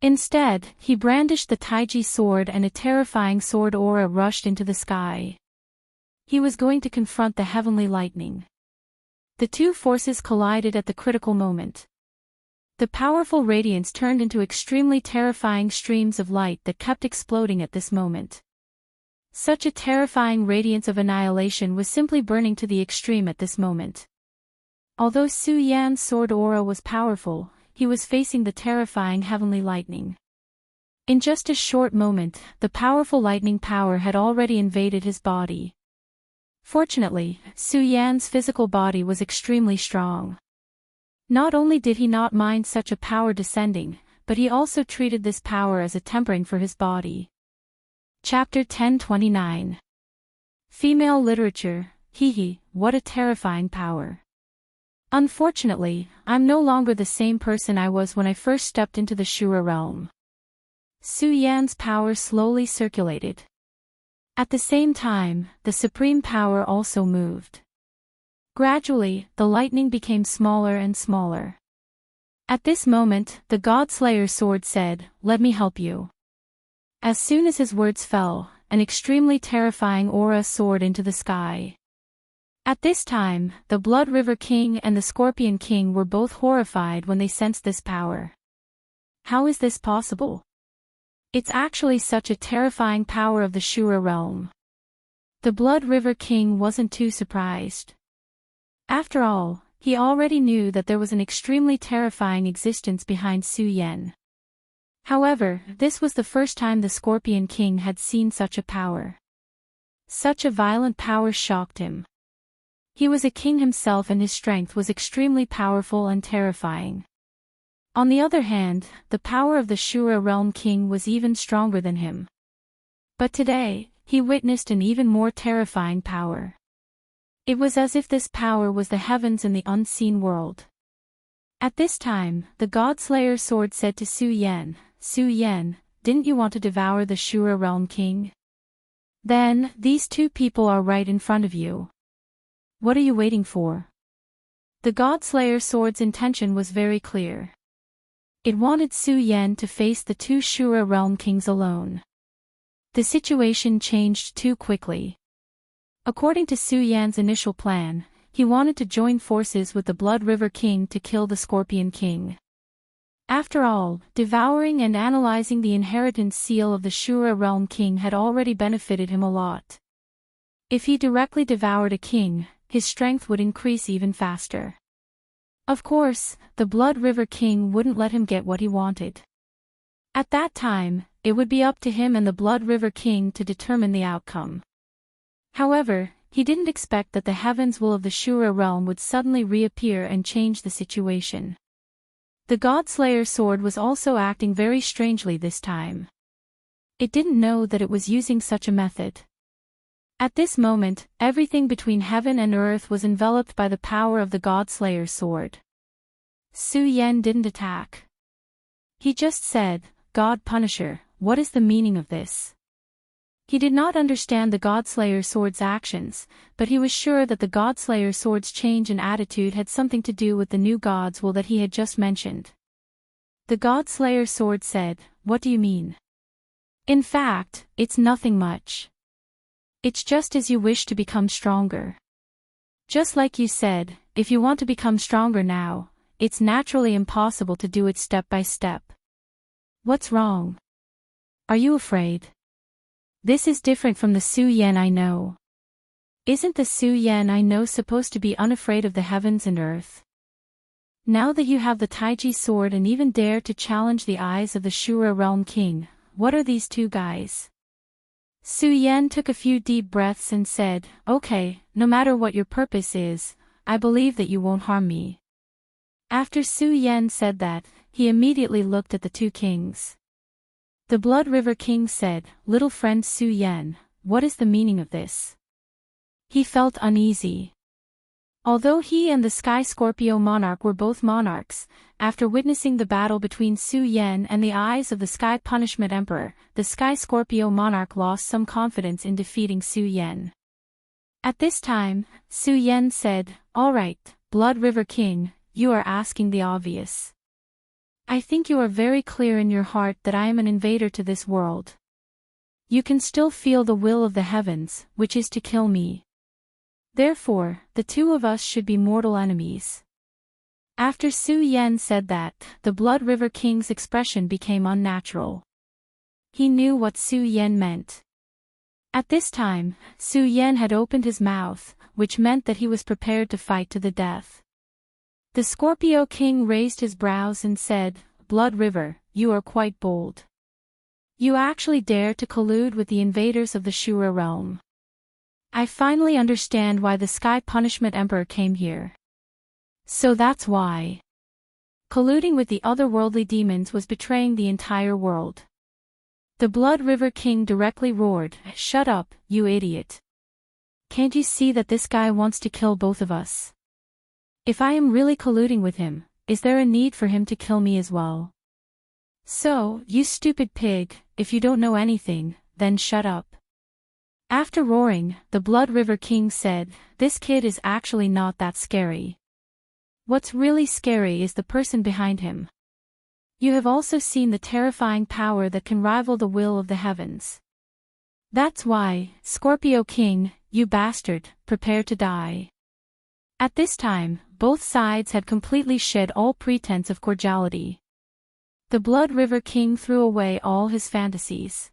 S1: Instead, he brandished the Taiji sword and a terrifying sword aura rushed into the sky. He was going to confront the heavenly lightning. The two forces collided at the critical moment. The powerful radiance turned into extremely terrifying streams of light that kept exploding at this moment. Such a terrifying radiance of annihilation was simply burning to the extreme at this moment. Although Su Yan's sword aura was powerful, he was facing the terrifying heavenly lightning. In just a short moment, the powerful lightning power had already invaded his body. Fortunately, Su Yan's physical body was extremely strong. Not only did he not mind such a power descending, but he also treated this power as a tempering for his body. Chapter 1029. Female Literature, Hehe, what a terrifying power. Unfortunately, I'm no longer the same person I was when I first stepped into the Shura realm. Su Yan's power slowly circulated. At the same time, the supreme power also moved. Gradually, the lightning became smaller and smaller. At this moment, the God-Slayer sword said, "Let me help you." As soon as his words fell, an extremely terrifying aura soared into the sky. At this time, the Blood River King and the Scorpion King were both horrified when they sensed this power. How is this possible? It's actually such a terrifying power of the Shura realm. The Blood River King wasn't too surprised. After all, he already knew that there was an extremely terrifying existence behind Su Yan. However, this was the first time the Scorpion King had seen such a power. Such a violent power shocked him. He was a king himself and his strength was extremely powerful and terrifying. On the other hand, the power of the Shura realm king was even stronger than him. But today, he witnessed an even more terrifying power. It was as if this power was the heavens and the unseen world. At this time, the God-Slayer sword said to Su Yan, "Su Yan, didn't you want to devour the Shura realm king? Then, these two people are right in front of you. What are you waiting for?" The God-Slayer sword's intention was very clear. It wanted Su Yan to face the two Shura realm kings alone. The situation changed too quickly. According to Su Yan's initial plan, he wanted to join forces with the Blood River King to kill the Scorpion King. After all, devouring and analyzing the inheritance seal of the Shura realm king had already benefited him a lot. If he directly devoured a king, his strength would increase even faster. Of course, the Blood River King wouldn't let him get what he wanted. At that time, it would be up to him and the Blood River King to determine the outcome. However, he didn't expect that the heaven's will of the Shura realm would suddenly reappear and change the situation. The God-Slayer sword was also acting very strangely this time. It didn't know that it was using such a method. At this moment, everything between heaven and earth was enveloped by the power of the God-Slayer sword. Su Yan didn't attack. He just said, "God Punisher, what is the meaning of this?" He did not understand the God-Slayer sword's actions, but he was sure that the God-Slayer sword's change in attitude had something to do with the new God's will that he had just mentioned. The God-Slayer sword said, "What do you mean?" "In fact, it's nothing much. It's just as you wish to become stronger. Just like you said, if you want to become stronger now, it's naturally impossible to do it step by step. What's wrong? Are you afraid? This is different from the Su Yan I know. Isn't the Su Yan I know supposed to be unafraid of the heavens and earth? Now that you have the Taiji sword and even dare to challenge the eyes of the Shura realm king, what are these two guys? Su Yan took a few deep breaths and said, okay, no matter what your purpose is, I believe that you won't harm me. After Su Yan said that, he immediately looked at the two kings. The Blood River King said, little friend Su Yan, what is the meaning of this? He felt uneasy. Although he and the Sky Scorpio monarch were both monarchs, after witnessing the battle between Su Yan and the eyes of the Sky Punishment Emperor, the Sky Scorpio monarch lost some confidence in defeating Su Yan. At this time, Su Yan said, all right, Blood River King, you are asking the obvious. I think you are very clear in your heart that I am an invader to this world. You can still feel the will of the heavens, which is to kill me. Therefore, the two of us should be mortal enemies. After Su Yan said that, the Blood River King's expression became unnatural. He knew what Su Yan meant. At this time, Su Yan had opened his mouth, which meant that he was prepared to fight to the death. The Scorpio King raised his brows and said, Blood River, you are quite bold. You actually dare to collude with the invaders of the Shura realm. I finally understand why the Sky Punishment Emperor came here. So that's why. Colluding with the otherworldly demons was betraying the entire world. The Blood River King directly roared, shut up, you idiot. Can't you see that this guy wants to kill both of us? If I am really colluding with him, is there a need for him to kill me as well? So, you stupid pig, if you don't know anything, then shut up. After roaring, the Blood River King said, this kid is actually not that scary. What's really scary is the person behind him. You have also seen the terrifying power that can rival the will of the heavens. That's why, Scorpio King, you bastard, prepare to die. At this time, both sides had completely shed all pretense of cordiality. The Blood River King threw away all his fantasies.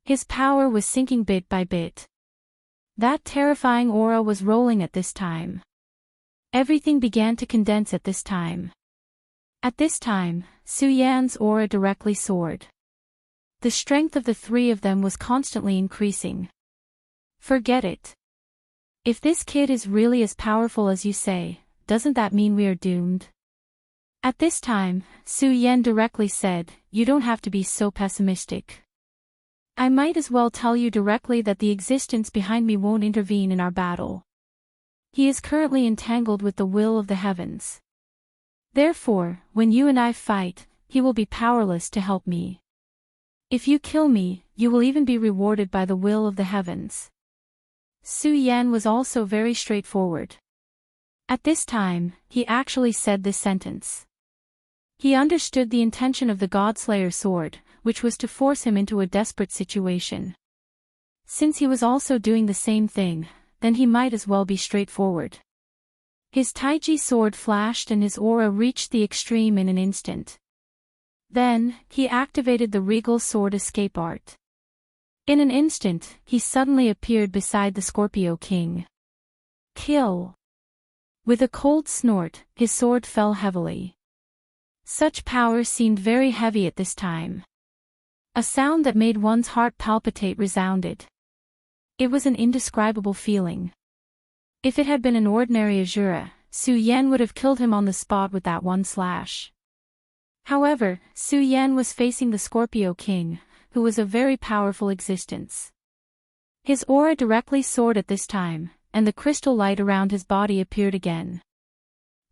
S1: His power was sinking bit by bit. That terrifying aura was rolling at this time. Everything began to condense at this time. At this time, Su Yan's aura directly soared. The strength of the three of them was constantly increasing. Forget it. If this kid is really as powerful as you say, doesn't that mean we are doomed? At this time, Su Yan directly said, you don't have to be so pessimistic. I might as well tell you directly that the existence behind me won't intervene in our battle. He is currently entangled with the will of the heavens. Therefore, when you and I fight, he will be powerless to help me. If you kill me, you will even be rewarded by the will of the heavens. Su Yan was also very straightforward. At this time, he actually said this sentence. He understood the intention of the Godslayer sword, which was to force him into a desperate situation. Since he was also doing the same thing, then he might as well be straightforward. His Taiji sword flashed and his aura reached the extreme in an instant. Then, he activated the regal sword escape art. In an instant, he suddenly appeared beside the Scorpio King. Kill! With a cold snort, his sword fell heavily. Such power seemed very heavy at this time. A sound that made one's heart palpitate resounded. It was an indescribable feeling. If it had been an ordinary Azura, Su Yan would have killed him on the spot with that one slash. However, Su Yan was facing the Scorpio King, who was a very powerful existence. His aura directly soared at this time, and the crystal light around his body appeared again.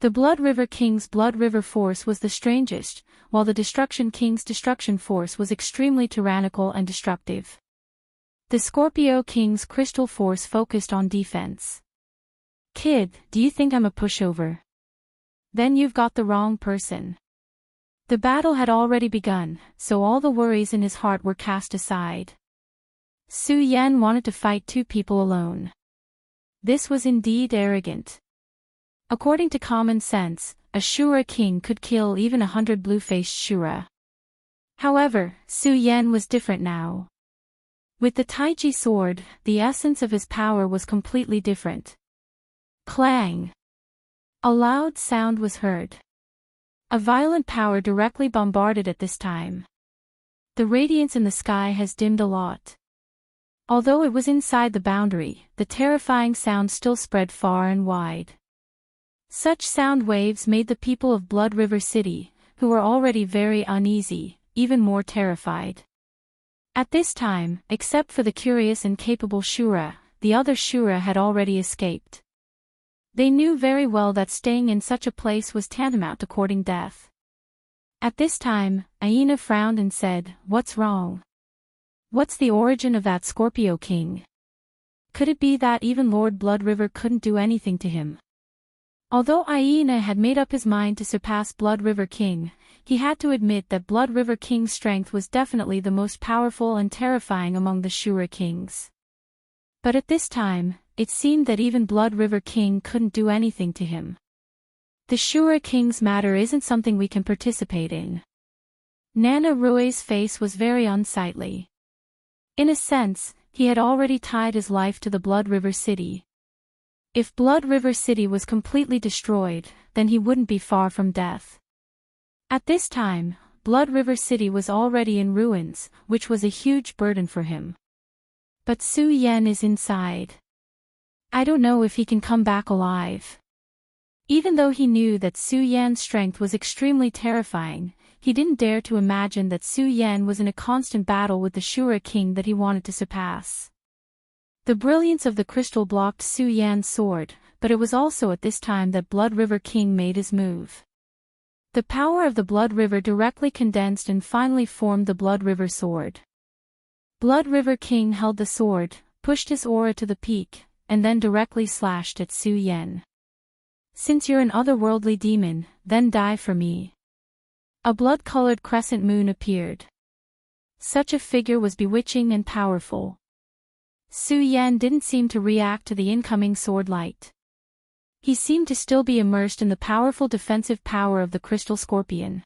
S1: The Blood River King's Blood River force was the strangest, while the Destruction King's Destruction force was extremely tyrannical and destructive. The Scorpio King's crystal force focused on defense. Kid, do you think I'm a pushover? Then you've got the wrong person. The battle had already begun, so all the worries in his heart were cast aside. Su Yan wanted to fight two people alone. This was indeed arrogant. According to common sense, a Shura king could kill even 100 blue-faced Shura. However, Su Yan was different now. With the Taiji sword, the essence of his power was completely different. Clang! A loud sound was heard. A violent power directly bombarded at this time. The radiance in the sky has dimmed a lot. Although it was inside the boundary, the terrifying sound still spread far and wide. Such sound waves made the people of Blood River City, who were already very uneasy, even more terrified. At this time, except for the curious and capable Shura, the other Shura had already escaped. They knew very well that staying in such a place was tantamount to courting death. At this time, Aina frowned and said, "What's wrong? What's the origin of that Scorpio King? Could it be that even Lord Blood River couldn't do anything to him?" Although Aina had made up his mind to surpass Blood River King, he had to admit that Blood River King's strength was definitely the most powerful and terrifying among the Shura Kings. But at this time, it seemed that even Blood River King couldn't do anything to him. The Shura King's matter isn't something we can participate in. Nana Rue's face was very unsightly. In a sense, he had already tied his life to the Blood River City. If Blood River City was completely destroyed, then he wouldn't be far from death. At this time, Blood River City was already in ruins, which was a huge burden for him. But Su Yan is inside. I don't know if he can come back alive. Even though he knew that Su Yan's strength was extremely terrifying, he didn't dare to imagine that Su Yan was in a constant battle with the Shura King that he wanted to surpass. The brilliance of the crystal blocked Su Yan's sword, but it was also at this time that Blood River King made his move. The power of the Blood River directly condensed and finally formed the Blood River sword. Blood River King held the sword, pushed his aura to the peak, and then directly slashed at Su Yan. "Since you're an otherworldly demon, then die for me." A blood-colored crescent moon appeared. Such a figure was bewitching and powerful. Su Yan didn't seem to react to the incoming sword light. He seemed to still be immersed in the powerful defensive power of the crystal scorpion.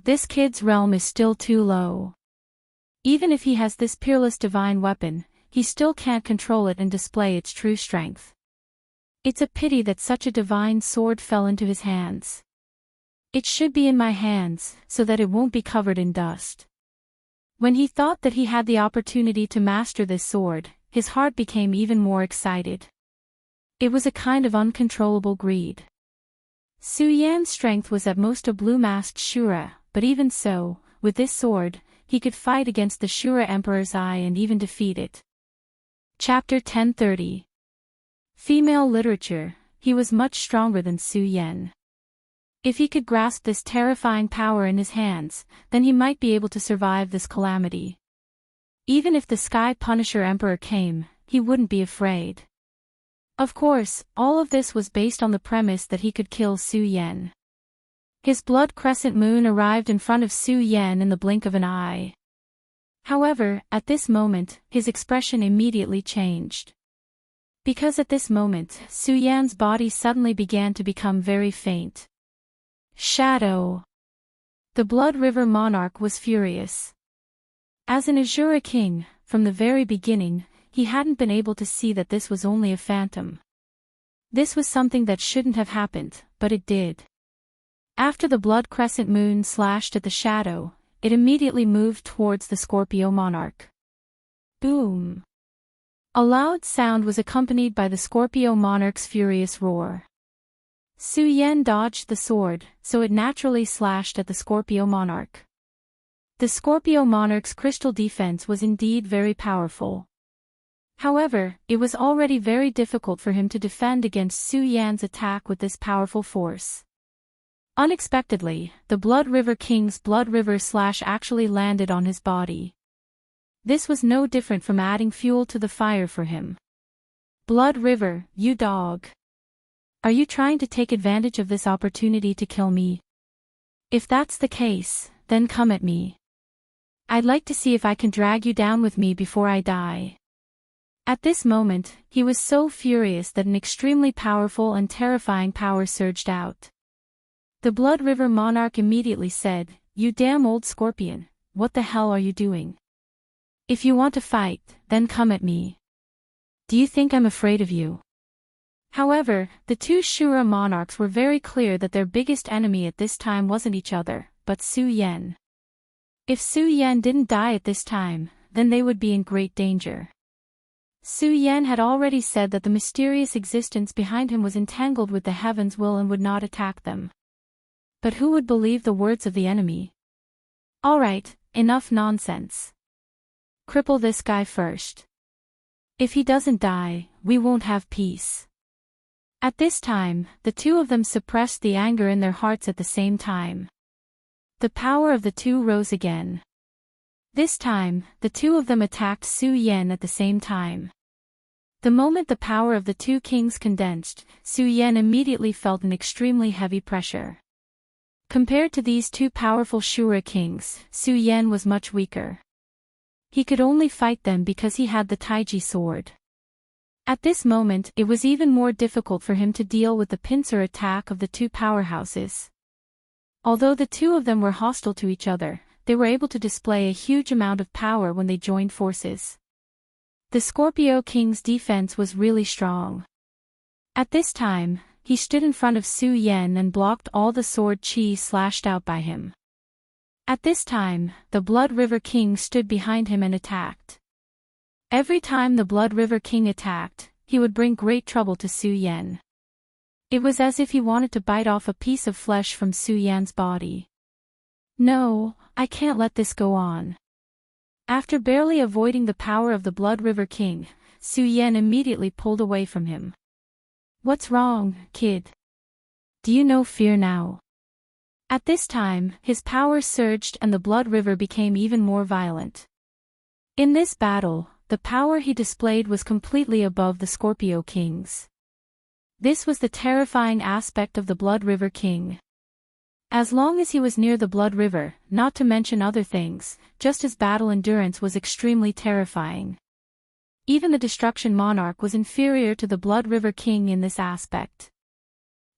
S1: This kid's realm is still too low. Even if he has this peerless divine weapon, he still can't control it and display its true strength. It's a pity that such a divine sword fell into his hands. It should be in my hands, so that it won't be covered in dust. When he thought that he had the opportunity to master this sword, his heart became even more excited. It was a kind of uncontrollable greed. Su Yan's strength was at most a blue-masked Shura, but even so, with this sword, he could fight against the Shura Emperor's Eye and even defeat it. Chapter 1030. Female Literature. He was much stronger than Su Yan. If he could grasp this terrifying power in his hands, then he might be able to survive this calamity. Even if the Sky Punisher Emperor came, he wouldn't be afraid. Of course, all of this was based on the premise that he could kill Su Yan. His blood crescent moon arrived in front of Su Yan in the blink of an eye. However, at this moment, his expression immediately changed. Because at this moment, Su Yan's body suddenly began to become very faint. Shadow. The Blood River Monarch was furious. As an Azura king, from the very beginning, he hadn't been able to see that this was only a phantom. This was something that shouldn't have happened, but it did. After the blood crescent moon slashed at the shadow, it immediately moved towards the Scorpio Monarch. Boom! A loud sound was accompanied by the Scorpio Monarch's furious roar. Su Yan dodged the sword, so it naturally slashed at the Scorpio Monarch. The Scorpio Monarch's crystal defense was indeed very powerful. However, it was already very difficult for him to defend against Su Yan's attack with this powerful force. Unexpectedly, the Blood River King's Blood River Slash actually landed on his body. This was no different from adding fuel to the fire for him. Blood River, you dog. Are you trying to take advantage of this opportunity to kill me? If that's the case, then come at me. I'd like to see if I can drag you down with me before I die. At this moment, he was so furious that an extremely powerful and terrifying power surged out. The Blood River Monarch immediately said, "You damn old scorpion, what the hell are you doing? If you want to fight, then come at me. Do you think I'm afraid of you?" However, the two Shura monarchs were very clear that their biggest enemy at this time wasn't each other, but Su Yan. If Su Yan didn't die at this time, then they would be in great danger. Su Yan had already said that the mysterious existence behind him was entangled with the heaven's will and would not attack them. But who would believe the words of the enemy? Alright, enough nonsense. Cripple this guy first. If he doesn't die, we won't have peace. At this time, the two of them suppressed the anger in their hearts at the same time. The power of the two rose again. This time, the two of them attacked Su Yan at the same time. The moment the power of the two kings condensed, Su Yan immediately felt an extremely heavy pressure. Compared to these two powerful Shura kings, Su Yan was much weaker. He could only fight them because he had the Taiji sword. At this moment, it was even more difficult for him to deal with the pincer attack of the two powerhouses. Although the two of them were hostile to each other, they were able to display a huge amount of power when they joined forces. The Scorpio King's defense was really strong. At this time, he stood in front of Su Yan and blocked all the sword chi slashed out by him. At this time, the Blood River King stood behind him and attacked. Every time the Blood River King attacked, he would bring great trouble to Su Yan. It was as if he wanted to bite off a piece of flesh from Su Yan's body. No, I can't let this go on. After barely avoiding the power of the Blood River King, Su Yan immediately pulled away from him. What's wrong, kid? Do you know fear now? At this time, his power surged and the Blood River became even more violent. In this battle, the power he displayed was completely above the Scorpio King's. This was the terrifying aspect of the Blood River King. As long as he was near the Blood River, not to mention other things, just his battle endurance was extremely terrifying. Even the Destruction Monarch was inferior to the Blood River King in this aspect.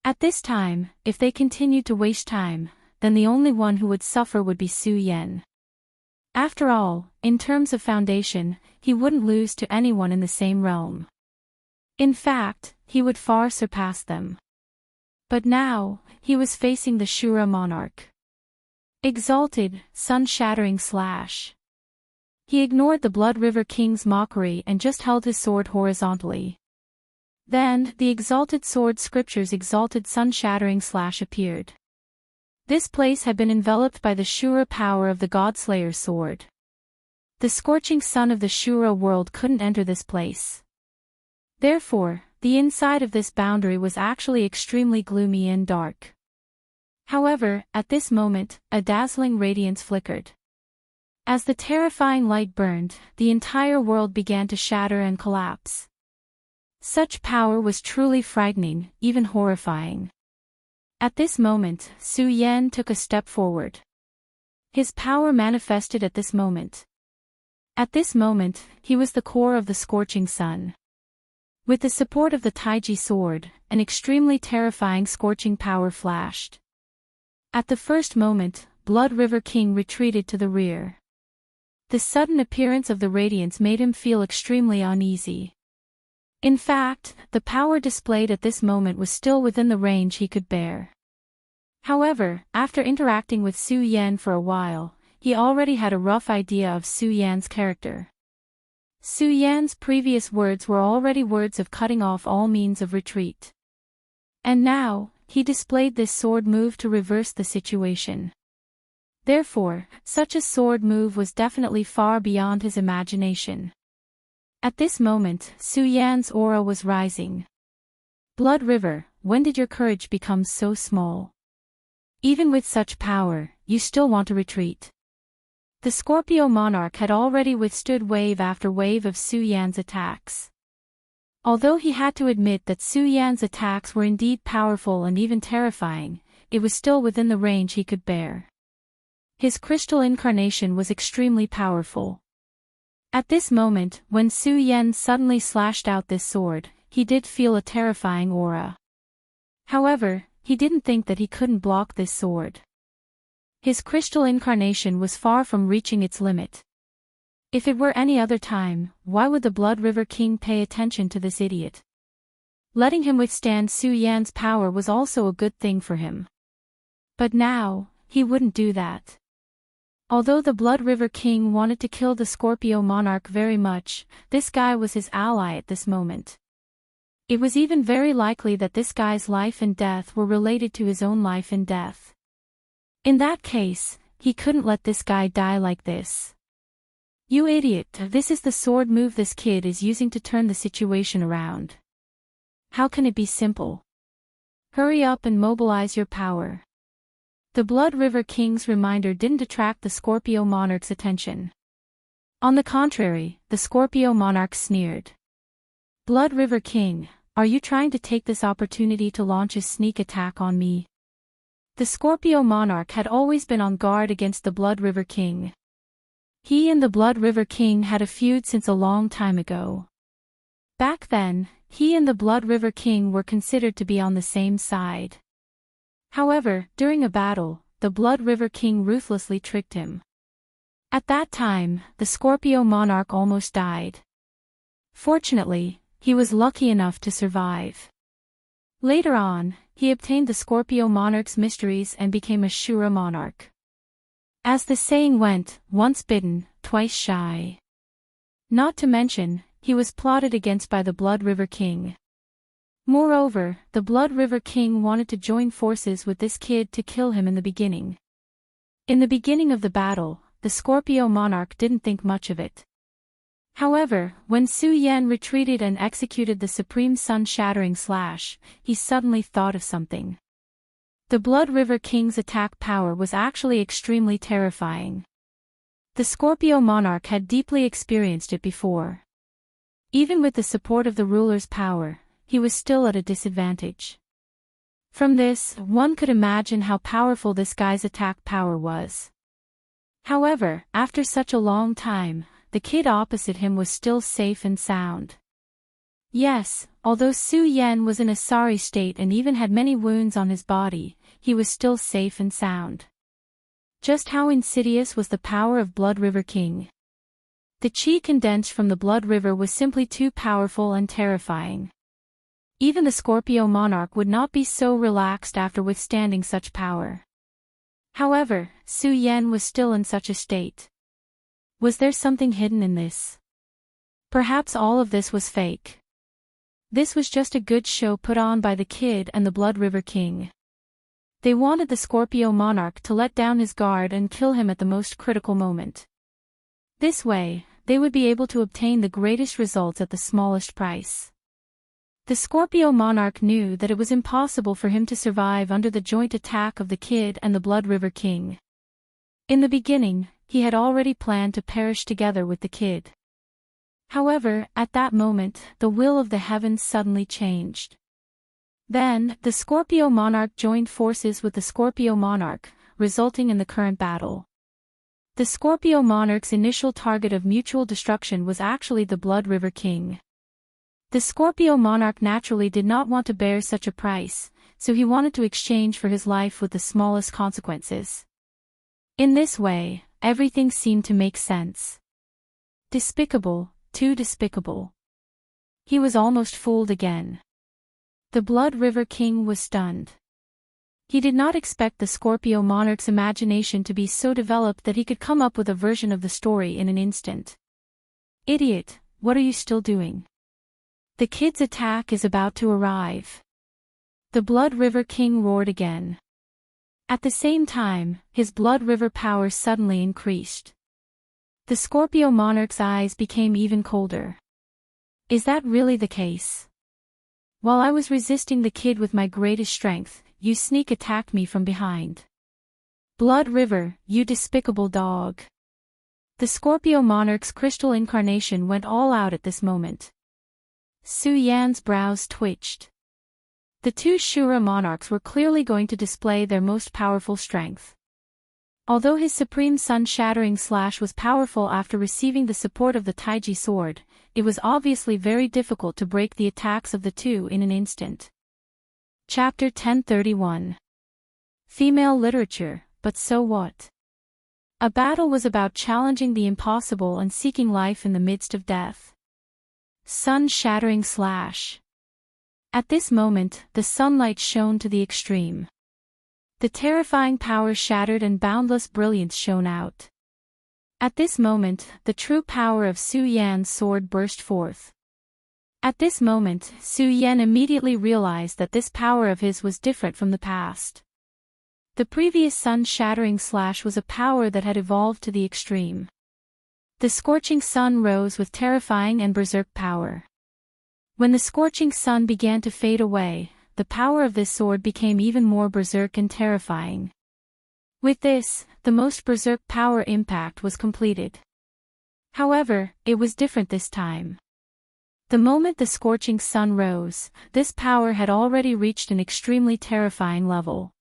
S1: At this time, if they continued to waste time, then the only one who would suffer would be Su Yan. After all, in terms of foundation, he wouldn't lose to anyone in the same realm. In fact, he would far surpass them. But now, he was facing the Shura Monarch. Exalted, sun-shattering slash. He ignored the Blood River King's mockery and just held his sword horizontally. Then, the exalted sword scripture's exalted sun-shattering slash appeared. This place had been enveloped by the Shura power of the Godslayer's sword. The scorching sun of the Shura world couldn't enter this place. Therefore, the inside of this boundary was actually extremely gloomy and dark. However, at this moment, a dazzling radiance flickered. As the terrifying light burned, the entire world began to shatter and collapse. Such power was truly frightening, even horrifying. At this moment, Su Yan took a step forward. His power manifested at this moment. At this moment, he was the core of the scorching sun. With the support of the Taiji sword, an extremely terrifying scorching power flashed. At the first moment, Blood River King retreated to the rear. The sudden appearance of the radiance made him feel extremely uneasy. In fact, the power displayed at this moment was still within the range he could bear. However, after interacting with Su Yan for a while, he already had a rough idea of Su Yan's character. Su Yan's previous words were already words of cutting off all means of retreat. And now, he displayed this sword move to reverse the situation. Therefore, such a sword move was definitely far beyond his imagination. At this moment, Su Yan's aura was rising. Blood River, when did your courage become so small? Even with such power, you still want to retreat. The Scorpio Monarch had already withstood wave after wave of Su Yan's attacks. Although he had to admit that Su Yan's attacks were indeed powerful and even terrifying, it was still within the range he could bear. His crystal incarnation was extremely powerful. At this moment, when Su Yan suddenly slashed out this sword, he did feel a terrifying aura. However, he didn't think that he couldn't block this sword. His crystal incarnation was far from reaching its limit. If it were any other time, why would the Blood River King pay attention to this idiot? Letting him withstand Su Yan's power was also a good thing for him. But now, he wouldn't do that. Although the Blood River King wanted to kill the Scorpio monarch very much, this guy was his ally at this moment. It was even very likely that this guy's life and death were related to his own life and death. In that case, he couldn't let this guy die like this. You idiot, this is the sword move this kid is using to turn the situation around. How can it be simple? Hurry up and mobilize your power. The Blood River King's reminder didn't attract the Scorpio monarch's attention. On the contrary, the Scorpio monarch sneered. Blood River King, are you trying to take this opportunity to launch a sneak attack on me? The Scorpio monarch had always been on guard against the Blood River King. He and the Blood River King had a feud since a long time ago. Back then, he and the Blood River King were considered to be on the same side. However, during a battle, the Blood River King ruthlessly tricked him. At that time, the Scorpio monarch almost died. Fortunately, he was lucky enough to survive. Later on, he obtained the Scorpio monarch's mysteries and became a Shura monarch. As the saying went, once bitten, twice shy. Not to mention, he was plotted against by the Blood River King. Moreover, the Blood River King wanted to join forces with this kid to kill him in the beginning. In the beginning of the battle, the Scorpio monarch didn't think much of it. However, when Su Yan retreated and executed the Supreme Sun-Shattering Slash, he suddenly thought of something. The Blood River King's attack power was actually extremely terrifying. The Scorpio monarch had deeply experienced it before. Even with the support of the ruler's power, he was still at a disadvantage. From this, one could imagine how powerful this guy's attack power was. However, after such a long time, the kid opposite him was still safe and sound. Yes, although Su Yan was in a sorry state and even had many wounds on his body, he was still safe and sound. Just how insidious was the power of Blood River King? The chi condensed from the Blood River was simply too powerful and terrifying. Even the Scorpio monarch would not be so relaxed after withstanding such power. However, Su Yan was still in such a state. Was there something hidden in this? Perhaps all of this was fake. This was just a good show put on by the kid and the Blood River King. They wanted the Scorpio monarch to let down his guard and kill him at the most critical moment. This way, they would be able to obtain the greatest results at the smallest price. The Scorpio monarch knew that it was impossible for him to survive under the joint attack of the kid and the Blood River King. In the beginning, he had already planned to perish together with the kid. However, at that moment, the will of the heavens suddenly changed. Then, the Scorpio monarch joined forces with the Scorpio monarch, resulting in the current battle. The Scorpio monarch's initial target of mutual destruction was actually the Blood River King. The Scorpio monarch naturally did not want to bear such a price, so he wanted to exchange for his life with the smallest consequences. In this way, everything seemed to make sense. Despicable, too despicable. He was almost fooled again. The Blood River King was stunned. He did not expect the Scorpio monarch's imagination to be so developed that he could come up with a version of the story in an instant. Idiot, what are you still doing? The kid's attack is about to arrive. The Blood River King roared again. At the same time, his Blood River power suddenly increased. The Scorpio monarch's eyes became even colder. Is that really the case? While I was resisting the kid with my greatest strength, you sneak attacked me from behind. Blood River, you despicable dog. The Scorpio monarch's crystal incarnation went all out at this moment. Su Yan's brows twitched. The two Shura monarchs were clearly going to display their most powerful strength. Although his Supreme Sun-Shattering Slash was powerful after receiving the support of the Taiji sword, it was obviously very difficult to break the attacks of the two in an instant. Chapter 1031. Female Literature, but so what? A battle was about challenging the impossible and seeking life in the midst of death. Sun-Shattering Slash. At this moment, the sunlight shone to the extreme. The terrifying power shattered and boundless brilliance shone out. At this moment, the true power of Su Yan's sword burst forth. At this moment, Su Yan immediately realized that this power of his was different from the past. The previous sun-shattering slash was a power that had evolved to the extreme. The scorching sun rose with terrifying and berserk power. When the scorching sun began to fade away, the power of this sword became even more berserk and terrifying. With this, the most berserk power impact was completed. However, it was different this time. The moment the scorching sun rose, this power had already reached an extremely terrifying level.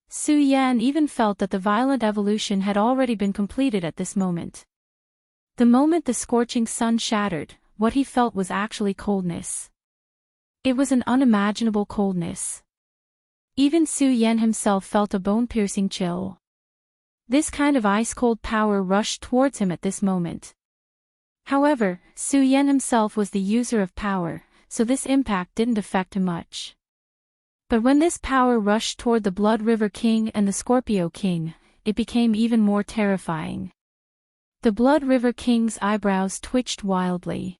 S1: Su Yan even felt that the violent evolution had already been completed at this moment. The moment the scorching sun shattered, what he felt was actually coldness. It was an unimaginable coldness. Even Su Yan himself felt a bone-piercing chill. This kind of ice-cold power rushed towards him at this moment. However, Su Yan himself was the user of power, so this impact didn't affect him much. But when this power rushed toward the Blood River King and the Scorpio King, it became even more terrifying. The Blood River King's eyebrows twitched wildly.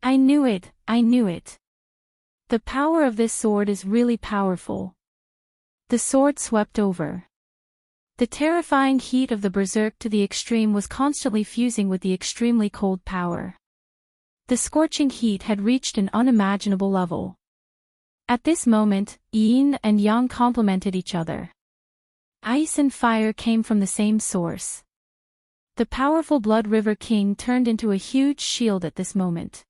S1: I knew it, I knew it. The power of this sword is really powerful. The sword swept over. The terrifying heat of the berserk to the extreme was constantly fusing with the extremely cold power. The scorching heat had reached an unimaginable level. At this moment, yin and yang complemented each other. Ice and fire came from the same source. The powerful Blood River King turned into a huge shield at this moment.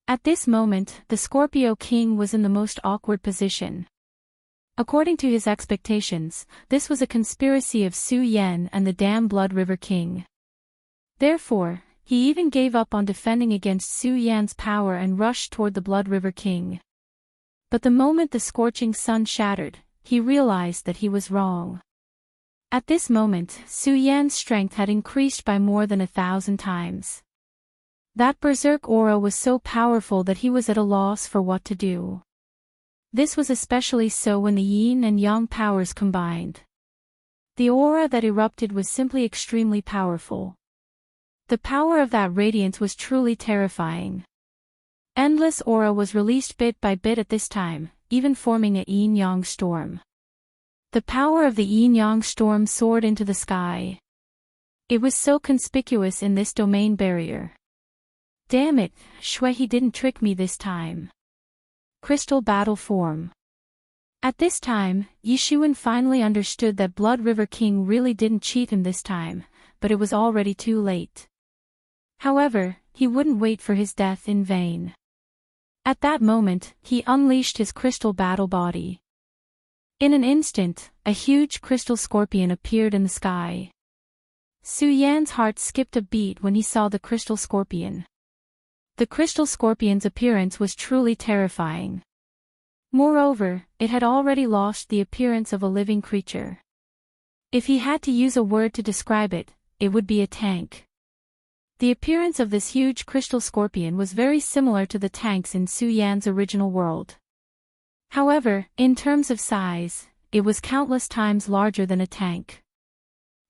S1: At this moment, the Scorpio King was in the most awkward position. According to his expectations, this was a conspiracy of Su Yan and the damn Blood River King. Therefore, he even gave up on defending against Su Yan's power and rushed toward the Blood River King. But the moment the scorching sun shattered, he realized that he was wrong. At this moment, Su Yan's strength had increased by more than 1,000 times. That berserk aura was so powerful that he was at a loss for what to do. This was especially so when the yin and yang powers combined. The aura that erupted was simply extremely powerful. The power of that radiance was truly terrifying. Endless aura was released bit by bit at this time, even forming a yin-yang storm. The power of the yin-yang storm soared into the sky. It was so conspicuous in this domain barrier. Damn it, Shui, he didn't trick me this time. Crystal battle form. At this time, Yishuan finally understood that Blood River King really didn't cheat him this time, but it was already too late. However, he wouldn't wait for his death in vain. At that moment, he unleashed his crystal battle body. In an instant, a huge crystal scorpion appeared in the sky. Su Yan's heart skipped a beat when he saw the crystal scorpion. The crystal scorpion's appearance was truly terrifying. Moreover, it had already lost the appearance of a living creature. If he had to use a word to describe it, it would be a tank. The appearance of this huge crystal scorpion was very similar to the tanks in Su Yan's original world. However, in terms of size, it was countless times larger than a tank.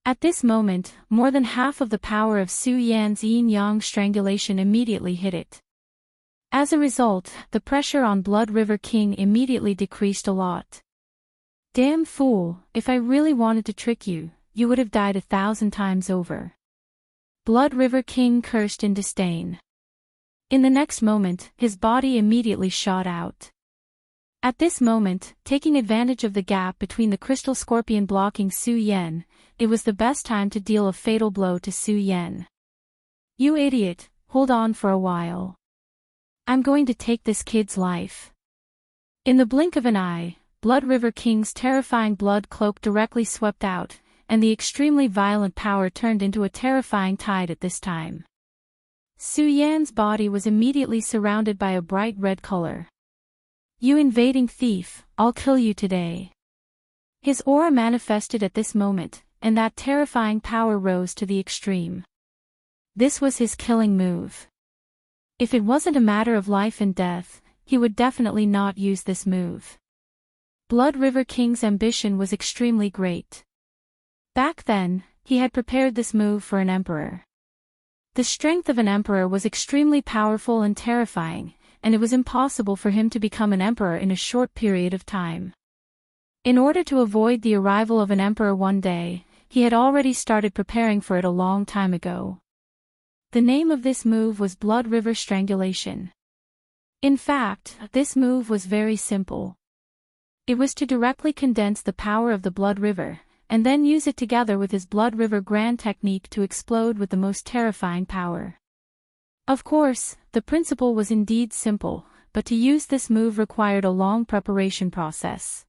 S1: At this moment, more than half of the power of Su Yan's yin-yang strangulation immediately hit it. As a result, the pressure on Blood River King immediately decreased a lot. Damn fool, if I really wanted to trick you, you would have died 1,000 times over. Blood River King cursed in disdain. In the next moment, his body immediately shot out. At this moment, taking advantage of the gap between the crystal scorpion blocking Su Yan, it was the best time to deal a fatal blow to Su Yan. You idiot, hold on for a while. I'm going to take this kid's life. In the blink of an eye, Blood River King's terrifying blood cloak directly swept out, and the extremely violent power turned into a terrifying tide at this time. Su Yan's body was immediately surrounded by a bright red color. You invading thief, I'll kill you today. His aura manifested at this moment, and that terrifying power rose to the extreme. This was his killing move. If it wasn't a matter of life and death, he would definitely not use this move. Blood River King's ambition was extremely great. Back then, he had prepared this move for an emperor. The strength of an emperor was extremely powerful and terrifying, and it was impossible for him to become an emperor in a short period of time. In order to avoid the arrival of an emperor one day, he had already started preparing for it a long time ago. The name of this move was Blood River Strangulation. In fact, this move was very simple. It was to directly condense the power of the Blood River, and then use it together with his Blood River Grand technique to explode with the most terrifying power. Of course, the principle was indeed simple, but to use this move required a long preparation process.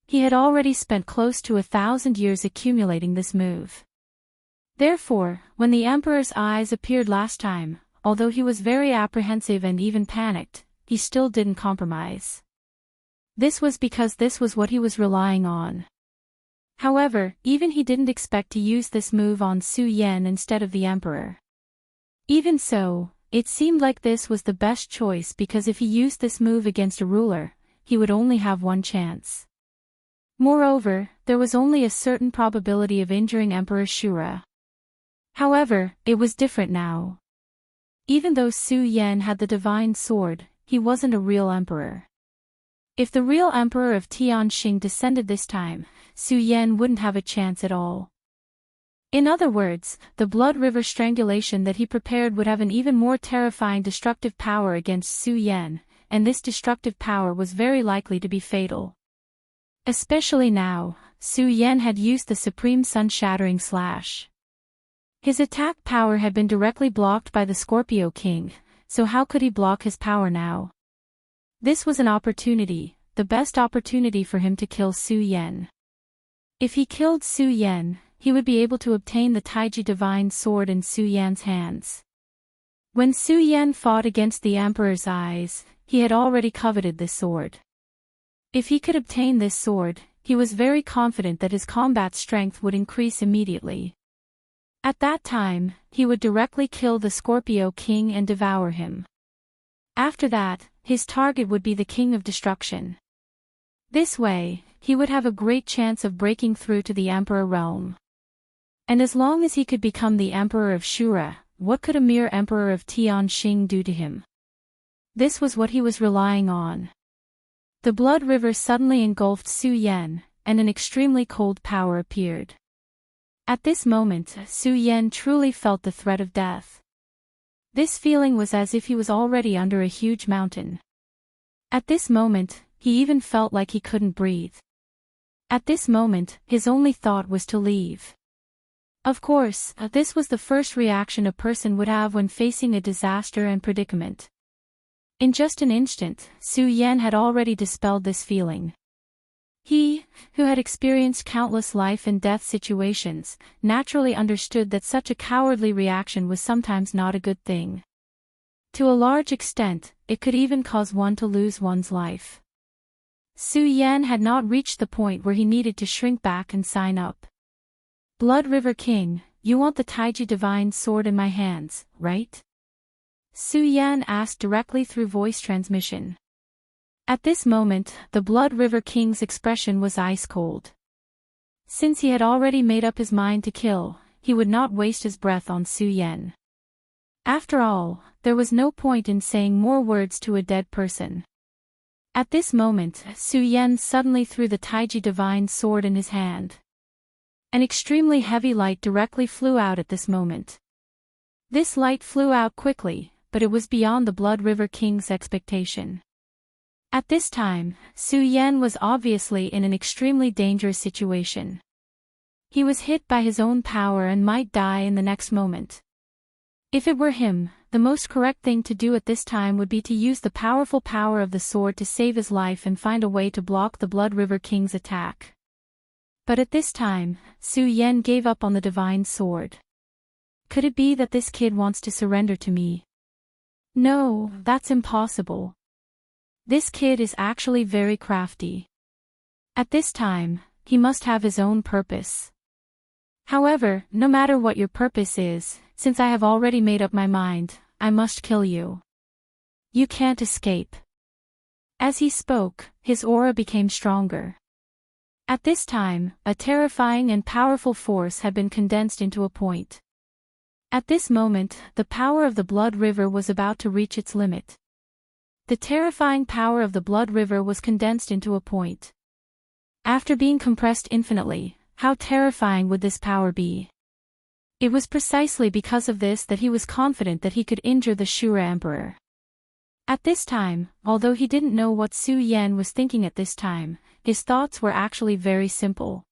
S1: He had already spent close to 1,000 years accumulating this move. Therefore, when the Emperor's eyes appeared last time, although he was very apprehensive and even panicked, he still didn't compromise. This was because this was what he was relying on. However, even he didn't expect to use this move on Su Yan instead of the Emperor. Even so, it seemed like this was the best choice because if he used this move against a ruler, he would only have one chance. Moreover, there was only a certain probability of injuring Emperor Shura. However, it was different now. Even though Su Yan had the divine sword, he wasn't a real emperor. If the real emperor of Tianxing descended this time, Su Yan wouldn't have a chance at all. In other words, the Blood River Strangulation that he prepared would have an even more terrifying destructive power against Su Yan, and this destructive power was very likely to be fatal. Especially now, Su Yan had used the Supreme Sun-Shattering Slash. His attack power had been directly blocked by the Scorpio King, so how could he block his power now? This was an opportunity, the best opportunity for him to kill Su Yan. If he killed Su Yan, he would be able to obtain the Taiji Divine Sword in Su Yan's hands. When Su Yan fought against the Emperor's eyes, he had already coveted this sword. If he could obtain this sword, he was very confident that his combat strength would increase immediately. At that time, he would directly kill the Scorpio King and devour him. After that, his target would be the King of Destruction. This way, he would have a great chance of breaking through to the Emperor realm. And as long as he could become the Emperor of Shura, what could a mere Emperor of Tianxing do to him? This was what he was relying on. The Blood River suddenly engulfed Su Yan, and an extremely cold power appeared. At this moment, Su Yan truly felt the threat of death. This feeling was as if he was already under a huge mountain. At this moment, he even felt like he couldn't breathe. At this moment, his only thought was to leave. Of course, this was the first reaction a person would have when facing a disaster and predicament. In just an instant, Su Yan had already dispelled this feeling. He, who had experienced countless life and death situations, naturally understood that such a cowardly reaction was sometimes not a good thing. To a large extent, it could even cause one to lose one's life. Su Yan had not reached the point where he needed to shrink back and sign up. Blood River King, you want the Taiji Divine Sword in my hands, right? Su Yan asked directly through voice transmission. At this moment, the Blood River King's expression was ice cold. Since he had already made up his mind to kill, he would not waste his breath on Su Yan. After all, there was no point in saying more words to a dead person. At this moment, Su Yan suddenly threw the Taiji Divine Sword in his hand. An extremely heavy light directly flew out at this moment. This light flew out quickly, but it was beyond the Blood River King's expectation. At this time, Su Yan was obviously in an extremely dangerous situation. He was hit by his own power and might die in the next moment. If it were him, the most correct thing to do at this time would be to use the powerful power of the sword to save his life and find a way to block the Blood River King's attack. But at this time, Su Yan gave up on the divine sword. Could it be that this kid wants to surrender to me? No, that's impossible. This kid is actually very crafty. At this time, he must have his own purpose. However, no matter what your purpose is, since I have already made up my mind, I must kill you. You can't escape. As he spoke, his aura became stronger. At this time, a terrifying and powerful force had been condensed into a point. At this moment, the power of the Blood River was about to reach its limit. The terrifying power of the Blood River was condensed into a point. After being compressed infinitely, how terrifying would this power be? It was precisely because of this that he was confident that he could injure the Shura Emperor. At this time, although he didn't know what Su Yan was thinking at this time, his thoughts were actually very simple.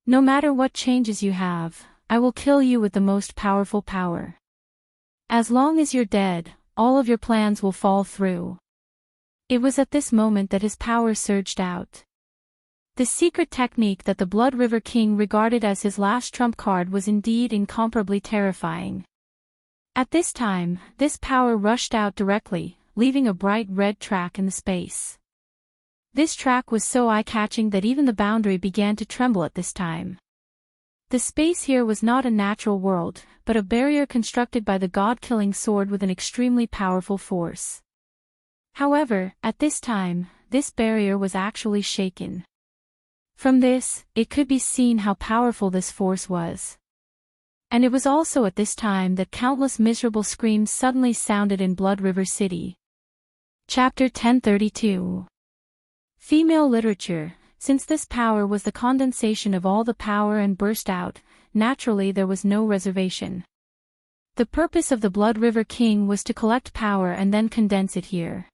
S1: No matter what changes you have, I will kill you with the most powerful power. As long as you're dead, all of your plans will fall through. It was at this moment that his power surged out. The secret technique that the Blood River King regarded as his last trump card was indeed incomparably terrifying. At this time, this power rushed out directly, leaving a bright red track in the space. This track was so eye-catching that even the boundary began to tremble at this time. The space here was not a natural world, but a barrier constructed by the god-killing sword with an extremely powerful force. However, at this time, this barrier was actually shaken. From this, it could be seen how powerful this force was. And it was also at this time that countless miserable screams suddenly sounded in Blood River City. Chapter 1032. Female Literature. Since this power was the condensation of all the power and burst out, naturally there was no reservation. The purpose of the Blood River King was to collect power and then condense it here.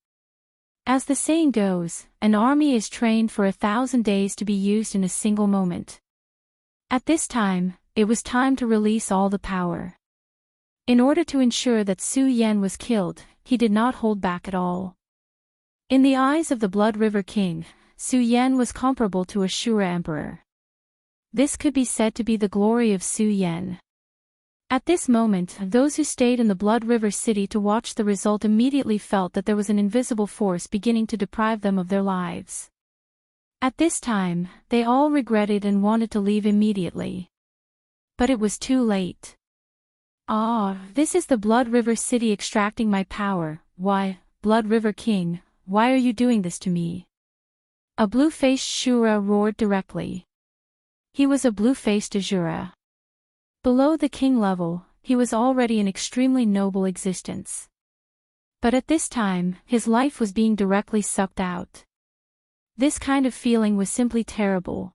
S1: As the saying goes, an army is trained for 1,000 days to be used in a single moment. At this time, it was time to release all the power. In order to ensure that Su Yan was killed, he did not hold back at all. In the eyes of the Blood River King, Su Yan was comparable to a Shura Emperor. This could be said to be the glory of Su Yan. At this moment, those who stayed in the Blood River City to watch the result immediately felt that there was an invisible force beginning to deprive them of their lives. At this time, they all regretted and wanted to leave immediately. But it was too late. Ah, this is the Blood River City extracting my power. Why, Blood River King, why are you doing this to me? A blue-faced Shura roared directly. He was a blue-faced Azura. Below the king level, he was already an extremely noble existence. But at this time, his life was being directly sucked out. This kind of feeling was simply terrible.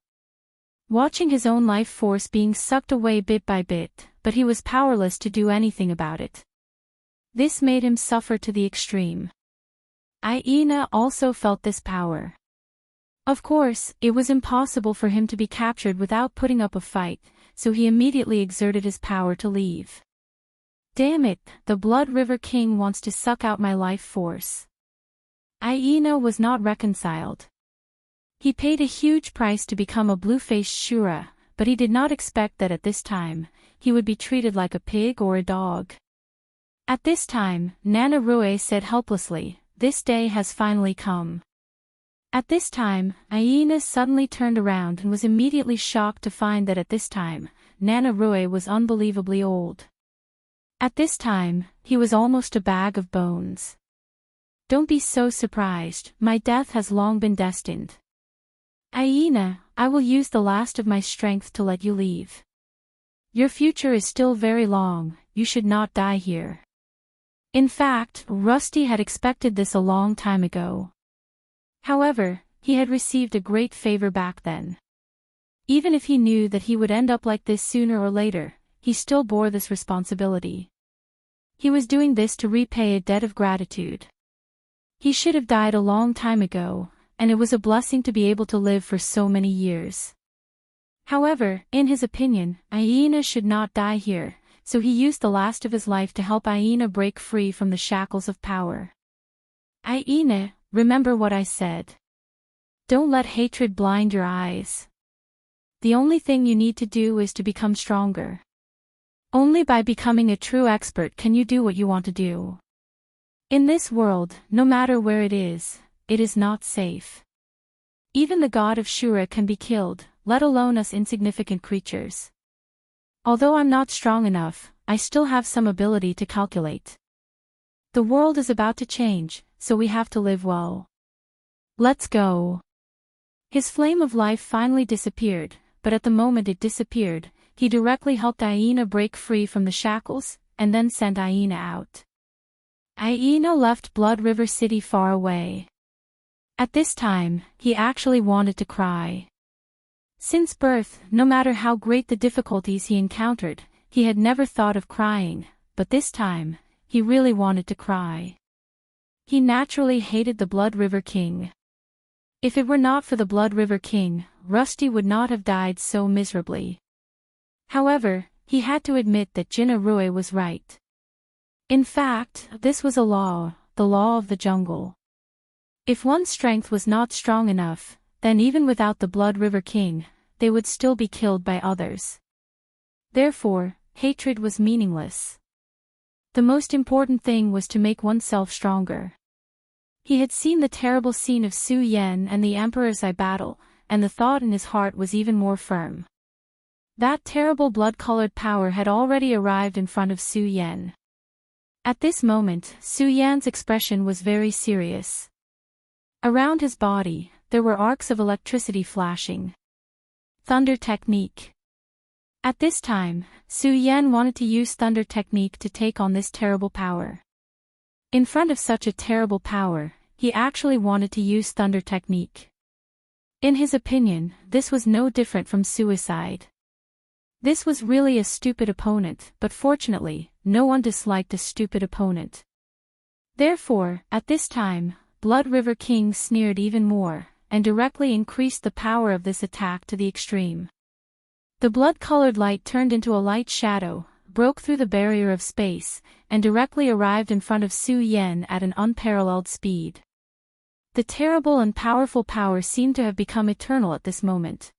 S1: Watching his own life force being sucked away bit by bit, but he was powerless to do anything about it. This made him suffer to the extreme. Aina also felt this power. Of course, it was impossible for him to be captured without putting up a fight, so he immediately exerted his power to leave. Damn it, the Blood River King wants to suck out my life force. Aina was not reconciled. He paid a huge price to become a blue-faced Shura, but he did not expect that at this time, he would be treated like a pig or a dog. At this time, Nana Rue said helplessly, "This day has finally come." At this time, Aina suddenly turned around and was immediately shocked to find that at this time, Nana Rue was unbelievably old. At this time, he was almost a bag of bones. Don't be so surprised, my death has long been destined. Aina, I will use the last of my strength to let you leave. Your future is still very long, you should not die here. In fact, Rusty had expected this a long time ago. However, he had received a great favor back then. Even if he knew that he would end up like this sooner or later, he still bore this responsibility. He was doing this to repay a debt of gratitude. He should have died a long time ago, and it was a blessing to be able to live for so many years. However, in his opinion, Aina should not die here, so he used the last of his life to help Aina break free from the shackles of power. Aina, remember what I said. Don't let hatred blind your eyes. The only thing you need to do is to become stronger. Only by becoming a true expert can you do what you want to do. In this world, no matter where it is not safe. Even the god of Shura can be killed, let alone us insignificant creatures. Although I'm not strong enough, I still have some ability to calculate. The world is about to change, so we have to live well. Let's go. His flame of life finally disappeared, but at the moment it disappeared, he directly helped Aina break free from the shackles, and then sent Aina out. Aina left Blood River City far away. At this time, he actually wanted to cry. Since birth, no matter how great the difficulties he encountered, he had never thought of crying, but this time, he really wanted to cry. He naturally hated the Blood River King. If it were not for the Blood River King, Rusty would not have died so miserably. However, he had to admit that Jinarui was right. In fact, this was a law, the law of the jungle. If one's strength was not strong enough, then even without the Blood River King, they would still be killed by others. Therefore, hatred was meaningless. The most important thing was to make oneself stronger. He had seen the terrible scene of Su Yan and the Emperor's Eye battle, and the thought in his heart was even more firm. That terrible blood-colored power had already arrived in front of Su Yan. At this moment, Su Yan's expression was very serious. Around his body, there were arcs of electricity flashing. Thunder technique. At this time, Su Yan wanted to use thunder technique to take on this terrible power. In front of such a terrible power, he actually wanted to use thunder technique. In his opinion, this was no different from suicide. This was really a stupid opponent, but fortunately, no one disliked a stupid opponent. Therefore, at this time, Blood River King sneered even more, and directly increased the power of this attack to the extreme. The blood-colored light turned into a light shadow, broke through the barrier of space, and directly arrived in front of Su Yan at an unparalleled speed. The terrible and powerful power seemed to have become eternal at this moment.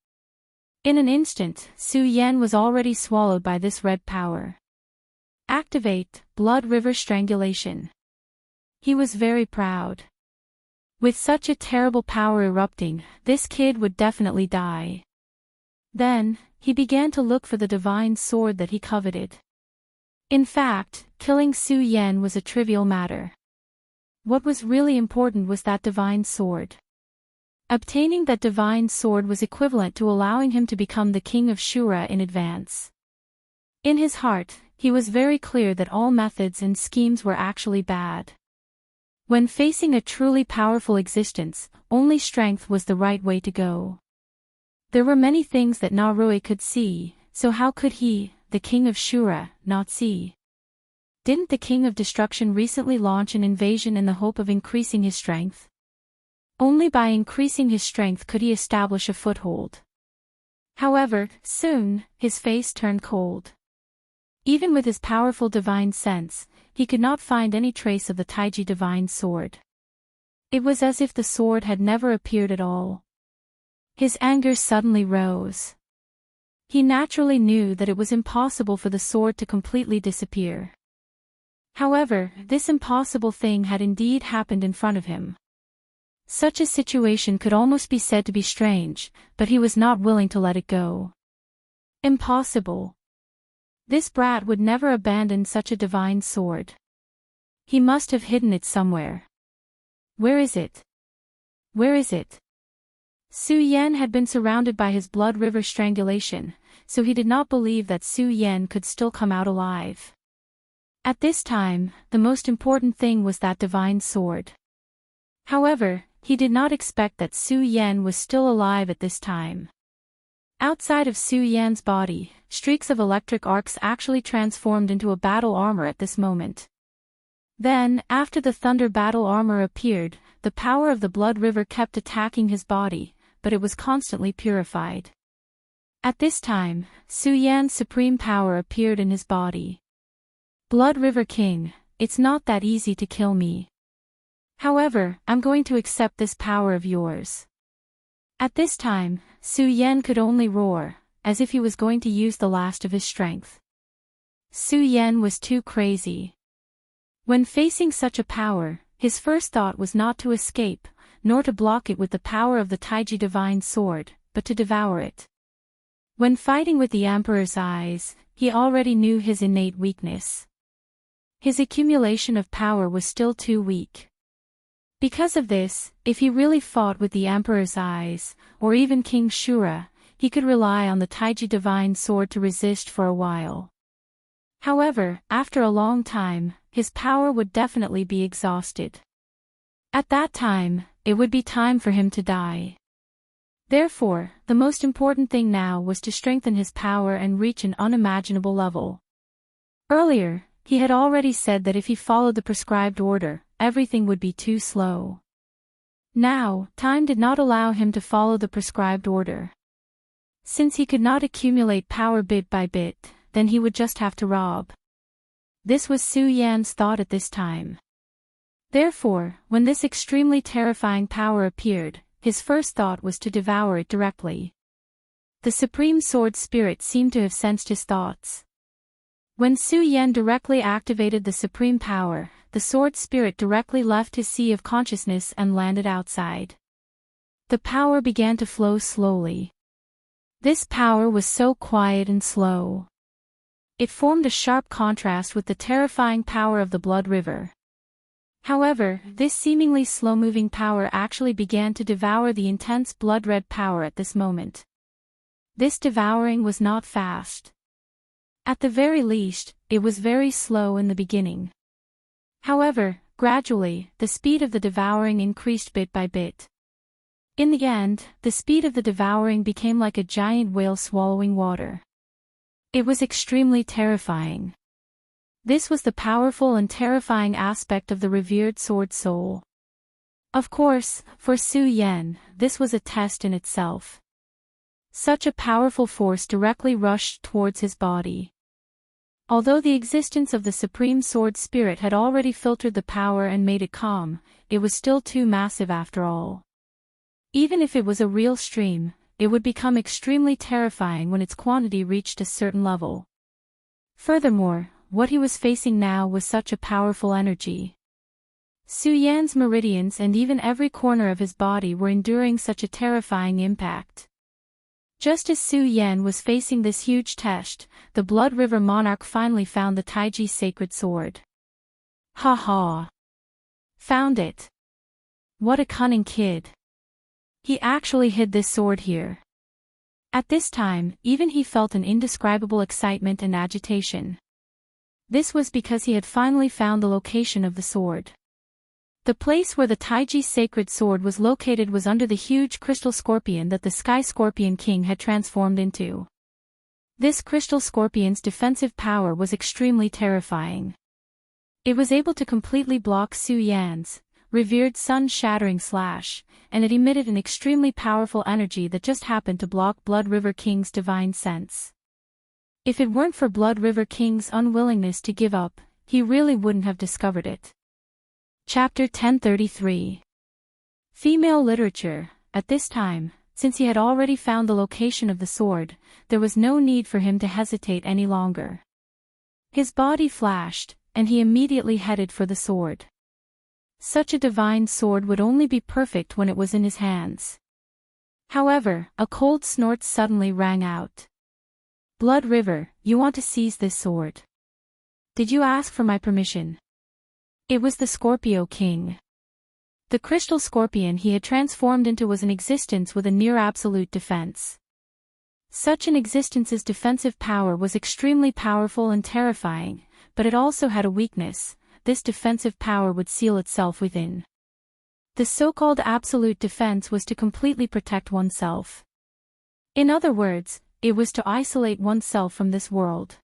S1: In an instant, Su Yan was already swallowed by this red power. Activate, Blood River Strangulation. He was very proud. With such a terrible power erupting, this kid would definitely die. Then, he began to look for the divine sword that he coveted. In fact, killing Su Yan was a trivial matter. What was really important was that divine sword. Obtaining that divine sword was equivalent to allowing him to become the king of Shura in advance. In his heart, he was very clear that all methods and schemes were actually bad. When facing a truly powerful existence, only strength was the right way to go. There were many things that Narui could see, so how could he, the king of Shura, not see? Didn't the king of destruction recently launch an invasion in the hope of increasing his strength? Only by increasing his strength could he establish a foothold. However, soon, his face turned cold. Even with his powerful divine sense, he could not find any trace of the Taiji divine sword. It was as if the sword had never appeared at all. His anger suddenly rose. He naturally knew that it was impossible for the sword to completely disappear. However, this impossible thing had indeed happened in front of him. Such a situation could almost be said to be strange, but he was not willing to let it go. Impossible. This brat would never abandon such a divine sword. He must have hidden it somewhere. Where is it? Where is it? Su Yan had been surrounded by his blood river strangulation, so he did not believe that Su Yan could still come out alive. At this time, the most important thing was that divine sword. However, he did not expect that Su Yan was still alive at this time. Outside of Su Yan's body, streaks of electric arcs actually transformed into a battle armor at this moment. Then, after the thunder battle armor appeared, the power of the blood river kept attacking his body, but it was constantly purified. At this time, Su Yan's supreme power appeared in his body. Blood River King, it's not that easy to kill me. However, I'm going to accept this power of yours. At this time, Su Yan could only roar, as if he was going to use the last of his strength. Su Yan was too crazy. When facing such a power, his first thought was not to escape, nor to block it with the power of the Taiji divine sword, but to devour it. When fighting with the Emperor's eyes, he already knew his innate weakness. His accumulation of power was still too weak. Because of this, if he really fought with the Emperor's eyes, or even King Shura, he could rely on the Taiji divine sword to resist for a while. However, after a long time, his power would definitely be exhausted. At that time, it would be time for him to die. Therefore, the most important thing now was to strengthen his power and reach an unimaginable level. Earlier, he had already said that if he followed the prescribed order, everything would be too slow. Now, time did not allow him to follow the prescribed order. Since he could not accumulate power bit by bit, then he would just have to rob. This was Su Yan's thought at this time. Therefore, when this extremely terrifying power appeared, his first thought was to devour it directly. The Supreme Sword Spirit seemed to have sensed his thoughts. When Su Yan directly activated the Supreme Power, the Sword Spirit directly left his sea of consciousness and landed outside. The power began to flow slowly. This power was so quiet and slow. It formed a sharp contrast with the terrifying power of the Blood River. However, this seemingly slow-moving power actually began to devour the intense blood-red power at this moment. This devouring was not fast. At the very least, it was very slow in the beginning. However, gradually, the speed of the devouring increased bit by bit. In the end, the speed of the devouring became like a giant whale swallowing water. It was extremely terrifying. This was the powerful and terrifying aspect of the revered Sword Soul. Of course, for Su Yan, this was a test in itself. Such a powerful force directly rushed towards his body. Although the existence of the Supreme Sword Spirit had already filtered the power and made it calm, it was still too massive after all. Even if it was a real stream, it would become extremely terrifying when its quantity reached a certain level. Furthermore, what he was facing now was such a powerful energy. Su Yan's meridians and even every corner of his body were enduring such a terrifying impact. Just as Su Yan was facing this huge test, the Blood River Monarch finally found the Taiji sacred sword. Ha ha! Found it! What a cunning kid! He actually hid this sword here. At this time, even he felt an indescribable excitement and agitation. This was because he had finally found the location of the sword. The place where the Taiji sacred sword was located was under the huge crystal scorpion that the Sky Scorpion King had transformed into. This crystal scorpion's defensive power was extremely terrifying. It was able to completely block Su Yan's revered sun-shattering slash, and it emitted an extremely powerful energy that just happened to block Blood River King's divine sense. If it weren't for Blood River King's unwillingness to give up, he really wouldn't have discovered it. Chapter 1033. Female Literature. At this time, since he had already found the location of the sword, there was no need for him to hesitate any longer. His body flashed, and he immediately headed for the sword. Such a divine sword would only be perfect when it was in his hands. However, a cold snort suddenly rang out. Blood River, you want to seize this sword? Did you ask for my permission? It was the Scorpio King. The crystal scorpion he had transformed into was an existence with a near-absolute defense. Such an existence's defensive power was extremely powerful and terrifying, but it also had a weakness. This defensive power would seal itself within. The so-called absolute defense was to completely protect oneself. In other words, it was to isolate oneself from this world.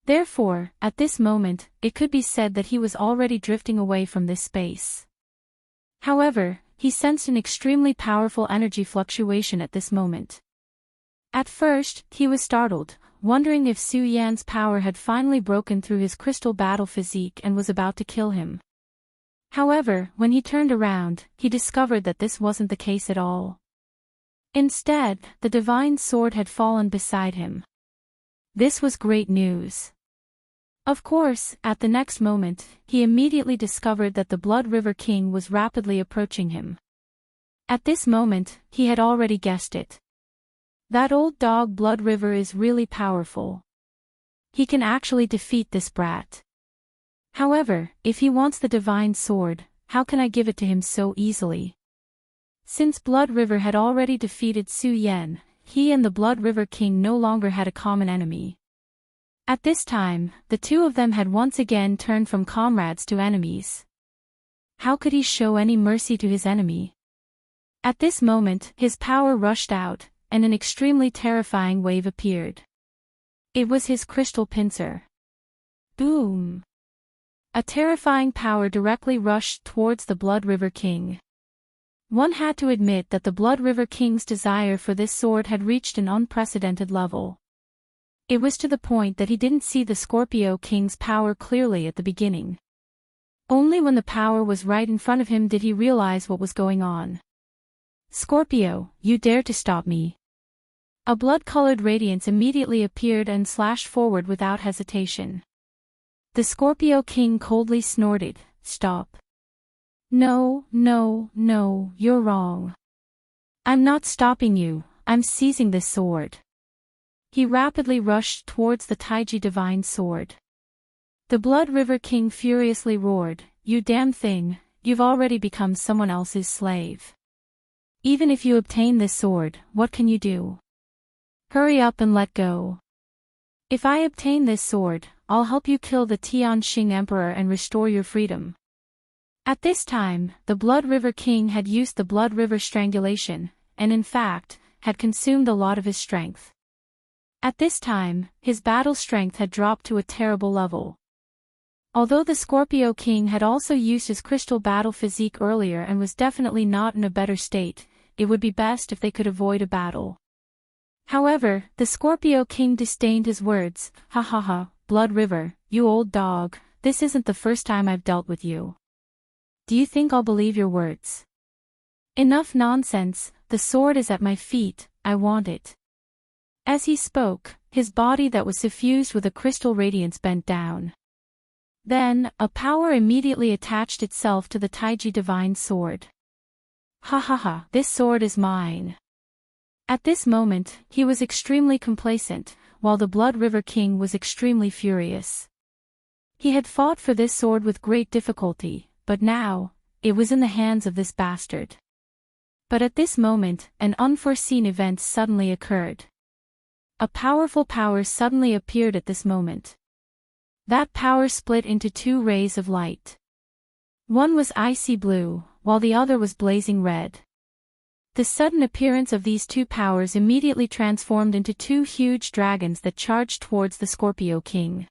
S1: Therefore, at this moment, it could be said that he was already drifting away from this space. However, he sensed an extremely powerful energy fluctuation at this moment. At first, he was startled, wondering if Su Yan's power had finally broken through his crystal battle physique and was about to kill him. However, when he turned around, he discovered that this wasn't the case at all. Instead, the divine sword had fallen beside him. This was great news. Of course, at the next moment, he immediately discovered that the Blood River King was rapidly approaching him. At this moment, he had already guessed it. That old dog Blood River is really powerful. He can actually defeat this brat. However, if he wants the divine sword, how can I give it to him so easily? Since Blood River had already defeated Su Yan, he and the Blood River King no longer had a common enemy. At this time, the two of them had once again turned from comrades to enemies. How could he show any mercy to his enemy? At this moment, his power rushed out, and an extremely terrifying wave appeared. It was his crystal pincer. Boom! A terrifying power directly rushed towards the Blood River King. One had to admit that the Blood River King's desire for this sword had reached an unprecedented level. It was to the point that he didn't see the Scorpio King's power clearly at the beginning. Only when the power was right in front of him did he realize what was going on. Scorpio, you dare to stop me. A blood-colored radiance immediately appeared and slashed forward without hesitation. The Scorpio King coldly snorted, "Stop. No, no, no, you're wrong. I'm not stopping you, I'm seizing this sword." He rapidly rushed towards the Taiji divine sword. The Blood River King furiously roared, "You damn thing, you've already become someone else's slave. Even if you obtain this sword, what can you do? Hurry up and let go. If I obtain this sword, I'll help you kill the Tianxing Emperor and restore your freedom." At this time, the Blood River King had used the Blood River Strangulation, and in fact, had consumed a lot of his strength. At this time, his battle strength had dropped to a terrible level. Although the Scorpio King had also used his crystal battle physique earlier and was definitely not in a better state, it would be best if they could avoid a battle. However, the Scorpio King disdained his words, "Ha ha ha, Blood River, you old dog, this isn't the first time I've dealt with you. Do you think I'll believe your words? Enough nonsense, the sword is at my feet, I want it." As he spoke, his body that was suffused with a crystal radiance bent down. Then, a power immediately attached itself to the Taiji divine sword. "Ha ha ha, this sword is mine." At this moment, he was extremely complacent, while the Blood River King was extremely furious. He had fought for this sword with great difficulty, but now, it was in the hands of this bastard. But at this moment, an unforeseen event suddenly occurred. A powerful power suddenly appeared at this moment. That power split into two rays of light. One was icy blue, while the other was blazing red. The sudden appearance of these two powers immediately transformed into two huge dragons that charged towards the Scorpio King.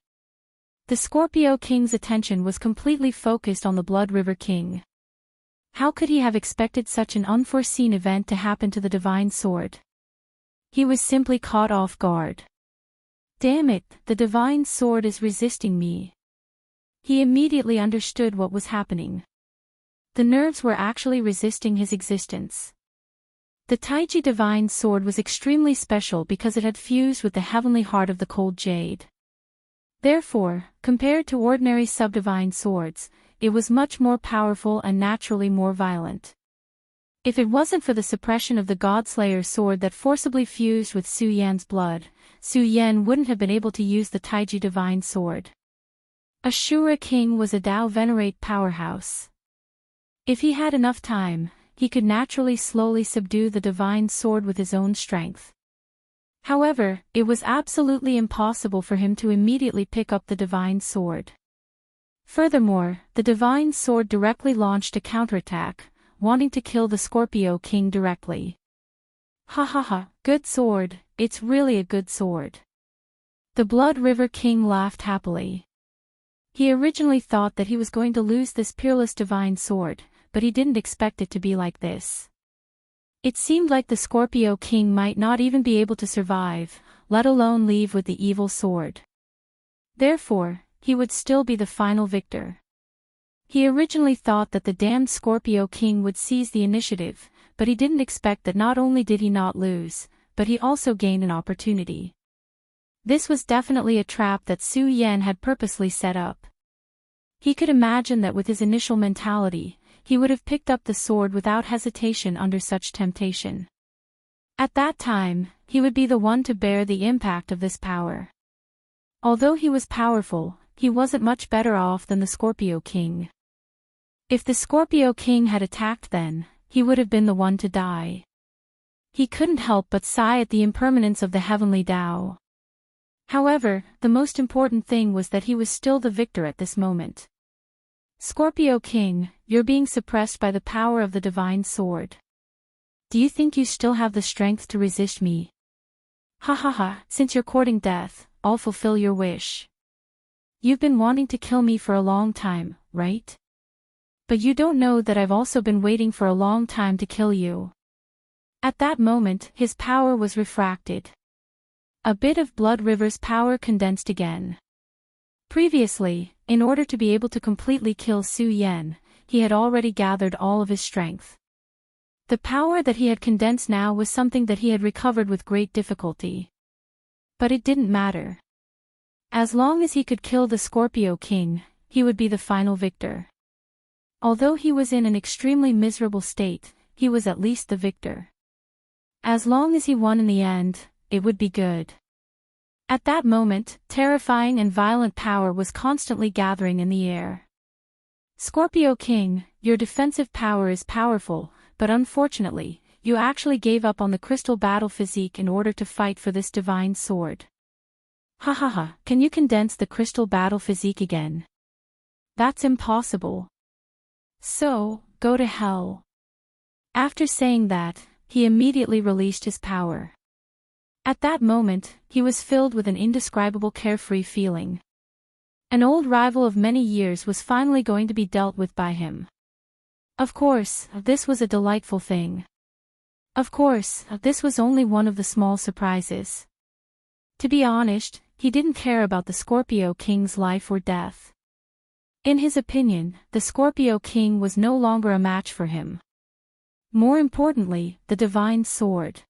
S1: The Scorpio King's attention was completely focused on the Blood River King. How could he have expected such an unforeseen event to happen to the divine sword? He was simply caught off guard. Damn it, the divine sword is resisting me. He immediately understood what was happening. The nerves were actually resisting his existence. The Taiji divine sword was extremely special because it had fused with the heavenly heart of the cold jade. Therefore, compared to ordinary subdivine swords, it was much more powerful and naturally more violent. If it wasn't for the suppression of the Godslayer sword that forcibly fused with Su Yan's blood, Su Yan wouldn't have been able to use the Taiji divine sword. Ashura King was a Dao Venerate powerhouse. If he had enough time, he could naturally slowly subdue the divine sword with his own strength. However, it was absolutely impossible for him to immediately pick up the divine sword. Furthermore, the divine sword directly launched a counterattack, wanting to kill the Scorpio King directly. "Ha ha ha, good sword, it's really a good sword." The Blood River King laughed happily. He originally thought that he was going to lose this peerless divine sword, but he didn't expect it to be like this. It seemed like the Scorpio King might not even be able to survive, let alone leave with the evil sword. Therefore, he would still be the final victor. He originally thought that the damned Scorpio King would seize the initiative, but he didn't expect that not only did he not lose, but he also gained an opportunity. This was definitely a trap that Su Yan had purposely set up. He could imagine that with his initial mentality, he would have picked up the sword without hesitation under such temptation. At that time, he would be the one to bear the impact of this power. Although he was powerful, he wasn't much better off than the Scorpio King. If the Scorpio King had attacked then, he would have been the one to die. He couldn't help but sigh at the impermanence of the heavenly Tao. However, the most important thing was that he was still the victor at this moment. Scorpio King, you're being suppressed by the power of the divine sword. Do you think you still have the strength to resist me? Ha ha ha, since you're courting death, I'll fulfill your wish. You've been wanting to kill me for a long time, right? But you don't know that I've also been waiting for a long time to kill you. At that moment, his power was refracted. A bit of Blood River's power condensed again. Previously, in order to be able to completely kill Su Yan, he had already gathered all of his strength. The power that he had condensed now was something that he had recovered with great difficulty. But it didn't matter. As long as he could kill the Scorpio King, he would be the final victor. Although he was in an extremely miserable state, he was at least the victor. As long as he won in the end, it would be good. At that moment, terrifying and violent power was constantly gathering in the air. Scorpio King, your defensive power is powerful, but unfortunately, you actually gave up on the crystal battle physique in order to fight for this divine sword. Ha ha ha, can you condense the crystal battle physique again? That's impossible. So, go to hell. After saying that, he immediately released his power. At that moment, he was filled with an indescribable carefree feeling. An old rival of many years was finally going to be dealt with by him. Of course, this was a delightful thing. Of course, this was only one of the small surprises. To be honest, he didn't care about the Scorpio King's life or death. In his opinion, the Scorpio King was no longer a match for him. More importantly, the divine sword.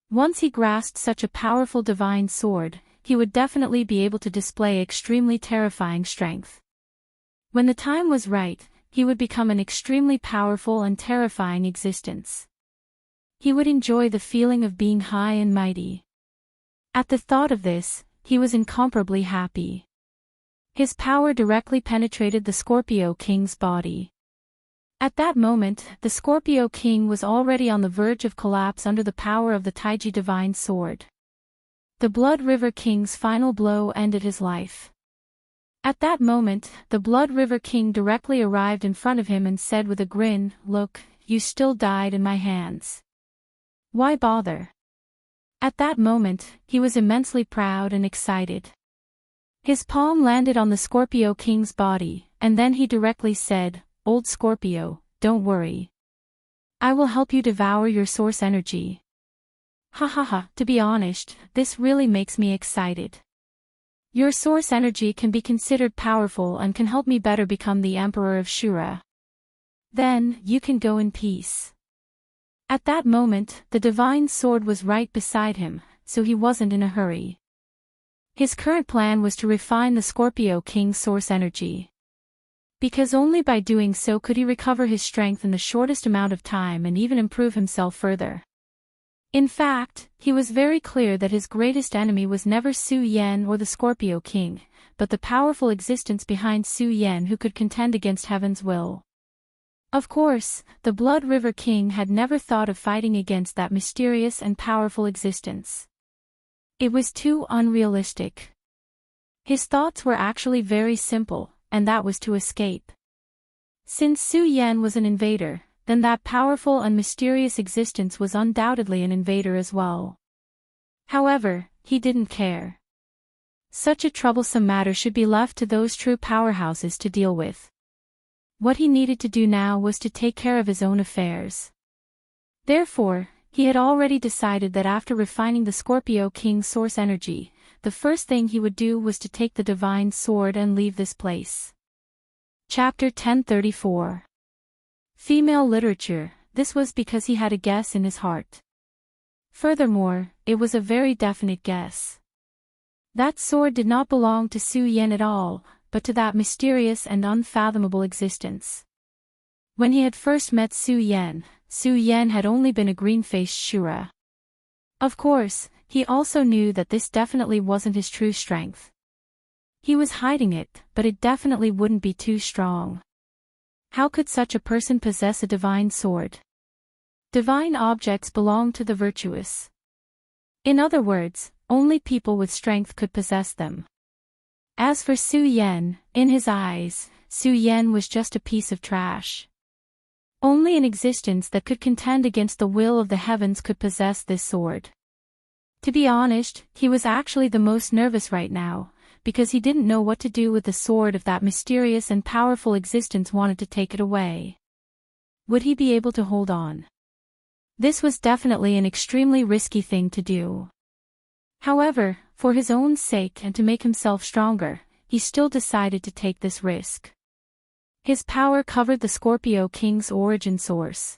S1: Once he grasped such a powerful divine sword, he would definitely be able to display extremely terrifying strength. When the time was right, he would become an extremely powerful and terrifying existence. He would enjoy the feeling of being high and mighty. At the thought of this, he was incomparably happy. His power directly penetrated the Scorpio King's body. At that moment, the Scorpio King was already on the verge of collapse under the power of the Taiji divine sword. The Blood River King's final blow ended his life. At that moment, the Blood River King directly arrived in front of him and said with a grin, "Look, you still died in my hands. Why bother?" At that moment, he was immensely proud and excited. His palm landed on the Scorpio King's body, and then he directly said, "Old Scorpio, don't worry. I will help you devour your source energy." Ha ha ha, to be honest, this really makes me excited. Your source energy can be considered powerful and can help me better become the Emperor of Shura. Then, you can go in peace. At that moment, the divine sword was right beside him, so he wasn't in a hurry. His current plan was to refine the Scorpio King's source energy. Because only by doing so could he recover his strength in the shortest amount of time and even improve himself further. In fact, he was very clear that his greatest enemy was never Su Yan or the Scorpio King, but the powerful existence behind Su Yan who could contend against heaven's will. Of course, the Blood River King had never thought of fighting against that mysterious and powerful existence. It was too unrealistic. His thoughts were actually very simple, and that was to escape. Since Su Yan was an invader, then that powerful and mysterious existence was undoubtedly an invader as well. However, he didn't care. Such a troublesome matter should be left to those true powerhouses to deal with. What he needed to do now was to take care of his own affairs. Therefore, he had already decided that after refining the Scorpio King's source energy, the first thing he would do was to take the divine sword and leave this place. Chapter 1034. Female literature. This was because he had a guess in his heart. Furthermore, it was a very definite guess. That sword did not belong to Su Yan at all, but to that mysterious and unfathomable existence. When he had first met Su Yan had only been a green-faced Shura. Of course, he also knew that this definitely wasn't his true strength. He was hiding it, but it definitely wouldn't be too strong. How could such a person possess a divine sword? Divine objects belong to the virtuous. In other words, only people with strength could possess them. As for Su Yan, in his eyes, Su Yan was just a piece of trash. Only an existence that could contend against the will of the heavens could possess this sword. To be honest, he was actually the most nervous right now, because he didn't know what to do with the sword if that mysterious and powerful existence wanted to take it away. Would he be able to hold on? This was definitely an extremely risky thing to do. However, for his own sake and to make himself stronger, he still decided to take this risk. His power covered the Scorpio King's origin source.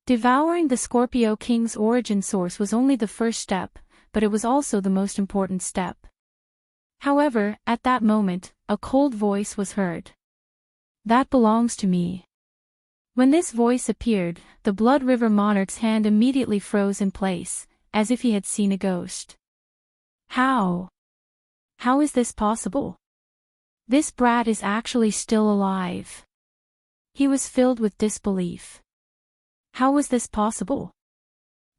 S1: Devouring the Scorpio King's origin source was only the first step, but it was also the most important step. However, at that moment, a cold voice was heard. That belongs to me. When this voice appeared, the Blood River Monarch's hand immediately froze in place, as if he had seen a ghost. How? How is this possible? This brat is actually still alive. He was filled with disbelief. How was this possible?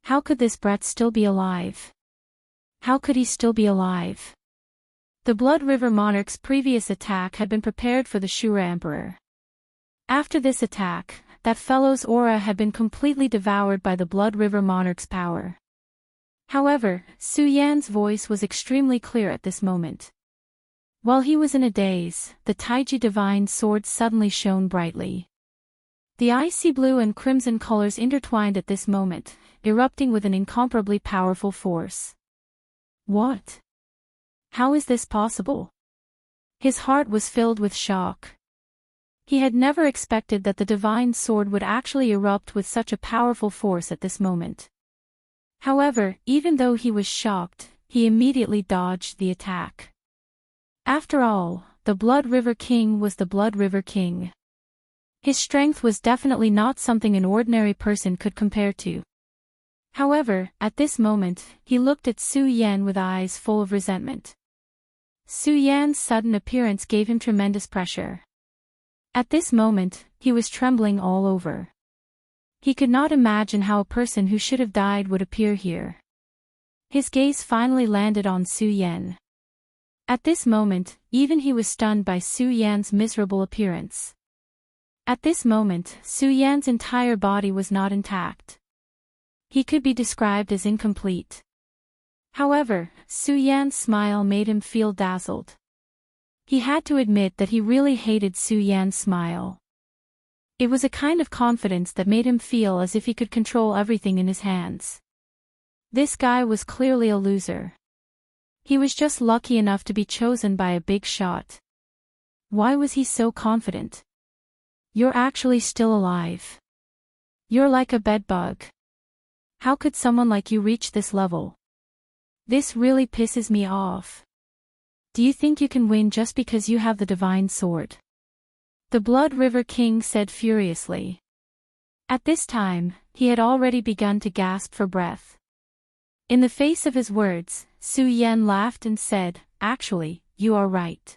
S1: How could this brat still be alive? How could he still be alive? The Blood River Monarch's previous attack had been prepared for the Shura Emperor. After this attack, that fellow's aura had been completely devoured by the Blood River Monarch's power. However, Su Yan's voice was extremely clear at this moment. While he was in a daze, the Taiji Divine Sword suddenly shone brightly. The icy blue and crimson colors intertwined at this moment, erupting with an incomparably powerful force. What? How is this possible? His heart was filled with shock. He had never expected that the divine sword would actually erupt with such a powerful force at this moment. However, even though he was shocked, he immediately dodged the attack. After all, the Blood River King was the Blood River King. His strength was definitely not something an ordinary person could compare to. However, at this moment, he looked at Su Yan with eyes full of resentment. Su Yan's sudden appearance gave him tremendous pressure. At this moment, he was trembling all over. He could not imagine how a person who should have died would appear here. His gaze finally landed on Su Yan. At this moment, even he was stunned by Su Yan's miserable appearance. At this moment, Su Yan's entire body was not intact. He could be described as incomplete. However, Su Yan's smile made him feel dazzled. He had to admit that he really hated Su Yan's smile. It was a kind of confidence that made him feel as if he could control everything in his hands. This guy was clearly a loser. He was just lucky enough to be chosen by a big shot. Why was he so confident? You're actually still alive. You're like a bedbug. How could someone like you reach this level? This really pisses me off. Do you think you can win just because you have the divine sword? The Blood River King said furiously. At this time, he had already begun to gasp for breath. In the face of his words, Su Yan laughed and said, "Actually, you are right.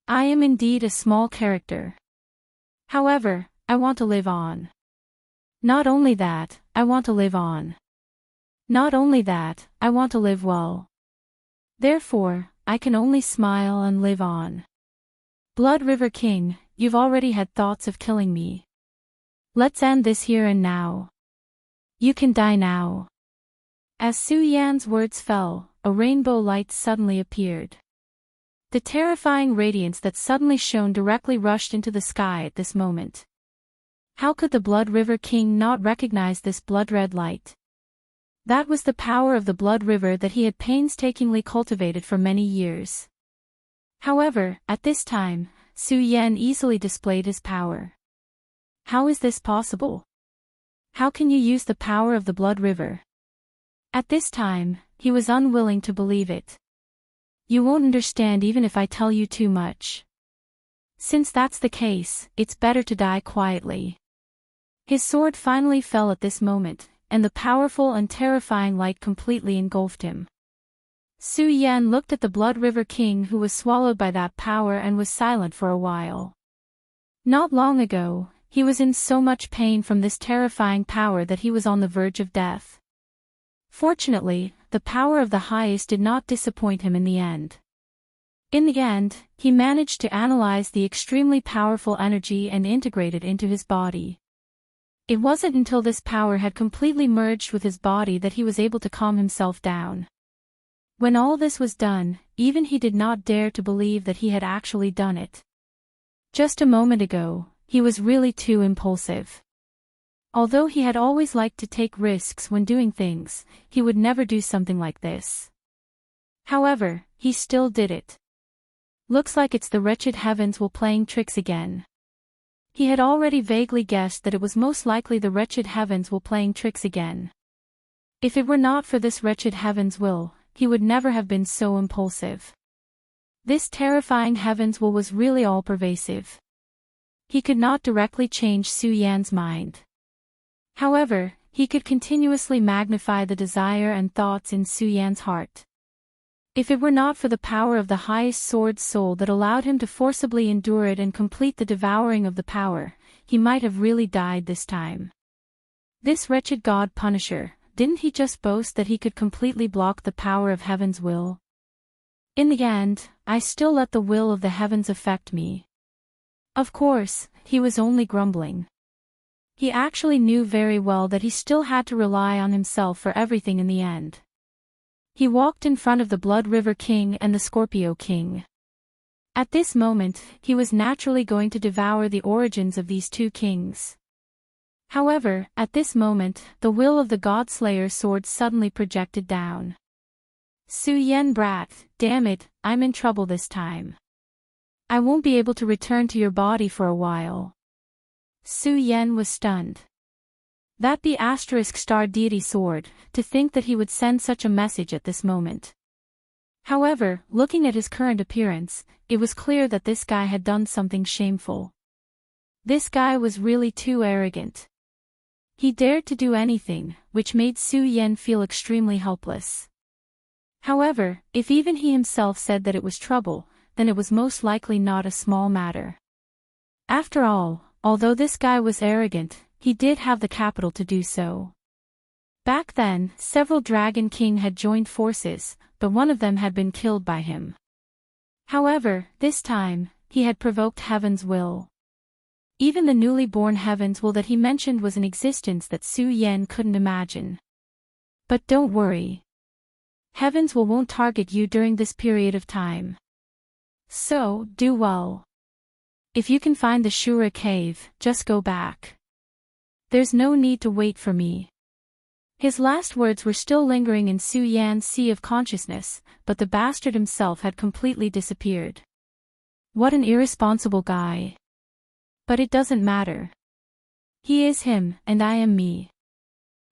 S1: I am indeed a small character. However, I want to live on. Not only that, I want to live on. Not only that, I want to live well. Therefore, I can only smile and live on. Blood River King, you've already had thoughts of killing me. Let's end this here and now. You can die now." As Su Yan's words fell, a rainbow light suddenly appeared. The terrifying radiance that suddenly shone directly rushed into the sky at this moment. How could the Blood River King not recognize this blood-red light? That was the power of the Blood River that he had painstakingly cultivated for many years. However, at this time, Su Yan easily displayed his power. How is this possible? How can you use the power of the Blood River? At this time, he was unwilling to believe it. You won't understand even if I tell you too much. Since that's the case, it's better to die quietly. His sword finally fell at this moment, and the powerful and terrifying light completely engulfed him. Su Yan looked at the Blood River King, who was swallowed by that power, and was silent for a while. Not long ago, he was in so much pain from this terrifying power that he was on the verge of death. Fortunately, the power of the highest did not disappoint him in the end. In the end, he managed to analyze the extremely powerful energy and integrate it into his body. It wasn't until this power had completely merged with his body that he was able to calm himself down. When all this was done, even he did not dare to believe that he had actually done it. Just a moment ago, he was really too impulsive. Although he had always liked to take risks when doing things, he would never do something like this. However, he still did it. Looks like it's the wretched heavens will playing tricks again. He had already vaguely guessed that it was most likely the wretched heavens will playing tricks again. If it were not for this wretched heavens will, he would never have been so impulsive. This terrifying heavens will was really all-pervasive. He could not directly change Su Yan's mind. However, he could continuously magnify the desire and thoughts in Su Yan's heart. If it were not for the power of the highest sword soul that allowed him to forcibly endure it and complete the devouring of the power, he might have really died this time. This wretched god Punisher, didn't he just boast that he could completely block the power of heaven's will? In the end, I still let the will of the heavens affect me. Of course, he was only grumbling. He actually knew very well that he still had to rely on himself for everything in the end. He walked in front of the Blood River King and the Scorpio King. At this moment, he was naturally going to devour the origins of these two kings. However, at this moment, the will of the God-Slayer sword suddenly projected down. Su Yan brat, damn it, I'm in trouble this time. I won't be able to return to your body for a while. Su Yan was stunned. That the asterisk star deity sword, to think that he would send such a message at this moment. However, looking at his current appearance, it was clear that this guy had done something shameful. This guy was really too arrogant. He dared to do anything, which made Su Yan feel extremely helpless. However, if even he himself said that it was trouble, then it was most likely not a small matter. After all, although this guy was arrogant, he did have the capital to do so. Back then, several Dragon King had joined forces, but one of them had been killed by him. However, this time, he had provoked Heaven's will. Even the newly born Heaven's will that he mentioned was an existence that Su Yan couldn't imagine. But don't worry. Heaven's will won't target you during this period of time. So, do well. If you can find the Shura cave, just go back. There's no need to wait for me. His last words were still lingering in Su Yan's sea of consciousness, but the bastard himself had completely disappeared. What an irresponsible guy. But it doesn't matter. He is him, and I am me.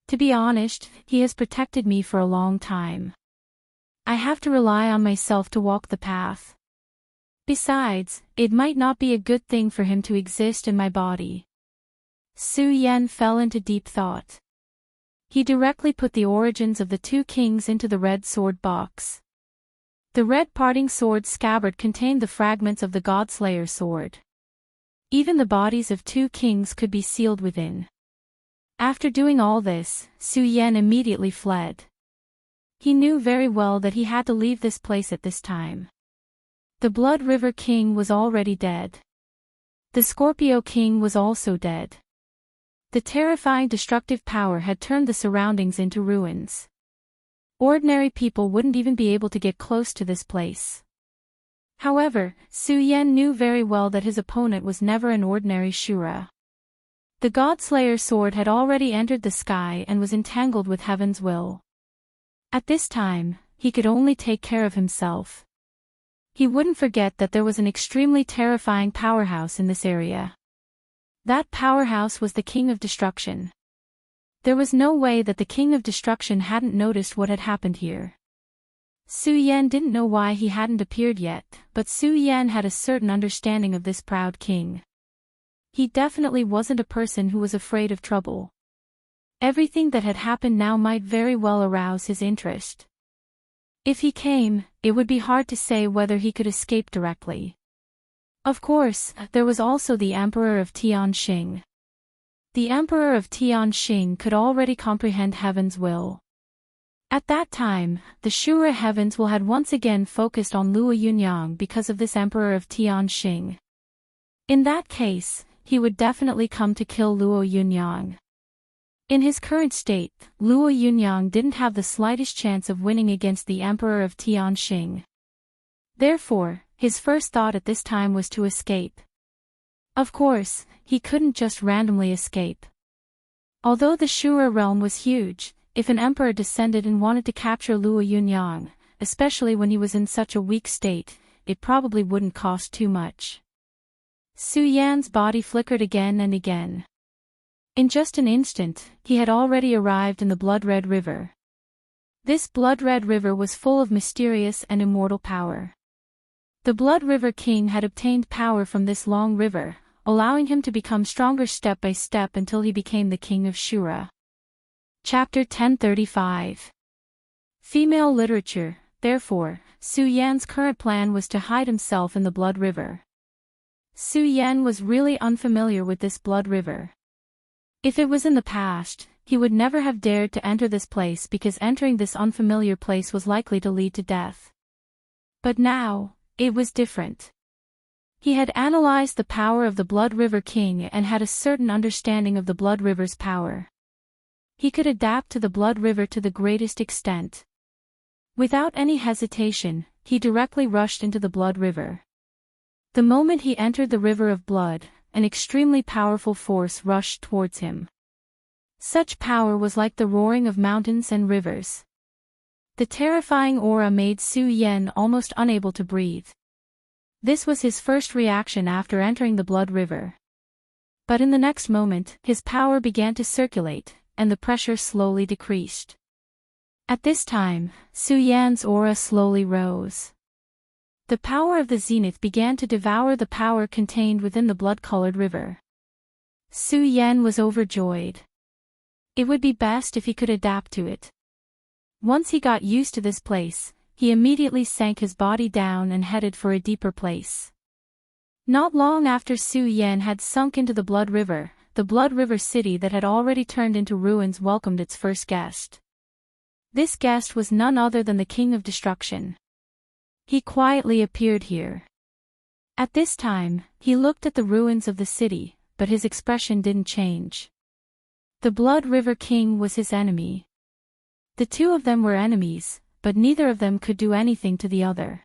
S1: To be honest, he has protected me for a long time. I have to rely on myself to walk the path. Besides, it might not be a good thing for him to exist in my body. Su Yan fell into deep thought. He directly put the origins of the two kings into the red sword box. The red parting sword scabbard contained the fragments of the God-Slayer sword. Even the bodies of two kings could be sealed within. After doing all this, Su Yan immediately fled. He knew very well that he had to leave this place at this time. The Blood River King was already dead. The Scorpio King was also dead. The terrifying destructive power had turned the surroundings into ruins. Ordinary people wouldn't even be able to get close to this place. However, Su Yan knew very well that his opponent was never an ordinary Shura. The God-Slayer sword had already entered the sky and was entangled with Heaven's will. At this time, he could only take care of himself. He wouldn't forget that there was an extremely terrifying powerhouse in this area. That powerhouse was the King of Destruction. There was no way that the King of Destruction hadn't noticed what had happened here. Su Yan didn't know why he hadn't appeared yet, but Su Yan had a certain understanding of this proud king. He definitely wasn't a person who was afraid of trouble. Everything that had happened now might very well arouse his interest. If he came, it would be hard to say whether he could escape directly. Of course, there was also the Emperor of Tianxing. The Emperor of Tianxing could already comprehend heaven's will. At that time, the Shura heavens will had once again focused on Luo Yunyang because of this Emperor of Tianxing. In that case, he would definitely come to kill Luo Yunyang. In his current state, Luo Yunyang didn't have the slightest chance of winning against the Emperor of Tianxing. Therefore, his first thought at this time was to escape. Of course, he couldn't just randomly escape. Although the Shura realm was huge, if an emperor descended and wanted to capture Luo Yunyang, especially when he was in such a weak state, it probably wouldn't cost too much. Su Yan's body flickered again and again. In just an instant, he had already arrived in the blood-red river. This blood-red river was full of mysterious and immortal power. The Blood River King had obtained power from this long river, allowing him to become stronger step by step until he became the King of Shura. Chapter 1035. Female Literature. Therefore, Su Yan's current plan was to hide himself in the Blood River. Su Yan was really unfamiliar with this Blood River. If it was in the past, he would never have dared to enter this place because entering this unfamiliar place was likely to lead to death. But now, it was different. He had analyzed the power of the Blood River King and had a certain understanding of the Blood River's power. He could adapt to the Blood River to the greatest extent. Without any hesitation, he directly rushed into the Blood River. The moment he entered the River of Blood, an extremely powerful force rushed towards him. Such power was like the roaring of mountains and rivers. The terrifying aura made Su Yan almost unable to breathe. This was his first reaction after entering the Blood River. But in the next moment, his power began to circulate, and the pressure slowly decreased. At this time, Su Yan's aura slowly rose. The power of the zenith began to devour the power contained within the blood-colored river. Su Yan was overjoyed. It would be best if he could adapt to it. Once he got used to this place, he immediately sank his body down and headed for a deeper place. Not long after Su Yan had sunk into the Blood River, the Blood River city that had already turned into ruins welcomed its first guest. This guest was none other than the King of Destruction. He quietly appeared here. At this time, he looked at the ruins of the city, but his expression didn't change. The Blood River King was his enemy. The two of them were enemies, but neither of them could do anything to the other.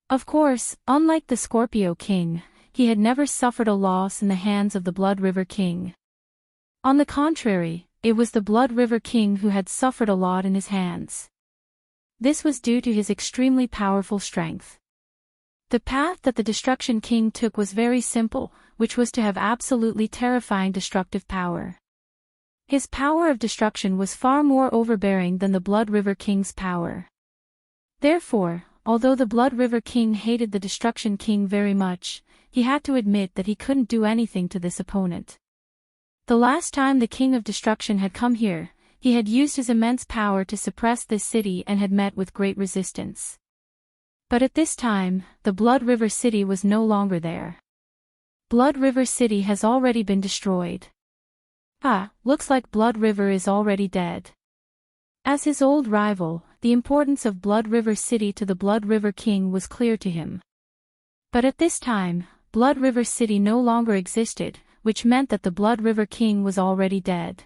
S1: Of course, unlike the Scorpio King, he had never suffered a loss in the hands of the Blood River King. On the contrary, it was the Blood River King who had suffered a lot in his hands. This was due to his extremely powerful strength. The path that the Destruction King took was very simple, which was to have absolutely terrifying destructive power. His power of destruction was far more overbearing than the Blood River King's power. Therefore, although the Blood River King hated the Destruction King very much, he had to admit that he couldn't do anything to this opponent. The last time the King of Destruction had come here, he had used his immense power to suppress this city and had met with great resistance. But at this time, the Blood River City was no longer there. Blood River City has already been destroyed. Looks like Blood River is already dead. As his old rival, the importance of Blood River City to the Blood River King was clear to him. But at this time, Blood River City no longer existed, which meant that the Blood River King was already dead.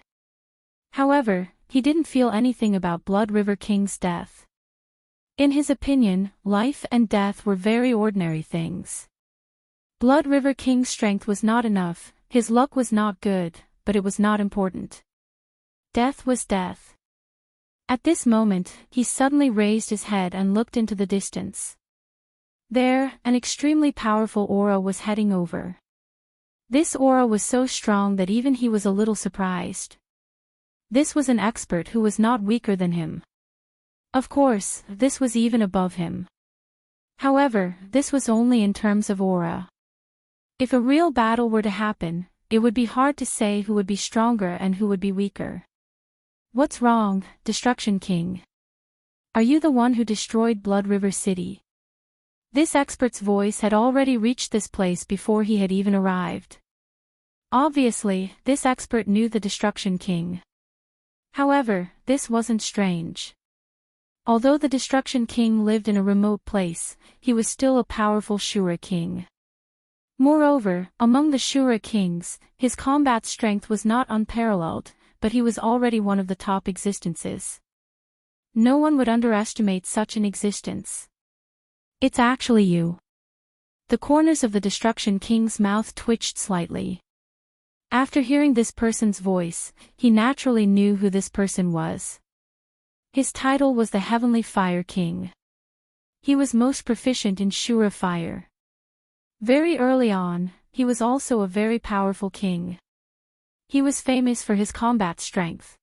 S1: However, he didn't feel anything about Blood River King's death. In his opinion, life and death were very ordinary things. Blood River King's strength was not enough, his luck was not good, but it was not important. Death was death. At this moment, he suddenly raised his head and looked into the distance. There, an extremely powerful aura was heading over. This aura was so strong that even he was a little surprised. This was an expert who was not weaker than him. Of course, this was even above him. However, this was only in terms of aura. If a real battle were to happen, it would be hard to say who would be stronger and who would be weaker. What's wrong, Destruction King? Are you the one who destroyed Blood River City? This expert's voice had already reached this place before he had even arrived. Obviously, this expert knew the Destruction King. However, this wasn't strange. Although the Destruction King lived in a remote place, he was still a powerful Shura king. Moreover, among the Shura kings, his combat strength was not unparalleled, but he was already one of the top existences. No one would underestimate such an existence. It's actually you. The corners of the Destruction King's mouth twitched slightly. After hearing this person's voice, he naturally knew who this person was. His title was the Heavenly Fire King. He was most proficient in Shura fire. Very early on, he was also a very powerful king. He was famous for his combat strength.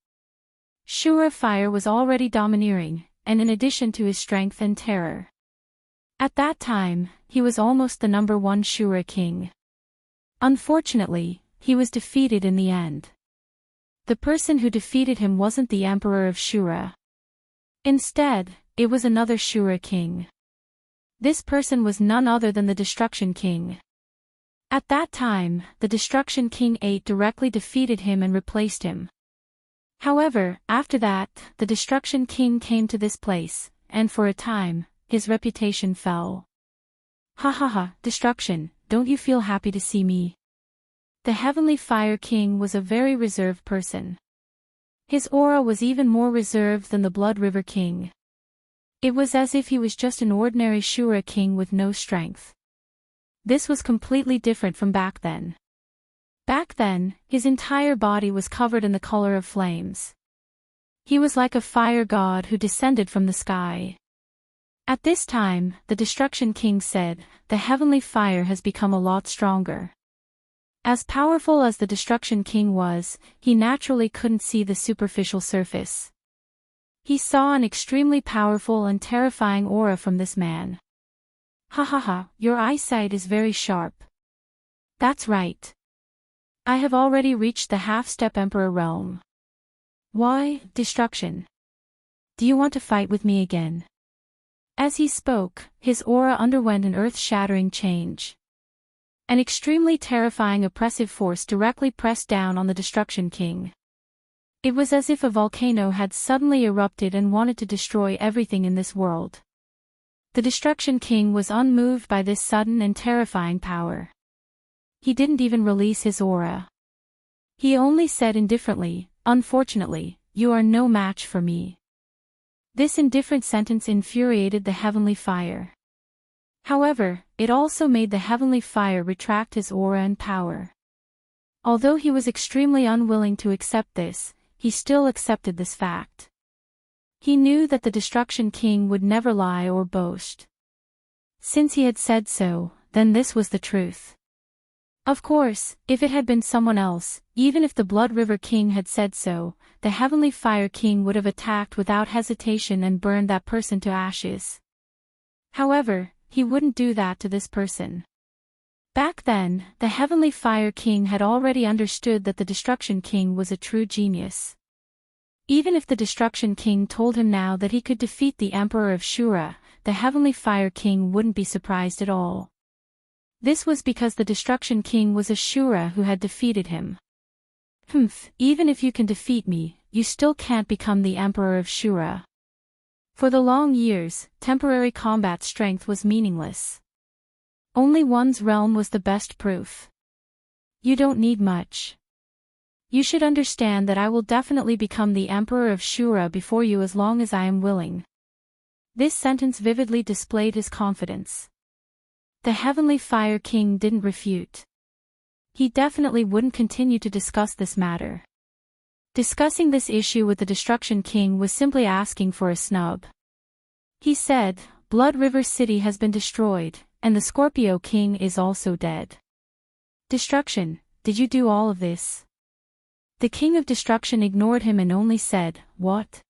S1: Shura fire was already domineering, and in addition to his strength and terror. At that time, he was almost the number one Shura king. Unfortunately, he was defeated in the end. The person who defeated him wasn't the Emperor of Shura. Instead, it was another Shura king. This person was none other than the Destruction King. At that time, the Destruction King 8 directly defeated him and replaced him. However, after that, the Destruction King came to this place, and for a time, his reputation fell. Ha ha ha, Destruction, don't you feel happy to see me? The Heavenly Fire King was a very reserved person. His aura was even more reserved than the Blood River King. It was as if he was just an ordinary Shura king with no strength. This was completely different from back then. Back then, his entire body was covered in the color of flames. He was like a fire god who descended from the sky. At this time, the Destruction King said, "The heavenly fire has become a lot stronger." As powerful as the Destruction King was, he naturally couldn't see the superficial surface. He saw an extremely powerful and terrifying aura from this man. Ha ha ha, your eyesight is very sharp. That's right. I have already reached the half-step Emperor realm. Why, Destruction? Do you want to fight with me again? As he spoke, his aura underwent an earth-shattering change. An extremely terrifying oppressive force directly pressed down on the Destruction King. It was as if a volcano had suddenly erupted and wanted to destroy everything in this world. The Destruction King was unmoved by this sudden and terrifying power. He didn't even release his aura. He only said indifferently, "Unfortunately, you are no match for me." This indifferent sentence infuriated the Heavenly Fire. However, it also made the Heavenly Fire retract his aura and power. Although he was extremely unwilling to accept this, he still accepted this fact. He knew that the Destruction King would never lie or boast. Since he had said so, then this was the truth. Of course, if it had been someone else, even if the Blood River King had said so, the Heavenly Fire King would have attacked without hesitation and burned that person to ashes. However, he wouldn't do that to this person. Back then, the Heavenly Fire King had already understood that the Destruction King was a true genius. Even if the Destruction King told him now that he could defeat the Emperor of Shura, the Heavenly Fire King wouldn't be surprised at all. This was because the Destruction King was a Shura who had defeated him. Even if you can defeat me, you still can't become the Emperor of Shura. For the long years, temporary combat strength was meaningless. Only one's realm was the best proof. You don't need much. You should understand that I will definitely become the Emperor of Shura before you as long as I am willing. This sentence vividly displayed his confidence. The Heavenly Fire King didn't refute. He definitely wouldn't continue to discuss this matter. Discussing this issue with the Destruction King was simply asking for a snub. He said, "Blood River City has been destroyed, and the Scorpio King is also dead." Destruction, did you do all of this? The King of Destruction ignored him and only said, "What?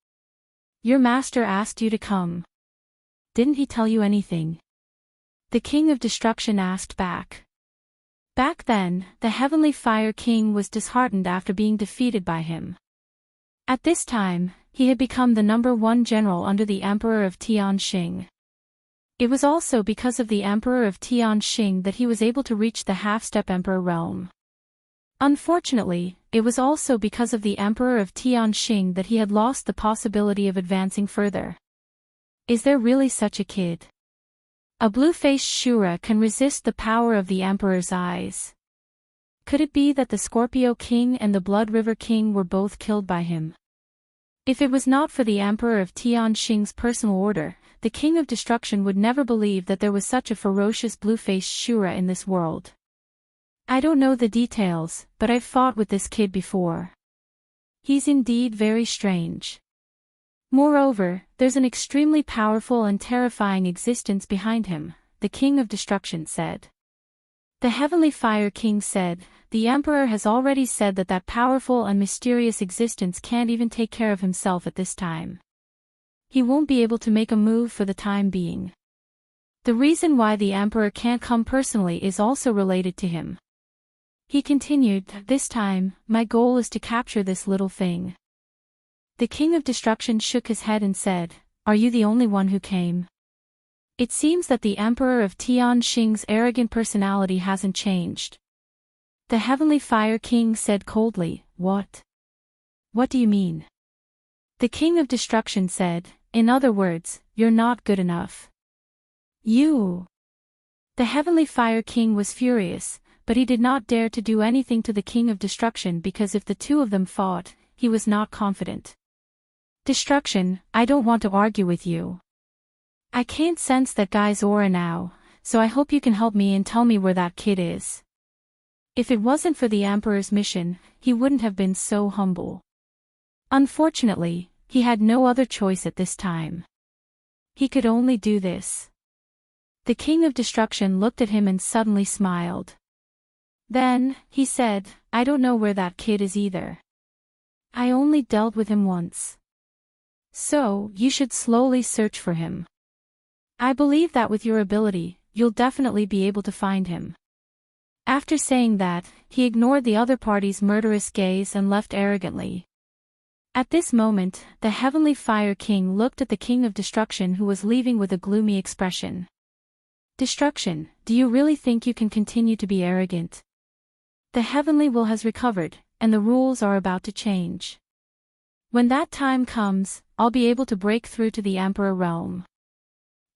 S1: Your master asked you to come. Didn't he tell you anything?" The King of Destruction asked back. Back then, the Heavenly Fire King was disheartened after being defeated by him. At this time, he had become the #1 general under the Emperor of Tianxing. It was also because of the Emperor of Tianxing that he was able to reach the half-step Emperor realm. Unfortunately, it was also because of the Emperor of Tianxing that he had lost the possibility of advancing further. Is there really such a kid? A blue-faced Shura can resist the power of the Emperor's eyes. Could it be that the Scorpio King and the Blood River King were both killed by him? If it was not for the Emperor of Tianxing's personal order, the King of Destruction would never believe that there was such a ferocious blue-faced Shura in this world. I don't know the details, but I've fought with this kid before. He's indeed very strange. Moreover, there's an extremely powerful and terrifying existence behind him, the King of Destruction said. The Heavenly Fire King said, the Emperor has already said that powerful and mysterious existence can't even take care of himself at this time. He won't be able to make a move for the time being. The reason why the Emperor can't come personally is also related to him. He continued, this time, my goal is to capture this little thing. The King of Destruction shook his head and said, are you the only one who came? It seems that the Emperor of Tianxing's arrogant personality hasn't changed. The Heavenly Fire King said coldly, what? What do you mean? The King of Destruction said, in other words, you're not good enough. You. The Heavenly Fire King was furious, but he did not dare to do anything to the King of Destruction because if the two of them fought, he was not confident. Destruction, I don't want to argue with you. I can't sense that guy's aura now, so I hope you can help me and tell me where that kid is. If it wasn't for the Emperor's mission, he wouldn't have been so humble. Unfortunately, he had no other choice at this time. He could only do this. The King of Destruction looked at him and suddenly smiled. Then, he said, I don't know where that kid is either. I only dealt with him once. So, you should slowly search for him. I believe that with your ability, you'll definitely be able to find him. After saying that, he ignored the other party's murderous gaze and left arrogantly. At this moment, the Heavenly Fire King looked at the King of Destruction who was leaving with a gloomy expression. Destruction, do you really think you can continue to be arrogant? The heavenly will has recovered, and the rules are about to change. When that time comes, I'll be able to break through to the Emperor realm.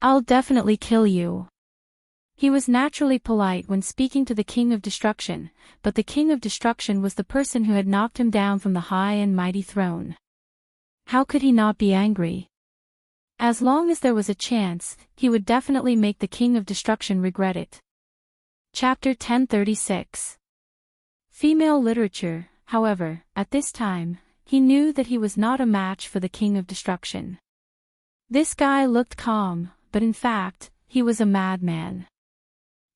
S1: I'll definitely kill you. He was naturally polite when speaking to the King of Destruction, but the King of Destruction was the person who had knocked him down from the high and mighty throne. How could he not be angry? As long as there was a chance, he would definitely make the King of Destruction regret it. Chapter 1036. Female literature, however, at this time, he knew that he was not a match for the King of Destruction. This guy looked calm, but in fact, he was a madman.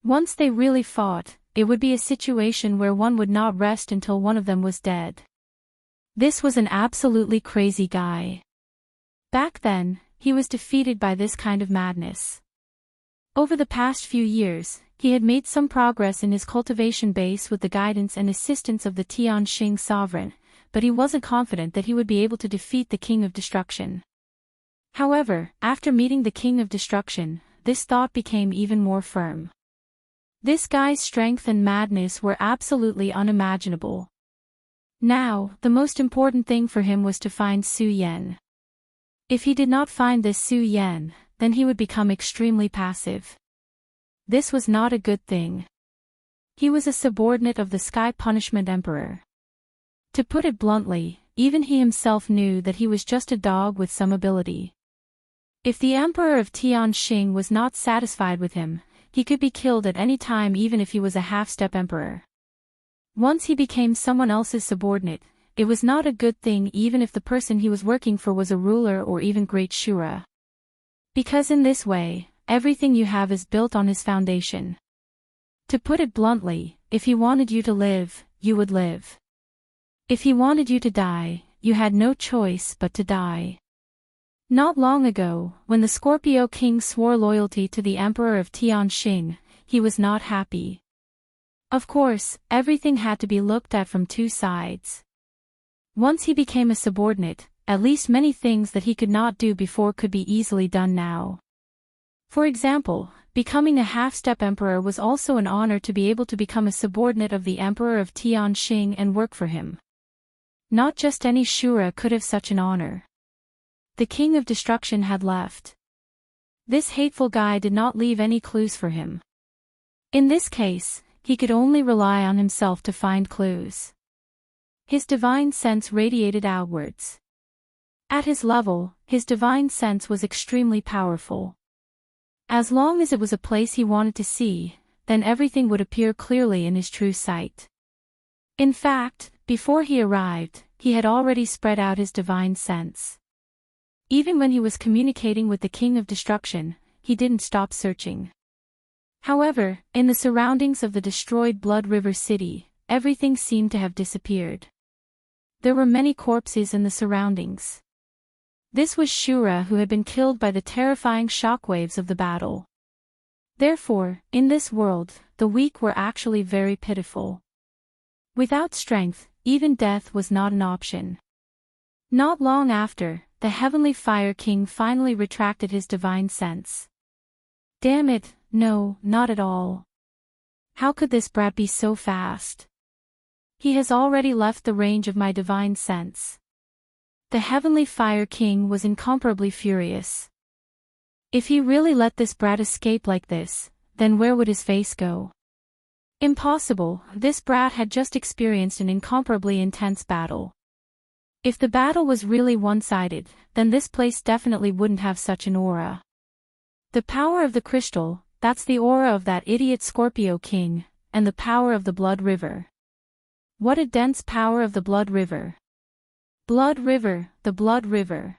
S1: Once they really fought, it would be a situation where one would not rest until one of them was dead. This was an absolutely crazy guy. Back then, he was defeated by this kind of madness. Over the past few years, he had made some progress in his cultivation base with the guidance and assistance of the Tianxing sovereign, but he wasn't confident that he would be able to defeat the King of Destruction. However, after meeting the King of Destruction, this thought became even more firm. This guy's strength and madness were absolutely unimaginable. Now, the most important thing for him was to find Su Yan. If he did not find this Su Yan, then he would become extremely passive. This was not a good thing. He was a subordinate of the Sky Punishment Emperor. To put it bluntly, even he himself knew that he was just a dog with some ability. If the Emperor of Tianxing was not satisfied with him, he could be killed at any time even if he was a half-step emperor. Once he became someone else's subordinate, it was not a good thing even if the person he was working for was a ruler or even great Shura. Because in this way, everything you have is built on his foundation. To put it bluntly, if he wanted you to live, you would live. If he wanted you to die, you had no choice but to die. Not long ago, when the Scorpio King swore loyalty to the Emperor of Tianxing, he was not happy. Of course, everything had to be looked at from two sides. Once he became a subordinate, at least many things that he could not do before could be easily done now. For example, becoming a half-step emperor was also an honor to be able to become a subordinate of the Emperor of Tianxing and work for him. Not just any Shura could have such an honor. The King of Destruction had left. This hateful guy did not leave any clues for him. In this case, he could only rely on himself to find clues. His divine sense radiated outwards. At his level, his divine sense was extremely powerful. As long as it was a place he wanted to see, then everything would appear clearly in his true sight. In fact, before he arrived, he had already spread out his divine sense. Even when he was communicating with the King of Destruction, he didn't stop searching. However, in the surroundings of the destroyed Blood River City, everything seemed to have disappeared. There were many corpses in the surroundings. This was Shura who had been killed by the terrifying shockwaves of the battle. Therefore, in this world, the weak were actually very pitiful. Without strength, even death was not an option. Not long after, the Heavenly Fire King finally retracted his divine sense. Damn it, no, not at all. How could this brat be so fast? He has already left the range of my divine sense. The Heavenly Fire King was incomparably furious. If he really let this brat escape like this, then where would his face go? Impossible, this brat had just experienced an incomparably intense battle. If the battle was really one-sided, then this place definitely wouldn't have such an aura. The power of the crystal, that's the aura of that idiot Scorpio King, and the power of the Blood River. What a dense power of the Blood River. Blood River, the Blood River.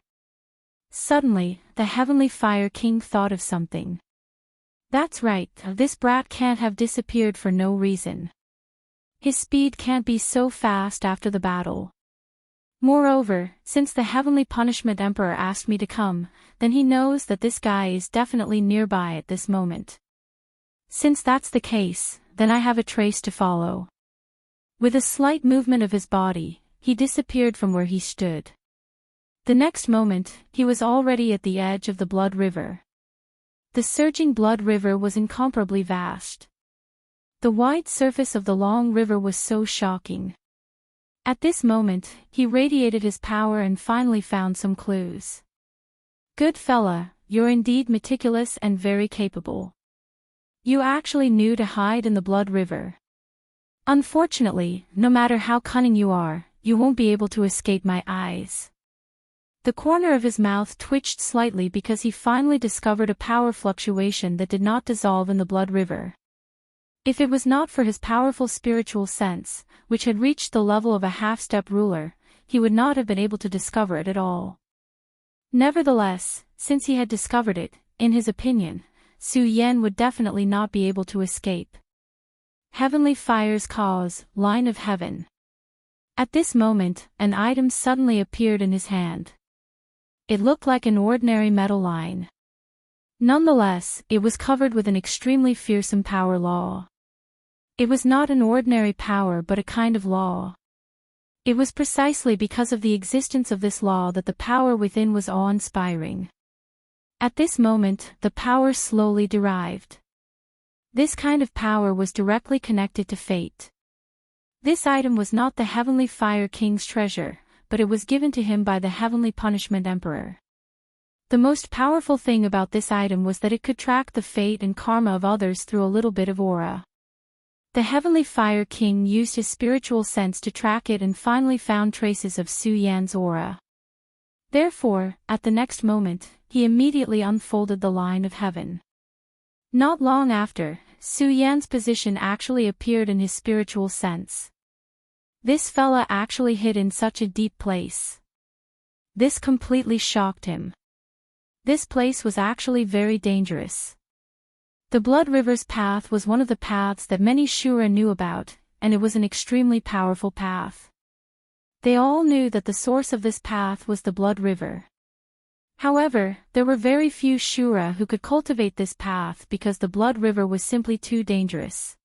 S1: Suddenly, the Heavenly Fire King thought of something. That's right, this brat can't have disappeared for no reason. His speed can't be so fast after the battle. Moreover, since the Heavenly Punishment Emperor asked me to come, then he knows that this guy is definitely nearby at this moment. Since that's the case, then I have a trace to follow. With a slight movement of his body, he disappeared from where he stood. The next moment, he was already at the edge of the Blood River. The surging Blood River was incomparably vast. The wide surface of the long river was so shocking. At this moment, he radiated his power and finally found some clues. Good fella, you're indeed meticulous and very capable. You actually knew to hide in the Blood River. Unfortunately, no matter how cunning you are, you won't be able to escape my eyes. The corner of his mouth twitched slightly because he finally discovered a power fluctuation that did not dissolve in the Blood River. If it was not for his powerful spiritual sense, which had reached the level of a half-step ruler, he would not have been able to discover it at all. Nevertheless, since he had discovered it, in his opinion, Su Yan would definitely not be able to escape. Heavenly Fire's cause, Line of Heaven. At this moment, an item suddenly appeared in his hand. It looked like an ordinary metal line. Nonetheless, it was covered with an extremely fearsome power law. It was not an ordinary power but a kind of law. It was precisely because of the existence of this law that the power within was awe-inspiring. At this moment, the power slowly derived. This kind of power was directly connected to fate. This item was not the Heavenly Fire King's treasure, but it was given to him by the Heavenly Punishment Emperor. The most powerful thing about this item was that it could track the fate and karma of others through a little bit of aura. The Heavenly Fire King used his spiritual sense to track it and finally found traces of Su Yan's aura. Therefore, at the next moment, he immediately unfolded the line of heaven. Not long after, Su Yan's position actually appeared in his spiritual sense. This fella actually hid in such a deep place. This completely shocked him. This place was actually very dangerous. The Blood River's path was one of the paths that many Shura knew about, and it was an extremely powerful path. They all knew that the source of this path was the Blood River. However, there were very few Shura who could cultivate this path because the Blood River was simply too dangerous.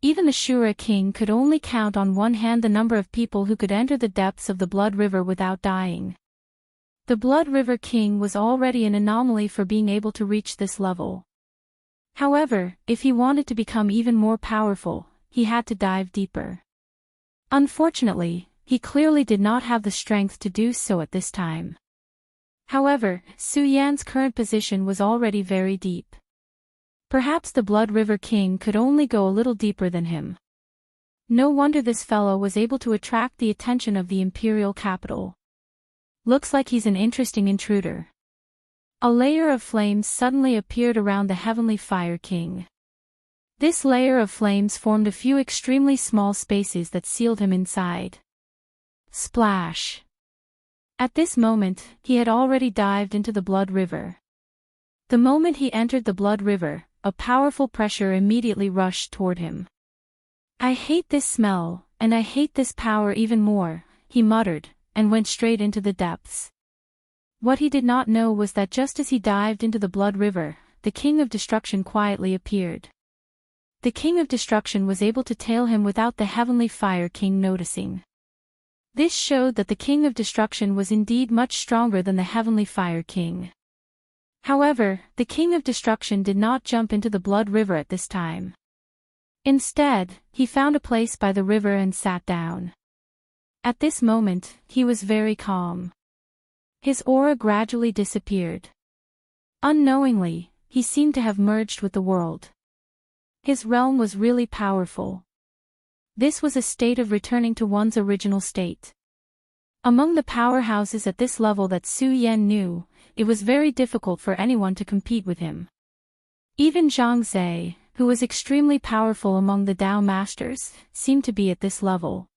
S1: Even the Shura King could only count on one hand the number of people who could enter the depths of the Blood River without dying. The Blood River King was already an anomaly for being able to reach this level. However, if he wanted to become even more powerful, he had to dive deeper. Unfortunately, he clearly did not have the strength to do so at this time. However, Su Yan's current position was already very deep. Perhaps the Blood River King could only go a little deeper than him. No wonder this fellow was able to attract the attention of the imperial capital. Looks like he's an interesting intruder. A layer of flames suddenly appeared around the Heavenly Fire King. This layer of flames formed a few extremely small spaces that sealed him inside. Splash! At this moment, he had already dived into the Blood River. The moment he entered the Blood River, a powerful pressure immediately rushed toward him. "I hate this smell, and I hate this power even more," he muttered, and went straight into the depths. What he did not know was that just as he dived into the Blood River, the King of Destruction quietly appeared. The King of Destruction was able to tail him without the Heavenly Fire King noticing. This showed that the King of Destruction was indeed much stronger than the Heavenly Fire King. However, the King of Destruction did not jump into the Blood River at this time. Instead, he found a place by the river and sat down. At this moment, he was very calm. His aura gradually disappeared. Unknowingly, he seemed to have merged with the world. His realm was really powerful. This was a state of returning to one's original state. Among the powerhouses at this level that Su Yan knew, it was very difficult for anyone to compete with him. Even Zhang Zhe, who was extremely powerful among the Dao Masters, seemed to be at this level.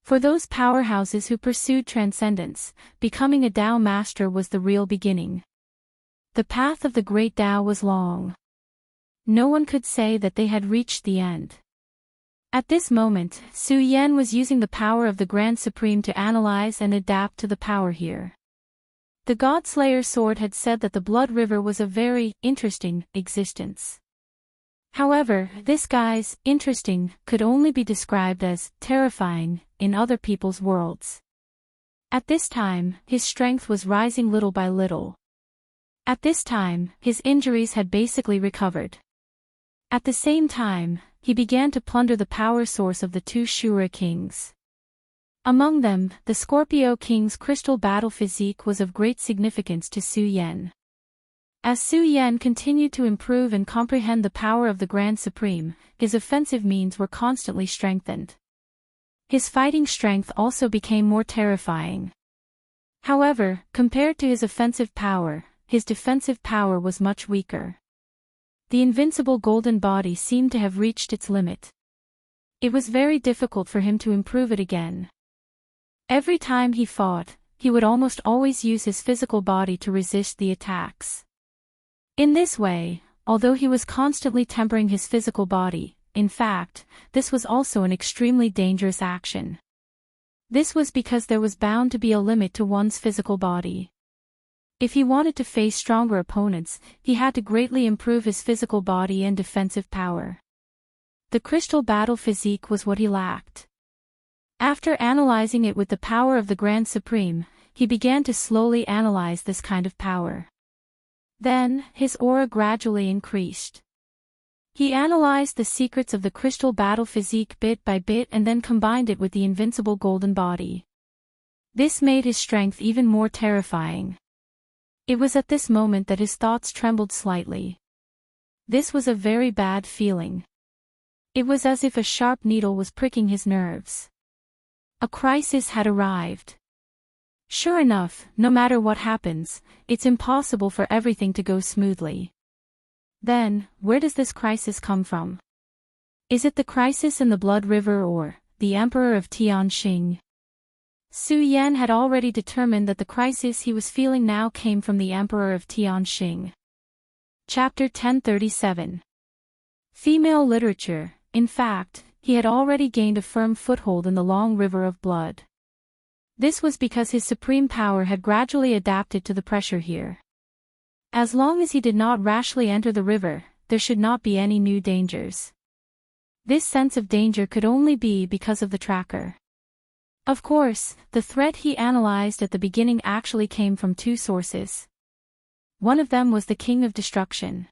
S1: For those powerhouses who pursued transcendence, becoming a Dao Master was the real beginning. The path of the Great Dao was long. No one could say that they had reached the end. At this moment, Su Yan was using the power of the Grand Supreme to analyze and adapt to the power here. The Godslayer sword had said that the Blood River was a very interesting existence. However, this guy's interesting could only be described as terrifying in other people's worlds. At this time, his strength was rising little by little. At this time, his injuries had basically recovered. At the same time, he began to plunder the power source of the two Shura kings. Among them, the Scorpio King's crystal battle physique was of great significance to Su Yan. As Su Yan continued to improve and comprehend the power of the Grand Supreme, his offensive means were constantly strengthened. His fighting strength also became more terrifying. However, compared to his offensive power, his defensive power was much weaker. The invincible golden body seemed to have reached its limit. It was very difficult for him to improve it again. Every time he fought, he would almost always use his physical body to resist the attacks. In this way, although he was constantly tempering his physical body, in fact, this was also an extremely dangerous action. This was because there was bound to be a limit to one's physical body. If he wanted to face stronger opponents, he had to greatly improve his physical body and defensive power. The crystal battle physique was what he lacked. After analyzing it with the power of the Grand Supreme, he began to slowly analyze this kind of power. Then, his aura gradually increased. He analyzed the secrets of the crystal battle physique bit by bit and then combined it with the invincible golden body. This made his strength even more terrifying. It was at this moment that his thoughts trembled slightly. This was a very bad feeling. It was as if a sharp needle was pricking his nerves. A crisis had arrived. Sure enough, no matter what happens, it's impossible for everything to go smoothly. Then, where does this crisis come from? Is it the crisis in the Blood River or the Emperor of Tianxing? Su Yan had already determined that the crisis he was feeling now came from the Emperor of Tianxing. Chapter 1037. Female Literature. In fact, he had already gained a firm foothold in the long river of blood. This was because his supreme power had gradually adapted to the pressure here. As long as he did not rashly enter the river, there should not be any new dangers. This sense of danger could only be because of the tracker. Of course, the threat he analyzed at the beginning actually came from two sources. One of them was the King of Destruction.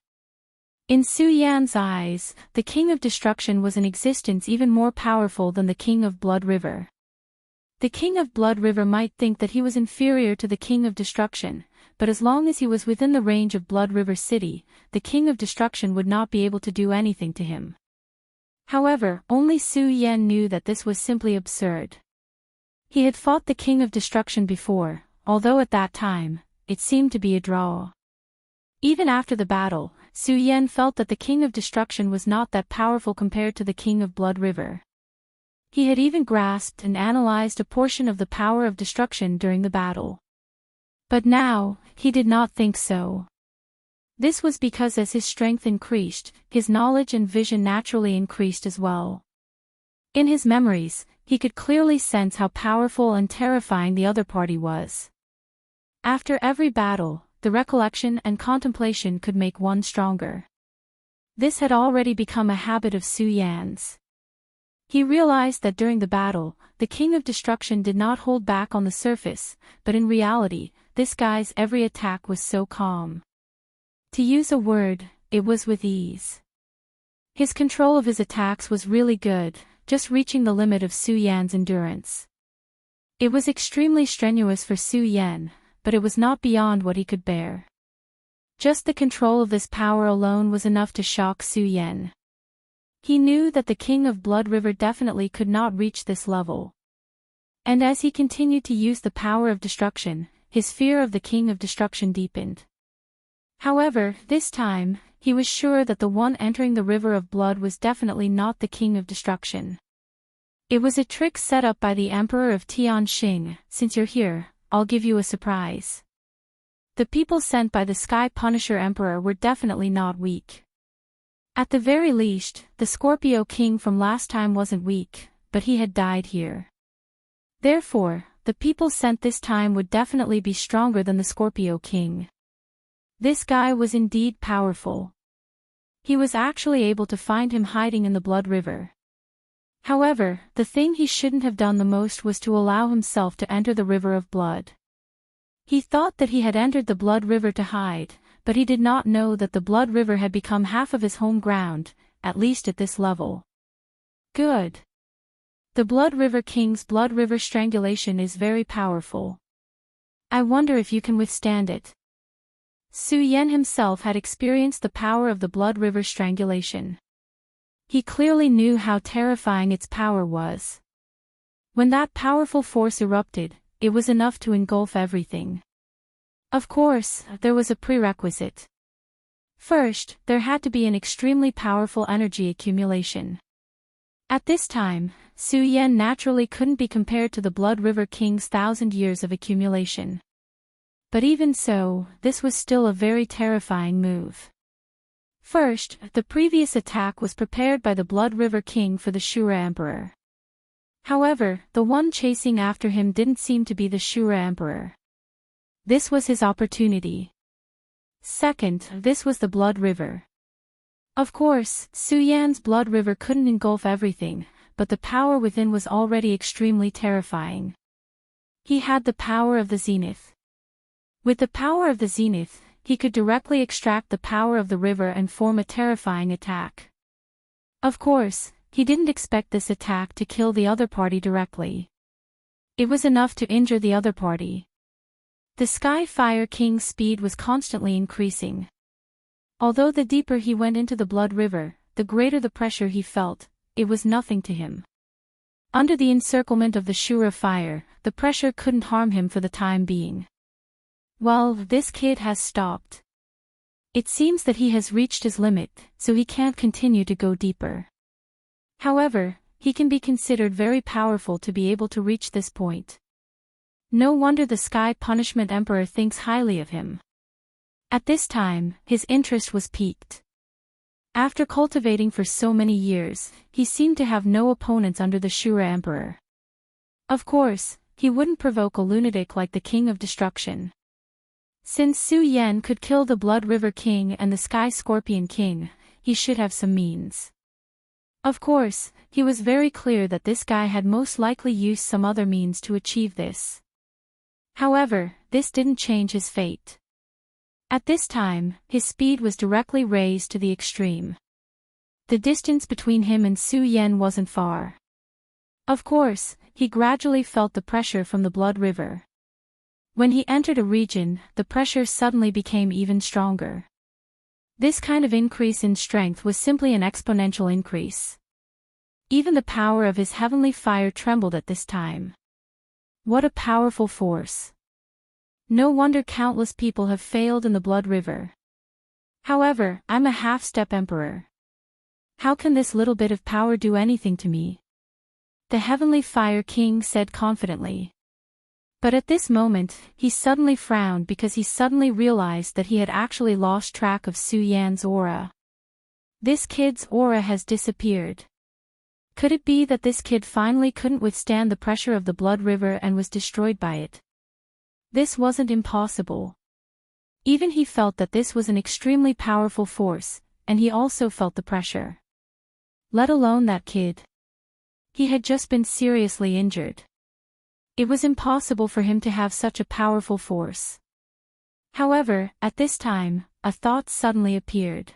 S1: In Su Yan's eyes, the King of Destruction was in existence even more powerful than the King of Blood River. The King of Blood River might think that he was inferior to the King of Destruction, but as long as he was within the range of Blood River City, the King of Destruction would not be able to do anything to him. However, only Su Yan knew that this was simply absurd. He had fought the King of Destruction before, although at that time, it seemed to be a draw. Even after the battle, Su Yan felt that the King of Destruction was not that powerful compared to the King of Blood River. He had even grasped and analyzed a portion of the power of destruction during the battle. But now, he did not think so. This was because as his strength increased, his knowledge and vision naturally increased as well. In his memories, he could clearly sense how powerful and terrifying the other party was. After every battle, the recollection and contemplation could make one stronger. This had already become a habit of Su Yan's. He realized that during the battle, the King of Destruction did not hold back on the surface, but in reality, this guy's every attack was so calm. To use a word, it was with ease. His control of his attacks was really good, just reaching the limit of Su Yan's endurance. It was extremely strenuous for Su Yan, but it was not beyond what he could bear. Just the control of this power alone was enough to shock Su Yan. He knew that the King of Blood River definitely could not reach this level. And as he continued to use the power of destruction, his fear of the King of Destruction deepened. However, this time, he was sure that the one entering the river of blood was definitely not the King of Destruction. It was a trick set up by the Emperor of Tianxing. Since you're here, I'll give you a surprise. The people sent by the Sky Punisher Emperor were definitely not weak. At the very least, the Scorpio King from last time wasn't weak, but he had died here. Therefore, the people sent this time would definitely be stronger than the Scorpio King. This guy was indeed powerful. He was actually able to find him hiding in the Blood River. However, the thing he shouldn't have done the most was to allow himself to enter the River of Blood. He thought that he had entered the Blood River to hide, but he did not know that the Blood River had become half of his home ground, at least at this level. Good. The Blood River King's Blood River Strangulation is very powerful. I wonder if you can withstand it. Su Yan himself had experienced the power of the Blood River Strangulation. He clearly knew how terrifying its power was. When that powerful force erupted, it was enough to engulf everything. Of course, there was a prerequisite. First, there had to be an extremely powerful energy accumulation. At this time, Su Yan naturally couldn't be compared to the Blood River King's 1,000 years of accumulation. But even so, this was still a very terrifying move. First, the previous attack was prepared by the Blood River King for the Shura Emperor. However, the one chasing after him didn't seem to be the Shura Emperor. This was his opportunity. Second, this was the Blood River. Of course, Su Yan's Blood River couldn't engulf everything, but the power within was already extremely terrifying. He had the power of the Zenith. With the power of the Zenith, he could directly extract the power of the river and form a terrifying attack. Of course, he didn't expect this attack to kill the other party directly. It was enough to injure the other party. The Sky Fire King's speed was constantly increasing. Although the deeper he went into the Blood River, the greater the pressure he felt, it was nothing to him. Under the encirclement of the Shura fire, the pressure couldn't harm him for the time being. Well, this kid has stopped. It seems that he has reached his limit, so he can't continue to go deeper. However, he can be considered very powerful to be able to reach this point. No wonder the Sky Punishment Emperor thinks highly of him. At this time, his interest was piqued. After cultivating for so many years, he seemed to have no opponents under the Shura Emperor. Of course, he wouldn't provoke a lunatic like the King of Destruction. Since Su Yan could kill the Blood River King and the Sky Scorpion King, he should have some means. Of course, he was very clear that this guy had most likely used some other means to achieve this. However, this didn't change his fate. At this time, his speed was directly raised to the extreme. The distance between him and Su Yan wasn't far. Of course, he gradually felt the pressure from the blood river. When he entered a region, the pressure suddenly became even stronger. This kind of increase in strength was simply an exponential increase. Even the power of his heavenly fire trembled at this time. What a powerful force! No wonder countless people have failed in the blood river. However, I'm a half-step emperor. How can this little bit of power do anything to me? The Heavenly Fire King said confidently. But at this moment, he suddenly frowned because he suddenly realized that he had actually lost track of Su Yan's aura. This kid's aura has disappeared. Could it be that this kid finally couldn't withstand the pressure of the blood river and was destroyed by it? This wasn't impossible. Even he felt that this was an extremely powerful force, and he also felt the pressure. Let alone that kid. He had just been seriously injured. It was impossible for him to have such a powerful force. However, at this time, a thought suddenly appeared.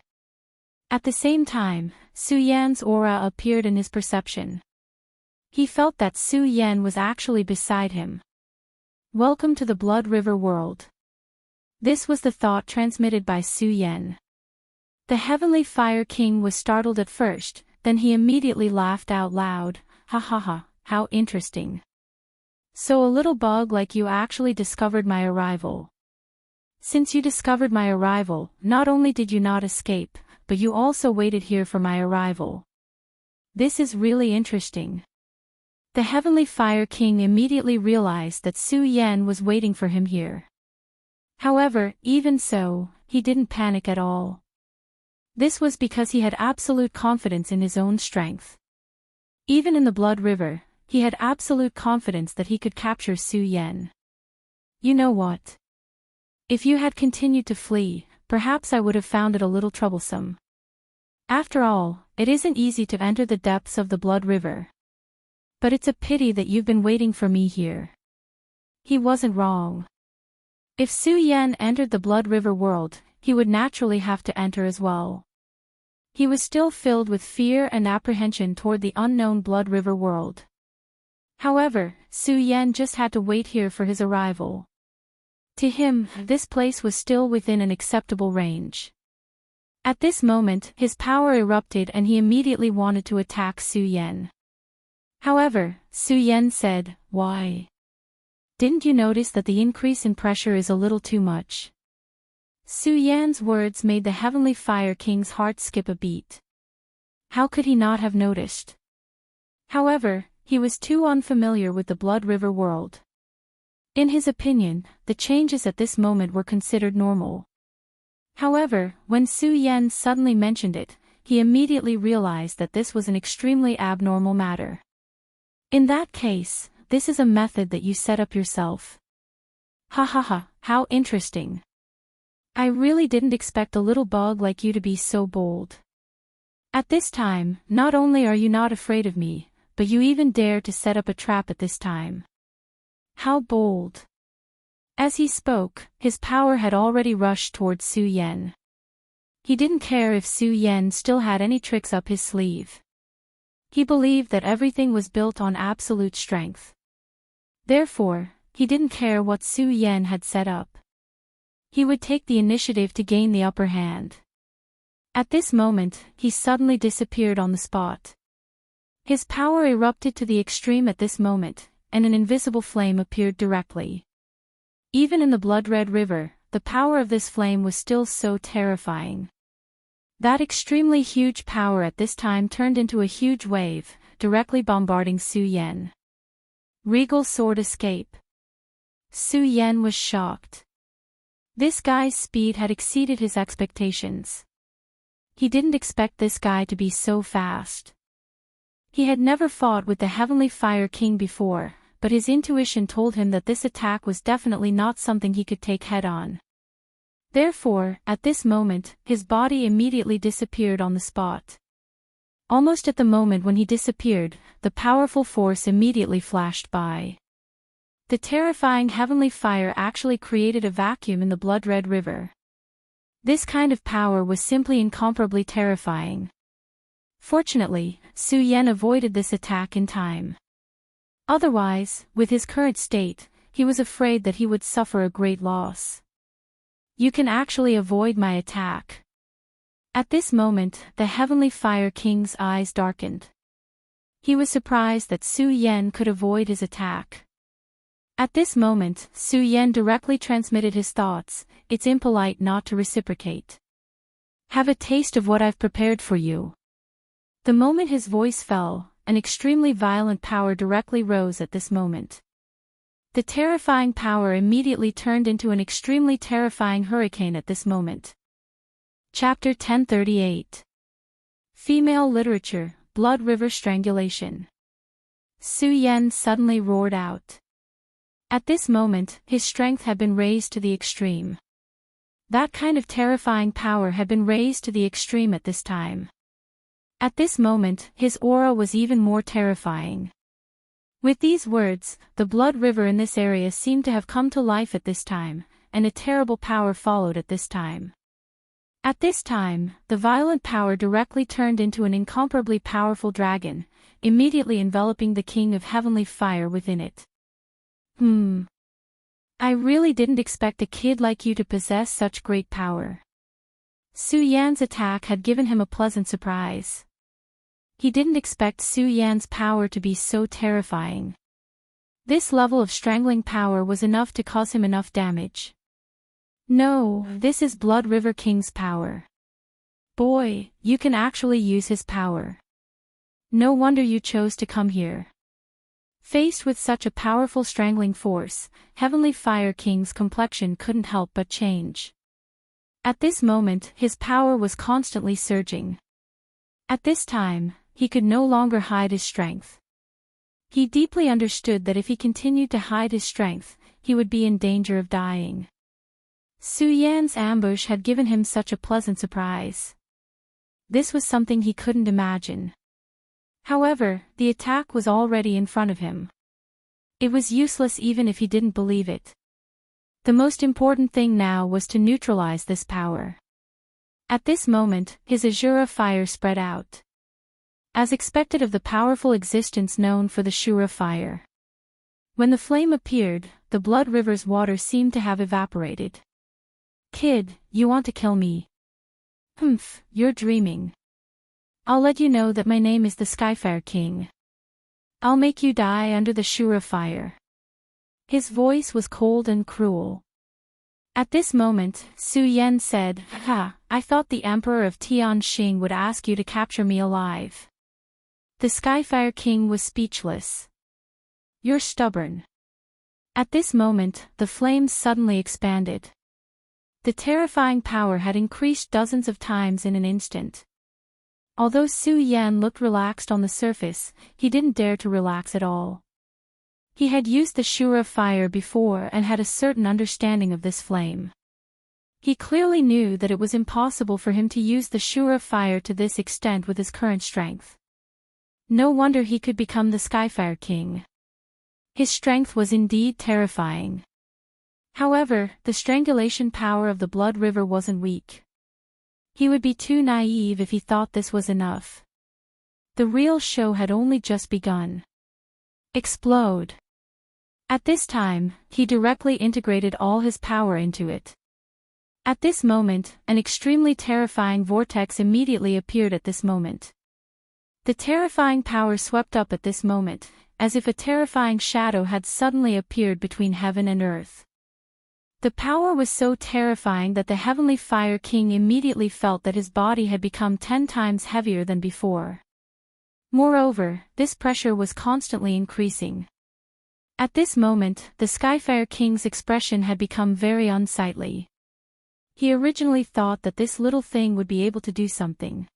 S1: At the same time, Su Yan's aura appeared in his perception. He felt that Su Yan was actually beside him. Welcome to the Blood River world. This was the thought transmitted by Su Yan. The Heavenly Fire King was startled at first, then he immediately laughed out loud, ha ha ha, how interesting. So a little bug like you actually discovered my arrival. Since you discovered my arrival, not only did you not escape, but you also waited here for my arrival. This is really interesting. The Heavenly Fire King immediately realized that Su Yan was waiting for him here. However, even so, he didn't panic at all. This was because he had absolute confidence in his own strength. Even in the Blood River, he had absolute confidence that he could capture Su Yan. You know what? If you had continued to flee, perhaps I would have found it a little troublesome. After all, it isn't easy to enter the depths of the Blood River. But it's a pity that you've been waiting for me here. He wasn't wrong. If Su Yan entered the Blood River world, he would naturally have to enter as well. He was still filled with fear and apprehension toward the unknown Blood River world. However, Su Yan just had to wait here for his arrival. To him, this place was still within an acceptable range. At this moment, his power erupted and he immediately wanted to attack Su Yan. However, Su Yan said, "Why? Didn't you notice that the increase in pressure is a little too much?" Su Yan's words made the Heavenly Fire King's heart skip a beat. How could he not have noticed? However, he was too unfamiliar with the Blood River world. In his opinion, the changes at this moment were considered normal. However, when Su Yan suddenly mentioned it, he immediately realized that this was an extremely abnormal matter. In that case, this is a method that you set up yourself. Ha ha ha, how interesting. I really didn't expect a little bug like you to be so bold. At this time, not only are you not afraid of me, but you even dare to set up a trap at this time. How bold. As he spoke, his power had already rushed towards Su Yan. He didn't care if Su Yan still had any tricks up his sleeve. He believed that everything was built on absolute strength. Therefore, he didn't care what Su Yan had set up. He would take the initiative to gain the upper hand. At this moment, he suddenly disappeared on the spot. His power erupted to the extreme at this moment, and an invisible flame appeared directly. Even in the blood-red river, the power of this flame was still so terrifying. That extremely huge power at this time turned into a huge wave, directly bombarding Su Yan. Regal sword escape. Su Yan was shocked. This guy's speed had exceeded his expectations. He didn't expect this guy to be so fast. He had never fought with the Heavenly Fire King before, but his intuition told him that this attack was definitely not something he could take head-on. Therefore, at this moment, his body immediately disappeared on the spot. Almost at the moment when he disappeared, the powerful force immediately flashed by. The terrifying heavenly fire actually created a vacuum in the blood-red river. This kind of power was simply incomparably terrifying. Fortunately, Su Yan avoided this attack in time. Otherwise, with his current state, he was afraid that he would suffer a great loss. You can actually avoid my attack. At this moment, the Heavenly Fire King's eyes darkened. He was surprised that Su Yan could avoid his attack. At this moment, Su Yan directly transmitted his thoughts. It's impolite not to reciprocate. Have a taste of what I've prepared for you. The moment his voice fell, an extremely violent power directly rose at this moment. The terrifying power immediately turned into an extremely terrifying hurricane at this moment. Chapter 1038. Female Literature, Blood River Strangulation. Su Yan suddenly roared out. At this moment, his strength had been raised to the extreme. That kind of terrifying power had been raised to the extreme at this time. At this moment, his aura was even more terrifying. With these words, the blood river in this area seemed to have come to life at this time, and a terrible power followed at this time. At this time, the violent power directly turned into an incomparably powerful dragon, immediately enveloping the king of heavenly fire within it. I really didn't expect a kid like you to possess such great power. Su Yan's attack had given him a pleasant surprise. He didn't expect Su Yan's power to be so terrifying. This level of strangling power was enough to cause him enough damage. No, this is Blood River King's power. Boy, you can actually use his power. No wonder you chose to come here. Faced with such a powerful strangling force, Heavenly Fire King's complexion couldn't help but change. At this moment, his power was constantly surging. At this time, he could no longer hide his strength. He deeply understood that if he continued to hide his strength, he would be in danger of dying. Su Yan's ambush had given him such a pleasant surprise. This was something he couldn't imagine. However, the attack was already in front of him. It was useless even if he didn't believe it. The most important thing now was to neutralize this power. At this moment, his Azura fire spread out. As expected of the powerful existence known for the Shura fire. When the flame appeared, the blood river's water seemed to have evaporated. Kid, you want to kill me? You're dreaming. I'll let you know that my name is the Skyfire King. I'll make you die under the Shura fire. His voice was cold and cruel. At this moment, Su Yan said, I thought the Emperor of Tianxing would ask you to capture me alive. The Skyfire King was speechless. You're stubborn. At this moment, the flames suddenly expanded. The terrifying power had increased dozens of times in an instant. Although Su Yan looked relaxed on the surface, he didn't dare to relax at all. He had used the Shura fire before and had a certain understanding of this flame. He clearly knew that it was impossible for him to use the Shura fire to this extent with his current strength. No wonder he could become the Skyfire King. His strength was indeed terrifying. However, the strangulation power of the blood river wasn't weak. He would be too naive if he thought this was enough. The real show had only just begun. Explode. At this time, he directly integrated all his power into it. At this moment, an extremely terrifying vortex immediately appeared at this moment. The terrifying power swept up at this moment, as if a terrifying shadow had suddenly appeared between heaven and earth. The power was so terrifying that the Heavenly Fire King immediately felt that his body had become 10 times heavier than before. Moreover, this pressure was constantly increasing. At this moment, the Skyfire King's expression had become very unsightly. He originally thought that this little thing would be able to do something.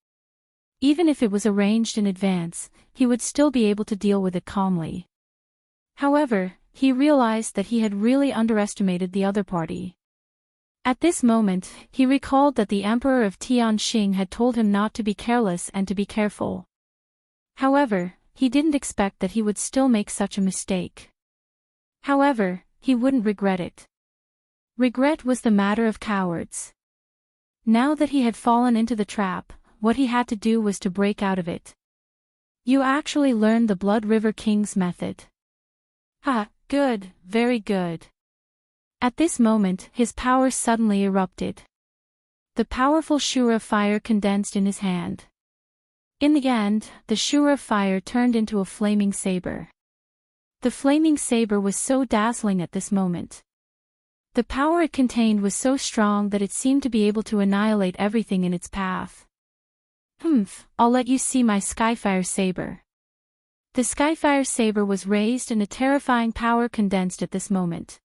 S1: Even if it was arranged in advance, he would still be able to deal with it calmly. However, he realized that he had really underestimated the other party. At this moment, he recalled that the Emperor of Tianxing had told him not to be careless and to be careful. However, he didn't expect that he would still make such a mistake. However, he wouldn't regret it. Regret was the matter of cowards. Now that he had fallen into the trap, what he had to do was to break out of it. You actually learned the Blood River King's method. Ha, good, very good. At this moment, his power suddenly erupted. The powerful Shura fire condensed in his hand. In the end, the Shura fire turned into a flaming saber. The flaming saber was so dazzling at this moment. The power it contained was so strong that it seemed to be able to annihilate everything in its path. I'll let you see my Skyfire saber. The Skyfire saber was raised and a terrifying power condensed at this moment.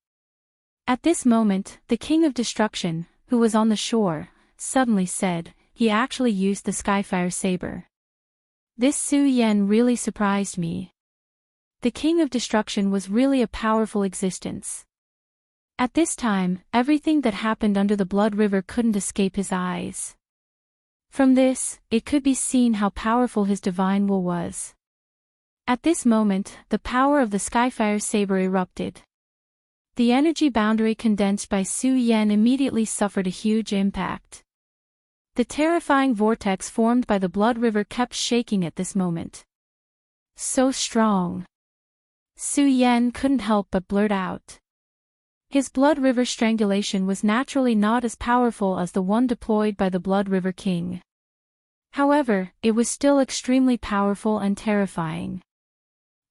S1: At this moment, the King of Destruction, who was on the shore, suddenly said, he actually used the Skyfire saber. This Su Yen really surprised me. The King of Destruction was really a powerful existence. At this time, everything that happened under the Blood River couldn't escape his eyes. From this, it could be seen how powerful his divine will was. At this moment, the power of the Skyfire saber erupted. The energy boundary condensed by Su Yen immediately suffered a huge impact. The terrifying vortex formed by the Blood River kept shaking at this moment. So strong. Su Yen couldn't help but blurt out. His Blood River strangulation was naturally not as powerful as the one deployed by the Blood River King. However, it was still extremely powerful and terrifying.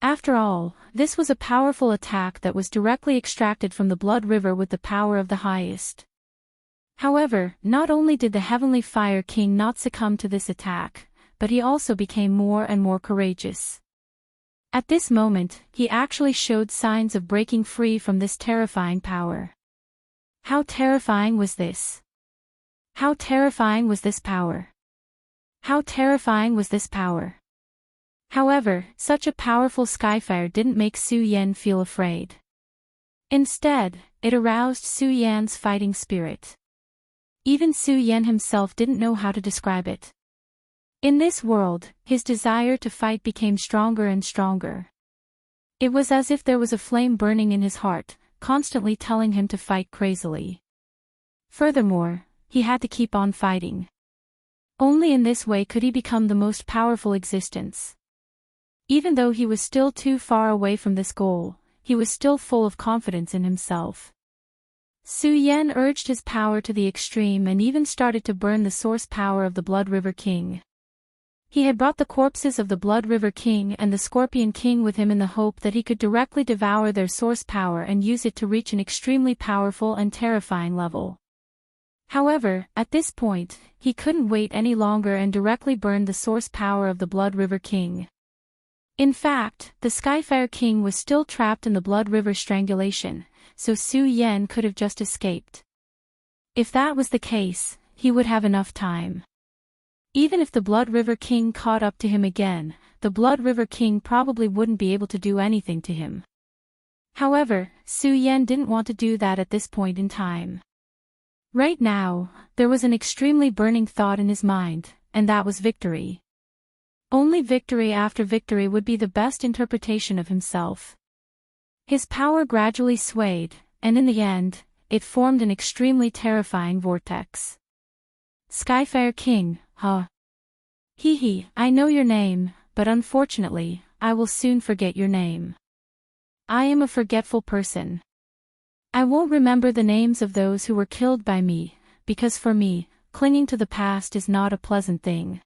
S1: After all, this was a powerful attack that was directly extracted from the Blood River with the power of the highest. However, not only did the Heavenly Fire King not succumb to this attack, but he also became more and more courageous. At this moment, he actually showed signs of breaking free from this terrifying power. How terrifying was this? How terrifying was this power? How terrifying was this power? However, such a powerful Skyfire didn't make Su Yen feel afraid. Instead, it aroused Su Yan's fighting spirit. Even Su Yen himself didn't know how to describe it. In this world, his desire to fight became stronger and stronger. It was as if there was a flame burning in his heart, constantly telling him to fight crazily. Furthermore, he had to keep on fighting. Only in this way could he become the most powerful existence. Even though he was still too far away from this goal, he was still full of confidence in himself. Su Yen urged his power to the extreme and even started to burn the source power of the Blood River King. He had brought the corpses of the Blood River King and the Scorpion King with him in the hope that he could directly devour their source power and use it to reach an extremely powerful and terrifying level. However, at this point, he couldn't wait any longer and directly burned the source power of the Blood River King. In fact, the Skyfire King was still trapped in the Blood River strangulation, so Su Yen could have just escaped. If that was the case, he would have enough time. Even if the Blood River King caught up to him again, the Blood River King probably wouldn't be able to do anything to him. However, Su Yen didn't want to do that at this point in time. Right now, there was an extremely burning thought in his mind, and that was victory. Only victory after victory would be the best interpretation of himself. His power gradually swayed, and in the end, it formed an extremely terrifying vortex. Skyfire King, huh? Hee, I know your name, but unfortunately, I will soon forget your name. I am a forgetful person. I won't remember the names of those who were killed by me, because for me, clinging to the past is not a pleasant thing.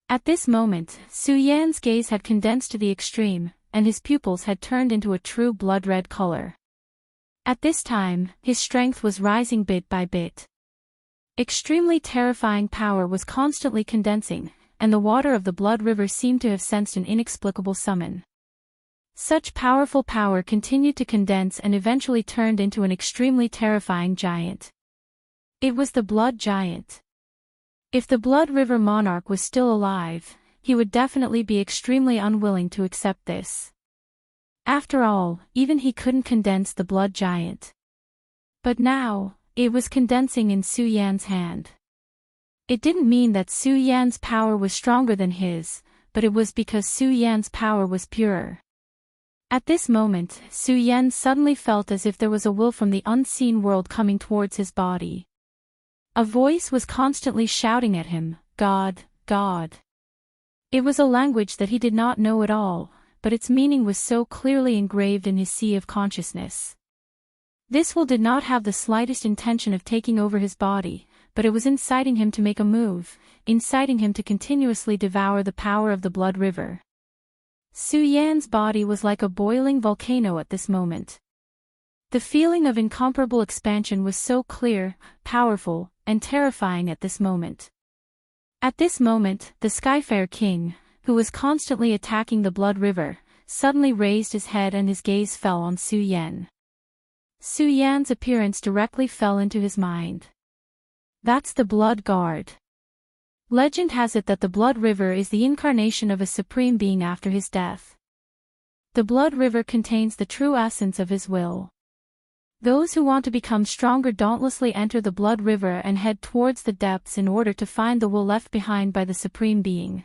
S1: At this moment, Su Yan's gaze had condensed to the extreme, and his pupils had turned into a true blood-red color. At this time, his strength was rising bit by bit. Extremely terrifying power was constantly condensing, and the water of the Blood River seemed to have sensed an inexplicable summon. Such powerful power continued to condense and eventually turned into an extremely terrifying giant. It was the Blood Giant. If the Blood River Monarch was still alive, he would definitely be extremely unwilling to accept this. After all, even he couldn't condense the Blood Giant. But now, it was condensing in Su Yan's hand. It didn't mean that Su Yan's power was stronger than his, but it was because Su Yan's power was purer. At this moment, Su Yan suddenly felt as if there was a will from the unseen world coming towards his body. A voice was constantly shouting at him, "God, God." It was a language that he did not know at all, but its meaning was so clearly engraved in his sea of consciousness. This will did not have the slightest intention of taking over his body, but it was inciting him to make a move, inciting him to continuously devour the power of the blood river. Su Yan's body was like a boiling volcano at this moment. The feeling of incomparable expansion was so clear, powerful, and terrifying at this moment. At this moment, the Skyfire King, who was constantly attacking the blood river, suddenly raised his head and his gaze fell on Su Yan. Su Yan's appearance directly fell into his mind. That's the Blood Guard. Legend has it that the Blood River is the incarnation of a supreme being after his death. The Blood River contains the true essence of his will. Those who want to become stronger dauntlessly enter the Blood River and head towards the depths in order to find the will left behind by the supreme being.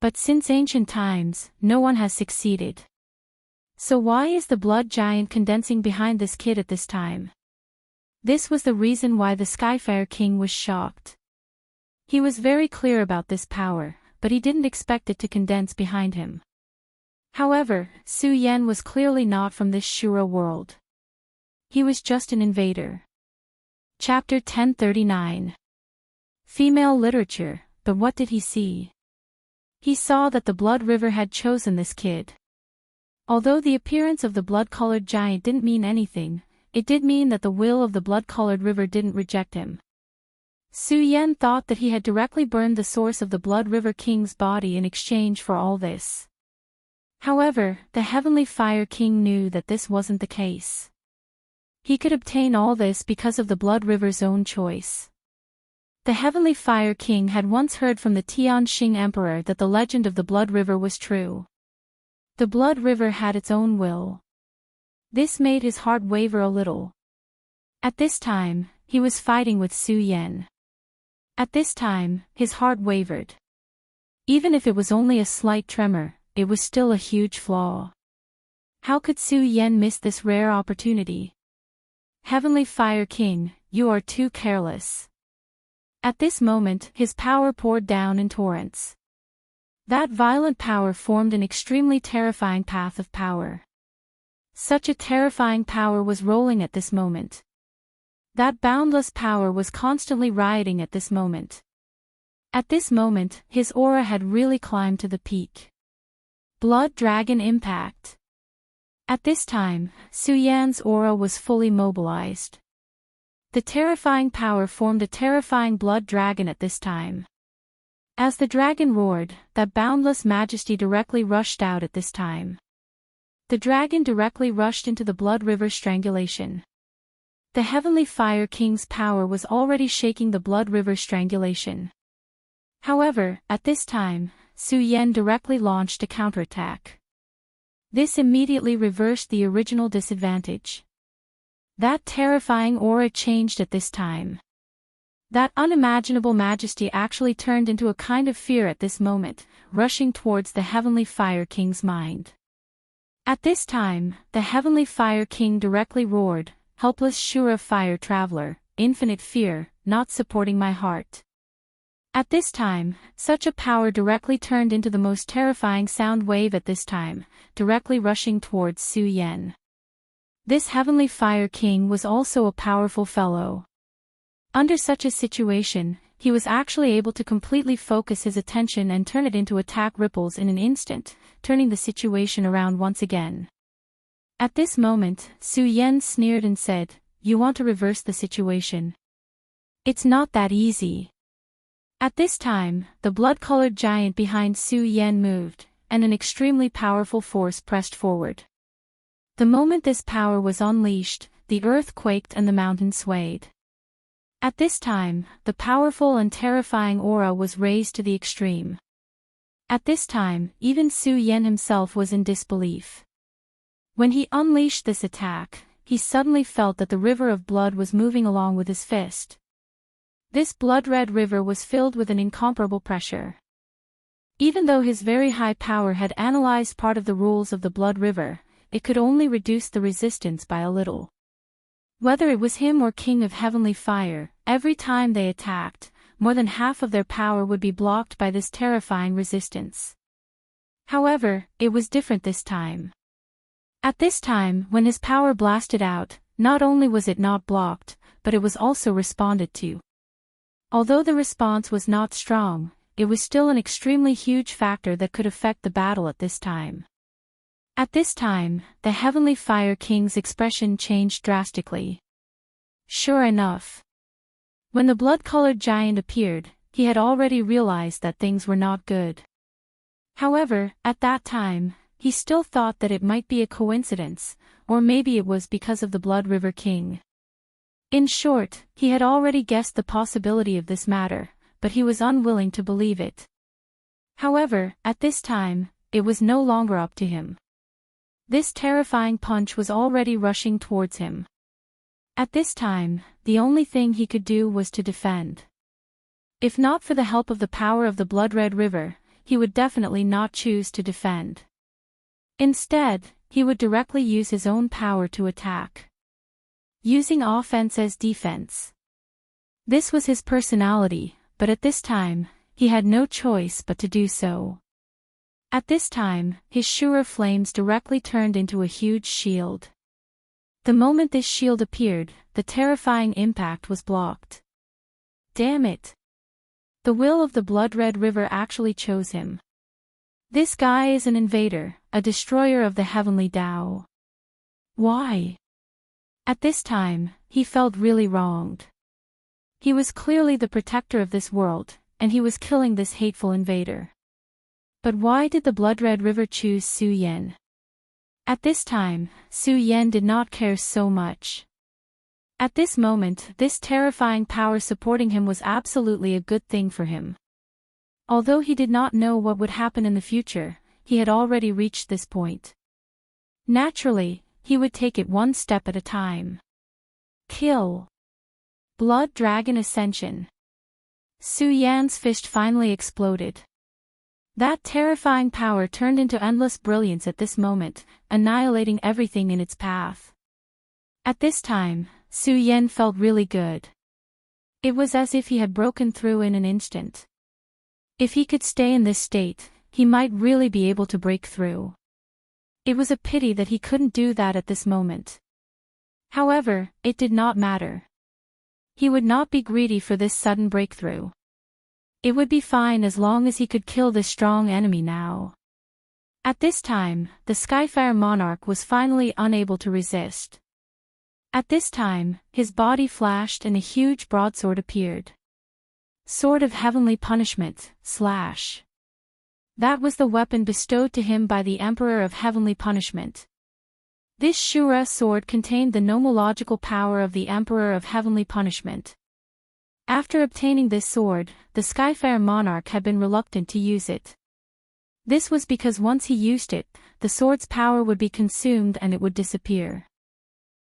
S1: But since ancient times, no one has succeeded. So why is the blood giant condensing behind this kid at this time? This was the reason why the Skyfire King was shocked. He was very clear about this power, but he didn't expect it to condense behind him. However, Su Yan was clearly not from this Shura world. He was just an invader. Chapter 1039. Female Literature, but what did he see? He saw that the Blood River had chosen this kid. Although the appearance of the blood-colored giant didn't mean anything, it did mean that the will of the blood-colored river didn't reject him. Su Yan thought that he had directly burned the source of the Blood River King's body in exchange for all this. However, the Heavenly Fire King knew that this wasn't the case. He could obtain all this because of the Blood River's own choice. The Heavenly Fire King had once heard from the Tianxing Emperor that the legend of the Blood River was true. The Blood River had its own will. This made his heart waver a little. At this time, he was fighting with Su Yan. At this time, his heart wavered. Even if it was only a slight tremor, it was still a huge flaw. How could Su Yan miss this rare opportunity? Heavenly Fire King, you are too careless. At this moment, his power poured down in torrents. That violent power formed an extremely terrifying path of power. Such a terrifying power was rolling at this moment. That boundless power was constantly rioting at this moment. At this moment, his aura had really climbed to the peak. Blood Dragon Impact. At this time, Su Yan's aura was fully mobilized. The terrifying power formed a terrifying blood dragon at this time. As the dragon roared, that boundless majesty directly rushed out at this time. The dragon directly rushed into the Blood River strangulation. The Heavenly Fire King's power was already shaking the Blood River strangulation. However, at this time, Su Yan directly launched a counterattack. This immediately reversed the original disadvantage. That terrifying aura changed at this time. That unimaginable majesty actually turned into a kind of fear at this moment, rushing towards the Heavenly Fire King's mind. At this time, the Heavenly Fire King directly roared, "Helpless Shura Fire Traveler, infinite fear, not supporting my heart." At this time, such a power directly turned into the most terrifying sound wave at this time, directly rushing towards Su Yan. This Heavenly Fire King was also a powerful fellow. Under such a situation, he was actually able to completely focus his attention and turn it into attack ripples in an instant, turning the situation around once again. At this moment, Su Yan sneered and said, "You want to reverse the situation? It's not that easy." At this time, the blood-colored giant behind Su Yan moved, and an extremely powerful force pressed forward. The moment this power was unleashed, the earth quaked and the mountain swayed. At this time, the powerful and terrifying aura was raised to the extreme. At this time, even Su Yan himself was in disbelief. When he unleashed this attack, he suddenly felt that the river of blood was moving along with his fist. This blood-red river was filled with an incomparable pressure. Even though his very high power had analyzed part of the rules of the Blood River, it could only reduce the resistance by a little. Whether it was him or King of Heavenly Fire, every time they attacked, more than half of their power would be blocked by this terrifying resistance. However, it was different this time. At this time, when his power blasted out, not only was it not blocked, but it was also responded to. Although the response was not strong, it was still an extremely huge factor that could affect the battle at this time. At this time, the Heavenly Fire King's expression changed drastically. Sure enough, when the blood-colored giant appeared, he had already realized that things were not good. However, at that time, he still thought that it might be a coincidence, or maybe it was because of the Blood River King. In short, he had already guessed the possibility of this matter, but he was unwilling to believe it. However, at this time, it was no longer up to him. This terrifying punch was already rushing towards him. At this time, the only thing he could do was to defend. If not for the help of the power of the Blood-Red River, he would definitely not choose to defend. Instead, he would directly use his own power to attack, using offense as defense. This was his personality, but at this time, he had no choice but to do so. At this time, his Shura flames directly turned into a huge shield. The moment this shield appeared, the terrifying impact was blocked. Damn it! The will of the Blood-Red River actually chose him. This guy is an invader, a destroyer of the heavenly Tao. Why? At this time, he felt really wronged. He was clearly the protector of this world, and he was killing this hateful invader. But why did the Blood-Red River choose Su Yan? At this time, Su Yan did not care so much. At this moment, this terrifying power supporting him was absolutely a good thing for him. Although he did not know what would happen in the future, he had already reached this point. Naturally, he would take it one step at a time. Kill. Blood Dragon Ascension. Su Yan's fist finally exploded. That terrifying power turned into endless brilliance at this moment, annihilating everything in its path. At this time, Su Yan felt really good. It was as if he had broken through in an instant. If he could stay in this state, he might really be able to break through. It was a pity that he couldn't do that at this moment. However, it did not matter. He would not be greedy for this sudden breakthrough. It would be fine as long as he could kill this strong enemy now. At this time, the Skyfire Monarch was finally unable to resist. At this time, his body flashed and a huge broadsword appeared. Sword of Heavenly Punishment, / That was the weapon bestowed to him by the Emperor of Heavenly Punishment. This Shura sword contained the nomological power of the Emperor of Heavenly Punishment. After obtaining this sword, the Skyfire Monarch had been reluctant to use it. This was because once he used it, the sword's power would be consumed and it would disappear.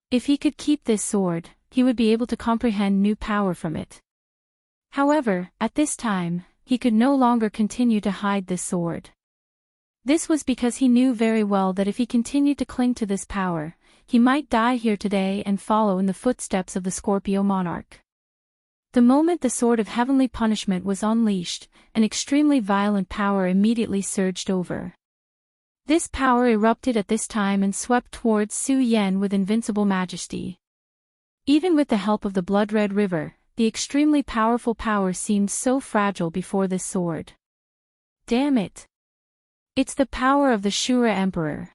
S1: If he could keep this sword, he would be able to comprehend new power from it. However, at this time, he could no longer continue to hide this sword. This was because he knew very well that if he continued to cling to this power, he might die here today and follow in the footsteps of the Scorpio Monarch. The moment the Sword of Heavenly Punishment was unleashed, an extremely violent power immediately surged over. This power erupted at this time and swept towards Su Yan with invincible majesty. Even with the help of the Blood-Red River, the extremely powerful power seemed so fragile before this sword. Damn it! It's the power of the Shura Emperor.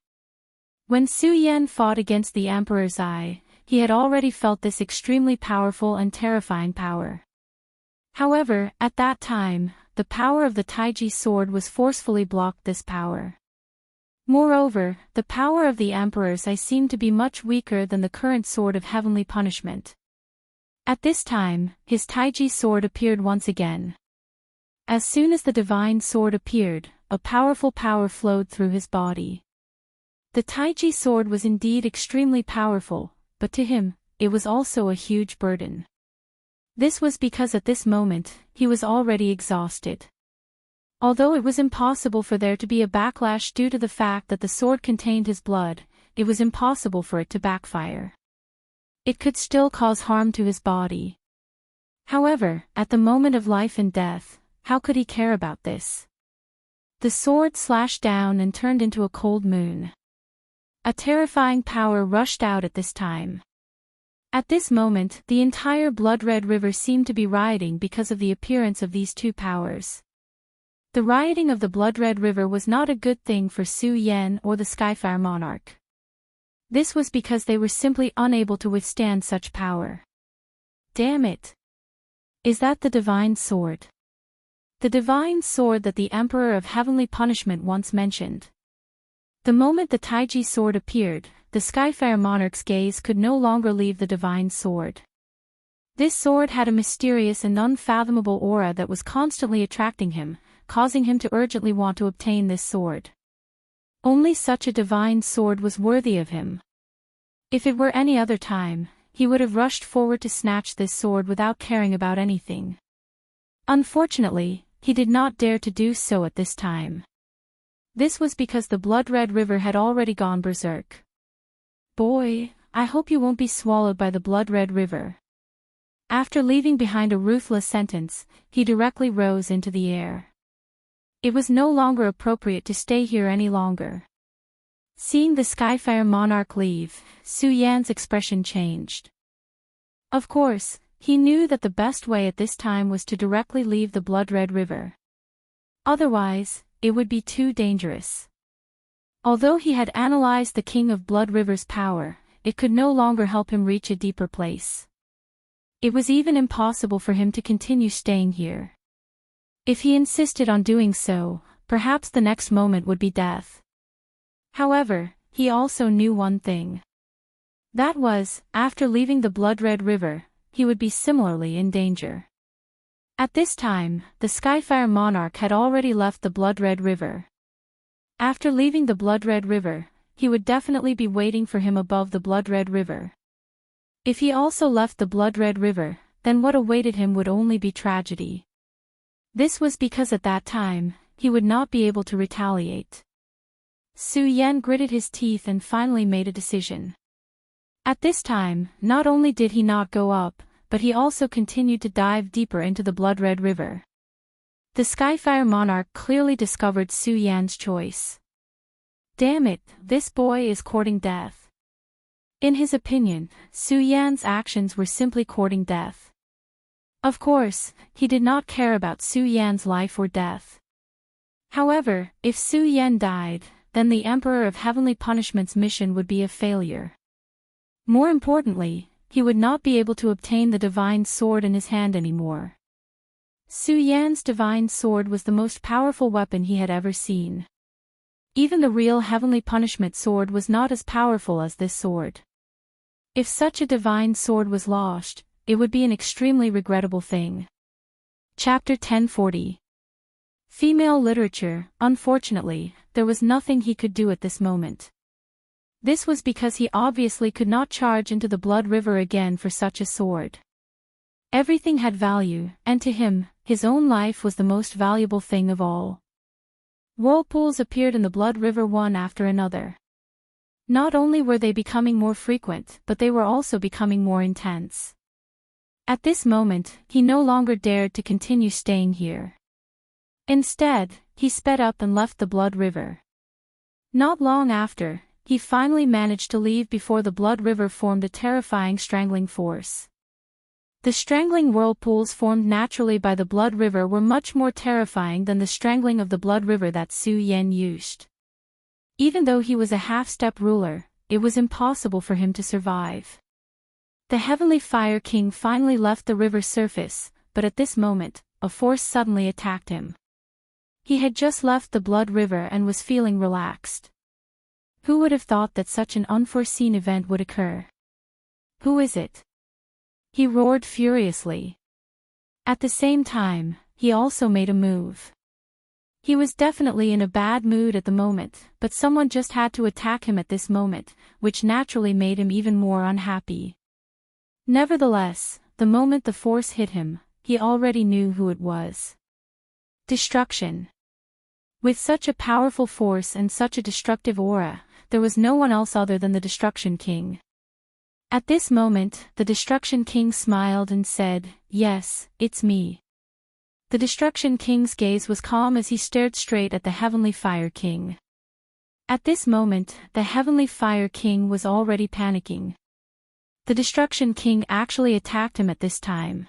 S1: When Su Yan fought against the Emperor's Eye, he had already felt this extremely powerful and terrifying power. However, at that time, the power of the Taiji sword was forcefully blocked this power. Moreover, the power of the Emperor's Eye seemed to be much weaker than the current Sword of Heavenly Punishment. At this time, his Taiji sword appeared once again. As soon as the Divine Sword appeared, a powerful power flowed through his body. The Taiji sword was indeed extremely powerful, but to him, it was also a huge burden. This was because at this moment, he was already exhausted. Although it was impossible for there to be a backlash due to the fact that the sword contained his blood, it was impossible for it to backfire. It could still cause harm to his body. However, at the moment of life and death, how could he care about this? The sword slashed down and turned into a cold moon. A terrifying power rushed out at this time. At this moment, the entire blood-red river seemed to be rioting because of the appearance of these two powers. The rioting of the blood-red river was not a good thing for Su Yan or the Skyfire Monarch. This was because they were simply unable to withstand such power. Damn it! Is that the divine sword? The divine sword that the Emperor of Heavenly Punishment once mentioned. The moment the Taiji sword appeared, the Skyfire Monarch's gaze could no longer leave the divine sword. This sword had a mysterious and unfathomable aura that was constantly attracting him, causing him to urgently want to obtain this sword. Only such a divine sword was worthy of him. If it were any other time, he would have rushed forward to snatch this sword without caring about anything. Unfortunately, he did not dare to do so at this time. This was because the blood-red river had already gone berserk. Boy, I hope you won't be swallowed by the blood-red river. After leaving behind a ruthless sentence, he directly rose into the air. It was no longer appropriate to stay here any longer. Seeing the Skyfire Monarch leave, Su Yan's expression changed. Of course, he knew that the best way at this time was to directly leave the blood-red river. Otherwise, it would be too dangerous. Although he had analyzed the King of Blood River's power, it could no longer help him reach a deeper place. It was even impossible for him to continue staying here. If he insisted on doing so, perhaps the next moment would be death. However, he also knew one thing. That was, after leaving the blood-red river, he would be similarly in danger. At this time, the Skyfire Monarch had already left the blood-red river. After leaving the blood-red river, he would definitely be waiting for him above the blood-red river. If he also left the blood-red river, then what awaited him would only be tragedy. This was because at that time, he would not be able to retaliate. Su Yan gritted his teeth and finally made a decision. At this time, not only did he not go up, but he also continued to dive deeper into the blood-red river. The Skyfire Monarch clearly discovered Su Yan's choice. Damn it, this boy is courting death. In his opinion, Su Yan's actions were simply courting death. Of course, he did not care about Su Yan's life or death. However, if Su Yan died, then the Emperor of Heavenly Punishment's mission would be a failure. More importantly, he would not be able to obtain the divine sword in his hand anymore. Su Yan's divine sword was the most powerful weapon he had ever seen. Even the real Heavenly Punishment sword was not as powerful as this sword. If such a divine sword was lost, it would be an extremely regrettable thing. Chapter 1040. Female literature. Unfortunately, there was nothing he could do at this moment. This was because he obviously could not charge into the blood river again for such a sword. Everything had value, and to him, his own life was the most valuable thing of all. Whirlpools appeared in the blood river one after another. Not only were they becoming more frequent, but they were also becoming more intense. At this moment, he no longer dared to continue staying here. Instead, he sped up and left the blood river. Not long after, he finally managed to leave before the blood river formed a terrifying strangling force. The strangling whirlpools formed naturally by the blood river were much more terrifying than the strangling of the blood river that Su Yan used. Even though he was a half-step ruler, it was impossible for him to survive. The Heavenly Fire King finally left the river's surface, but at this moment, a force suddenly attacked him. He had just left the blood river and was feeling relaxed. Who would have thought that such an unforeseen event would occur? Who is it? He roared furiously. At the same time, he also made a move. He was definitely in a bad mood at the moment, but someone just had to attack him at this moment, which naturally made him even more unhappy. Nevertheless, the moment the force hit him, he already knew who it was. Destruction. With such a powerful force and such a destructive aura, there was no one else other than the Destruction King. At this moment, the Destruction King smiled and said, "Yes, it's me." The Destruction King's gaze was calm as he stared straight at the Heavenly Fire King. At this moment, the Heavenly Fire King was already panicking. The Destruction King actually attacked him at this time.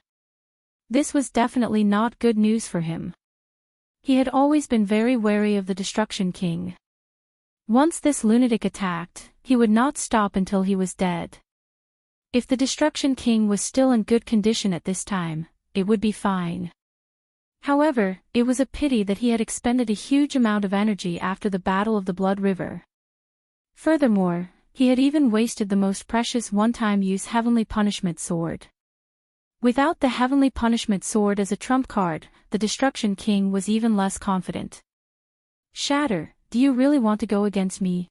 S1: This was definitely not good news for him. He had always been very wary of the Destruction King. Once this lunatic attacked, he would not stop until he was dead. If the Destruction King was still in good condition at this time, it would be fine. However, it was a pity that he had expended a huge amount of energy after the Battle of the Blood River. Furthermore, he had even wasted the most precious one-time use Heavenly Punishment Sword. Without the Heavenly Punishment Sword as a trump card, the Destruction King was even less confident. "Shatter, do you really want to go against me?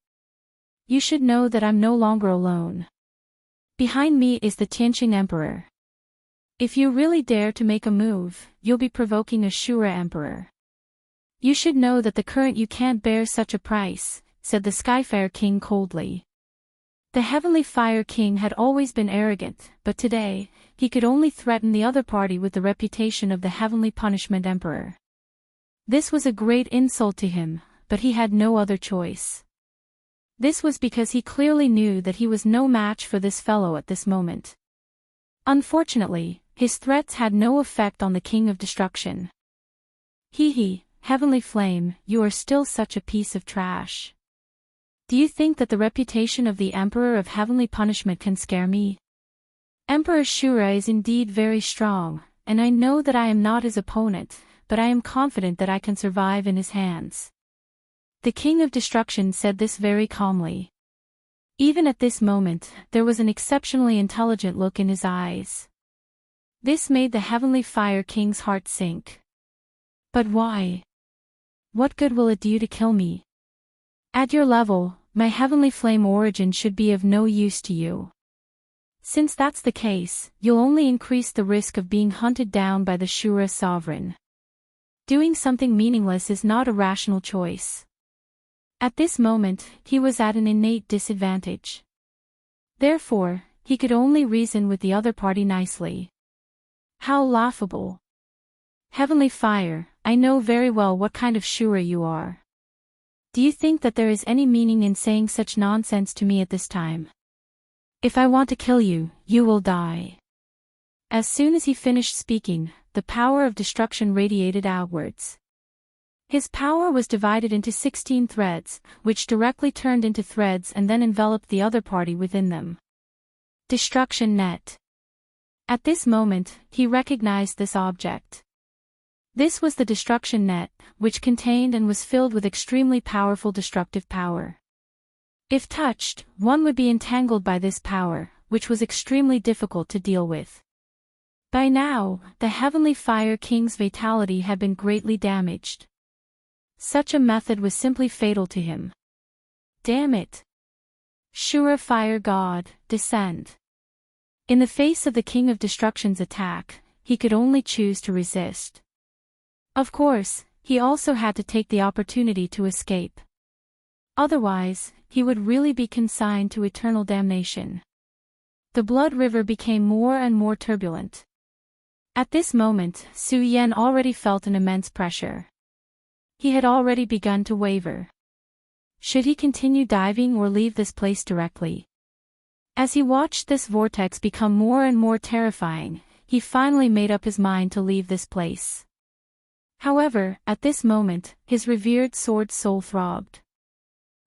S1: You should know that I'm no longer alone. Behind me is the Tianqing Emperor. If you really dare to make a move, you'll be provoking a Shura Emperor. You should know that the current you can't bear such a price," said the Skyfire King coldly. The Heavenly Fire King had always been arrogant, but today, he could only threaten the other party with the reputation of the Heavenly Punishment Emperor. This was a great insult to him, but he had no other choice. This was because he clearly knew that he was no match for this fellow at this moment. Unfortunately, his threats had no effect on the King of Destruction. "Hee, Heavenly Flame, you are still such a piece of trash. Do you think that the reputation of the Emperor of Heavenly Punishment can scare me? Emperor Shura is indeed very strong, and I know that I am not his opponent, but I am confident that I can survive in his hands." The King of Destruction said this very calmly. Even at this moment, there was an exceptionally intelligent look in his eyes. This made the Heavenly Fire King's heart sink. "But why? What good will it do you to kill me? At your level, my Heavenly Flame origin should be of no use to you. Since that's the case, you'll only increase the risk of being hunted down by the Shura Sovereign. Doing something meaningless is not a rational choice." At this moment, he was at an innate disadvantage. Therefore, he could only reason with the other party nicely. How laughable. "Heavenly Fire, I know very well what kind of Shura you are. Do you think that there is any meaning in saying such nonsense to me at this time? If I want to kill you, you will die." As soon as he finished speaking, the power of destruction radiated outwards. His power was divided into 16 threads, which directly turned into threads and then enveloped the other party within them. Destruction Net. At this moment, he recognized this object. This was the Destruction Net, which contained and was filled with extremely powerful destructive power. If touched, one would be entangled by this power, which was extremely difficult to deal with. By now, the Heavenly Fire King's vitality had been greatly damaged. Such a method was simply fatal to him. Damn it! Shura Fire God, descend. In the face of the King of Destruction's attack, he could only choose to resist. Of course, he also had to take the opportunity to escape. Otherwise, he would really be consigned to eternal damnation. The Blood River became more and more turbulent. At this moment, Su Yan already felt an immense pressure. He had already begun to waver. Should he continue diving or leave this place directly? As he watched this vortex become more and more terrifying, he finally made up his mind to leave this place. However, at this moment, his revered sword soul throbbed.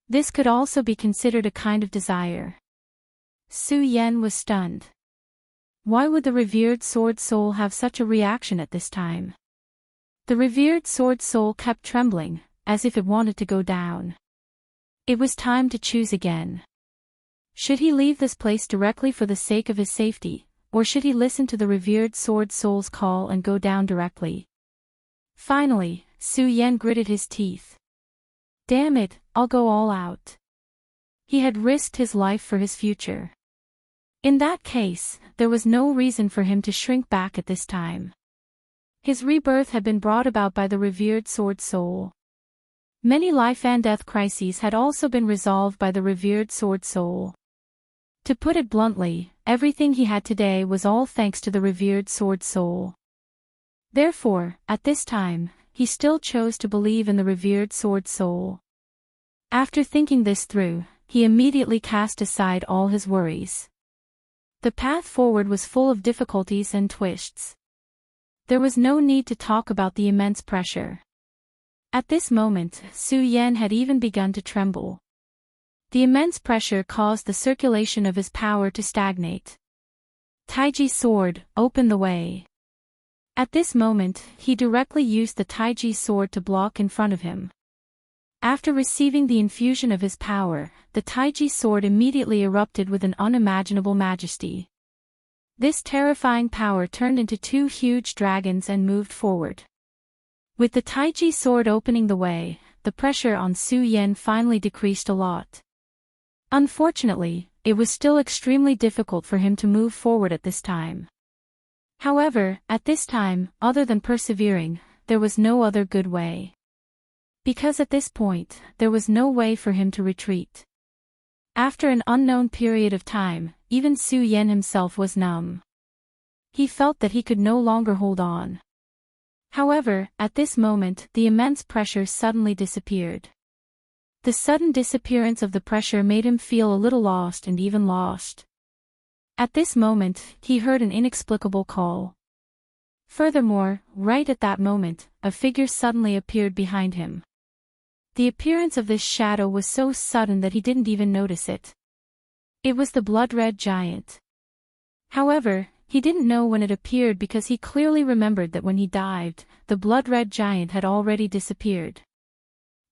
S1: This could also be considered a kind of desire. Su Yan was stunned. Why would the revered sword soul have such a reaction at this time? The revered sword soul kept trembling, as if it wanted to go down. It was time to choose again. Should he leave this place directly for the sake of his safety, or should he listen to the revered sword soul's call and go down directly? Finally, Su Yan gritted his teeth. Damn it, I'll go all out. He had risked his life for his future. In that case, there was no reason for him to shrink back at this time. His rebirth had been brought about by the revered sword soul. Many life and death crises had also been resolved by the revered sword soul. To put it bluntly, everything he had today was all thanks to the revered sword soul. Therefore, at this time, he still chose to believe in the revered sword soul. After thinking this through, he immediately cast aside all his worries. The path forward was full of difficulties and twists. There was no need to talk about the immense pressure. At this moment, Su Yan had even begun to tremble. The immense pressure caused the circulation of his power to stagnate. Taiji sword, open the way. At this moment, he directly used the Taiji sword to block in front of him. After receiving the infusion of his power, the Taiji sword immediately erupted with an unimaginable majesty. This terrifying power turned into two huge dragons and moved forward. With the Taiji sword opening the way, the pressure on Su Yan finally decreased a lot. Unfortunately, it was still extremely difficult for him to move forward at this time. However, at this time, other than persevering, there was no other good way. Because at this point, there was no way for him to retreat. After an unknown period of time, even Su Yan himself was numb. He felt that he could no longer hold on. However, at this moment, the immense pressure suddenly disappeared. The sudden disappearance of the pressure made him feel a little lost and even lost. At this moment, he heard an inexplicable call. Furthermore, right at that moment, a figure suddenly appeared behind him. The appearance of this shadow was so sudden that he didn't even notice it. It was the blood-red giant. However, he didn't know when it appeared because he clearly remembered that when he dived, the blood-red giant had already disappeared.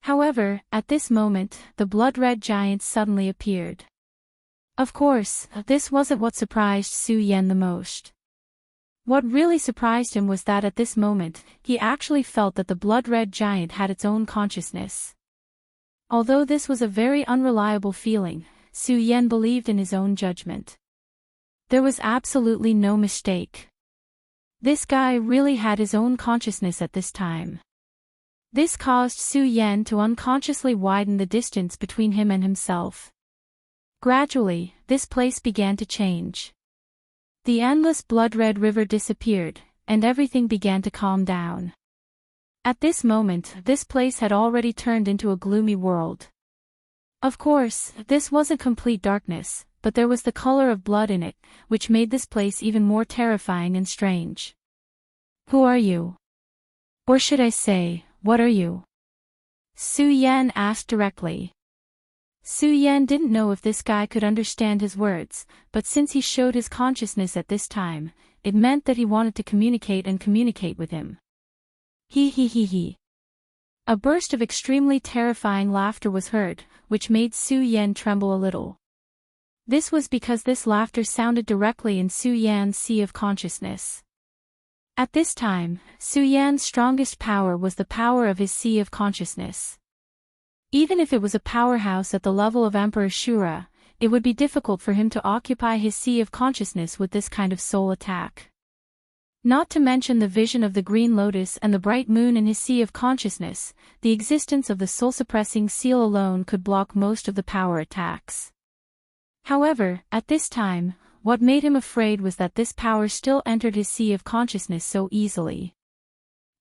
S1: However, at this moment, the blood-red giant suddenly appeared. Of course, this wasn't what surprised Su Yan the most. What really surprised him was that at this moment, he actually felt that the blood-red giant had its own consciousness. Although this was a very unreliable feeling, Su Yan believed in his own judgment. There was absolutely no mistake. This guy really had his own consciousness at this time. This caused Su Yan to unconsciously widen the distance between him and himself. Gradually, this place began to change. The endless blood-red river disappeared, and everything began to calm down. At this moment, this place had already turned into a gloomy world. Of course, this wasn't complete darkness, but there was the color of blood in it, which made this place even more terrifying and strange. Who are you? Or should I say, what are you? Su Yan asked directly. Su Yan didn't know if this guy could understand his words, but since he showed his consciousness at this time, it meant that he wanted to communicate with him. He. A burst of extremely terrifying laughter was heard, which made Su Yan tremble a little. This was because this laughter sounded directly in Su Yan's sea of consciousness. At this time, Su Yan's strongest power was the power of his sea of consciousness. Even if it was a powerhouse at the level of Emperor Shura, it would be difficult for him to occupy his sea of consciousness with this kind of soul attack. Not to mention the vision of the green lotus and the bright moon in his sea of consciousness, the existence of the soul-suppressing seal alone could block most of the power attacks. However, at this time, what made him afraid was that this power still entered his sea of consciousness so easily.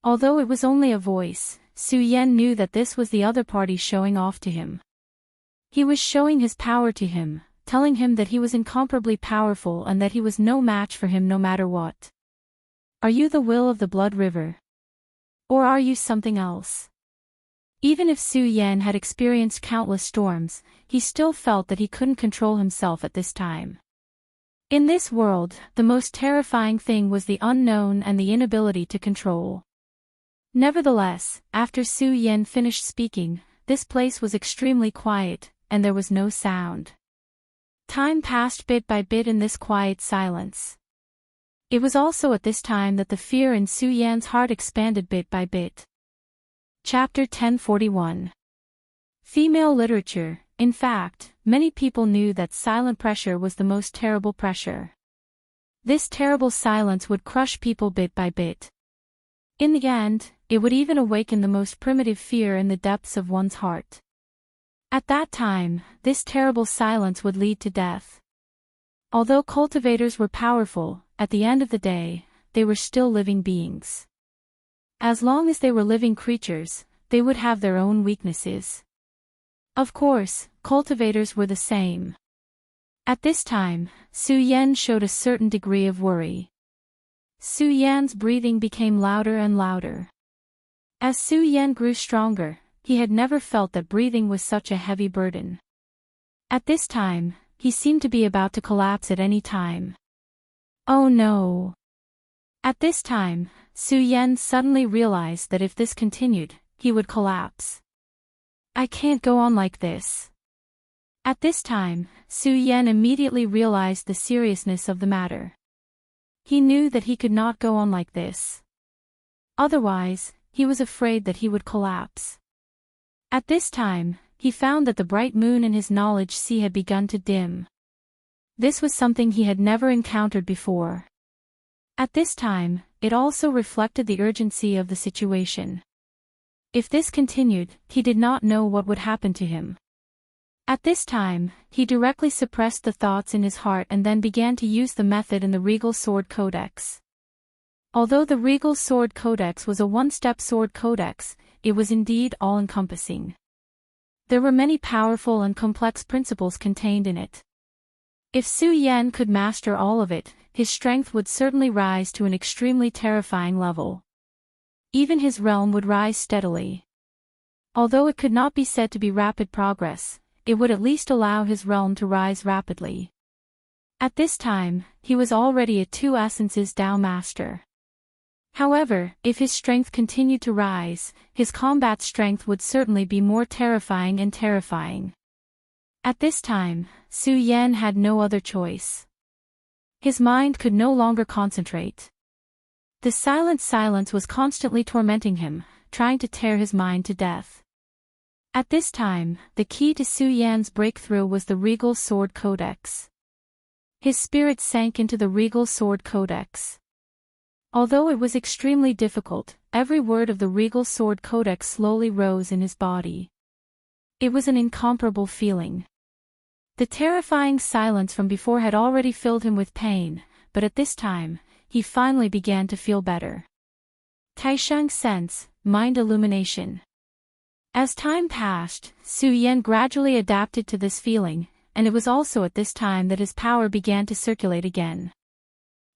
S1: Although it was only a voice, Su Yan knew that this was the other party showing off to him. He was showing his power to him, telling him that he was incomparably powerful and that he was no match for him no matter what. Are you the will of the blood river? Or are you something else? Even if Su Yan had experienced countless storms, he still felt that he couldn't control himself at this time. In this world, the most terrifying thing was the unknown and the inability to control. Nevertheless, after Su Yan finished speaking, this place was extremely quiet, and there was no sound. Time passed bit by bit in this quiet silence. It was also at this time that the fear in Su Yan's heart expanded bit by bit. Chapter 1041. Female literature. In fact, many people knew that silent pressure was the most terrible pressure. This terrible silence would crush people bit by bit. In the end, it would even awaken the most primitive fear in the depths of one's heart. At that time, this terrible silence would lead to death. Although cultivators were powerful, at the end of the day, they were still living beings. As long as they were living creatures, they would have their own weaknesses. Of course, cultivators were the same. At this time, Su Yan showed a certain degree of worry. Su Yan's breathing became louder and louder. As Su Yan grew stronger, he had never felt that breathing was such a heavy burden. At this time, he seemed to be about to collapse at any time. Oh no! At this time, Su Yan suddenly realized that if this continued, he would collapse. I can't go on like this. At this time, Su Yan immediately realized the seriousness of the matter. He knew that he could not go on like this. Otherwise, he was afraid that he would collapse. At this time, he found that the bright moon in his knowledge sea had begun to dim. This was something he had never encountered before. At this time, it also reflected the urgency of the situation. If this continued, he did not know what would happen to him. At this time, he directly suppressed the thoughts in his heart and then began to use the method in the Regal Sword Codex. Although the Regal Sword Codex was a one-step sword codex, it was indeed all-encompassing. There were many powerful and complex principles contained in it. If Su Yan could master all of it, his strength would certainly rise to an extremely terrifying level. Even his realm would rise steadily. Although it could not be said to be rapid progress, it would at least allow his realm to rise rapidly. At this time, he was already a two essences Dao master. However, if his strength continued to rise, his combat strength would certainly be more terrifying and terrifying. At this time, Su Yan had no other choice. His mind could no longer concentrate. The silent silence was constantly tormenting him, trying to tear his mind to death. At this time, the key to Su Yan's breakthrough was the Regal Sword Codex. His spirit sank into the Regal Sword Codex. Although it was extremely difficult, every word of the Regal Sword Codex slowly rose in his body. It was an incomparable feeling. The terrifying silence from before had already filled him with pain, but at this time, he finally began to feel better. Taishang sense, mind illumination. As time passed, Su Yan gradually adapted to this feeling, and it was also at this time that his power began to circulate again.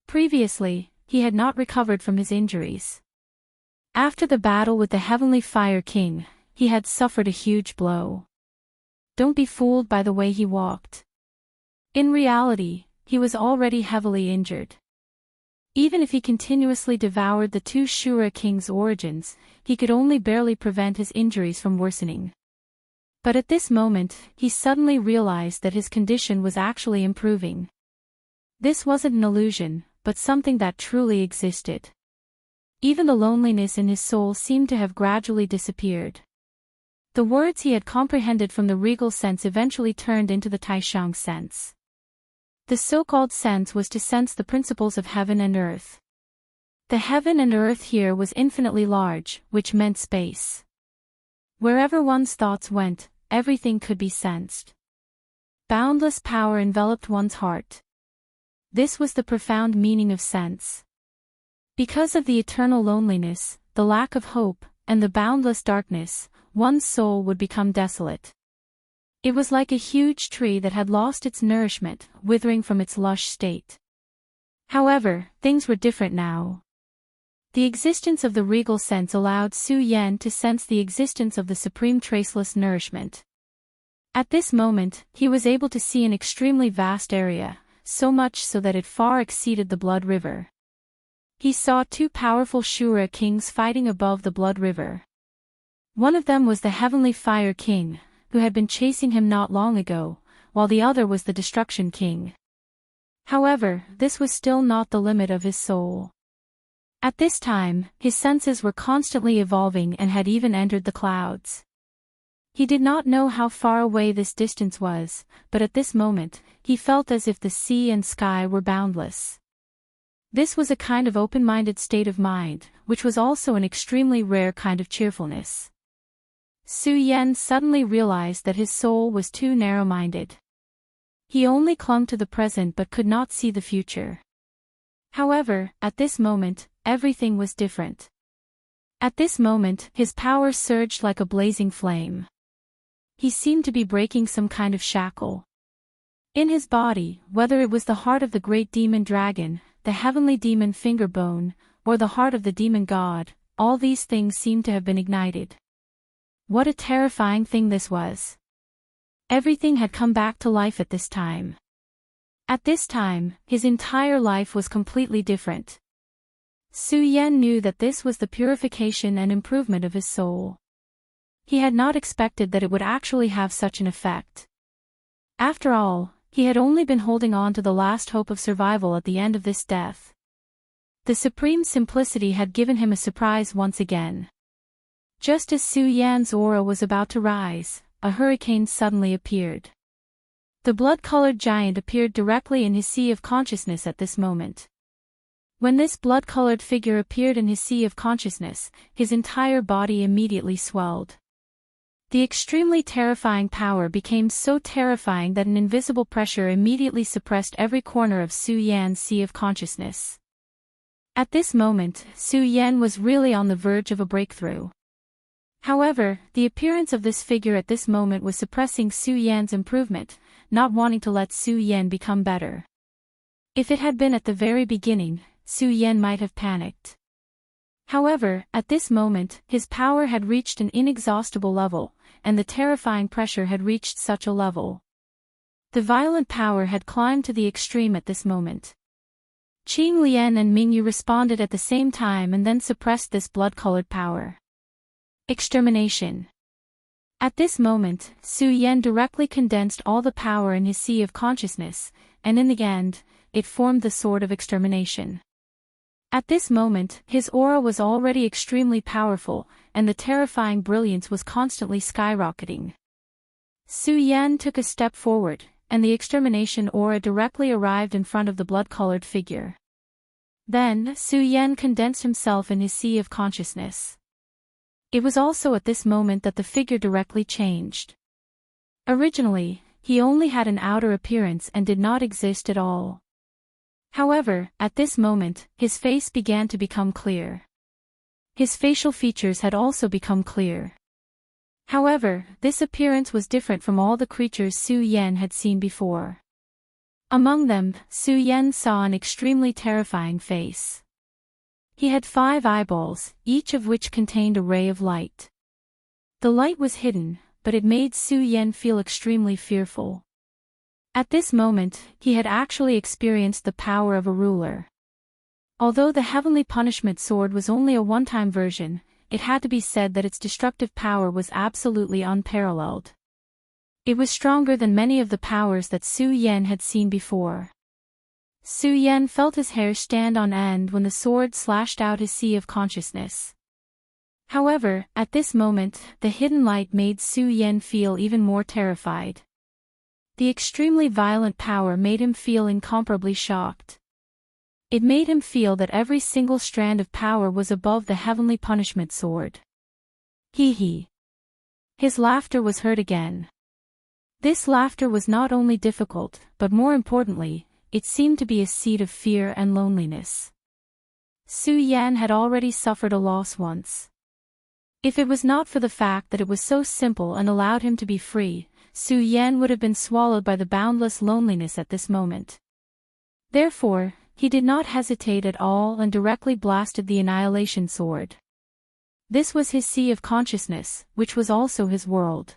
S1: Previously, he had not recovered from his injuries. After the battle with the Heavenly Fire King, he had suffered a huge blow. Don't be fooled by the way he walked. In reality, he was already heavily injured. Even if he continuously devoured the two Shura Kings' origins, he could only barely prevent his injuries from worsening. But at this moment, he suddenly realized that his condition was actually improving. This wasn't an illusion, but something that truly existed. Even the loneliness in his soul seemed to have gradually disappeared. The words he had comprehended from the regal sense eventually turned into the Taishang sense. The so-called sense was to sense the principles of heaven and earth. The heaven and earth here was infinitely large, which meant space. Wherever one's thoughts went, everything could be sensed. Boundless power enveloped one's heart. This was the profound meaning of sense. Because of the eternal loneliness, the lack of hope, and the boundless darkness, one's soul would become desolate. It was like a huge tree that had lost its nourishment, withering from its lush state. However, things were different now. The existence of the regal sense allowed Su Yan to sense the existence of the supreme traceless nourishment. At this moment, he was able to see an extremely vast area, so much so that it far exceeded the Blood River. He saw two powerful Shura kings fighting above the Blood River. One of them was the Heavenly Fire King, who had been chasing him not long ago, while the other was the Destruction King. However, this was still not the limit of his soul. At this time, his senses were constantly evolving and had even entered the clouds. He did not know how far away this distance was, but at this moment, he felt as if the sea and sky were boundless. This was a kind of open-minded state of mind, which was also an extremely rare kind of cheerfulness. Su Yan suddenly realized that his soul was too narrow-minded. He only clung to the present but could not see the future. However, at this moment, everything was different. At this moment, his power surged like a blazing flame. He seemed to be breaking some kind of shackle. In his body, whether it was the heart of the great demon dragon, the heavenly demon Fingerbone, or the heart of the demon god, all these things seemed to have been ignited. What a terrifying thing this was. Everything had come back to life at this time. At this time, his entire life was completely different. Su Yan knew that this was the purification and improvement of his soul. He had not expected that it would actually have such an effect. After all, he had only been holding on to the last hope of survival at the end of this death. The supreme simplicity had given him a surprise once again. Just as Su Yan's aura was about to rise, a hurricane suddenly appeared. The blood-colored giant appeared directly in his sea of consciousness at this moment. When this blood-colored figure appeared in his sea of consciousness, his entire body immediately swelled. The extremely terrifying power became so terrifying that an invisible pressure immediately suppressed every corner of Su Yan's sea of consciousness. At this moment, Su Yan was really on the verge of a breakthrough. However, the appearance of this figure at this moment was suppressing Su Yan's improvement, not wanting to let Su Yan become better. If it had been at the very beginning, Su Yan might have panicked. However, at this moment, his power had reached an inexhaustible level, and the terrifying pressure had reached such a level. The violent power had climbed to the extreme at this moment. Qing Lian and Mingyu responded at the same time and then suppressed this blood-colored power. Extermination. At this moment, Su Yan directly condensed all the power in his sea of consciousness, and in the end, it formed the sword of extermination. At this moment, his aura was already extremely powerful, and the terrifying brilliance was constantly skyrocketing. Su Yan took a step forward, and the extermination aura directly arrived in front of the blood-colored figure. Then, Su Yan condensed himself in his sea of consciousness. It was also at this moment that the figure directly changed. Originally, he only had an outer appearance and did not exist at all. However, at this moment, his face began to become clear. His facial features had also become clear. However, this appearance was different from all the creatures Su Yan had seen before. Among them, Su Yan saw an extremely terrifying face. He had 5 eyeballs, each of which contained a ray of light. The light was hidden, but it made Su Yan feel extremely fearful. At this moment, he had actually experienced the power of a ruler. Although the heavenly punishment sword was only a one-time version, it had to be said that its destructive power was absolutely unparalleled. It was stronger than many of the powers that Su Yan had seen before. Su Yan felt his hair stand on end when the sword slashed out his sea of consciousness. However, at this moment, the hidden light made Su Yan feel even more terrified. The extremely violent power made him feel incomparably shocked. It made him feel that every single strand of power was above the heavenly punishment sword. Hee hee. His laughter was heard again. This laughter was not only difficult, but more importantly, it seemed to be a seed of fear and loneliness. Su Yan had already suffered a loss once. If it was not for the fact that it was so simple and allowed him to be free, Su Yan would have been swallowed by the boundless loneliness at this moment. Therefore, he did not hesitate at all and directly blasted the annihilation sword. This was his sea of consciousness, which was also his world.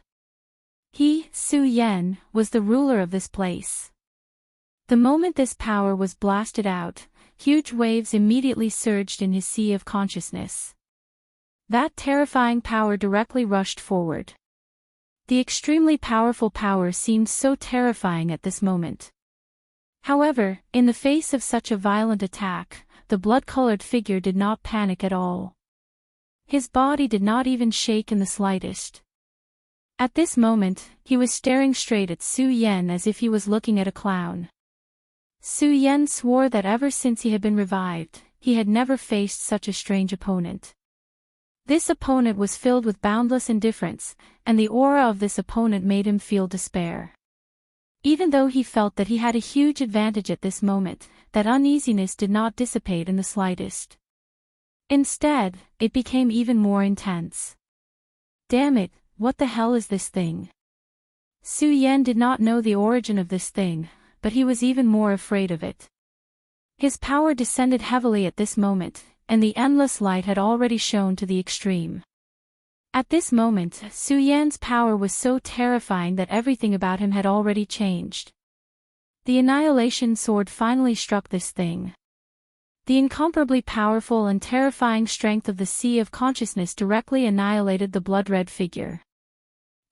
S1: He, Su Yan, was the ruler of this place. The moment this power was blasted out, huge waves immediately surged in his sea of consciousness. That terrifying power directly rushed forward. The extremely powerful power seemed so terrifying at this moment. However, in the face of such a violent attack, the blood-colored figure did not panic at all. His body did not even shake in the slightest. At this moment, he was staring straight at Su Yan as if he was looking at a clown. Su Yan swore that ever since he had been revived, he had never faced such a strange opponent. This opponent was filled with boundless indifference, and the aura of this opponent made him feel despair. Even though he felt that he had a huge advantage at this moment, that uneasiness did not dissipate in the slightest. Instead, it became even more intense. Damn it, what the hell is this thing? Su Yan did not know the origin of this thing, but he was even more afraid of it. His power descended heavily at this moment, and the endless light had already shone to the extreme. At this moment, Su Yan's power was so terrifying that everything about him had already changed. The Annihilation Sword finally struck this thing. The incomparably powerful and terrifying strength of the Sea of Consciousness directly annihilated the blood-red figure.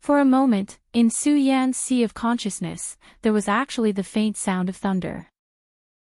S1: For a moment, in Su Yan's Sea of Consciousness, there was actually the faint sound of thunder.